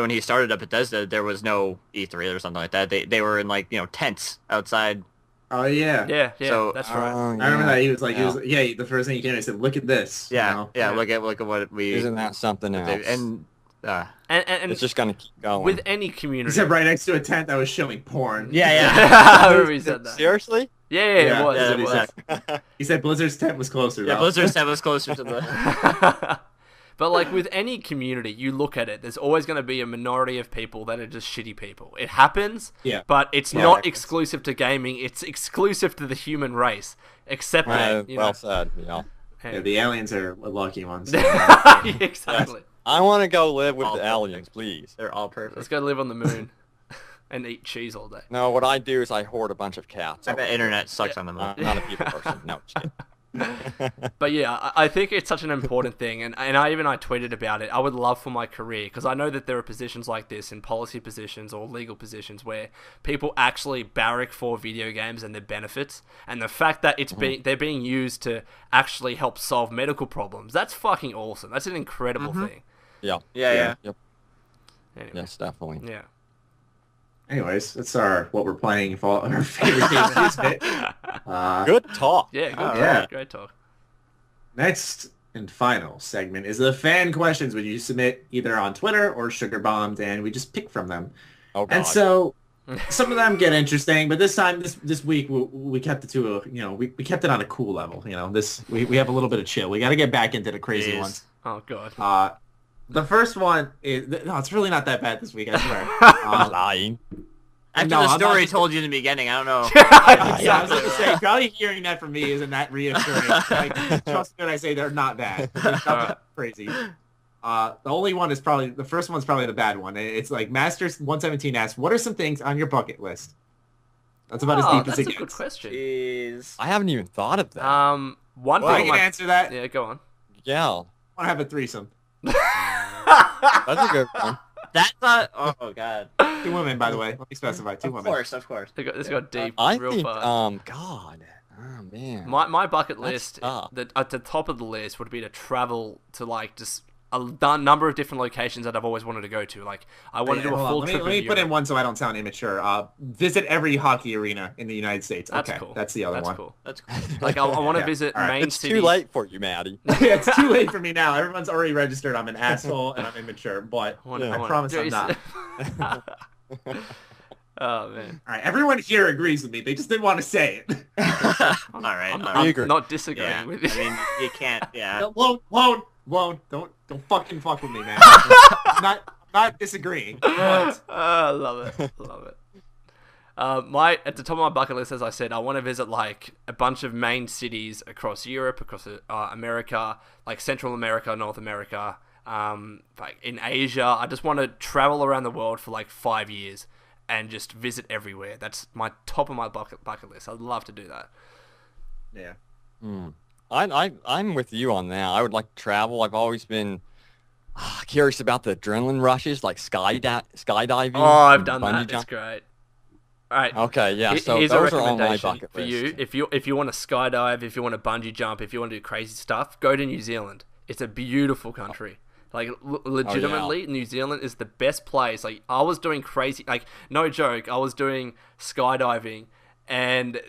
[SPEAKER 3] he started up Bethesda, there was no E3 or something like that. They were in like tents outside.
[SPEAKER 1] Oh yeah.
[SPEAKER 2] Yeah.
[SPEAKER 3] So
[SPEAKER 2] that's right.
[SPEAKER 1] I remember that he was like, the first thing he came and said, "Look at this."
[SPEAKER 3] Yeah. Look at what we.
[SPEAKER 4] Isn't that something else?
[SPEAKER 3] And
[SPEAKER 4] it's just gonna keep going.
[SPEAKER 2] With any community.
[SPEAKER 1] He said right next to a tent that was showing porn.
[SPEAKER 3] Yeah.
[SPEAKER 2] I remember he said that.
[SPEAKER 4] Seriously?
[SPEAKER 2] Yeah, it was.
[SPEAKER 3] Yeah,
[SPEAKER 2] It was.
[SPEAKER 1] He said Blizzard's tent was closer.
[SPEAKER 3] Yeah, Blizzard's tent was closer to the...
[SPEAKER 2] But like with any community, you look at it, there's always going to be a minority of people that are just shitty people. It happens, but it's not exclusive to gaming. It's exclusive to the human race. Except that,
[SPEAKER 4] well said,
[SPEAKER 1] Yeah, the aliens are lucky ones.
[SPEAKER 2] Exactly.
[SPEAKER 4] I want to go live with the aliens, please.
[SPEAKER 3] They're all perfect.
[SPEAKER 2] Let's go live on the moon and eat cheese all day.
[SPEAKER 4] No, what I do is I hoard a bunch of cats.
[SPEAKER 3] I bet internet sucks on the moon.
[SPEAKER 4] Not a people person. No, just kidding.
[SPEAKER 2] But yeah, I think it's such an important thing, and I tweeted about it. I would love for my career, because I know that there are positions like this in policy positions or legal positions where people actually barrack for video games and their benefits, and the fact that they're being used to actually help solve medical problems. That's fucking awesome. That's an incredible thing.
[SPEAKER 4] Yeah.
[SPEAKER 3] Yeah.
[SPEAKER 4] Yep.
[SPEAKER 2] Anyway.
[SPEAKER 4] Yes, definitely.
[SPEAKER 2] Yeah.
[SPEAKER 1] Anyways, that's what we're playing for our favorite games.
[SPEAKER 4] Good talk.
[SPEAKER 2] Yeah, great talk.
[SPEAKER 1] Next and final segment is the fan questions, which you submit either on Twitter or Sugar Bombed, and we just pick from them.
[SPEAKER 4] Oh, God.
[SPEAKER 1] And so some of them get interesting, but this time, this week, we kept it to we kept it on a cool level. We have a little bit of chill. We got to get back into the crazy ones.
[SPEAKER 2] Oh God.
[SPEAKER 1] The first one is it's really not that bad this week, I swear.
[SPEAKER 4] Lying.
[SPEAKER 3] After the story told you in the beginning, I don't know.
[SPEAKER 1] I was going to say, probably hearing that from me isn't that reassuring. Like, trust me when I say they're not bad. They're not crazy. The only one is probably, the first one's probably the bad one. It's like Masters117 asks, what are some things on your bucket list? That's about as deep as it gets.
[SPEAKER 2] That's a good question.
[SPEAKER 3] Jeez.
[SPEAKER 4] I haven't even thought of that.
[SPEAKER 2] One
[SPEAKER 1] I
[SPEAKER 2] thing
[SPEAKER 1] can answer that.
[SPEAKER 2] Yeah, go on.
[SPEAKER 4] Yeah.
[SPEAKER 1] I want to have a threesome.
[SPEAKER 4] That's a good one.
[SPEAKER 3] That's not... Oh, God.
[SPEAKER 1] 2 women, by the way. Let me specify. 2 women.
[SPEAKER 3] Of course.
[SPEAKER 2] This got deep
[SPEAKER 4] I
[SPEAKER 2] real
[SPEAKER 4] think,
[SPEAKER 2] fast.
[SPEAKER 4] God. Oh, man.
[SPEAKER 2] My bucket
[SPEAKER 4] That's
[SPEAKER 2] list,
[SPEAKER 4] tough.
[SPEAKER 2] at the top of the list would be to travel to like just a number of different locations that I've always wanted to go to. Like I want to do a
[SPEAKER 1] Hold on,
[SPEAKER 2] full
[SPEAKER 1] let
[SPEAKER 2] trip.
[SPEAKER 1] me
[SPEAKER 2] of
[SPEAKER 1] put in
[SPEAKER 2] Europe.
[SPEAKER 1] one so I don't sound immature. Visit every hockey arena in the United States.
[SPEAKER 2] That's
[SPEAKER 1] Okay,
[SPEAKER 2] cool.
[SPEAKER 1] That's the other one.
[SPEAKER 2] Cool.
[SPEAKER 3] That's cool.
[SPEAKER 2] Like I want to
[SPEAKER 1] Yeah.
[SPEAKER 2] visit
[SPEAKER 1] All right.
[SPEAKER 2] main
[SPEAKER 4] It's
[SPEAKER 2] cities.
[SPEAKER 4] too late for you, Maddie.
[SPEAKER 1] Yeah, it's too late for me now. Everyone's already registered. I'm an asshole and I'm immature, but I promise I'm not.
[SPEAKER 2] Oh man!
[SPEAKER 1] All right, everyone here agrees with me. They just didn't want to say it.
[SPEAKER 3] All right.
[SPEAKER 2] I'm not disagreeing
[SPEAKER 3] Yeah.
[SPEAKER 2] with you.
[SPEAKER 3] I mean, you can't. Yeah.
[SPEAKER 1] Won't. Don't fucking fuck with me, man. I'm not disagreeing. But
[SPEAKER 2] I love it. Love it. At the top of my bucket list, as I said, I want to visit like a bunch of main cities across Europe, across America, like Central America, North America, like in Asia. I just want to travel around the world for like 5 years and just visit everywhere. That's my top of my bucket list. I'd love to do that.
[SPEAKER 1] yeah.
[SPEAKER 4] I'm with you on that. I would like to travel. I've always been curious about the adrenaline rushes, like skydiving.
[SPEAKER 2] Oh, I've
[SPEAKER 4] and
[SPEAKER 2] done
[SPEAKER 4] bungee
[SPEAKER 2] that. It's
[SPEAKER 4] jump.
[SPEAKER 2] great. All right.
[SPEAKER 4] Okay, yeah. So
[SPEAKER 2] Here's a
[SPEAKER 4] those are on my
[SPEAKER 2] recommendation
[SPEAKER 4] bucket
[SPEAKER 2] for
[SPEAKER 4] list.
[SPEAKER 2] you. If you want to skydive, if you want to bungee jump, if you want to do crazy stuff, go to New Zealand. It's a beautiful country. Like legitimately, New Zealand is the best place. Like I was doing crazy, like no joke, I was doing skydiving, and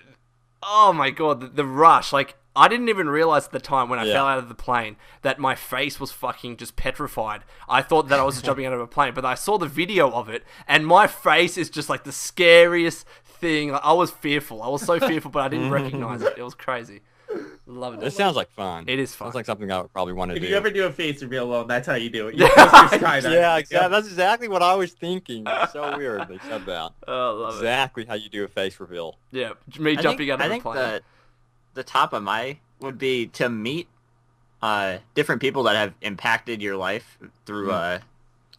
[SPEAKER 2] oh my god, the rush! Like I didn't even realize at the time when I fell out of the plane that my face was fucking just petrified. I thought that I was jumping out of a plane, but I saw the video of it, and my face is just like the scariest thing. Like, I was fearful. I was so fearful, but I didn't recognize it. It was crazy. Loved it.
[SPEAKER 4] It sounds like fun.
[SPEAKER 2] It is fun.
[SPEAKER 4] Sounds like something I would probably want to
[SPEAKER 1] If
[SPEAKER 4] do.
[SPEAKER 1] you ever do a face reveal alone, that's how you do it. You post your skydiving.
[SPEAKER 4] Yeah, exactly. That's exactly what I was thinking. It's so weird they said that.
[SPEAKER 2] Oh, love
[SPEAKER 4] Exactly how you do a face reveal.
[SPEAKER 2] it. Yeah, me jumping out of a plane.
[SPEAKER 3] I think the top of my would be to meet different people that have impacted your life through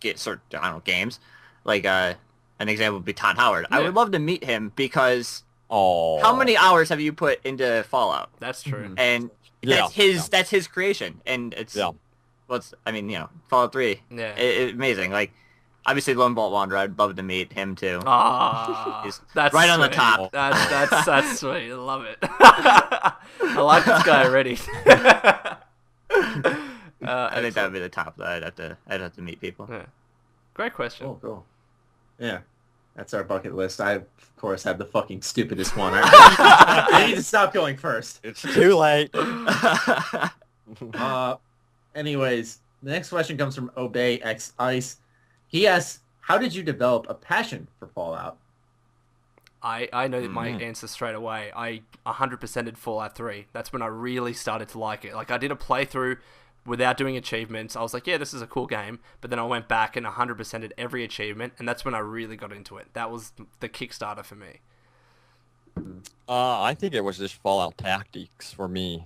[SPEAKER 3] games. Like an example would be Todd Howard. I
[SPEAKER 2] Yeah.
[SPEAKER 3] would love to meet him because
[SPEAKER 4] Oh.
[SPEAKER 3] how many hours have you put into Fallout?
[SPEAKER 2] That's true.
[SPEAKER 3] And
[SPEAKER 4] Yeah.
[SPEAKER 3] that's his creation, and it's Fallout 3.
[SPEAKER 2] Yeah.
[SPEAKER 3] Amazing. Like obviously LoneVaultWanderer, I'd love to meet him too.
[SPEAKER 2] Ah,
[SPEAKER 3] He's
[SPEAKER 2] that's
[SPEAKER 3] right on the
[SPEAKER 2] sweet.
[SPEAKER 3] top.
[SPEAKER 2] That's sweet. I love it. I like this guy already.
[SPEAKER 3] I think that would be the top. That I'd have to meet people.
[SPEAKER 2] Yeah. Great question.
[SPEAKER 1] Cool. Yeah. That's our bucket list. I, of course, had the fucking stupidest one. I need to stop going first.
[SPEAKER 4] It's too late.
[SPEAKER 1] Anyways, the next question comes from Obey X Ice. He asks, how did you develop a passion for Fallout?
[SPEAKER 2] I know my answer straight away. I 100%ed Fallout 3. That's when I really started to like it. Like, I did a playthrough without doing achievements. I was like, yeah, this is a cool game. But then I went back and 100%ed every achievement, and that's when I really got into it. That was the Kickstarter for me.
[SPEAKER 4] I think it was just Fallout Tactics for me,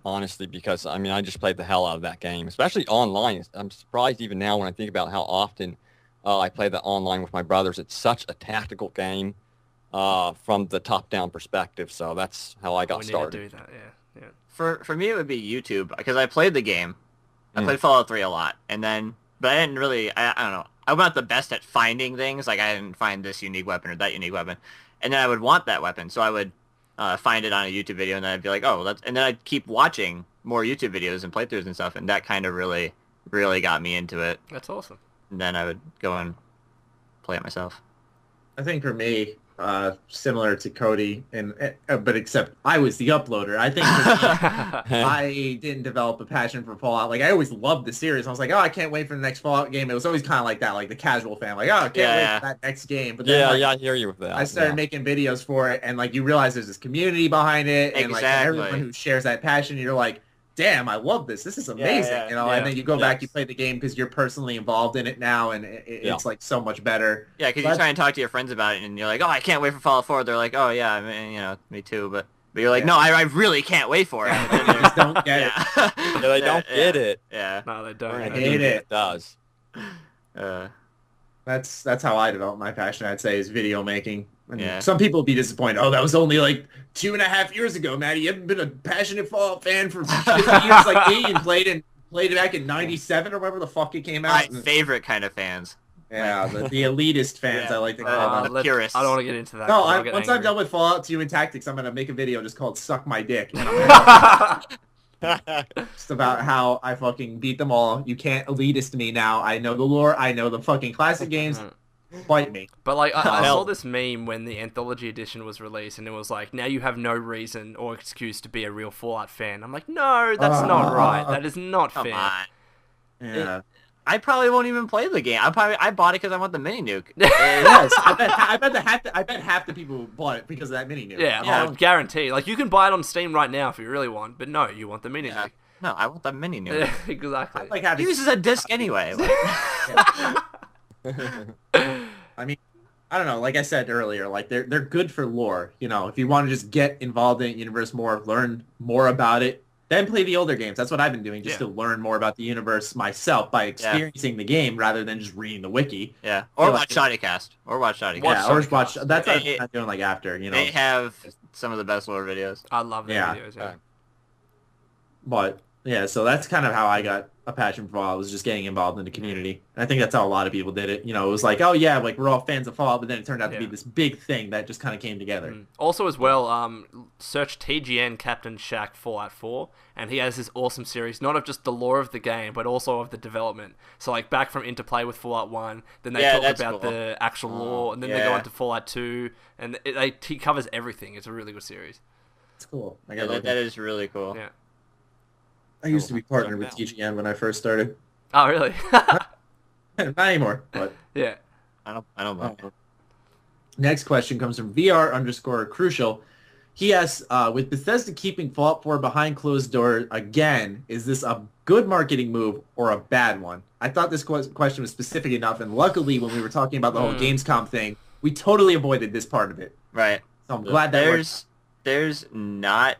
[SPEAKER 4] honestly, because, I mean, I just played the hell out of that game, especially online. I'm surprised even now when I think about how often I play that online with my brothers. It's such a tactical game from the top-down perspective, so that's how I got started.
[SPEAKER 2] We need to do that, yeah.
[SPEAKER 3] For me, it would be YouTube because I played the game. I played Fallout 3 a lot, but I didn't really. I don't know. I'm not the best at finding things. Like I didn't find this unique weapon or that unique weapon, and then I would want that weapon, so I would find it on a YouTube video, and then I'd be like, oh, and then I'd keep watching more YouTube videos and playthroughs and stuff, and that kind of really got me into it.
[SPEAKER 2] That's awesome.
[SPEAKER 3] And then I would go and play it myself.
[SPEAKER 1] I think for me, similar to Cody, but except I was the uploader. I think for me, I didn't develop a passion for Fallout. Like I always loved the series. I was like, oh, I can't wait for the next Fallout game. It was always kind of like that, like the casual fan. Like, oh, I can't wait for that next game. But then,
[SPEAKER 4] I hear you with that.
[SPEAKER 1] I started making videos for it, and like you realize there's this community behind it, and like everyone who shares that passion, you're like, damn, I love this. This is amazing, and then you go back, you play the game because you're personally involved in it now, and it's like so much better.
[SPEAKER 3] Yeah, because you try and talk to your friends about it, and you're like, oh, I can't wait for Fallout 4. They're like, oh yeah, I mean, me too, but you're like, no, I really can't wait for it.
[SPEAKER 1] They just don't get it.
[SPEAKER 4] Yeah, they don't get it.
[SPEAKER 3] Yeah.
[SPEAKER 2] No, they don't.
[SPEAKER 1] I hate it.
[SPEAKER 4] It does.
[SPEAKER 1] That's how I developed my passion, I'd say, is video making. And some people would be disappointed. Oh, that was only like 2.5 years ago, Maddie. You haven't been a passionate Fallout fan for 50 years like me. You played it back in '97 or whatever the fuck it came out.
[SPEAKER 3] My favorite kind of fans.
[SPEAKER 1] Yeah, the elitist fans,
[SPEAKER 3] Yeah.
[SPEAKER 1] I like to call them.
[SPEAKER 3] The purists.
[SPEAKER 2] I don't want to get into that.
[SPEAKER 1] No,
[SPEAKER 2] 'cause I'll get
[SPEAKER 1] once I'm
[SPEAKER 2] angry.
[SPEAKER 1] done with Fallout 2 and Tactics, I'm gonna make a video just called "Suck My Dick," and I'm gonna just about how I fucking beat them all. You can't elitist me now. I know the lore. I know the fucking classic games. Fight me.
[SPEAKER 2] But like, I
[SPEAKER 4] Hell.
[SPEAKER 2] saw this meme when the Anthology edition was released, and it was like, now you have no reason or excuse to be a real Fallout fan. I'm like, no, that's not right. That is not
[SPEAKER 3] Come
[SPEAKER 2] fair.
[SPEAKER 3] on.
[SPEAKER 1] Yeah.
[SPEAKER 3] I probably won't even play the game. I bought it because I want the mini nuke.
[SPEAKER 1] Yes, I bet half the people bought it because of that mini nuke.
[SPEAKER 2] Yeah,
[SPEAKER 3] Yeah.
[SPEAKER 2] I guarantee. Like, you can buy it on Steam right now if you really want, but no, you want the mini
[SPEAKER 3] Yeah.
[SPEAKER 2] nuke.
[SPEAKER 3] No, I want the mini nuke.
[SPEAKER 2] Yeah, exactly.
[SPEAKER 1] Like
[SPEAKER 3] It
[SPEAKER 1] having.
[SPEAKER 3] uses a disc anyway.
[SPEAKER 1] I mean, I don't know. Like I said earlier, like they're good for lore. You know, if you want to just get involved in the universe more, learn more about it, then play the older games. That's what I've been doing, just to learn more about the universe myself by experiencing the game rather than just reading the wiki.
[SPEAKER 3] Yeah. Or
[SPEAKER 1] Yeah,
[SPEAKER 3] watch Shoddycast. Or watch Shoddycast.
[SPEAKER 2] Watch
[SPEAKER 1] Yeah, or just watch.
[SPEAKER 2] Shoddycast.
[SPEAKER 1] That's what
[SPEAKER 3] They-
[SPEAKER 1] I'm doing like after. You know,
[SPEAKER 3] They have some of the best lore videos.
[SPEAKER 2] I love their
[SPEAKER 1] Yeah.
[SPEAKER 2] videos. Yeah.
[SPEAKER 1] but yeah. So that's kind of how I got a passion for Fallout, was just getting involved in the community. And I think that's how a lot of people did it. You know, it was like, oh yeah, like we're all fans of Fallout, but then it turned out to be
[SPEAKER 2] Yeah.
[SPEAKER 1] this big thing that just kind of came together.
[SPEAKER 2] Also, as well, search TGN Captain Shack Fallout 4, and he has this awesome series, not of just the lore of the game, but also of the development. So, like, back from interplay with Fallout 1, then they
[SPEAKER 3] Yeah,
[SPEAKER 2] talk
[SPEAKER 3] that's
[SPEAKER 2] about
[SPEAKER 3] cool.
[SPEAKER 2] the actual lore, and then they go
[SPEAKER 3] yeah.
[SPEAKER 2] into Fallout 2, and he covers everything. It's a really good series.
[SPEAKER 1] It's cool. I
[SPEAKER 3] Yeah,
[SPEAKER 1] got
[SPEAKER 3] that is really cool.
[SPEAKER 2] Yeah.
[SPEAKER 1] I used to be partnered
[SPEAKER 4] Check
[SPEAKER 1] with
[SPEAKER 4] it out.
[SPEAKER 1] TGN when I first started.
[SPEAKER 2] Oh, really?
[SPEAKER 1] Not anymore, but.
[SPEAKER 2] Yeah.
[SPEAKER 3] I don't know.
[SPEAKER 1] Next question comes from VR_crucial. He asks, with Bethesda keeping Fallout 4 behind closed doors again, is this a good marketing move or a bad one? I thought this question was specific enough, and luckily when we were talking about the whole Gamescom thing, we totally avoided this part of it.
[SPEAKER 3] Right.
[SPEAKER 1] So I'm glad that worked.
[SPEAKER 3] There's not.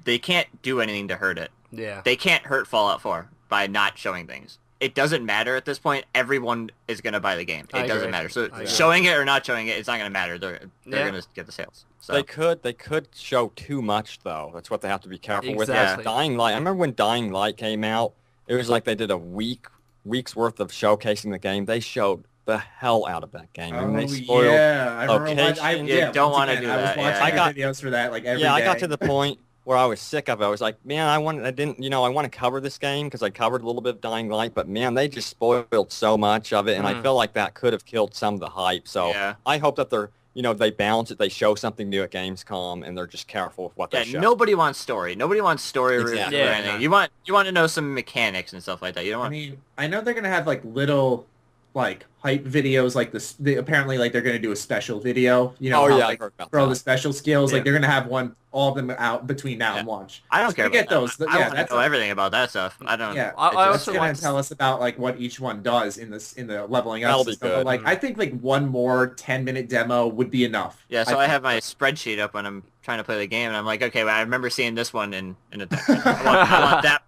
[SPEAKER 3] They can't do anything to hurt it.
[SPEAKER 2] Yeah.
[SPEAKER 3] They can't hurt Fallout 4 by not showing things. It doesn't matter at this point. Everyone is going to buy the game.
[SPEAKER 2] I
[SPEAKER 3] It doesn't
[SPEAKER 2] agree.
[SPEAKER 3] matter. So
[SPEAKER 2] I agree.
[SPEAKER 3] showing it or not showing it, it's not going to matter. They're
[SPEAKER 2] Yeah.
[SPEAKER 3] going to get the sales. So
[SPEAKER 4] They could show too much though. That's what they have to be careful with.
[SPEAKER 2] Exactly.
[SPEAKER 4] Dying Light. I remember when Dying Light came out. It was like they did a week's worth of showcasing the game. They showed the hell out of that game, and they spoiled.
[SPEAKER 1] yeah. I remember
[SPEAKER 4] location.
[SPEAKER 3] You don't
[SPEAKER 1] once
[SPEAKER 3] wanna
[SPEAKER 1] again,
[SPEAKER 3] do
[SPEAKER 1] I was
[SPEAKER 3] that,
[SPEAKER 1] watching
[SPEAKER 3] yeah.
[SPEAKER 4] I got-
[SPEAKER 1] videos for that like every day.
[SPEAKER 4] Yeah, I got to the point where I was sick of it. I was like, man, I want to cover this game because I covered a little bit of Dying Light, but man, they just spoiled so much of it, and I feel like that could have killed some of the hype. So
[SPEAKER 3] Yeah.
[SPEAKER 4] I hope that they balance it. They show something new at Gamescom, and they're just careful with what they show.
[SPEAKER 3] nobody wants story. Nobody wants story
[SPEAKER 4] Exactly.
[SPEAKER 3] or
[SPEAKER 2] Yeah,
[SPEAKER 3] anything.
[SPEAKER 2] no.
[SPEAKER 3] You want to know some mechanics and stuff like that. You don't
[SPEAKER 1] I
[SPEAKER 3] want.
[SPEAKER 1] mean, I know they're gonna have like little, like hype videos, like this. Apparently, like they're gonna do a special video. You know,
[SPEAKER 4] Oh,
[SPEAKER 1] how,
[SPEAKER 4] yeah, I
[SPEAKER 1] like,
[SPEAKER 4] heard about
[SPEAKER 1] for all
[SPEAKER 4] that.
[SPEAKER 1] the special skills.
[SPEAKER 2] Yeah.
[SPEAKER 1] Like they're gonna have all of them out between now and launch.
[SPEAKER 3] I don't
[SPEAKER 1] So
[SPEAKER 3] care
[SPEAKER 1] we
[SPEAKER 3] about
[SPEAKER 1] get those.
[SPEAKER 3] That.
[SPEAKER 1] Yeah,
[SPEAKER 3] I want
[SPEAKER 1] that's
[SPEAKER 3] to know everything about that stuff. I don't.
[SPEAKER 1] Yeah,
[SPEAKER 2] I
[SPEAKER 3] it
[SPEAKER 2] also
[SPEAKER 3] just-
[SPEAKER 1] It's gonna
[SPEAKER 2] like-
[SPEAKER 1] tell us about like what each one does in the leveling up
[SPEAKER 4] That'll be
[SPEAKER 1] system. But,
[SPEAKER 4] good.
[SPEAKER 1] like I think like one more 10-minute demo would be enough.
[SPEAKER 3] Yeah, so I have my spreadsheet up when I'm trying to play the game, and I'm like, okay, well, I remember seeing this one in a. I want that.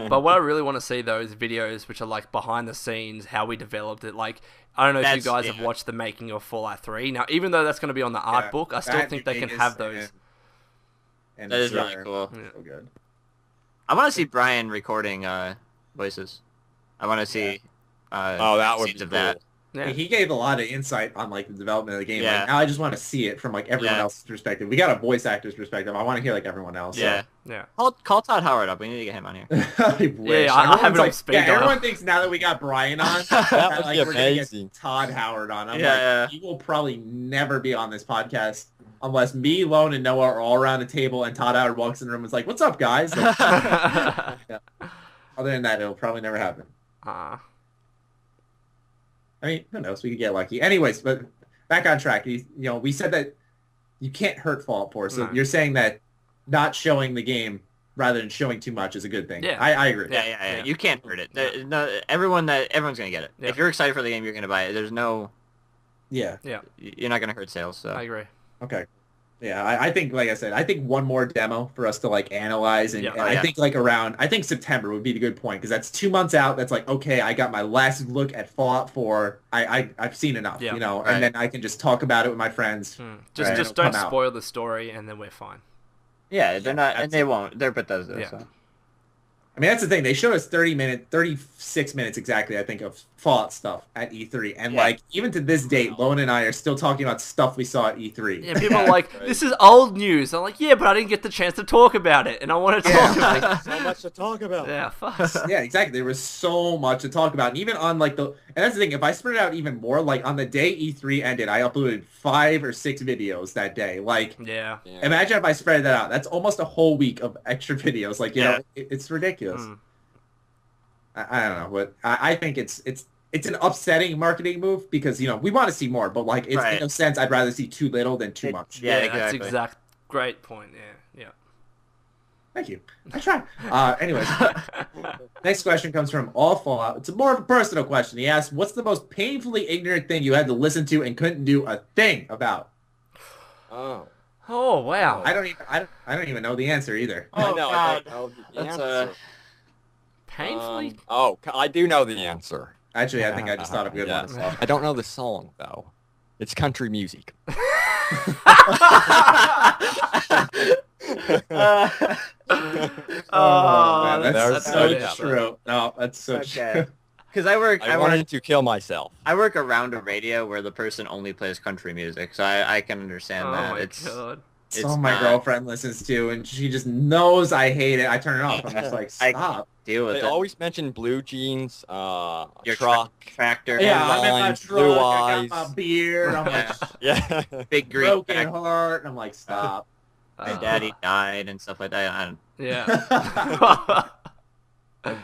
[SPEAKER 2] But what I really want to see, though, is videos which are, like, behind the scenes, how we developed it. Like, I don't know if you
[SPEAKER 3] That's-
[SPEAKER 2] guys have
[SPEAKER 3] yeah.
[SPEAKER 2] watched the making of Fallout 3. Now, even though that's going to be on the art
[SPEAKER 1] Yeah,
[SPEAKER 2] book, I still
[SPEAKER 1] that
[SPEAKER 2] think they can
[SPEAKER 1] Vegas
[SPEAKER 2] have those.
[SPEAKER 1] And
[SPEAKER 3] That is
[SPEAKER 1] it's,
[SPEAKER 3] really cool.
[SPEAKER 2] Yeah.
[SPEAKER 1] So good.
[SPEAKER 3] I want to see Brian recording voices. I want to see.
[SPEAKER 4] Oh, that would
[SPEAKER 3] scenes
[SPEAKER 4] be
[SPEAKER 3] of
[SPEAKER 4] cool.
[SPEAKER 3] that.
[SPEAKER 2] Yeah.
[SPEAKER 1] He gave a lot of insight on like the development of the game.
[SPEAKER 3] Yeah.
[SPEAKER 1] Like, now I just want to see it from like everyone
[SPEAKER 3] Yeah.
[SPEAKER 1] else's perspective. We got a voice actor's perspective. I want to hear like everyone else.
[SPEAKER 3] Yeah.
[SPEAKER 2] Yeah.
[SPEAKER 3] Call Todd Howard up. We need to get him on here.
[SPEAKER 1] I wish.
[SPEAKER 2] I'll have
[SPEAKER 1] Everyone's
[SPEAKER 2] it on
[SPEAKER 1] like,
[SPEAKER 2] speed
[SPEAKER 1] yeah,
[SPEAKER 2] dial.
[SPEAKER 1] everyone thinks now that we got Brian on,
[SPEAKER 3] That
[SPEAKER 4] would
[SPEAKER 1] like,
[SPEAKER 4] be
[SPEAKER 1] we're gonna
[SPEAKER 4] amazing.
[SPEAKER 1] get Todd Howard on. I'm
[SPEAKER 3] Yeah,
[SPEAKER 1] like,
[SPEAKER 3] yeah.
[SPEAKER 1] he will probably never be on this podcast unless me, Lone, and Noah are all around the table and Todd Howard walks in the room and is like, "What's up, guys?" Like, yeah. Other than that, it'll probably never happen. I mean, who knows? We could get lucky. Anyways, but back on track. We said that you can't hurt Fallout 4. So
[SPEAKER 2] No.
[SPEAKER 1] you're saying that not showing the game rather than showing too much is a good thing.
[SPEAKER 2] Yeah.
[SPEAKER 1] I agree.
[SPEAKER 3] Yeah. You can't hurt it. No, everyone's gonna get it.
[SPEAKER 2] Yeah.
[SPEAKER 3] If you're excited for the game, you're gonna buy it. There's no.
[SPEAKER 1] Yeah.
[SPEAKER 3] You're not gonna hurt sales. So.
[SPEAKER 2] I agree.
[SPEAKER 1] Okay. Yeah, I think, like I said, I think one more demo for us to like analyze, and,
[SPEAKER 2] Yeah.
[SPEAKER 1] and
[SPEAKER 3] Oh,
[SPEAKER 1] I
[SPEAKER 3] yeah.
[SPEAKER 1] think like I think September would be the good point because that's 2 months out. That's like, okay, I got my last look at Fallout 4. I've seen enough,
[SPEAKER 2] Yeah.
[SPEAKER 3] Right.
[SPEAKER 1] and then I can just talk about it with my friends.
[SPEAKER 2] Just
[SPEAKER 1] Right.
[SPEAKER 2] just
[SPEAKER 1] It'll
[SPEAKER 2] don't
[SPEAKER 1] come out.
[SPEAKER 2] spoil the story, and then we're fine.
[SPEAKER 3] Yeah, they're not, and
[SPEAKER 1] that's
[SPEAKER 3] they
[SPEAKER 1] it.
[SPEAKER 3] won't. They're Bethesda.
[SPEAKER 2] Yeah.
[SPEAKER 3] So.
[SPEAKER 1] I mean, that's the thing. They showed us 36 minutes exactly, I think, of Fallout stuff at E3. And, like, even to this date, Lone and I are still talking about stuff we saw at E3.
[SPEAKER 2] Yeah, people are like, this is old news. I'm like, yeah, but I didn't get the chance to talk about it, and I want to talk about it.
[SPEAKER 4] So much to talk about.
[SPEAKER 2] Yeah, fuck.
[SPEAKER 1] Yeah, exactly. There was so much to talk about. And even on, like, and that's the thing. If I spread it out even more, like, on the day E3 ended, I uploaded 5 or 6 videos that day. Like,
[SPEAKER 2] Yeah.
[SPEAKER 1] imagine if I spread that out. That's almost a whole week of extra videos. Like, you know, it's ridiculous. I don't know, but I think it's an upsetting marketing move because, you know, we want to see more, but like it's in a sense I'd rather see too little than too much.
[SPEAKER 3] Yeah,
[SPEAKER 2] That's
[SPEAKER 3] exactly.
[SPEAKER 2] great point. Yeah.
[SPEAKER 1] Thank you. I try. Anyways, next question comes from All Fallout. It's more of a personal question. He asked, "What's the most painfully ignorant thing you had to listen to and couldn't do a thing about?"
[SPEAKER 4] Oh.
[SPEAKER 2] Oh wow.
[SPEAKER 1] I don't even know the answer either.
[SPEAKER 3] Oh,
[SPEAKER 4] I know.
[SPEAKER 3] God.
[SPEAKER 4] I don't know the
[SPEAKER 3] That's
[SPEAKER 4] answer.
[SPEAKER 2] Painfully.
[SPEAKER 4] I do know the answer.
[SPEAKER 1] Actually, I think I just thought of a good one. So.
[SPEAKER 4] I don't know the song though. It's country music.
[SPEAKER 1] Oh, man, that's so
[SPEAKER 4] that's
[SPEAKER 1] true. No, that's so true.
[SPEAKER 3] Because I
[SPEAKER 4] wanted to kill myself.
[SPEAKER 3] I work around a radio where the person only plays country music, so I can understand that.
[SPEAKER 2] My
[SPEAKER 3] It's
[SPEAKER 2] God.
[SPEAKER 1] It's my girlfriend listens to, and she just knows I hate it. I turn it off. I'm just like, stop.
[SPEAKER 3] Deal with
[SPEAKER 4] They
[SPEAKER 3] it.
[SPEAKER 4] always mention blue jeans,
[SPEAKER 3] Your
[SPEAKER 4] truck.
[SPEAKER 3] tractor.
[SPEAKER 1] Yeah, I'm in my
[SPEAKER 4] lines,
[SPEAKER 1] truck.
[SPEAKER 4] blue
[SPEAKER 1] I
[SPEAKER 4] eyes.
[SPEAKER 1] got my beard. I'm like,
[SPEAKER 4] Yeah.
[SPEAKER 3] Big green
[SPEAKER 1] broken
[SPEAKER 3] tractor.
[SPEAKER 1] heart. And I'm like, stop.
[SPEAKER 3] My daddy died and stuff like that. I don't
[SPEAKER 2] Yeah.
[SPEAKER 3] know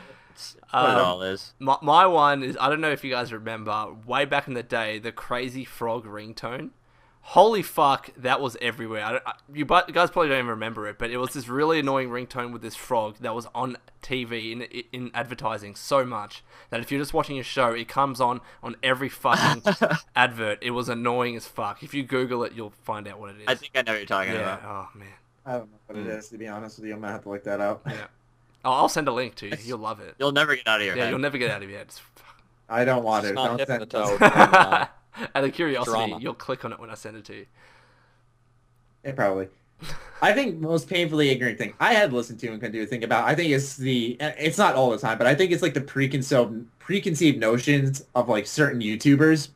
[SPEAKER 3] what it all is.
[SPEAKER 2] My one is, I don't know if you guys remember, way back in the day, the Crazy Frog ringtone. Holy fuck, that was everywhere. You guys probably don't even remember it, but it was this really annoying ringtone with this frog that was on TV in advertising so much that if you're just watching a show, it comes on every fucking advert. It was annoying as fuck. If you Google it, you'll find out what it is.
[SPEAKER 3] I think I know what you're talking about.
[SPEAKER 2] Oh, man.
[SPEAKER 1] I don't know what it is, to be honest with you. I'm going to have to look that up.
[SPEAKER 2] Yeah. Oh, I'll send a link to you. You'll love it.
[SPEAKER 3] You'll never get out of your
[SPEAKER 2] Yeah,
[SPEAKER 3] head.
[SPEAKER 2] you'll never get out of your head.
[SPEAKER 1] I don't want
[SPEAKER 4] It's
[SPEAKER 1] it.
[SPEAKER 4] not
[SPEAKER 1] Don't
[SPEAKER 4] dipping
[SPEAKER 1] send
[SPEAKER 4] the toe.
[SPEAKER 2] Out of curiosity,
[SPEAKER 4] Drama.
[SPEAKER 2] you'll click on it when I send it to you.
[SPEAKER 1] Yeah, probably. I think most painfully ignorant thing I had listened to and couldn't do a thing about, I think it's not all the time, but I think it's like the preconceived notions of like certain YouTubers.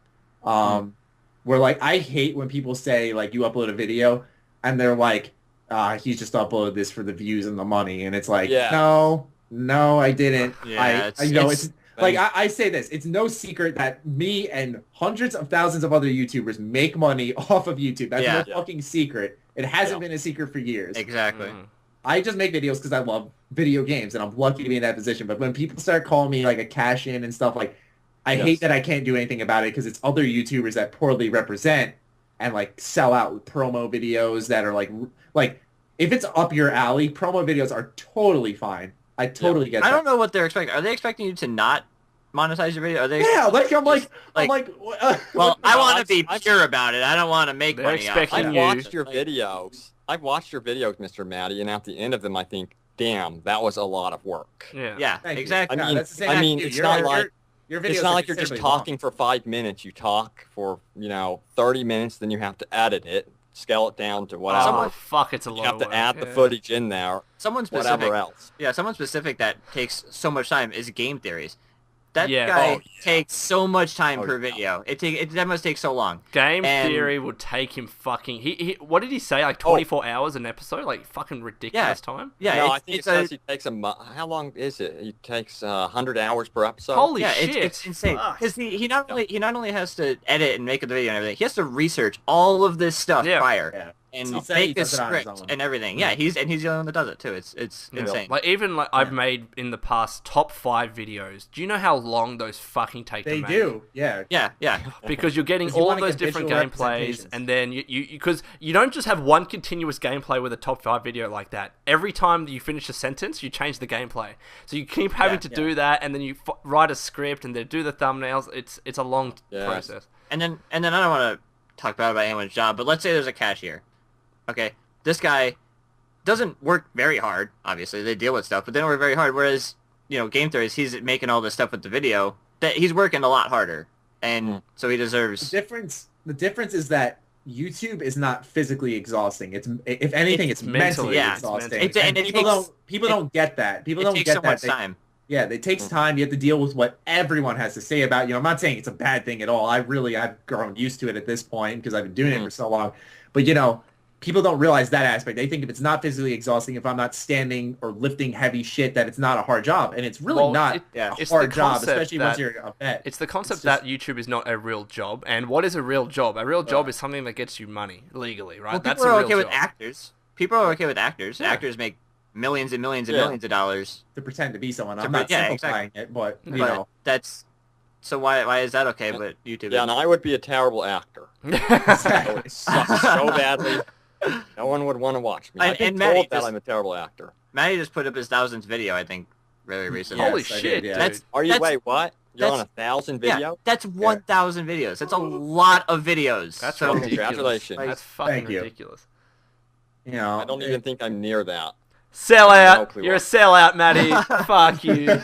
[SPEAKER 1] Where like I hate when people say like you upload a video and they're like, he's just uploaded this for the views and the money, and it's like, no, I didn't.
[SPEAKER 3] Yeah,
[SPEAKER 1] it's like I say this, it's no secret that me and hundreds of thousands of other YouTubers make money off of YouTube. That's no fucking secret. It hasn't been a secret for years.
[SPEAKER 3] Exactly.
[SPEAKER 1] I just make videos because I love video games, and I'm lucky to be in that position. But when people start calling me like a cash-in and stuff, like I hate that I can't do anything about it because it's other YouTubers that poorly represent and like sell out with promo videos that are like if it's up your alley, promo videos are totally fine. I totally get that.
[SPEAKER 3] I don't know what they're expecting. Are they expecting you to not monetize your video? Are they?
[SPEAKER 1] Yeah, I'm like.
[SPEAKER 3] Well, I want to be pure about it. I don't want to make
[SPEAKER 2] They're
[SPEAKER 3] money.
[SPEAKER 2] expecting
[SPEAKER 4] I've
[SPEAKER 2] you.
[SPEAKER 4] watched your videos. I've watched your videos, Mr. Maddie, and at the end of them, I think, damn, that was a lot of work.
[SPEAKER 3] Yeah,
[SPEAKER 1] Thank you.
[SPEAKER 3] exactly.
[SPEAKER 1] Yeah, that's the same
[SPEAKER 4] I
[SPEAKER 1] thing
[SPEAKER 4] mean,
[SPEAKER 1] too.
[SPEAKER 4] it's not like
[SPEAKER 1] your
[SPEAKER 4] it's
[SPEAKER 1] videos
[SPEAKER 4] not
[SPEAKER 1] are
[SPEAKER 4] like you're just
[SPEAKER 1] considerably long.
[SPEAKER 4] talking for 5 minutes. You talk for 30 minutes, then you have to edit it, scale it down to whatever.
[SPEAKER 2] Oh, fuck, it's a lot
[SPEAKER 4] You have
[SPEAKER 2] of
[SPEAKER 4] to
[SPEAKER 2] work.
[SPEAKER 4] add the footage in there.
[SPEAKER 3] Someone specific.
[SPEAKER 4] Whatever else.
[SPEAKER 3] Yeah, someone specific that takes so much time is Game Theories. That
[SPEAKER 2] Yeah.
[SPEAKER 3] guy
[SPEAKER 4] Oh, yeah.
[SPEAKER 3] takes so much time per
[SPEAKER 4] yeah.
[SPEAKER 3] video. That must take so long.
[SPEAKER 2] Game
[SPEAKER 3] And-
[SPEAKER 2] Theory would take him fucking... He what did he say? Like 24 hours an episode? Like fucking ridiculous time?
[SPEAKER 3] Yeah,
[SPEAKER 4] No,
[SPEAKER 3] it's,
[SPEAKER 4] I think it
[SPEAKER 3] it's
[SPEAKER 4] says he takes how long is it? He takes 100 hours per episode.
[SPEAKER 2] Holy
[SPEAKER 3] yeah,
[SPEAKER 2] shit.
[SPEAKER 3] it's insane.
[SPEAKER 2] Fuck.
[SPEAKER 3] Because he not only has to edit and make the video and everything, he has to research all of this stuff prior.
[SPEAKER 1] Yeah.
[SPEAKER 3] And
[SPEAKER 1] He said he
[SPEAKER 3] make the
[SPEAKER 1] does it on his
[SPEAKER 3] script
[SPEAKER 1] own.
[SPEAKER 3] and everything. Yeah, he's the only one that does it too. It's
[SPEAKER 2] Yeah.
[SPEAKER 3] insane.
[SPEAKER 2] Like even like I've made in the past top 5 videos. Do you know how long those fucking take
[SPEAKER 1] They
[SPEAKER 2] to make?
[SPEAKER 1] do. Yeah.
[SPEAKER 3] Yeah.
[SPEAKER 2] Because you're getting
[SPEAKER 1] 'Cause you
[SPEAKER 2] all of
[SPEAKER 1] wanna
[SPEAKER 2] those
[SPEAKER 1] get
[SPEAKER 2] different
[SPEAKER 1] visual
[SPEAKER 2] gameplays,
[SPEAKER 1] representations.
[SPEAKER 2] and then because you don't just have one continuous gameplay with a top 5 video like that. Every time that you finish a sentence, you change the gameplay. So you keep having to do that, and then you write a script, and then do the thumbnails. It's a long process.
[SPEAKER 3] And then I don't want to talk bad about anyone's job, but let's say there's a cashier. Okay, this guy doesn't work very hard. Obviously, they deal with stuff, but they don't work very hard. Whereas, Game Theories, he's making all this stuff with the video. That he's working a lot harder, and so he deserves.
[SPEAKER 1] The difference is that YouTube is not physically exhausting. It's if anything, it's mentally exhausting. And people don't get that. People don't get that. It takes so much time. Yeah, it takes time. You have to deal with what everyone has to say about you. I'm not saying it's a bad thing at all. I've grown used to it at this point because I've been doing it for so long. But people don't realize that aspect. They think if it's not physically exhausting, if I'm not standing or lifting heavy shit, that it's not a hard job. And it's really not a hard job, especially once you're a vet.
[SPEAKER 2] It's the concept that YouTube is not a real job. And what is a real job? A real job is something that gets you money legally, right?
[SPEAKER 3] Well, people are okay with actors. People are okay with actors. Yeah. Actors make millions and millions and millions of dollars
[SPEAKER 1] to pretend to be someone. I'm not simplifying it, but you know.
[SPEAKER 3] That's so why is that okay? But YouTube.
[SPEAKER 4] Yeah, and I would be a terrible actor. I would suck so badly. No one would want to watch me. I've been told that I'm a terrible actor.
[SPEAKER 3] Maddie just put up his 1,000th video, I think, very recently.
[SPEAKER 2] Holy shit!
[SPEAKER 4] Wait, what? You're on 1,000 videos?
[SPEAKER 3] Yeah, that's 1,000 videos. That's a lot of videos.
[SPEAKER 2] That's ridiculous.
[SPEAKER 4] Congratulations.
[SPEAKER 2] That's fucking ridiculous.
[SPEAKER 4] I don't even think I'm near that.
[SPEAKER 2] Sellout. You're a sellout, Maddie. Fuck you.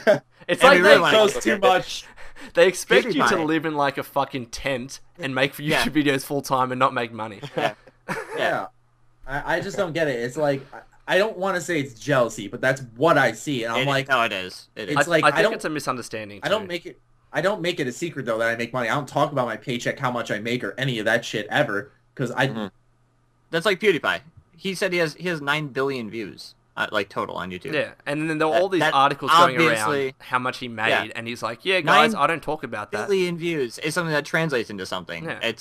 [SPEAKER 2] It's like
[SPEAKER 1] they post too much.
[SPEAKER 2] They expect you to live in like a fucking tent and make YouTube videos full time and not make money.
[SPEAKER 1] Yeah. I just don't get it. It's like I don't want to say it's jealousy, but that's what I see, and I'm like,
[SPEAKER 3] no, it is.
[SPEAKER 1] It's like
[SPEAKER 2] I think it's a misunderstanding.
[SPEAKER 1] I don't make it a secret though that I make money. I don't talk about my paycheck, how much I make, or any of that shit ever, because
[SPEAKER 3] That's like PewDiePie. He said he has 9 billion views, like total on YouTube.
[SPEAKER 2] Yeah, and then there were all these articles going around how much he made, and he's like, yeah, guys, I don't talk about that.
[SPEAKER 3] 9 billion views is something that translates into something. Yeah.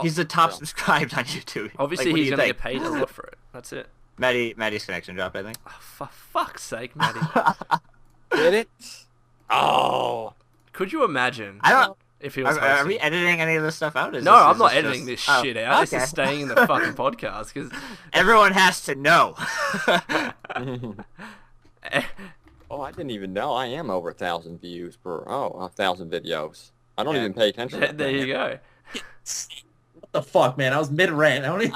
[SPEAKER 3] He's the top subscribed on YouTube.
[SPEAKER 2] Obviously, he's going to get paid a lot for it. That's it.
[SPEAKER 3] Maddie's connection dropped, I think.
[SPEAKER 2] Oh, for fuck's sake, Maddie.
[SPEAKER 4] Did it? Oh.
[SPEAKER 2] Could you imagine if he was
[SPEAKER 3] Are we editing any of this stuff out?
[SPEAKER 2] No, I'm not editing this shit out. Okay. This is staying in the fucking podcast. Cause
[SPEAKER 3] everyone has to know.
[SPEAKER 4] Oh, I didn't even know. I am over 1,000 views per 1,000 videos. I don't even pay attention to that.
[SPEAKER 2] There you go.
[SPEAKER 1] What the fuck, man? I was mid-rant. I don't
[SPEAKER 3] even.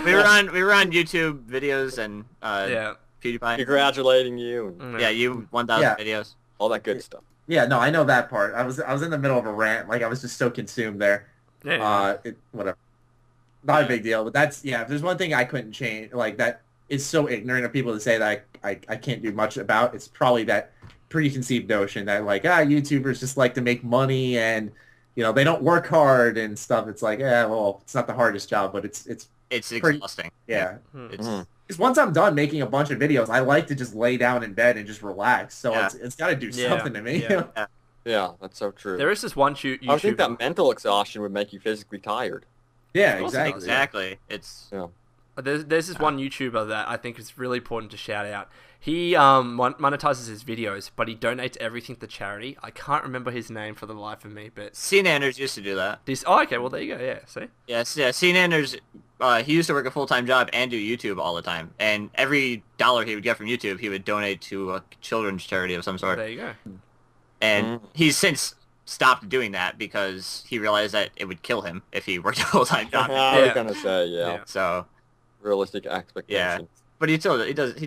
[SPEAKER 3] we were on YouTube videos and PewDiePie.
[SPEAKER 4] Congratulating you.
[SPEAKER 3] Yeah, you 1,000 videos.
[SPEAKER 4] All that good stuff.
[SPEAKER 1] Yeah, no, I know that part. I was in the middle of a rant. Like I was just so consumed there.
[SPEAKER 2] Yeah.
[SPEAKER 1] Whatever. Not a big deal, but that's if there's one thing I couldn't change, like that is so ignorant of people to say that I can't do much about. It's probably that preconceived notion that like YouTubers just like to make money and they don't work hard and stuff. It's like, well, it's not the hardest job, but it's
[SPEAKER 3] exhausting.
[SPEAKER 1] Yeah. Because once I'm done making a bunch of videos, I like to just lay down in bed and just relax. So it's got to do something to me.
[SPEAKER 4] Yeah, that's so true.
[SPEAKER 2] There is this one YouTuber.
[SPEAKER 4] I think that mental exhaustion would make you physically tired.
[SPEAKER 1] Yeah, exactly.
[SPEAKER 3] Exactly. It's
[SPEAKER 2] There's this one YouTuber that I think is really important to shout out. He monetizes his videos, but he donates everything to charity. I can't remember his name for the life of me, but
[SPEAKER 3] Anders used to do that.
[SPEAKER 2] Okay, well there you go. Yeah, see.
[SPEAKER 3] Yeah. Anders, he used to work a full-time job and do YouTube all the time, and every dollar he would get from YouTube, he would donate to a children's charity of some sort.
[SPEAKER 2] There you go.
[SPEAKER 3] And he's since stopped doing that because he realized that it would kill him if he worked a full-time job.
[SPEAKER 4] I was gonna say,
[SPEAKER 3] So
[SPEAKER 4] realistic expectations.
[SPEAKER 3] Yeah. But he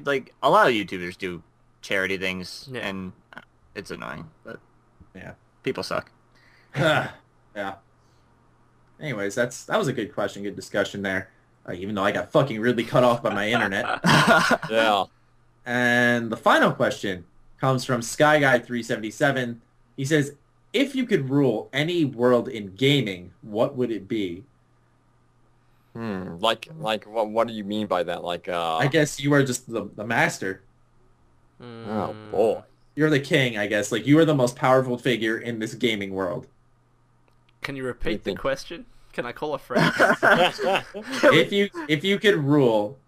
[SPEAKER 3] like a lot of YouTubers do charity things, and it's annoying. But people suck.
[SPEAKER 1] Yeah. Anyways, that was a good question, good discussion there. Even though I got fucking rudely cut off by my internet.
[SPEAKER 4] Yeah.
[SPEAKER 1] And the final question comes from SkyGuy377. He says, "If you could rule any world in gaming, what would it be?"
[SPEAKER 4] Like what do you mean by that? Like
[SPEAKER 1] I guess you are just the master.
[SPEAKER 4] Oh boy.
[SPEAKER 1] You're the king, I guess. Like you are the most powerful figure in this gaming world.
[SPEAKER 2] Can you repeat the question? Can I call a friend?
[SPEAKER 1] If you could rule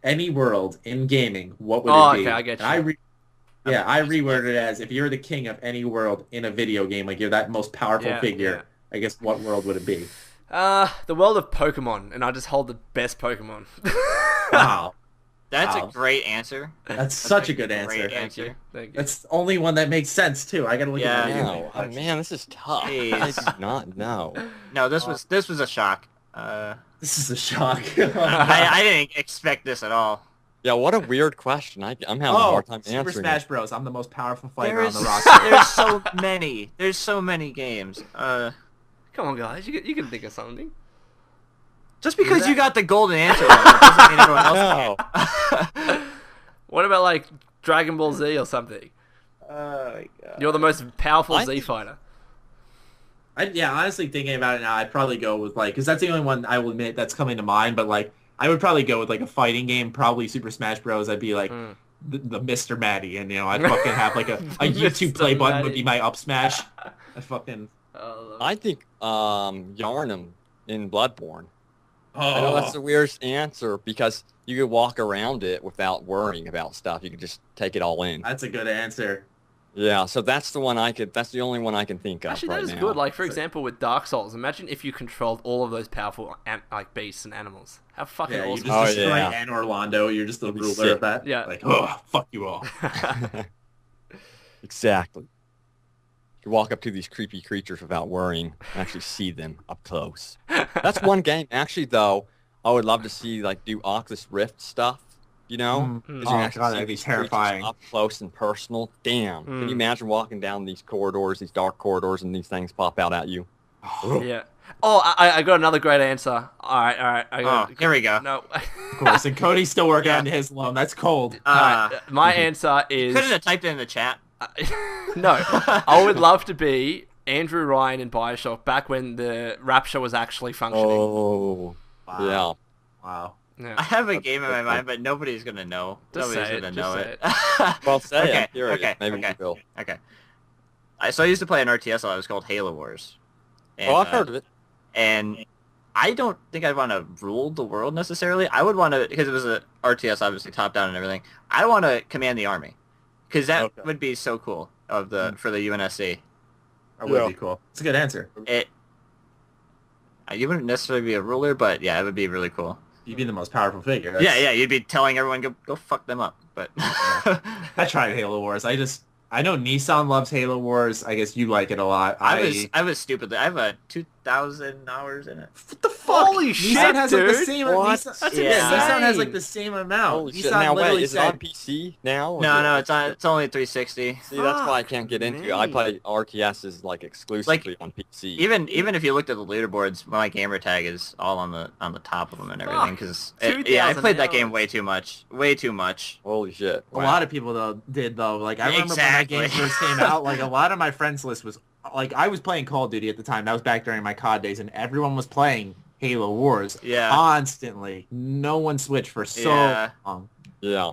[SPEAKER 1] any world in gaming, what would it be?
[SPEAKER 2] Okay, I get you.
[SPEAKER 1] I reworded it as if you're the king of any world in a video game, like you're that most powerful figure. I guess what world would it be?
[SPEAKER 2] The world of Pokemon, and I just hold the best Pokemon.
[SPEAKER 1] Wow.
[SPEAKER 3] That's a great answer.
[SPEAKER 1] That's such a good answer.
[SPEAKER 2] Thank you.
[SPEAKER 1] That's the only one that makes sense too. I gotta look at it.
[SPEAKER 4] Oh man, this is tough. I did not know.
[SPEAKER 3] No, this was a shock.
[SPEAKER 1] This is a shock.
[SPEAKER 3] I didn't expect this at all.
[SPEAKER 4] Yeah, what a weird question. I'm having a hard time answering.
[SPEAKER 1] Super Smash Bros. I'm the most powerful fighter
[SPEAKER 3] on
[SPEAKER 1] the roster.
[SPEAKER 3] There's so many. There's so many games.
[SPEAKER 2] Come on, guys. You can think of something.
[SPEAKER 3] Just because you got the golden answer doesn't mean everyone else
[SPEAKER 4] No.
[SPEAKER 2] What about like Dragon Ball Z or something?
[SPEAKER 3] Oh my god.
[SPEAKER 2] You're the most powerful
[SPEAKER 4] I
[SPEAKER 2] Z
[SPEAKER 4] think-
[SPEAKER 2] fighter.
[SPEAKER 1] Honestly, thinking about it now, I'd probably go with like, because that's the only one I will admit that's coming to mind. But like, I would probably go with like a fighting game, probably Super Smash Bros. I'd be like the Mr. Maddie, and I'd fucking have like a YouTube play button would be my up smash. I fucking.
[SPEAKER 4] I think Yarnum in Bloodborne.
[SPEAKER 1] Oh,
[SPEAKER 4] I know that's the weirdest answer because you could walk around it without worrying about stuff. You could just take it all in.
[SPEAKER 1] that's a good answer.
[SPEAKER 4] Yeah, so that's the one that's the only one I can think of
[SPEAKER 2] Actually,
[SPEAKER 4] right
[SPEAKER 2] that is
[SPEAKER 4] now.
[SPEAKER 2] good. Like, for example, with Dark Souls, imagine if you controlled all of those powerful like beasts and animals. How fucking
[SPEAKER 1] Yeah, you
[SPEAKER 2] awesome!
[SPEAKER 1] just destroy
[SPEAKER 4] yeah.
[SPEAKER 1] Anne Orlando. You're just the
[SPEAKER 4] That'd be
[SPEAKER 1] ruler
[SPEAKER 4] sick.
[SPEAKER 1] of that.
[SPEAKER 2] Yeah.
[SPEAKER 1] Like, oh, fuck you all.
[SPEAKER 4] Exactly. You walk up to these creepy creatures without worrying and actually see them up close. That's one game. Actually, though, I would love to see, like, do Oculus Rift stuff, you know?
[SPEAKER 1] Mm.
[SPEAKER 4] 'Cause
[SPEAKER 1] Oh,
[SPEAKER 4] you actually
[SPEAKER 1] God,
[SPEAKER 4] see
[SPEAKER 1] that'd be
[SPEAKER 4] these creatures
[SPEAKER 1] terrifying.
[SPEAKER 4] up close and personal. Damn. Can
[SPEAKER 2] Mm.
[SPEAKER 4] you imagine walking down these corridors, these dark corridors, and these things pop out at you?
[SPEAKER 2] Yeah. Oh, I got another great answer. All right. I
[SPEAKER 3] Oh,
[SPEAKER 2] got,
[SPEAKER 3] here we go.
[SPEAKER 2] No.
[SPEAKER 1] Of course, and Cody's still working on his loan. That's cold.
[SPEAKER 2] Alright, my answer is
[SPEAKER 3] Couldn't have typed it in the chat.
[SPEAKER 2] no. I would love to be Andrew Ryan in Bioshock back when the Rapture was actually functioning.
[SPEAKER 4] Oh,
[SPEAKER 1] Wow.
[SPEAKER 4] yeah.
[SPEAKER 1] Wow.
[SPEAKER 2] Yeah.
[SPEAKER 3] I have a game in my mind, but nobody's gonna know.
[SPEAKER 2] Just
[SPEAKER 3] Nobody's
[SPEAKER 2] say it,
[SPEAKER 3] gonna
[SPEAKER 2] just
[SPEAKER 3] know
[SPEAKER 2] say
[SPEAKER 3] it.
[SPEAKER 4] Well, say
[SPEAKER 3] Okay,
[SPEAKER 4] it. Here it is.
[SPEAKER 3] okay,
[SPEAKER 4] Maybe
[SPEAKER 3] okay.
[SPEAKER 4] you will.
[SPEAKER 3] Okay. So I used to play an RTS a lot. It was called Halo Wars. And,
[SPEAKER 4] Oh, I've heard of it.
[SPEAKER 3] And I don't think I'd want to rule the world necessarily. I would want to, because it was a RTS, obviously top down and everything. I want to command the army, because that
[SPEAKER 4] Okay.
[SPEAKER 3] would be so cool for the UNSC.
[SPEAKER 1] That would
[SPEAKER 4] Yeah.
[SPEAKER 1] be cool. It's a good answer.
[SPEAKER 3] You wouldn't necessarily be a ruler, but yeah, it would be really cool.
[SPEAKER 1] You'd be the most powerful figure.
[SPEAKER 3] Yeah, you'd be telling everyone go fuck them up. But
[SPEAKER 1] I tried Halo Wars. I know Nissan loves Halo Wars. I guess you like it a lot.
[SPEAKER 3] I was stupidly. I have 2,000 hours in it.
[SPEAKER 1] What the fuck?
[SPEAKER 2] Holy
[SPEAKER 1] Nissan
[SPEAKER 2] shit,
[SPEAKER 1] has like the
[SPEAKER 2] dude.
[SPEAKER 1] same.
[SPEAKER 4] What?
[SPEAKER 1] Nissan,
[SPEAKER 2] That's
[SPEAKER 3] Yeah.
[SPEAKER 1] Nissan has
[SPEAKER 2] insane.
[SPEAKER 1] like the same amount.
[SPEAKER 4] Holy shit.
[SPEAKER 1] Nissan
[SPEAKER 4] Now, wait,
[SPEAKER 1] literally
[SPEAKER 4] is it on
[SPEAKER 1] said,
[SPEAKER 4] PC now? or
[SPEAKER 3] No,
[SPEAKER 4] is
[SPEAKER 3] no,
[SPEAKER 4] it-
[SPEAKER 3] it's only 360.
[SPEAKER 4] See, that's why I
[SPEAKER 2] Fuck
[SPEAKER 4] can't get into it. I
[SPEAKER 2] me.
[SPEAKER 4] play RTSs like exclusively on PC.
[SPEAKER 3] Even if you looked at the leaderboards, my gamer tag is all on the top of them and everything.
[SPEAKER 2] Fuck.
[SPEAKER 3] Because
[SPEAKER 2] 2,000
[SPEAKER 3] I played that game
[SPEAKER 2] hours.
[SPEAKER 3] way too much. Way too much.
[SPEAKER 4] Holy shit.
[SPEAKER 1] a lot of people did though. Like I remember when that game
[SPEAKER 3] Exactly.
[SPEAKER 1] first came out. Like a lot of my friends list was like I was playing Call of Duty at the time. That was back during my COD days, and everyone was playing Halo Wars
[SPEAKER 3] Yeah.
[SPEAKER 1] constantly. No one switched for so
[SPEAKER 3] Yeah.
[SPEAKER 1] long.
[SPEAKER 4] Yeah.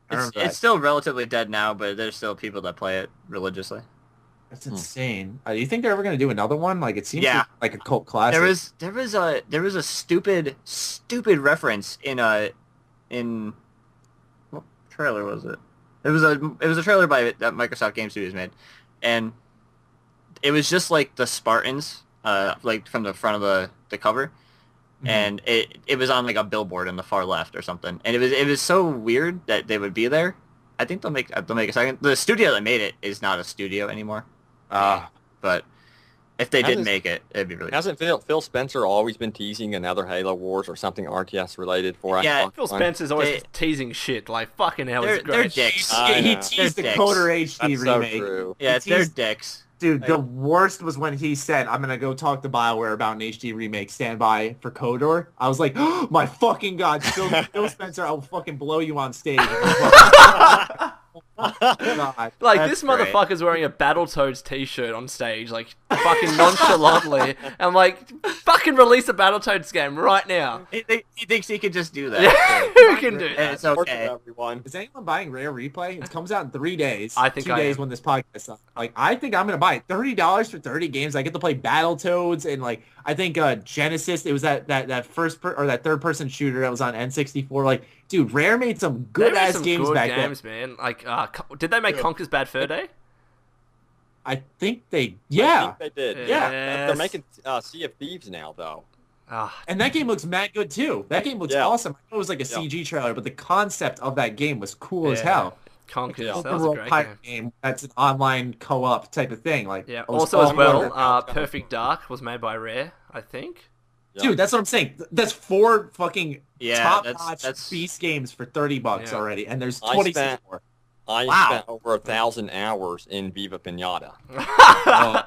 [SPEAKER 1] I remember
[SPEAKER 3] It's still relatively dead now, but there's still people that play it religiously.
[SPEAKER 1] That's insane. Do you think they're ever gonna do another one? Like it seems
[SPEAKER 3] Yeah.
[SPEAKER 1] like a cult classic.
[SPEAKER 3] There was a stupid reference in what trailer was it? It was a trailer that Microsoft Game Studios made, and it was just like the Spartans, like from the front of the cover, and it was on like a billboard in the far left or something, and it was so weird that they would be there. I think they'll make a second. The studio that made it is not a studio anymore, but if they did
[SPEAKER 4] Hasn't-
[SPEAKER 3] make it, it'd be really cool.
[SPEAKER 4] Hasn't Phil Spencer always been teasing another Halo Wars or something RTS related for
[SPEAKER 3] Yeah,
[SPEAKER 4] Xbox
[SPEAKER 2] Phil
[SPEAKER 4] One?
[SPEAKER 2] Spencer's always
[SPEAKER 3] They-
[SPEAKER 2] teasing shit. Like, fucking hell,
[SPEAKER 3] They're
[SPEAKER 2] it's great.
[SPEAKER 3] dicks.
[SPEAKER 4] I
[SPEAKER 1] he
[SPEAKER 4] know.
[SPEAKER 1] teased the
[SPEAKER 3] They're
[SPEAKER 1] Coder
[SPEAKER 3] dicks.
[SPEAKER 1] HD
[SPEAKER 4] That's so
[SPEAKER 1] remake.
[SPEAKER 4] true.
[SPEAKER 3] Yeah,
[SPEAKER 1] He
[SPEAKER 3] they're
[SPEAKER 1] teased-
[SPEAKER 3] dicks.
[SPEAKER 1] Dude, the worst was when he said, I'm going to go talk to BioWare about an HD remake, stand by for Kodor. I was like, oh, my fucking God, Phil Spencer, I'll fucking blow you on stage. God.
[SPEAKER 2] Like,
[SPEAKER 3] That's
[SPEAKER 2] this
[SPEAKER 3] great.
[SPEAKER 2] motherfucker's wearing a Battletoads t-shirt on stage, like, fucking nonchalantly. I'm like, fucking release a Battletoads game right now.
[SPEAKER 3] He thinks he could just do that.
[SPEAKER 2] Who can do
[SPEAKER 3] And
[SPEAKER 2] that?
[SPEAKER 3] it's
[SPEAKER 4] Working,
[SPEAKER 3] okay.
[SPEAKER 4] everyone.
[SPEAKER 1] Is anyone buying Rare Replay? It comes out in 3 days.
[SPEAKER 2] I think
[SPEAKER 1] 2
[SPEAKER 2] I
[SPEAKER 1] days
[SPEAKER 2] am.
[SPEAKER 1] when this podcast is up. Like, I think I'm going to buy it. $30 for 30 games. I get to play Battletoads and, like, I think Genesis, it was that that third-person shooter that was on N64. Like, dude, Rare made some
[SPEAKER 2] They made
[SPEAKER 1] good-ass
[SPEAKER 2] some
[SPEAKER 1] games
[SPEAKER 2] good
[SPEAKER 1] back
[SPEAKER 2] games, man. Like, did they make Conker's Bad Fur Day?
[SPEAKER 1] then. I think they,
[SPEAKER 4] I
[SPEAKER 1] yeah.
[SPEAKER 4] think they did.
[SPEAKER 1] Yeah.
[SPEAKER 4] They're
[SPEAKER 2] Yes.
[SPEAKER 4] making Sea of Thieves now, though.
[SPEAKER 2] Ah,
[SPEAKER 1] And that game looks mad good, too. That game looks
[SPEAKER 4] Yeah.
[SPEAKER 1] awesome. I know it was like a
[SPEAKER 4] Yeah.
[SPEAKER 1] CG trailer, but the concept of that game was cool as
[SPEAKER 2] Yeah.
[SPEAKER 1] hell.
[SPEAKER 2] Conker's,
[SPEAKER 4] Yeah.
[SPEAKER 2] that was a
[SPEAKER 1] Overworld
[SPEAKER 2] great
[SPEAKER 1] pirate
[SPEAKER 2] game.
[SPEAKER 1] game that's an online co-op type of thing. Like,
[SPEAKER 2] Yeah.
[SPEAKER 1] it was
[SPEAKER 2] Also, as
[SPEAKER 1] all
[SPEAKER 2] well,
[SPEAKER 1] over.
[SPEAKER 2] Perfect Dark was made by Rare, I think.
[SPEAKER 4] Yeah.
[SPEAKER 1] Dude, that's what I'm saying. That's 4 fucking
[SPEAKER 3] Yeah,
[SPEAKER 1] top-notch
[SPEAKER 3] that's
[SPEAKER 1] beast games for $30
[SPEAKER 2] Yeah.
[SPEAKER 1] already, and there's
[SPEAKER 4] I
[SPEAKER 1] 26
[SPEAKER 4] spent-
[SPEAKER 1] more.
[SPEAKER 4] I
[SPEAKER 3] Wow.
[SPEAKER 4] spent over 1,000 hours in Viva Pinata.
[SPEAKER 1] Oh,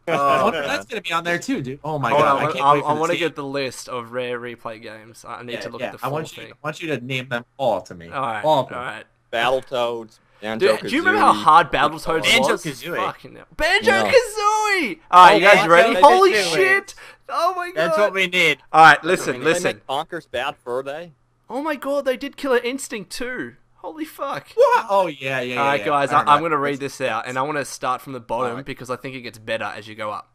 [SPEAKER 1] I wonder if that's gonna be on there too, dude. Oh my
[SPEAKER 2] Hold
[SPEAKER 1] god,
[SPEAKER 2] on,
[SPEAKER 1] I can't wait for
[SPEAKER 2] I
[SPEAKER 1] this
[SPEAKER 2] want to
[SPEAKER 1] game.
[SPEAKER 2] get the list of rare replay games. I need to look at the full thing.
[SPEAKER 1] I want you to name them all to me.
[SPEAKER 2] All
[SPEAKER 1] of them.
[SPEAKER 2] right.
[SPEAKER 4] Battletoads.
[SPEAKER 2] Dude, do you remember how hard Battletoads was?
[SPEAKER 3] Banjo-Kazooie.
[SPEAKER 2] Fucking hell. Banjo-Kazooie! Alright, you guys ready?
[SPEAKER 3] God,
[SPEAKER 2] Holy
[SPEAKER 3] let's do
[SPEAKER 2] shit! Oh my god!
[SPEAKER 3] That's what we need.
[SPEAKER 2] Alright, listen.
[SPEAKER 4] Did they make Bonkers Bad Fur Day?
[SPEAKER 2] Oh my god, they did Killer Instinct too. Holy fuck.
[SPEAKER 1] What? Oh yeah.
[SPEAKER 2] Alright, guys,
[SPEAKER 1] I
[SPEAKER 2] I'm going to read this out, and I want to start from the bottom
[SPEAKER 4] Alright.
[SPEAKER 2] because I think it gets better as you go up.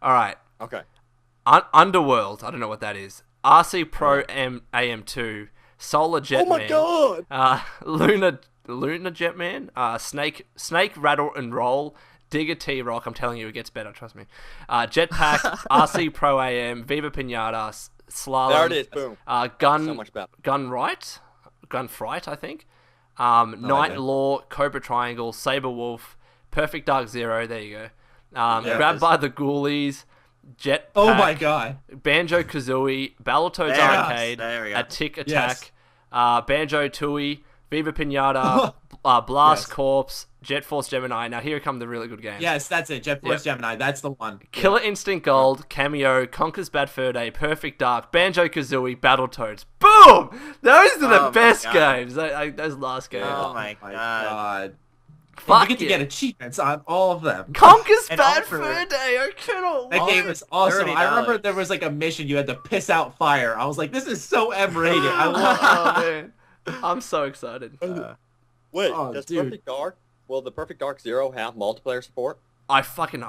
[SPEAKER 2] Alright.
[SPEAKER 4] Okay.
[SPEAKER 2] Underworld, I don't know what that is. RC Pro AM2, Solar Jetman.
[SPEAKER 4] Oh my god!
[SPEAKER 2] Luna Jetman, Snake Rattle and Roll, Digger T-Rock, I'm telling you, it gets better, trust me. Jetpack, RC Pro AM, Viva Pinata, Slalom.
[SPEAKER 4] There it is, boom.
[SPEAKER 2] Gun,
[SPEAKER 4] So much better.
[SPEAKER 2] Gun Fright, I think. Night
[SPEAKER 1] idea.
[SPEAKER 2] Law, Cobra Triangle, Saber Wolf, Perfect Dark Zero, there you go.
[SPEAKER 1] Yeah,
[SPEAKER 2] Grabbed by the Ghoulies, Jetpack.
[SPEAKER 1] Oh my god.
[SPEAKER 2] Banjo-Kazooie, Battletoads
[SPEAKER 3] There
[SPEAKER 2] Arcade,
[SPEAKER 3] we go.
[SPEAKER 2] A Tick Attack,
[SPEAKER 1] Yes.
[SPEAKER 2] Banjo-Tooie, Viva Pinata, Blast
[SPEAKER 1] Yes.
[SPEAKER 2] Corps, Jet Force Gemini. Now here come the really good games.
[SPEAKER 1] Yes, that's it. Jet Force Gemini. That's the one.
[SPEAKER 2] Killer Instinct Gold, Cameo, Conker's Bad Fur Day, Perfect Dark, Banjo-Kazooie, Battletoads. Boom! Those are the
[SPEAKER 3] Oh my
[SPEAKER 2] best
[SPEAKER 3] God.
[SPEAKER 2] games. Those last games.
[SPEAKER 3] Oh my god.
[SPEAKER 2] Fuck
[SPEAKER 1] you get to
[SPEAKER 2] yeah.
[SPEAKER 1] get achievements on all of them.
[SPEAKER 2] Conker's
[SPEAKER 3] And
[SPEAKER 2] Bad
[SPEAKER 3] also-
[SPEAKER 2] Fur Day. I cannot
[SPEAKER 1] That
[SPEAKER 2] wait.
[SPEAKER 1] game is awesome. I remember
[SPEAKER 3] $30.
[SPEAKER 1] there was like a mission you had to piss out fire. I was like, this is so M-rated. I love
[SPEAKER 2] Oh man, I'm so excited.
[SPEAKER 4] Wait,
[SPEAKER 1] Oh,
[SPEAKER 4] does
[SPEAKER 1] dude.
[SPEAKER 4] Perfect Dark? Will the Perfect Dark Zero have multiplayer support?
[SPEAKER 2] I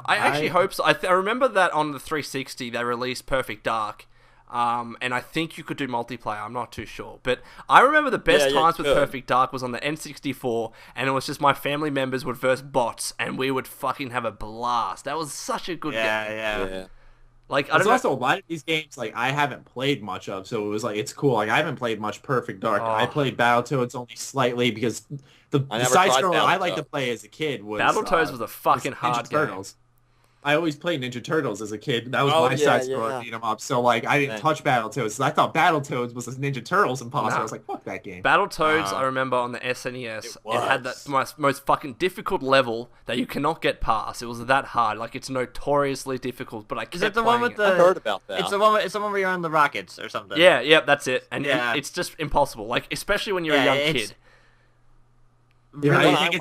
[SPEAKER 2] actually hope so. I remember that on the 360 they released Perfect Dark, and I think you could do multiplayer. I'm not too sure, but I remember the best
[SPEAKER 4] Yeah,
[SPEAKER 2] times with
[SPEAKER 4] good.
[SPEAKER 2] Perfect Dark was on the N64, and it was just my family members would verse bots, and we would fucking have a blast. That was such a good game.
[SPEAKER 3] Yeah.
[SPEAKER 2] Like I
[SPEAKER 1] There's
[SPEAKER 2] don't know.
[SPEAKER 1] also a lot of these games like I haven't played much of, so it was like it's cool. Like I haven't played much Perfect Dark.
[SPEAKER 2] Oh.
[SPEAKER 1] I played Battletoads only slightly because the
[SPEAKER 4] never
[SPEAKER 1] side
[SPEAKER 4] tried
[SPEAKER 1] scroller I liked
[SPEAKER 4] Battletoads.
[SPEAKER 1] to play as a kid was
[SPEAKER 2] Battletoads was a fucking
[SPEAKER 1] Ninja
[SPEAKER 2] hard game.
[SPEAKER 1] Turtles. I always played Ninja Turtles as a kid. That was
[SPEAKER 4] Oh,
[SPEAKER 1] my
[SPEAKER 4] yeah,
[SPEAKER 1] side scroller
[SPEAKER 4] yeah.
[SPEAKER 1] beat 'em up. So like I didn't
[SPEAKER 4] Dang.
[SPEAKER 1] touch Battletoads. So I thought Battletoads was a Ninja Turtles imposter.
[SPEAKER 2] Nah.
[SPEAKER 1] I was like, fuck that game.
[SPEAKER 2] Battletoads,
[SPEAKER 3] Ah.
[SPEAKER 2] I remember on the SNES,
[SPEAKER 4] It
[SPEAKER 2] it had that
[SPEAKER 4] was.
[SPEAKER 2] most fucking difficult level that you cannot get past. It was that hard. Like, it's notoriously difficult, but I kept
[SPEAKER 3] Is it the one
[SPEAKER 2] playing
[SPEAKER 3] with
[SPEAKER 2] it.
[SPEAKER 4] I heard about that.
[SPEAKER 3] It's the one where you're on the rockets or something.
[SPEAKER 2] Yeah, that's it. And
[SPEAKER 3] Yeah.
[SPEAKER 2] it's just impossible. Like, especially when you're a
[SPEAKER 3] Yeah,
[SPEAKER 2] young
[SPEAKER 3] it's-
[SPEAKER 2] kid.
[SPEAKER 1] Yeah,
[SPEAKER 4] Really?
[SPEAKER 1] how
[SPEAKER 4] I
[SPEAKER 1] do you
[SPEAKER 4] wanna
[SPEAKER 1] think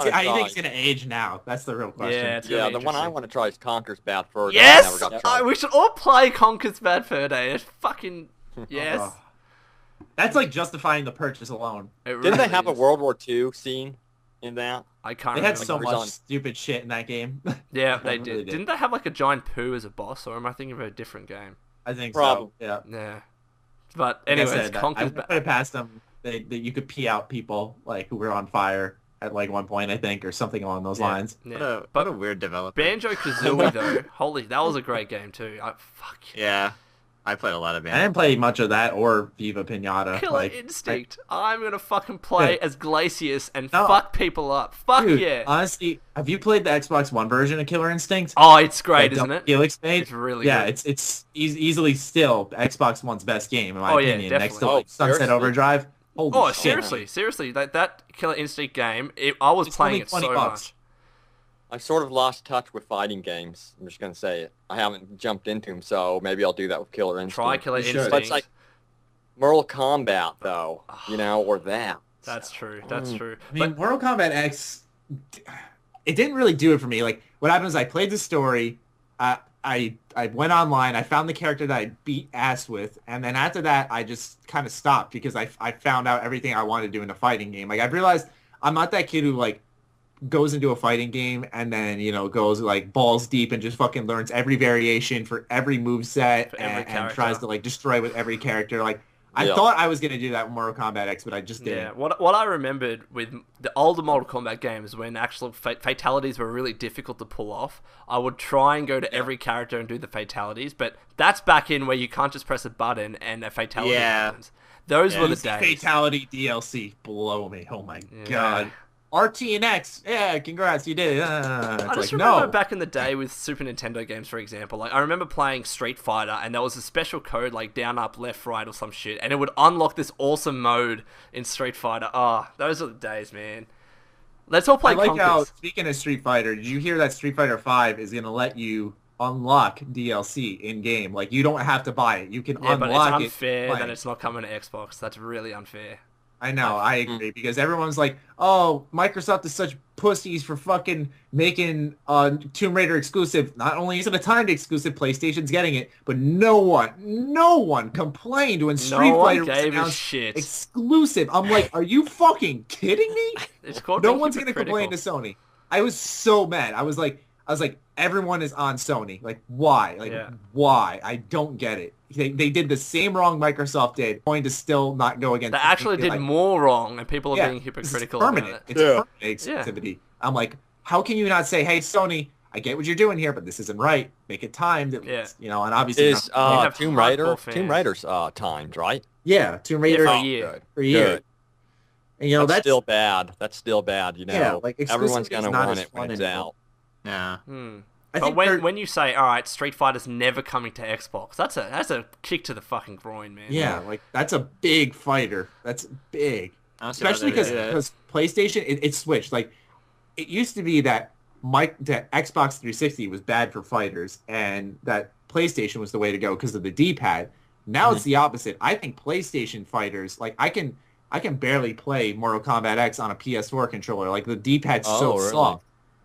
[SPEAKER 1] it's
[SPEAKER 4] try.
[SPEAKER 1] gonna age now? That's the real question.
[SPEAKER 2] Yeah, it's
[SPEAKER 4] Yeah,
[SPEAKER 2] really
[SPEAKER 4] the one I
[SPEAKER 2] interesting.
[SPEAKER 4] want to try is Conker's Bad Fur Day.
[SPEAKER 2] Yes!
[SPEAKER 4] I never got to try.
[SPEAKER 2] We should all play Conker's Bad Fur Day. It's fucking... Yes.
[SPEAKER 1] Oh. That's like justifying the purchase alone.
[SPEAKER 2] It
[SPEAKER 4] Didn't
[SPEAKER 2] really
[SPEAKER 4] they have a
[SPEAKER 2] is.
[SPEAKER 4] World War II scene in that?
[SPEAKER 2] I can't
[SPEAKER 1] They had
[SPEAKER 2] remember.
[SPEAKER 1] so
[SPEAKER 4] Like,
[SPEAKER 1] much
[SPEAKER 4] Rizon.
[SPEAKER 1] stupid shit in that game.
[SPEAKER 2] Yeah,
[SPEAKER 1] They
[SPEAKER 2] they
[SPEAKER 1] really
[SPEAKER 2] did. Didn't they have, like, a giant poo as a boss? Or am I thinking of a different game?
[SPEAKER 1] I think
[SPEAKER 4] Problem.
[SPEAKER 1] so. Yeah.
[SPEAKER 2] Yeah. But
[SPEAKER 1] Like I
[SPEAKER 2] anyways,
[SPEAKER 1] said, I
[SPEAKER 2] Conker's
[SPEAKER 1] put
[SPEAKER 2] Bad...
[SPEAKER 1] it past them. That you could pee out people like who were on fire at like one point, I think, or something along those lines.
[SPEAKER 2] Yeah.
[SPEAKER 3] What a weird developer.
[SPEAKER 2] Banjo-Kazooie, though, holy, that was a great game, too. Fuck.
[SPEAKER 3] Yeah. I played a lot of
[SPEAKER 1] I
[SPEAKER 3] Banjo.
[SPEAKER 1] didn't play much of that or Viva Pinata.
[SPEAKER 2] Killer
[SPEAKER 1] like,
[SPEAKER 2] Instinct. I'm gonna fucking play
[SPEAKER 1] Dude.
[SPEAKER 2] as Glacius and
[SPEAKER 1] No.
[SPEAKER 2] fuck people up. Fuck
[SPEAKER 1] Dude,
[SPEAKER 2] yeah.
[SPEAKER 1] honestly, have you played the Xbox One version of Killer Instinct?
[SPEAKER 2] Oh, it's great,
[SPEAKER 1] That
[SPEAKER 2] isn't
[SPEAKER 1] Double
[SPEAKER 2] it?
[SPEAKER 1] Helix made?
[SPEAKER 2] It's really
[SPEAKER 1] yeah,
[SPEAKER 2] good.
[SPEAKER 1] it's easily still Xbox One's best game in my
[SPEAKER 2] Oh, yeah,
[SPEAKER 1] opinion. Next to
[SPEAKER 2] definitely.
[SPEAKER 1] like Sunset
[SPEAKER 4] seriously?
[SPEAKER 1] Overdrive. Holy
[SPEAKER 2] Oh,
[SPEAKER 1] shit.
[SPEAKER 2] seriously, that Killer Instinct game, I was
[SPEAKER 1] It's
[SPEAKER 2] playing
[SPEAKER 1] only
[SPEAKER 2] it so
[SPEAKER 1] $20.
[SPEAKER 2] much.
[SPEAKER 4] I sort of lost touch with fighting games. I'm just gonna say it. I haven't jumped into them, so maybe I'll do that with Killer Instinct.
[SPEAKER 2] Try Killer
[SPEAKER 1] You should.
[SPEAKER 2] Instinct.
[SPEAKER 4] But it's like Mortal Kombat, though, you know, or that.
[SPEAKER 2] That's true. That's true.
[SPEAKER 1] I mean, Mortal Kombat X, it didn't really do it for me. Like, what happened is I played the story, I went online, I found the character that I beat ass with, and then after that, I just kind of stopped because I found out everything I wanted to do in a fighting game. Like, I realized I'm not that kid who, like, goes into a fighting game and then, you know, goes, like, balls deep and just fucking learns every variation for every moveset
[SPEAKER 2] For every
[SPEAKER 1] and
[SPEAKER 2] character.
[SPEAKER 1] tries to, like, destroy with every character. Like, I
[SPEAKER 4] Yeah.
[SPEAKER 1] thought I was going to do that with Mortal Kombat X, but I just didn't.
[SPEAKER 2] Yeah, what I remembered with the older Mortal Kombat games, when actual fatalities were really difficult to pull off, I would try and go to every character and do the fatalities, but that's back in where you can't just press a button and a fatality happens. Those were the days.
[SPEAKER 1] Fatality DLC, blow me. Oh my
[SPEAKER 2] Yeah.
[SPEAKER 1] god. RT and X, yeah, congrats, you did it. It's
[SPEAKER 2] I just
[SPEAKER 1] like,
[SPEAKER 2] remember
[SPEAKER 1] no.
[SPEAKER 2] back in the day with Super Nintendo games, for example. Like, I remember playing Street Fighter, and there was a special code, like down, up, left, right, or some shit, and it would unlock this awesome mode in Street Fighter. Oh, those are the days, man. Let's all play
[SPEAKER 1] I like how,
[SPEAKER 2] Conkers.
[SPEAKER 1] speaking of Street Fighter, did you hear that Street Fighter 5 is going to let you unlock DLC in game. Like, you don't have to buy it. You can
[SPEAKER 2] Yeah, but
[SPEAKER 1] unlock
[SPEAKER 2] it's unfair
[SPEAKER 1] it.
[SPEAKER 2] that it's not coming to Xbox. That's really unfair.
[SPEAKER 1] I know, I agree, because everyone's like, oh, Microsoft is such pussies for fucking making Tomb Raider exclusive. Not only is it a timed exclusive, PlayStation's getting it, but no one complained when Street Fighter was announced exclusive. I'm like, are you fucking kidding me?
[SPEAKER 2] It's called
[SPEAKER 1] no one's gonna complain to Sony. I was so mad. I was like, everyone is on Sony. Like, why? Like, why? I don't get it. They did the same wrong Microsoft did, going to still not go against.
[SPEAKER 2] They actually did more wrong, and people are being hypocritical about it.
[SPEAKER 1] It's permanent exclusivity. I'm like, how can you not say, hey, Sony, I get what you're doing here, but this isn't right. Make it timed. You know, and obviously
[SPEAKER 4] is Tomb Raider's timed, right?
[SPEAKER 1] Yeah, Tomb Raider
[SPEAKER 2] for a year.
[SPEAKER 1] Good. And, you know, that's
[SPEAKER 4] still bad. That's still bad. You know,
[SPEAKER 1] yeah, like,
[SPEAKER 4] everyone's gonna want it when it's out.
[SPEAKER 3] Yeah.
[SPEAKER 2] But when you say, all right, Street Fighter's never coming to Xbox, that's a kick to the fucking groin, man.
[SPEAKER 1] Yeah, like, that's a big fighter. That's big. Especially because PlayStation, it switched. Like, it used to be that Xbox 360 was bad for fighters, and that PlayStation was the way to go because of the D-pad. Now it's the opposite. I think PlayStation fighters, like, I can barely play Mortal Kombat X on a PS4 controller. Like, the D-pad's soft.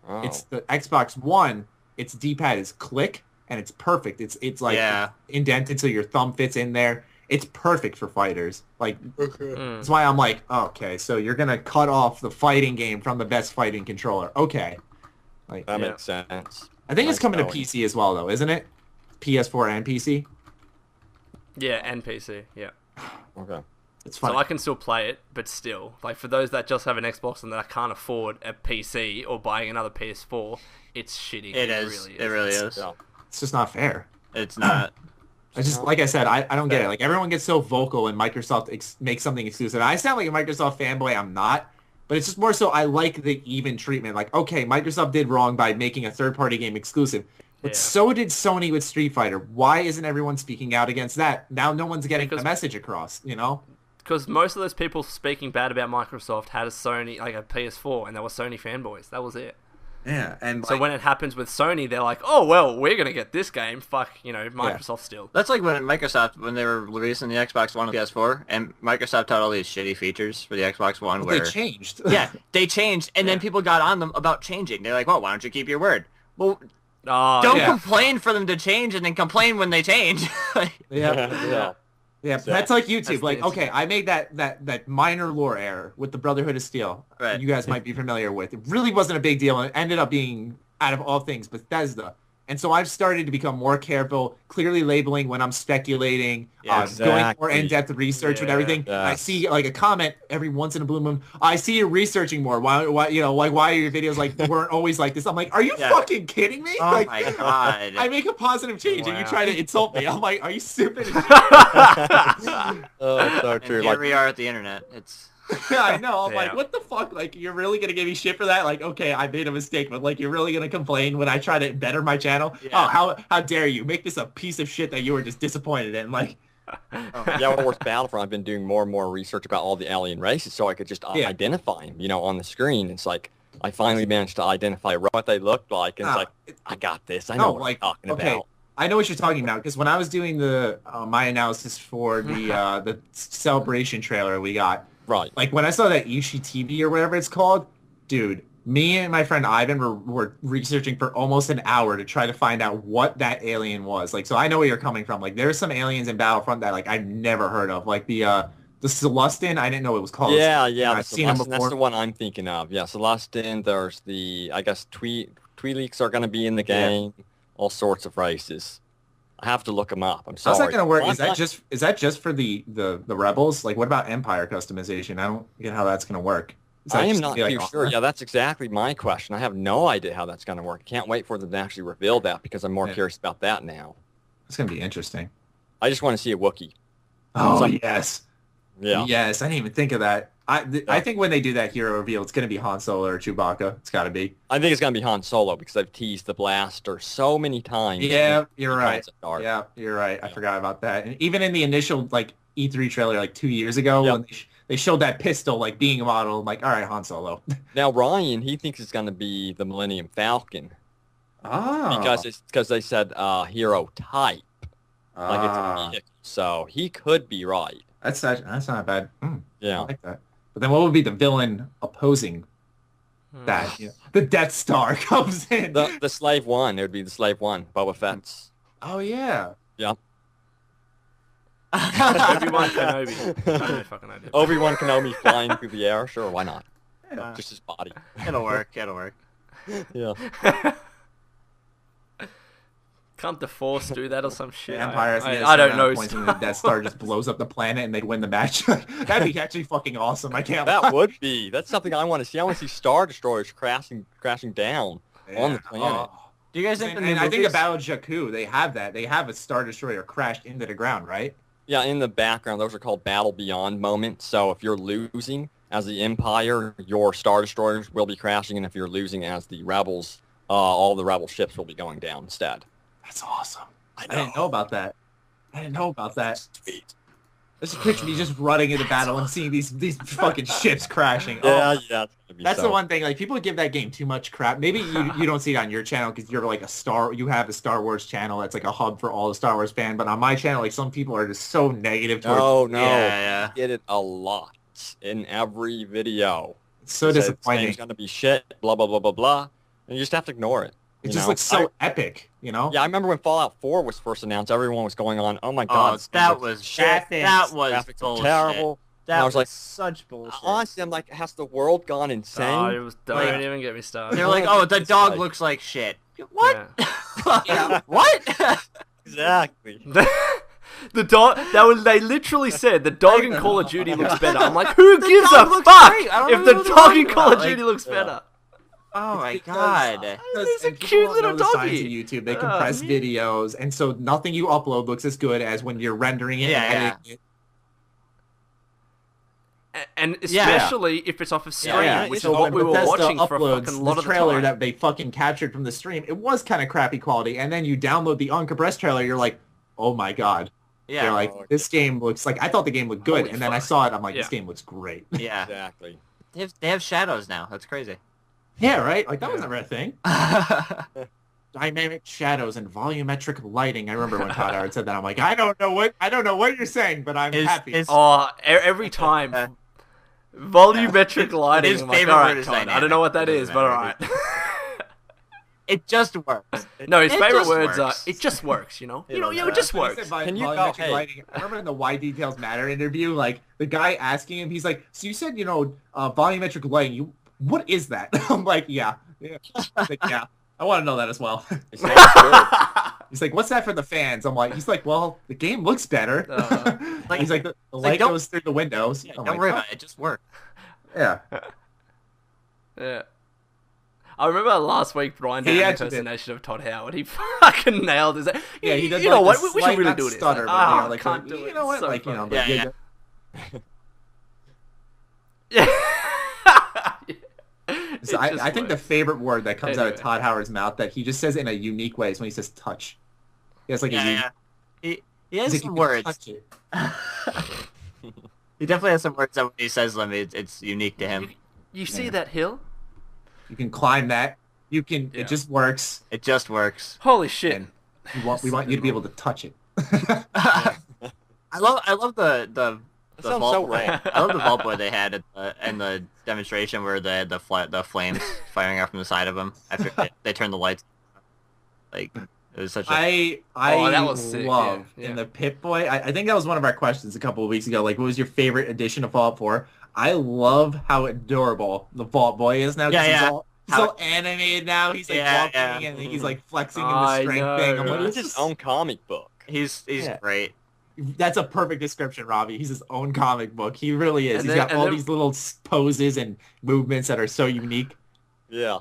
[SPEAKER 1] Oh. It's the Xbox One. Its D-pad is click, and it's perfect. It's like indented so your thumb fits in there. It's perfect for fighters. Like, that's why I'm like, okay, so you're going to cut off the fighting game from the best fighting controller. Okay. Like,
[SPEAKER 4] that makes sense.
[SPEAKER 1] I think it's coming to PC as well, though, isn't it? PS4 and PC?
[SPEAKER 2] Yeah, and PC, yeah.
[SPEAKER 4] Okay.
[SPEAKER 1] It's fun.
[SPEAKER 2] So I can still play it, but still, like, for those that just have an Xbox and that can't afford a PC or buying another PS4, it's shitty.
[SPEAKER 3] It really is.
[SPEAKER 1] It's just not fair.
[SPEAKER 3] It's not.
[SPEAKER 1] I just, like I said, I don't get it. Like, everyone gets so vocal when Microsoft makes something exclusive. I sound like a Microsoft fanboy. I'm not. But it's just more so I like the even treatment. Like, okay, Microsoft did wrong by making a third-party game exclusive. But so did Sony with Street Fighter. Why isn't everyone speaking out against that? Now no one's getting the message across, you know?
[SPEAKER 2] Because most of those people speaking bad about Microsoft had a Sony, like a PS4, and they were Sony fanboys. That was it.
[SPEAKER 1] Yeah, and
[SPEAKER 2] so when it happens with Sony, they're like, "Oh well, we're gonna get this game." Fuck, you know, Microsoft still.
[SPEAKER 3] That's like when they were releasing the Xbox One and PS4, and Microsoft had all these shitty features for the Xbox One. Where
[SPEAKER 1] they changed.
[SPEAKER 3] They changed, and then people got on them about changing. They're like, "Well, why don't you keep your word?" Well, don't complain for them to change, and then complain when they change.
[SPEAKER 1] Yeah, that's like YouTube. Like, okay, I made that minor lore error with the Brotherhood of Steel. Right. You guys might be familiar with. It really wasn't a big deal, and it ended up being, out of all things, Bethesda. And so I've started to become more careful, clearly labeling when I'm speculating, going more in-depth research with everything. Yes. I see like a comment every once in a blue moon. I see you researching more. Why are your videos like weren't always like this? I'm like, are you fucking kidding me?
[SPEAKER 3] Oh
[SPEAKER 1] like,
[SPEAKER 3] my god!
[SPEAKER 1] I make a positive change and you try to insult me. I'm like, are you stupid?
[SPEAKER 4] So true.
[SPEAKER 3] And here we are at the internet. It's.
[SPEAKER 1] Yeah, I know. I'm like, what the fuck? Like, you're really going to give me shit for that? Like, okay, I made a mistake, but like, you're really going to complain when I try to better my channel? Yeah. Oh, how dare you make this a piece of shit that you were just disappointed in? Like,
[SPEAKER 4] World War Battlefront, I've been doing more and more research about all the alien races so I could just identify them, on the screen. It's like, I finally managed to identify what they looked like, and it's like, I got this. I know what I'm talking about.
[SPEAKER 1] I know what you're talking about, because when I was doing the my analysis for the Celebration trailer we got,
[SPEAKER 4] right.
[SPEAKER 1] Like, when I saw that Ishi TV or whatever it's called, dude, me and my friend Ivan were researching for almost an hour to try to find out what that alien was. Like, so I know where you're coming from. Like, there's some aliens in Battlefront that, like, I've never heard of. Like, the Celestin, I didn't know it was called.
[SPEAKER 4] Yeah, I've seen them before. That's the one I'm thinking of. Yeah, Celestin, there's the, I guess, Twi'leks are going to be in the game. Yeah. All sorts of races. I have to look them up. I'm sorry.
[SPEAKER 1] How's that going to work? Is that just for the rebels? Like, what about Empire customization? I don't get how that's going to work.
[SPEAKER 4] I am not too sure. Yeah, that's exactly my question. I have no idea how that's going to work. Can't wait for them to actually reveal that because I'm more curious about that now.
[SPEAKER 1] It's going to be interesting.
[SPEAKER 4] I just want to see a Wookiee.
[SPEAKER 1] Oh, yes.
[SPEAKER 4] Yeah.
[SPEAKER 1] Yes, I didn't even think of that. I think when they do that hero reveal, it's going to be Han Solo or Chewbacca. It's got to be.
[SPEAKER 4] I think it's going to be Han Solo because I've teased the blaster so many times.
[SPEAKER 1] Yeah, you're right. Yeah, you're right. I forgot about that. And even in the initial like E3 trailer like 2 years ago when they showed that pistol like being a model, I'm like, all right, Han Solo.
[SPEAKER 4] Now Ryan, he thinks it's going to be the Millennium Falcon.
[SPEAKER 1] Oh.
[SPEAKER 4] Because they said hero type. Like it's a
[SPEAKER 1] Ah.
[SPEAKER 4] vehicle. So he could be right.
[SPEAKER 1] That's not bad. I
[SPEAKER 4] Yeah.
[SPEAKER 1] like that. But then what would be the villain opposing that? You know, the Death Star comes in.
[SPEAKER 4] The slave one. It would be the slave one. Boba Fett's.
[SPEAKER 1] Oh yeah.
[SPEAKER 4] Yeah.
[SPEAKER 2] Obi-Wan Kenobi. I have no fucking idea.
[SPEAKER 4] Obi-Wan Kenobi flying through the air. Sure, why not?
[SPEAKER 3] Yeah.
[SPEAKER 4] Just his body.
[SPEAKER 3] It'll work. It'll work.
[SPEAKER 4] Yeah.
[SPEAKER 2] Can't the Force do that or some shit?
[SPEAKER 1] The Empire.
[SPEAKER 2] I don't know.
[SPEAKER 1] Points when the Death Star just blows up the planet and they'd win the match. That'd be actually fucking awesome. I can't.
[SPEAKER 4] That would be. That's something I want to see. I want to see Star Destroyers crashing down on the planet.
[SPEAKER 1] Oh.
[SPEAKER 3] Do you guys think?
[SPEAKER 1] And I think about Jakku, they have that. They have a Star Destroyer crashed into the ground, right?
[SPEAKER 4] Yeah, in the background, those are called Battle Beyond moments. So if you're losing as the Empire, your Star Destroyers will be crashing, and if you're losing as the Rebels, all the Rebel ships will be going down instead.
[SPEAKER 1] That's awesome.
[SPEAKER 4] I
[SPEAKER 1] didn't know about that. I didn't know about that.
[SPEAKER 4] Sweet.
[SPEAKER 1] This is picture me just running into battle and seeing these fucking ships crashing.
[SPEAKER 4] Yeah,
[SPEAKER 1] Oh,
[SPEAKER 4] yeah.
[SPEAKER 1] that's the one thing. Like people give that game too much crap. Maybe you don't see it on your channel because you're like you have a Star Wars channel that's like a hub for all the Star Wars fan. But on my channel, like some people are just so negative towards.
[SPEAKER 4] No.
[SPEAKER 3] Yeah.
[SPEAKER 4] I get it a lot in every video.
[SPEAKER 1] It's so
[SPEAKER 4] This
[SPEAKER 1] disappointing.
[SPEAKER 4] game's gonna be shit. Blah blah blah blah blah. And you just have to ignore it.
[SPEAKER 1] It just looks so epic, you know?
[SPEAKER 4] Yeah, I remember when Fallout 4 was first announced, everyone was going on, oh my god, this game
[SPEAKER 3] that
[SPEAKER 4] looks
[SPEAKER 3] was
[SPEAKER 4] shit.
[SPEAKER 3] that was
[SPEAKER 4] Graphics are
[SPEAKER 3] bullshit.
[SPEAKER 4] terrible.
[SPEAKER 3] That
[SPEAKER 4] And I
[SPEAKER 3] was
[SPEAKER 4] was like,
[SPEAKER 3] such bullshit.
[SPEAKER 4] honestly, I'm like, has the world gone insane?
[SPEAKER 2] Don't
[SPEAKER 3] Like-
[SPEAKER 2] even get me started.
[SPEAKER 3] They're like, oh, the
[SPEAKER 4] It's
[SPEAKER 3] dog
[SPEAKER 4] like-
[SPEAKER 3] looks like shit. What?
[SPEAKER 1] Yeah.
[SPEAKER 3] What?
[SPEAKER 4] Exactly.
[SPEAKER 2] The dog. They literally said the dog in Call of Duty looks better. I'm like, who
[SPEAKER 3] The
[SPEAKER 2] gives
[SPEAKER 3] dog
[SPEAKER 2] a
[SPEAKER 3] looks
[SPEAKER 2] fuck
[SPEAKER 3] great. I don't
[SPEAKER 2] if
[SPEAKER 3] know
[SPEAKER 2] the
[SPEAKER 3] what they're
[SPEAKER 2] dog in
[SPEAKER 3] talking
[SPEAKER 2] Call of
[SPEAKER 3] about.
[SPEAKER 2] Duty looks better?
[SPEAKER 3] Oh my
[SPEAKER 1] Because-
[SPEAKER 3] god.
[SPEAKER 2] He's a
[SPEAKER 1] and people
[SPEAKER 2] cute
[SPEAKER 1] don't
[SPEAKER 2] little
[SPEAKER 1] know the science
[SPEAKER 2] doggy.
[SPEAKER 1] of YouTube. They
[SPEAKER 2] Oh,
[SPEAKER 1] compress
[SPEAKER 2] man.
[SPEAKER 1] videos, and so nothing you upload looks as good as when you're rendering it
[SPEAKER 3] Yeah,
[SPEAKER 1] and
[SPEAKER 3] yeah.
[SPEAKER 1] editing it.
[SPEAKER 2] And
[SPEAKER 3] Yeah.
[SPEAKER 2] especially if it's off a stream,
[SPEAKER 1] Yeah,
[SPEAKER 2] which is
[SPEAKER 1] so
[SPEAKER 2] what
[SPEAKER 1] when
[SPEAKER 2] we were
[SPEAKER 1] Bethesda
[SPEAKER 2] watching for a
[SPEAKER 1] uploads
[SPEAKER 2] fucking lot
[SPEAKER 1] the
[SPEAKER 2] of the
[SPEAKER 1] trailer
[SPEAKER 2] time.
[SPEAKER 1] that they fucking captured from the stream, it was kind of crappy quality, and then you download the uncompressed trailer, you're like, oh my god. You're
[SPEAKER 3] Yeah.
[SPEAKER 1] like, this game looks like, I thought the game looked good,
[SPEAKER 2] Holy
[SPEAKER 1] and then I
[SPEAKER 2] fuck.
[SPEAKER 1] saw it, I'm like, this
[SPEAKER 2] Yeah.
[SPEAKER 1] game looks great.
[SPEAKER 3] Yeah.
[SPEAKER 4] Exactly.
[SPEAKER 3] They have shadows now. That's crazy.
[SPEAKER 1] Yeah, right? Like, that was never a thing.
[SPEAKER 3] yeah.
[SPEAKER 1] Dynamic shadows and volumetric lighting. I remember when Todd Howard said that, I'm like, I don't know what you're saying, but I'm happy.
[SPEAKER 2] Oh, every time. Volumetric lighting.
[SPEAKER 3] his
[SPEAKER 2] I'm like,
[SPEAKER 3] favorite
[SPEAKER 2] alright,
[SPEAKER 3] word is
[SPEAKER 2] Todd, I
[SPEAKER 3] dynamic.
[SPEAKER 2] don't know what that
[SPEAKER 3] It
[SPEAKER 2] is,
[SPEAKER 3] doesn't
[SPEAKER 2] but
[SPEAKER 3] matter.
[SPEAKER 2] alright.
[SPEAKER 3] It just works.
[SPEAKER 2] No, his
[SPEAKER 3] It
[SPEAKER 2] favorite
[SPEAKER 3] just
[SPEAKER 2] words
[SPEAKER 3] works.
[SPEAKER 2] are, it just works, you know?
[SPEAKER 3] It
[SPEAKER 2] You know,
[SPEAKER 3] does.
[SPEAKER 2] it just
[SPEAKER 1] When he
[SPEAKER 2] works.
[SPEAKER 1] said
[SPEAKER 4] Can you go,
[SPEAKER 1] volumetric
[SPEAKER 4] hey.
[SPEAKER 1] lighting, I remember in the Why Details Matter interview, like the guy asking him, he's like, so you said, volumetric lighting, what is that? I'm like, yeah. He's like, yeah, I want to know that as well.
[SPEAKER 4] It sounds good.
[SPEAKER 1] He's like, what's that for the fans? He's like, well, the game looks better. He's like, the light
[SPEAKER 3] don't-
[SPEAKER 1] goes through the windows.
[SPEAKER 3] Yeah,
[SPEAKER 1] I'm
[SPEAKER 3] don't
[SPEAKER 1] like,
[SPEAKER 3] worry
[SPEAKER 1] "Oh,
[SPEAKER 3] about it. It just works.
[SPEAKER 1] Yeah.
[SPEAKER 2] Yeah. I remember last week Brian
[SPEAKER 1] He
[SPEAKER 2] did an
[SPEAKER 1] actually did.
[SPEAKER 2] impersonation of Todd Howard. He fucking nailed his.
[SPEAKER 1] Yeah, he does.
[SPEAKER 2] You know
[SPEAKER 1] like,
[SPEAKER 2] what?
[SPEAKER 1] the
[SPEAKER 2] We
[SPEAKER 1] slight,
[SPEAKER 2] should really
[SPEAKER 1] not
[SPEAKER 2] do this.
[SPEAKER 1] stutter, but,
[SPEAKER 2] Ah,
[SPEAKER 1] like,
[SPEAKER 2] can't
[SPEAKER 1] you
[SPEAKER 2] do it.
[SPEAKER 1] know what?
[SPEAKER 2] So
[SPEAKER 1] Like,
[SPEAKER 2] funny.
[SPEAKER 1] but
[SPEAKER 3] Yeah,
[SPEAKER 2] Yeah.
[SPEAKER 1] So I think the favorite word that comes out of
[SPEAKER 2] Anyway.
[SPEAKER 1] Todd Howard's mouth that he just says in a unique way is when he says touch. He has like a unique.
[SPEAKER 3] Yeah. He has
[SPEAKER 1] He's like,
[SPEAKER 3] some
[SPEAKER 1] "You can
[SPEAKER 3] words.
[SPEAKER 1] touch it."
[SPEAKER 3] He definitely has some words that when he says them, it's unique to him.
[SPEAKER 2] You see
[SPEAKER 1] Yeah.
[SPEAKER 2] that hill?
[SPEAKER 1] You can climb that. You can.
[SPEAKER 2] Yeah.
[SPEAKER 1] It just works.
[SPEAKER 3] It just works.
[SPEAKER 2] Holy shit!
[SPEAKER 1] And we want you to be able to touch it.
[SPEAKER 3] I love the
[SPEAKER 4] That sounds so
[SPEAKER 3] vault.
[SPEAKER 4] wrong.
[SPEAKER 3] I love the vault boy they had in the demonstration where they had the flames firing out from the side of them after they turned the lights. Like it was such a
[SPEAKER 1] I
[SPEAKER 2] Oh, that was sick,
[SPEAKER 1] love
[SPEAKER 2] yeah.
[SPEAKER 1] in the Pit Boy. I think that was one of our questions a couple of weeks ago. Like, what was your favorite edition of Fallout 4? I love how adorable the Vault Boy is now. 'cause
[SPEAKER 3] Yeah.
[SPEAKER 1] He's all animated now. He's like
[SPEAKER 3] Yeah,
[SPEAKER 1] walking
[SPEAKER 3] yeah.
[SPEAKER 1] and he's like flexing in
[SPEAKER 2] I
[SPEAKER 1] the strength
[SPEAKER 2] know,
[SPEAKER 1] thing. I'm like,
[SPEAKER 2] right?
[SPEAKER 4] It's
[SPEAKER 1] this
[SPEAKER 4] his
[SPEAKER 1] is-
[SPEAKER 4] own comic book.
[SPEAKER 3] he's
[SPEAKER 1] Yeah.
[SPEAKER 3] great.
[SPEAKER 1] That's a perfect description, Robbie. He's his own comic book. He really is.
[SPEAKER 2] And
[SPEAKER 1] He's
[SPEAKER 2] then-
[SPEAKER 1] got
[SPEAKER 2] and
[SPEAKER 1] all
[SPEAKER 2] then-
[SPEAKER 1] these little poses and movements that are so unique.
[SPEAKER 4] Yeah.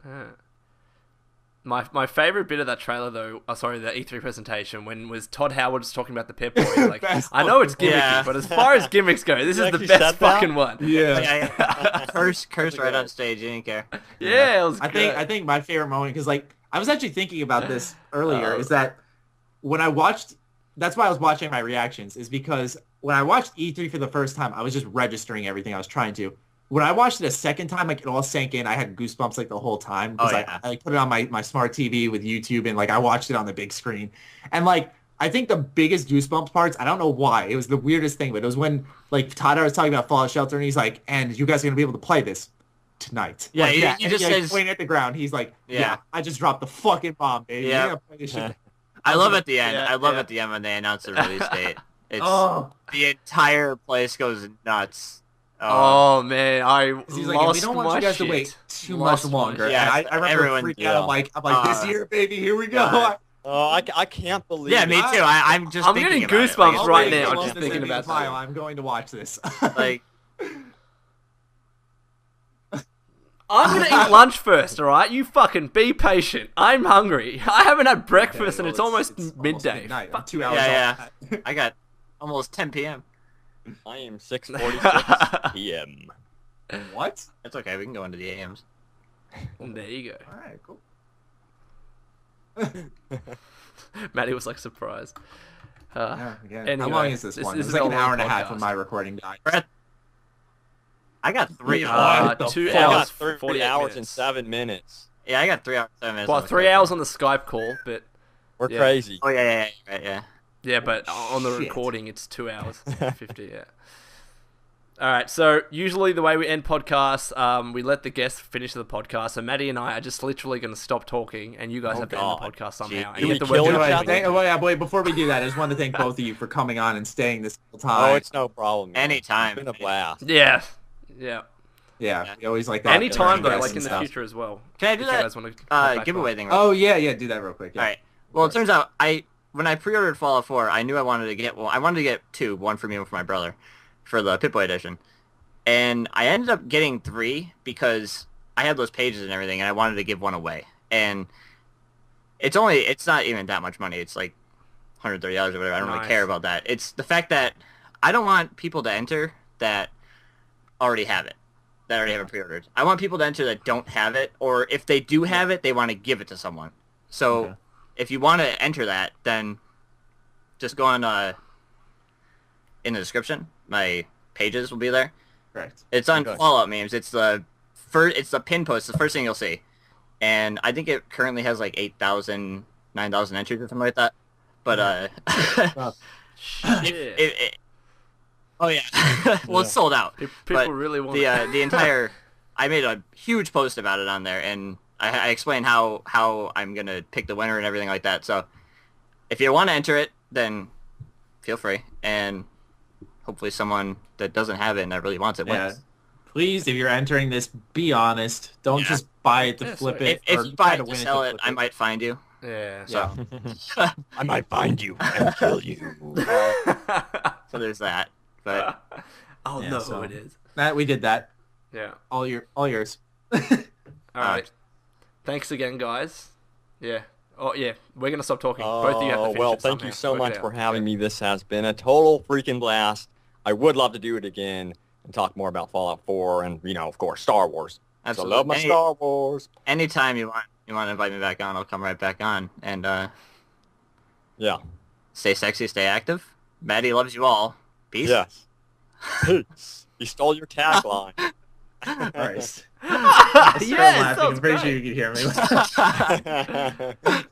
[SPEAKER 2] Yeah. My favorite bit of that trailer though, the E3 presentation, when was Todd Howard was talking about the Pip Boy. Like,
[SPEAKER 1] Best
[SPEAKER 2] I know it's gimmicky,
[SPEAKER 3] Yeah.
[SPEAKER 2] but as far as gimmicks go, this
[SPEAKER 4] You
[SPEAKER 2] is the
[SPEAKER 4] actually
[SPEAKER 2] best
[SPEAKER 4] said that?
[SPEAKER 2] fucking one.
[SPEAKER 1] Yeah.
[SPEAKER 3] Curse right on stage. He didn't care.
[SPEAKER 2] Yeah, it was
[SPEAKER 1] I think my favorite moment, because like I was actually thinking about this earlier, is that when I watched, that's why I was watching my reactions, is because when I watched E3 for the first time, I was just registering everything I was trying to. when I watched it a second time, like it all sank in. I had goosebumps like the whole time because I put it on my smart TV with YouTube and like I watched it on the big screen. And like I think the biggest goosebumps parts, I don't know why, it was the weirdest thing, but it was when like Todd was talking about Fallout Shelter and he's like, and you guys are gonna be able to play this tonight.
[SPEAKER 3] Yeah,
[SPEAKER 1] like
[SPEAKER 3] he just says
[SPEAKER 1] pointing at the ground. He's like, yeah, I just dropped the fucking bomb, baby.
[SPEAKER 3] Yeah.
[SPEAKER 1] You're gonna play this shit.
[SPEAKER 3] I love at the end.
[SPEAKER 2] Yeah,
[SPEAKER 3] I love at the end when they announce the release date. It's
[SPEAKER 1] Oh,
[SPEAKER 3] the entire place goes nuts.
[SPEAKER 2] Oh man,
[SPEAKER 1] he's like, we don't want you guys to wait too much longer.
[SPEAKER 3] Yeah,
[SPEAKER 1] and I remember freaking out. I'm like, this year, baby, here we go.
[SPEAKER 4] I can't believe.
[SPEAKER 3] Yeah, me too. I'm just.
[SPEAKER 2] I'm
[SPEAKER 3] thinking
[SPEAKER 2] getting
[SPEAKER 3] about it.
[SPEAKER 2] goosebumps
[SPEAKER 3] Like,
[SPEAKER 2] right
[SPEAKER 1] I'll
[SPEAKER 2] now
[SPEAKER 1] wait
[SPEAKER 2] just
[SPEAKER 1] till
[SPEAKER 2] thinking
[SPEAKER 1] this
[SPEAKER 2] about
[SPEAKER 1] file.
[SPEAKER 2] that.
[SPEAKER 1] I'm going to watch this.
[SPEAKER 3] Like,
[SPEAKER 2] I'm gonna eat lunch first, all right? You fucking be patient. I'm hungry. I haven't had breakfast and it's almost midday.
[SPEAKER 1] I'm 2 hours
[SPEAKER 3] yeah.
[SPEAKER 1] off.
[SPEAKER 3] I got almost 10 p.m.
[SPEAKER 4] I am 6:46 p.m.
[SPEAKER 1] What?
[SPEAKER 3] It's okay. We can go into the AMs.
[SPEAKER 2] There you go.
[SPEAKER 1] All right, cool.
[SPEAKER 2] Maddie was like surprised.
[SPEAKER 1] Yeah, again.
[SPEAKER 2] Anyway,
[SPEAKER 1] How long is this one? It's like
[SPEAKER 2] a
[SPEAKER 1] an hour
[SPEAKER 2] long
[SPEAKER 1] and a half
[SPEAKER 2] podcast.
[SPEAKER 1] when my recording died.
[SPEAKER 3] I got 3
[SPEAKER 2] Uh,
[SPEAKER 3] hours.
[SPEAKER 1] the
[SPEAKER 2] 2
[SPEAKER 1] fuck?
[SPEAKER 4] I
[SPEAKER 2] hours,
[SPEAKER 4] got 3
[SPEAKER 2] 48
[SPEAKER 4] hours
[SPEAKER 2] minutes.
[SPEAKER 4] and 7 minutes.
[SPEAKER 3] Yeah, I got 3 hours, 7 minutes.
[SPEAKER 2] Well,
[SPEAKER 3] on the
[SPEAKER 2] 3
[SPEAKER 3] Skype
[SPEAKER 2] hours
[SPEAKER 3] call.
[SPEAKER 2] on the Skype call, but
[SPEAKER 4] We're
[SPEAKER 2] Yeah.
[SPEAKER 4] crazy.
[SPEAKER 3] Oh yeah, right, yeah.
[SPEAKER 2] yeah, but on the
[SPEAKER 1] Shit.
[SPEAKER 2] recording it's 2 hours 50. Yeah. All right, so usually the way we end podcasts, we let the guests finish the podcast. So Maddie and I are just literally going to stop talking, and you guys
[SPEAKER 4] Oh,
[SPEAKER 2] have to end the
[SPEAKER 4] God.
[SPEAKER 2] podcast somehow.
[SPEAKER 4] Do
[SPEAKER 2] And
[SPEAKER 4] we
[SPEAKER 2] get the
[SPEAKER 4] kill
[SPEAKER 2] website.
[SPEAKER 4] each other?
[SPEAKER 1] Wait, before we do that, I just wanted to thank both of you for coming on and staying this whole time.
[SPEAKER 4] Oh, it's no problem. man.
[SPEAKER 3] Anytime.
[SPEAKER 4] It's been a blast.
[SPEAKER 2] Yeah.
[SPEAKER 1] yeah, we always like that.
[SPEAKER 2] Anytime though,
[SPEAKER 1] guests
[SPEAKER 2] like
[SPEAKER 1] and
[SPEAKER 2] in the
[SPEAKER 1] stuff.
[SPEAKER 2] future as well.
[SPEAKER 3] Can I do
[SPEAKER 2] If you
[SPEAKER 3] that
[SPEAKER 2] guys wanna hop back
[SPEAKER 3] giveaway
[SPEAKER 2] on.
[SPEAKER 3] thing?
[SPEAKER 1] Oh yeah, do that real quick. Yeah.
[SPEAKER 3] All right. Well, it turns out when I pre-ordered Fallout 4, I knew I wanted to get I wanted to get 2, one for me and one for my brother, for the Pip-Boy edition, and I ended up getting 3 because I had those pages and everything, and I wanted to give one away, and it's not even that much money. It's like $130 or whatever. I don't really
[SPEAKER 2] Nice.
[SPEAKER 3] care about that. It's the fact that I don't want people to enter that already have it. That already have it pre-ordered. I want people to enter that don't have it, or if they do have it, they want to give it to someone. So
[SPEAKER 1] Okay.
[SPEAKER 3] if you want to enter that, then just go on in the description. My pages will be there.
[SPEAKER 1] Correct.
[SPEAKER 3] It's on
[SPEAKER 4] Okay.
[SPEAKER 3] Fallout memes. It's the pin post, the first thing you'll see, and I think it currently has like 8,000, 9,000 entries or something like that. But
[SPEAKER 2] Shit.
[SPEAKER 3] oh yeah, well it's sold out.
[SPEAKER 2] People
[SPEAKER 3] but
[SPEAKER 2] really want
[SPEAKER 3] the entire. I made a huge post about it on there, and I explained how I'm gonna pick the winner and everything like that. So if you want to enter it, then feel free, and hopefully someone that doesn't have it and that really wants it
[SPEAKER 1] Yeah.
[SPEAKER 3] wins.
[SPEAKER 1] Please, if you're entering this, be honest. Don't
[SPEAKER 3] Yeah.
[SPEAKER 1] just buy it to
[SPEAKER 2] Yeah,
[SPEAKER 1] flip
[SPEAKER 2] sorry.
[SPEAKER 1] it.
[SPEAKER 3] If
[SPEAKER 1] or
[SPEAKER 3] you
[SPEAKER 1] try
[SPEAKER 3] buy
[SPEAKER 1] to
[SPEAKER 3] it to
[SPEAKER 1] win
[SPEAKER 3] sell
[SPEAKER 1] to
[SPEAKER 3] it,
[SPEAKER 1] flip
[SPEAKER 3] I might find you.
[SPEAKER 2] Yeah.
[SPEAKER 3] So
[SPEAKER 4] I might find you and kill you.
[SPEAKER 3] so there's that. But
[SPEAKER 2] I'll
[SPEAKER 1] Yeah,
[SPEAKER 2] know
[SPEAKER 1] so-
[SPEAKER 2] who it is.
[SPEAKER 1] That we did that.
[SPEAKER 2] Yeah.
[SPEAKER 1] All yours.
[SPEAKER 2] All right. Thanks again, guys. Yeah. Oh yeah. We're gonna stop talking. Both of you have to finish
[SPEAKER 4] well,
[SPEAKER 2] it
[SPEAKER 4] thank
[SPEAKER 2] somehow.
[SPEAKER 4] you so
[SPEAKER 2] Work it
[SPEAKER 4] much
[SPEAKER 2] out.
[SPEAKER 4] for having me. This has been a total freaking blast. I would love to do it again and talk more about Fallout 4 and, of course, Star Wars.
[SPEAKER 3] absolutely,
[SPEAKER 4] I love my Star Wars.
[SPEAKER 3] anytime you want to invite me back on, I'll come right back on. And
[SPEAKER 4] Yeah.
[SPEAKER 3] stay sexy, stay active. Maddie loves you all. Peace.
[SPEAKER 4] Yes. Peace. You stole your tagline.
[SPEAKER 1] Christ.
[SPEAKER 2] yeah,
[SPEAKER 1] Laughing. I'm pretty sure you could hear me.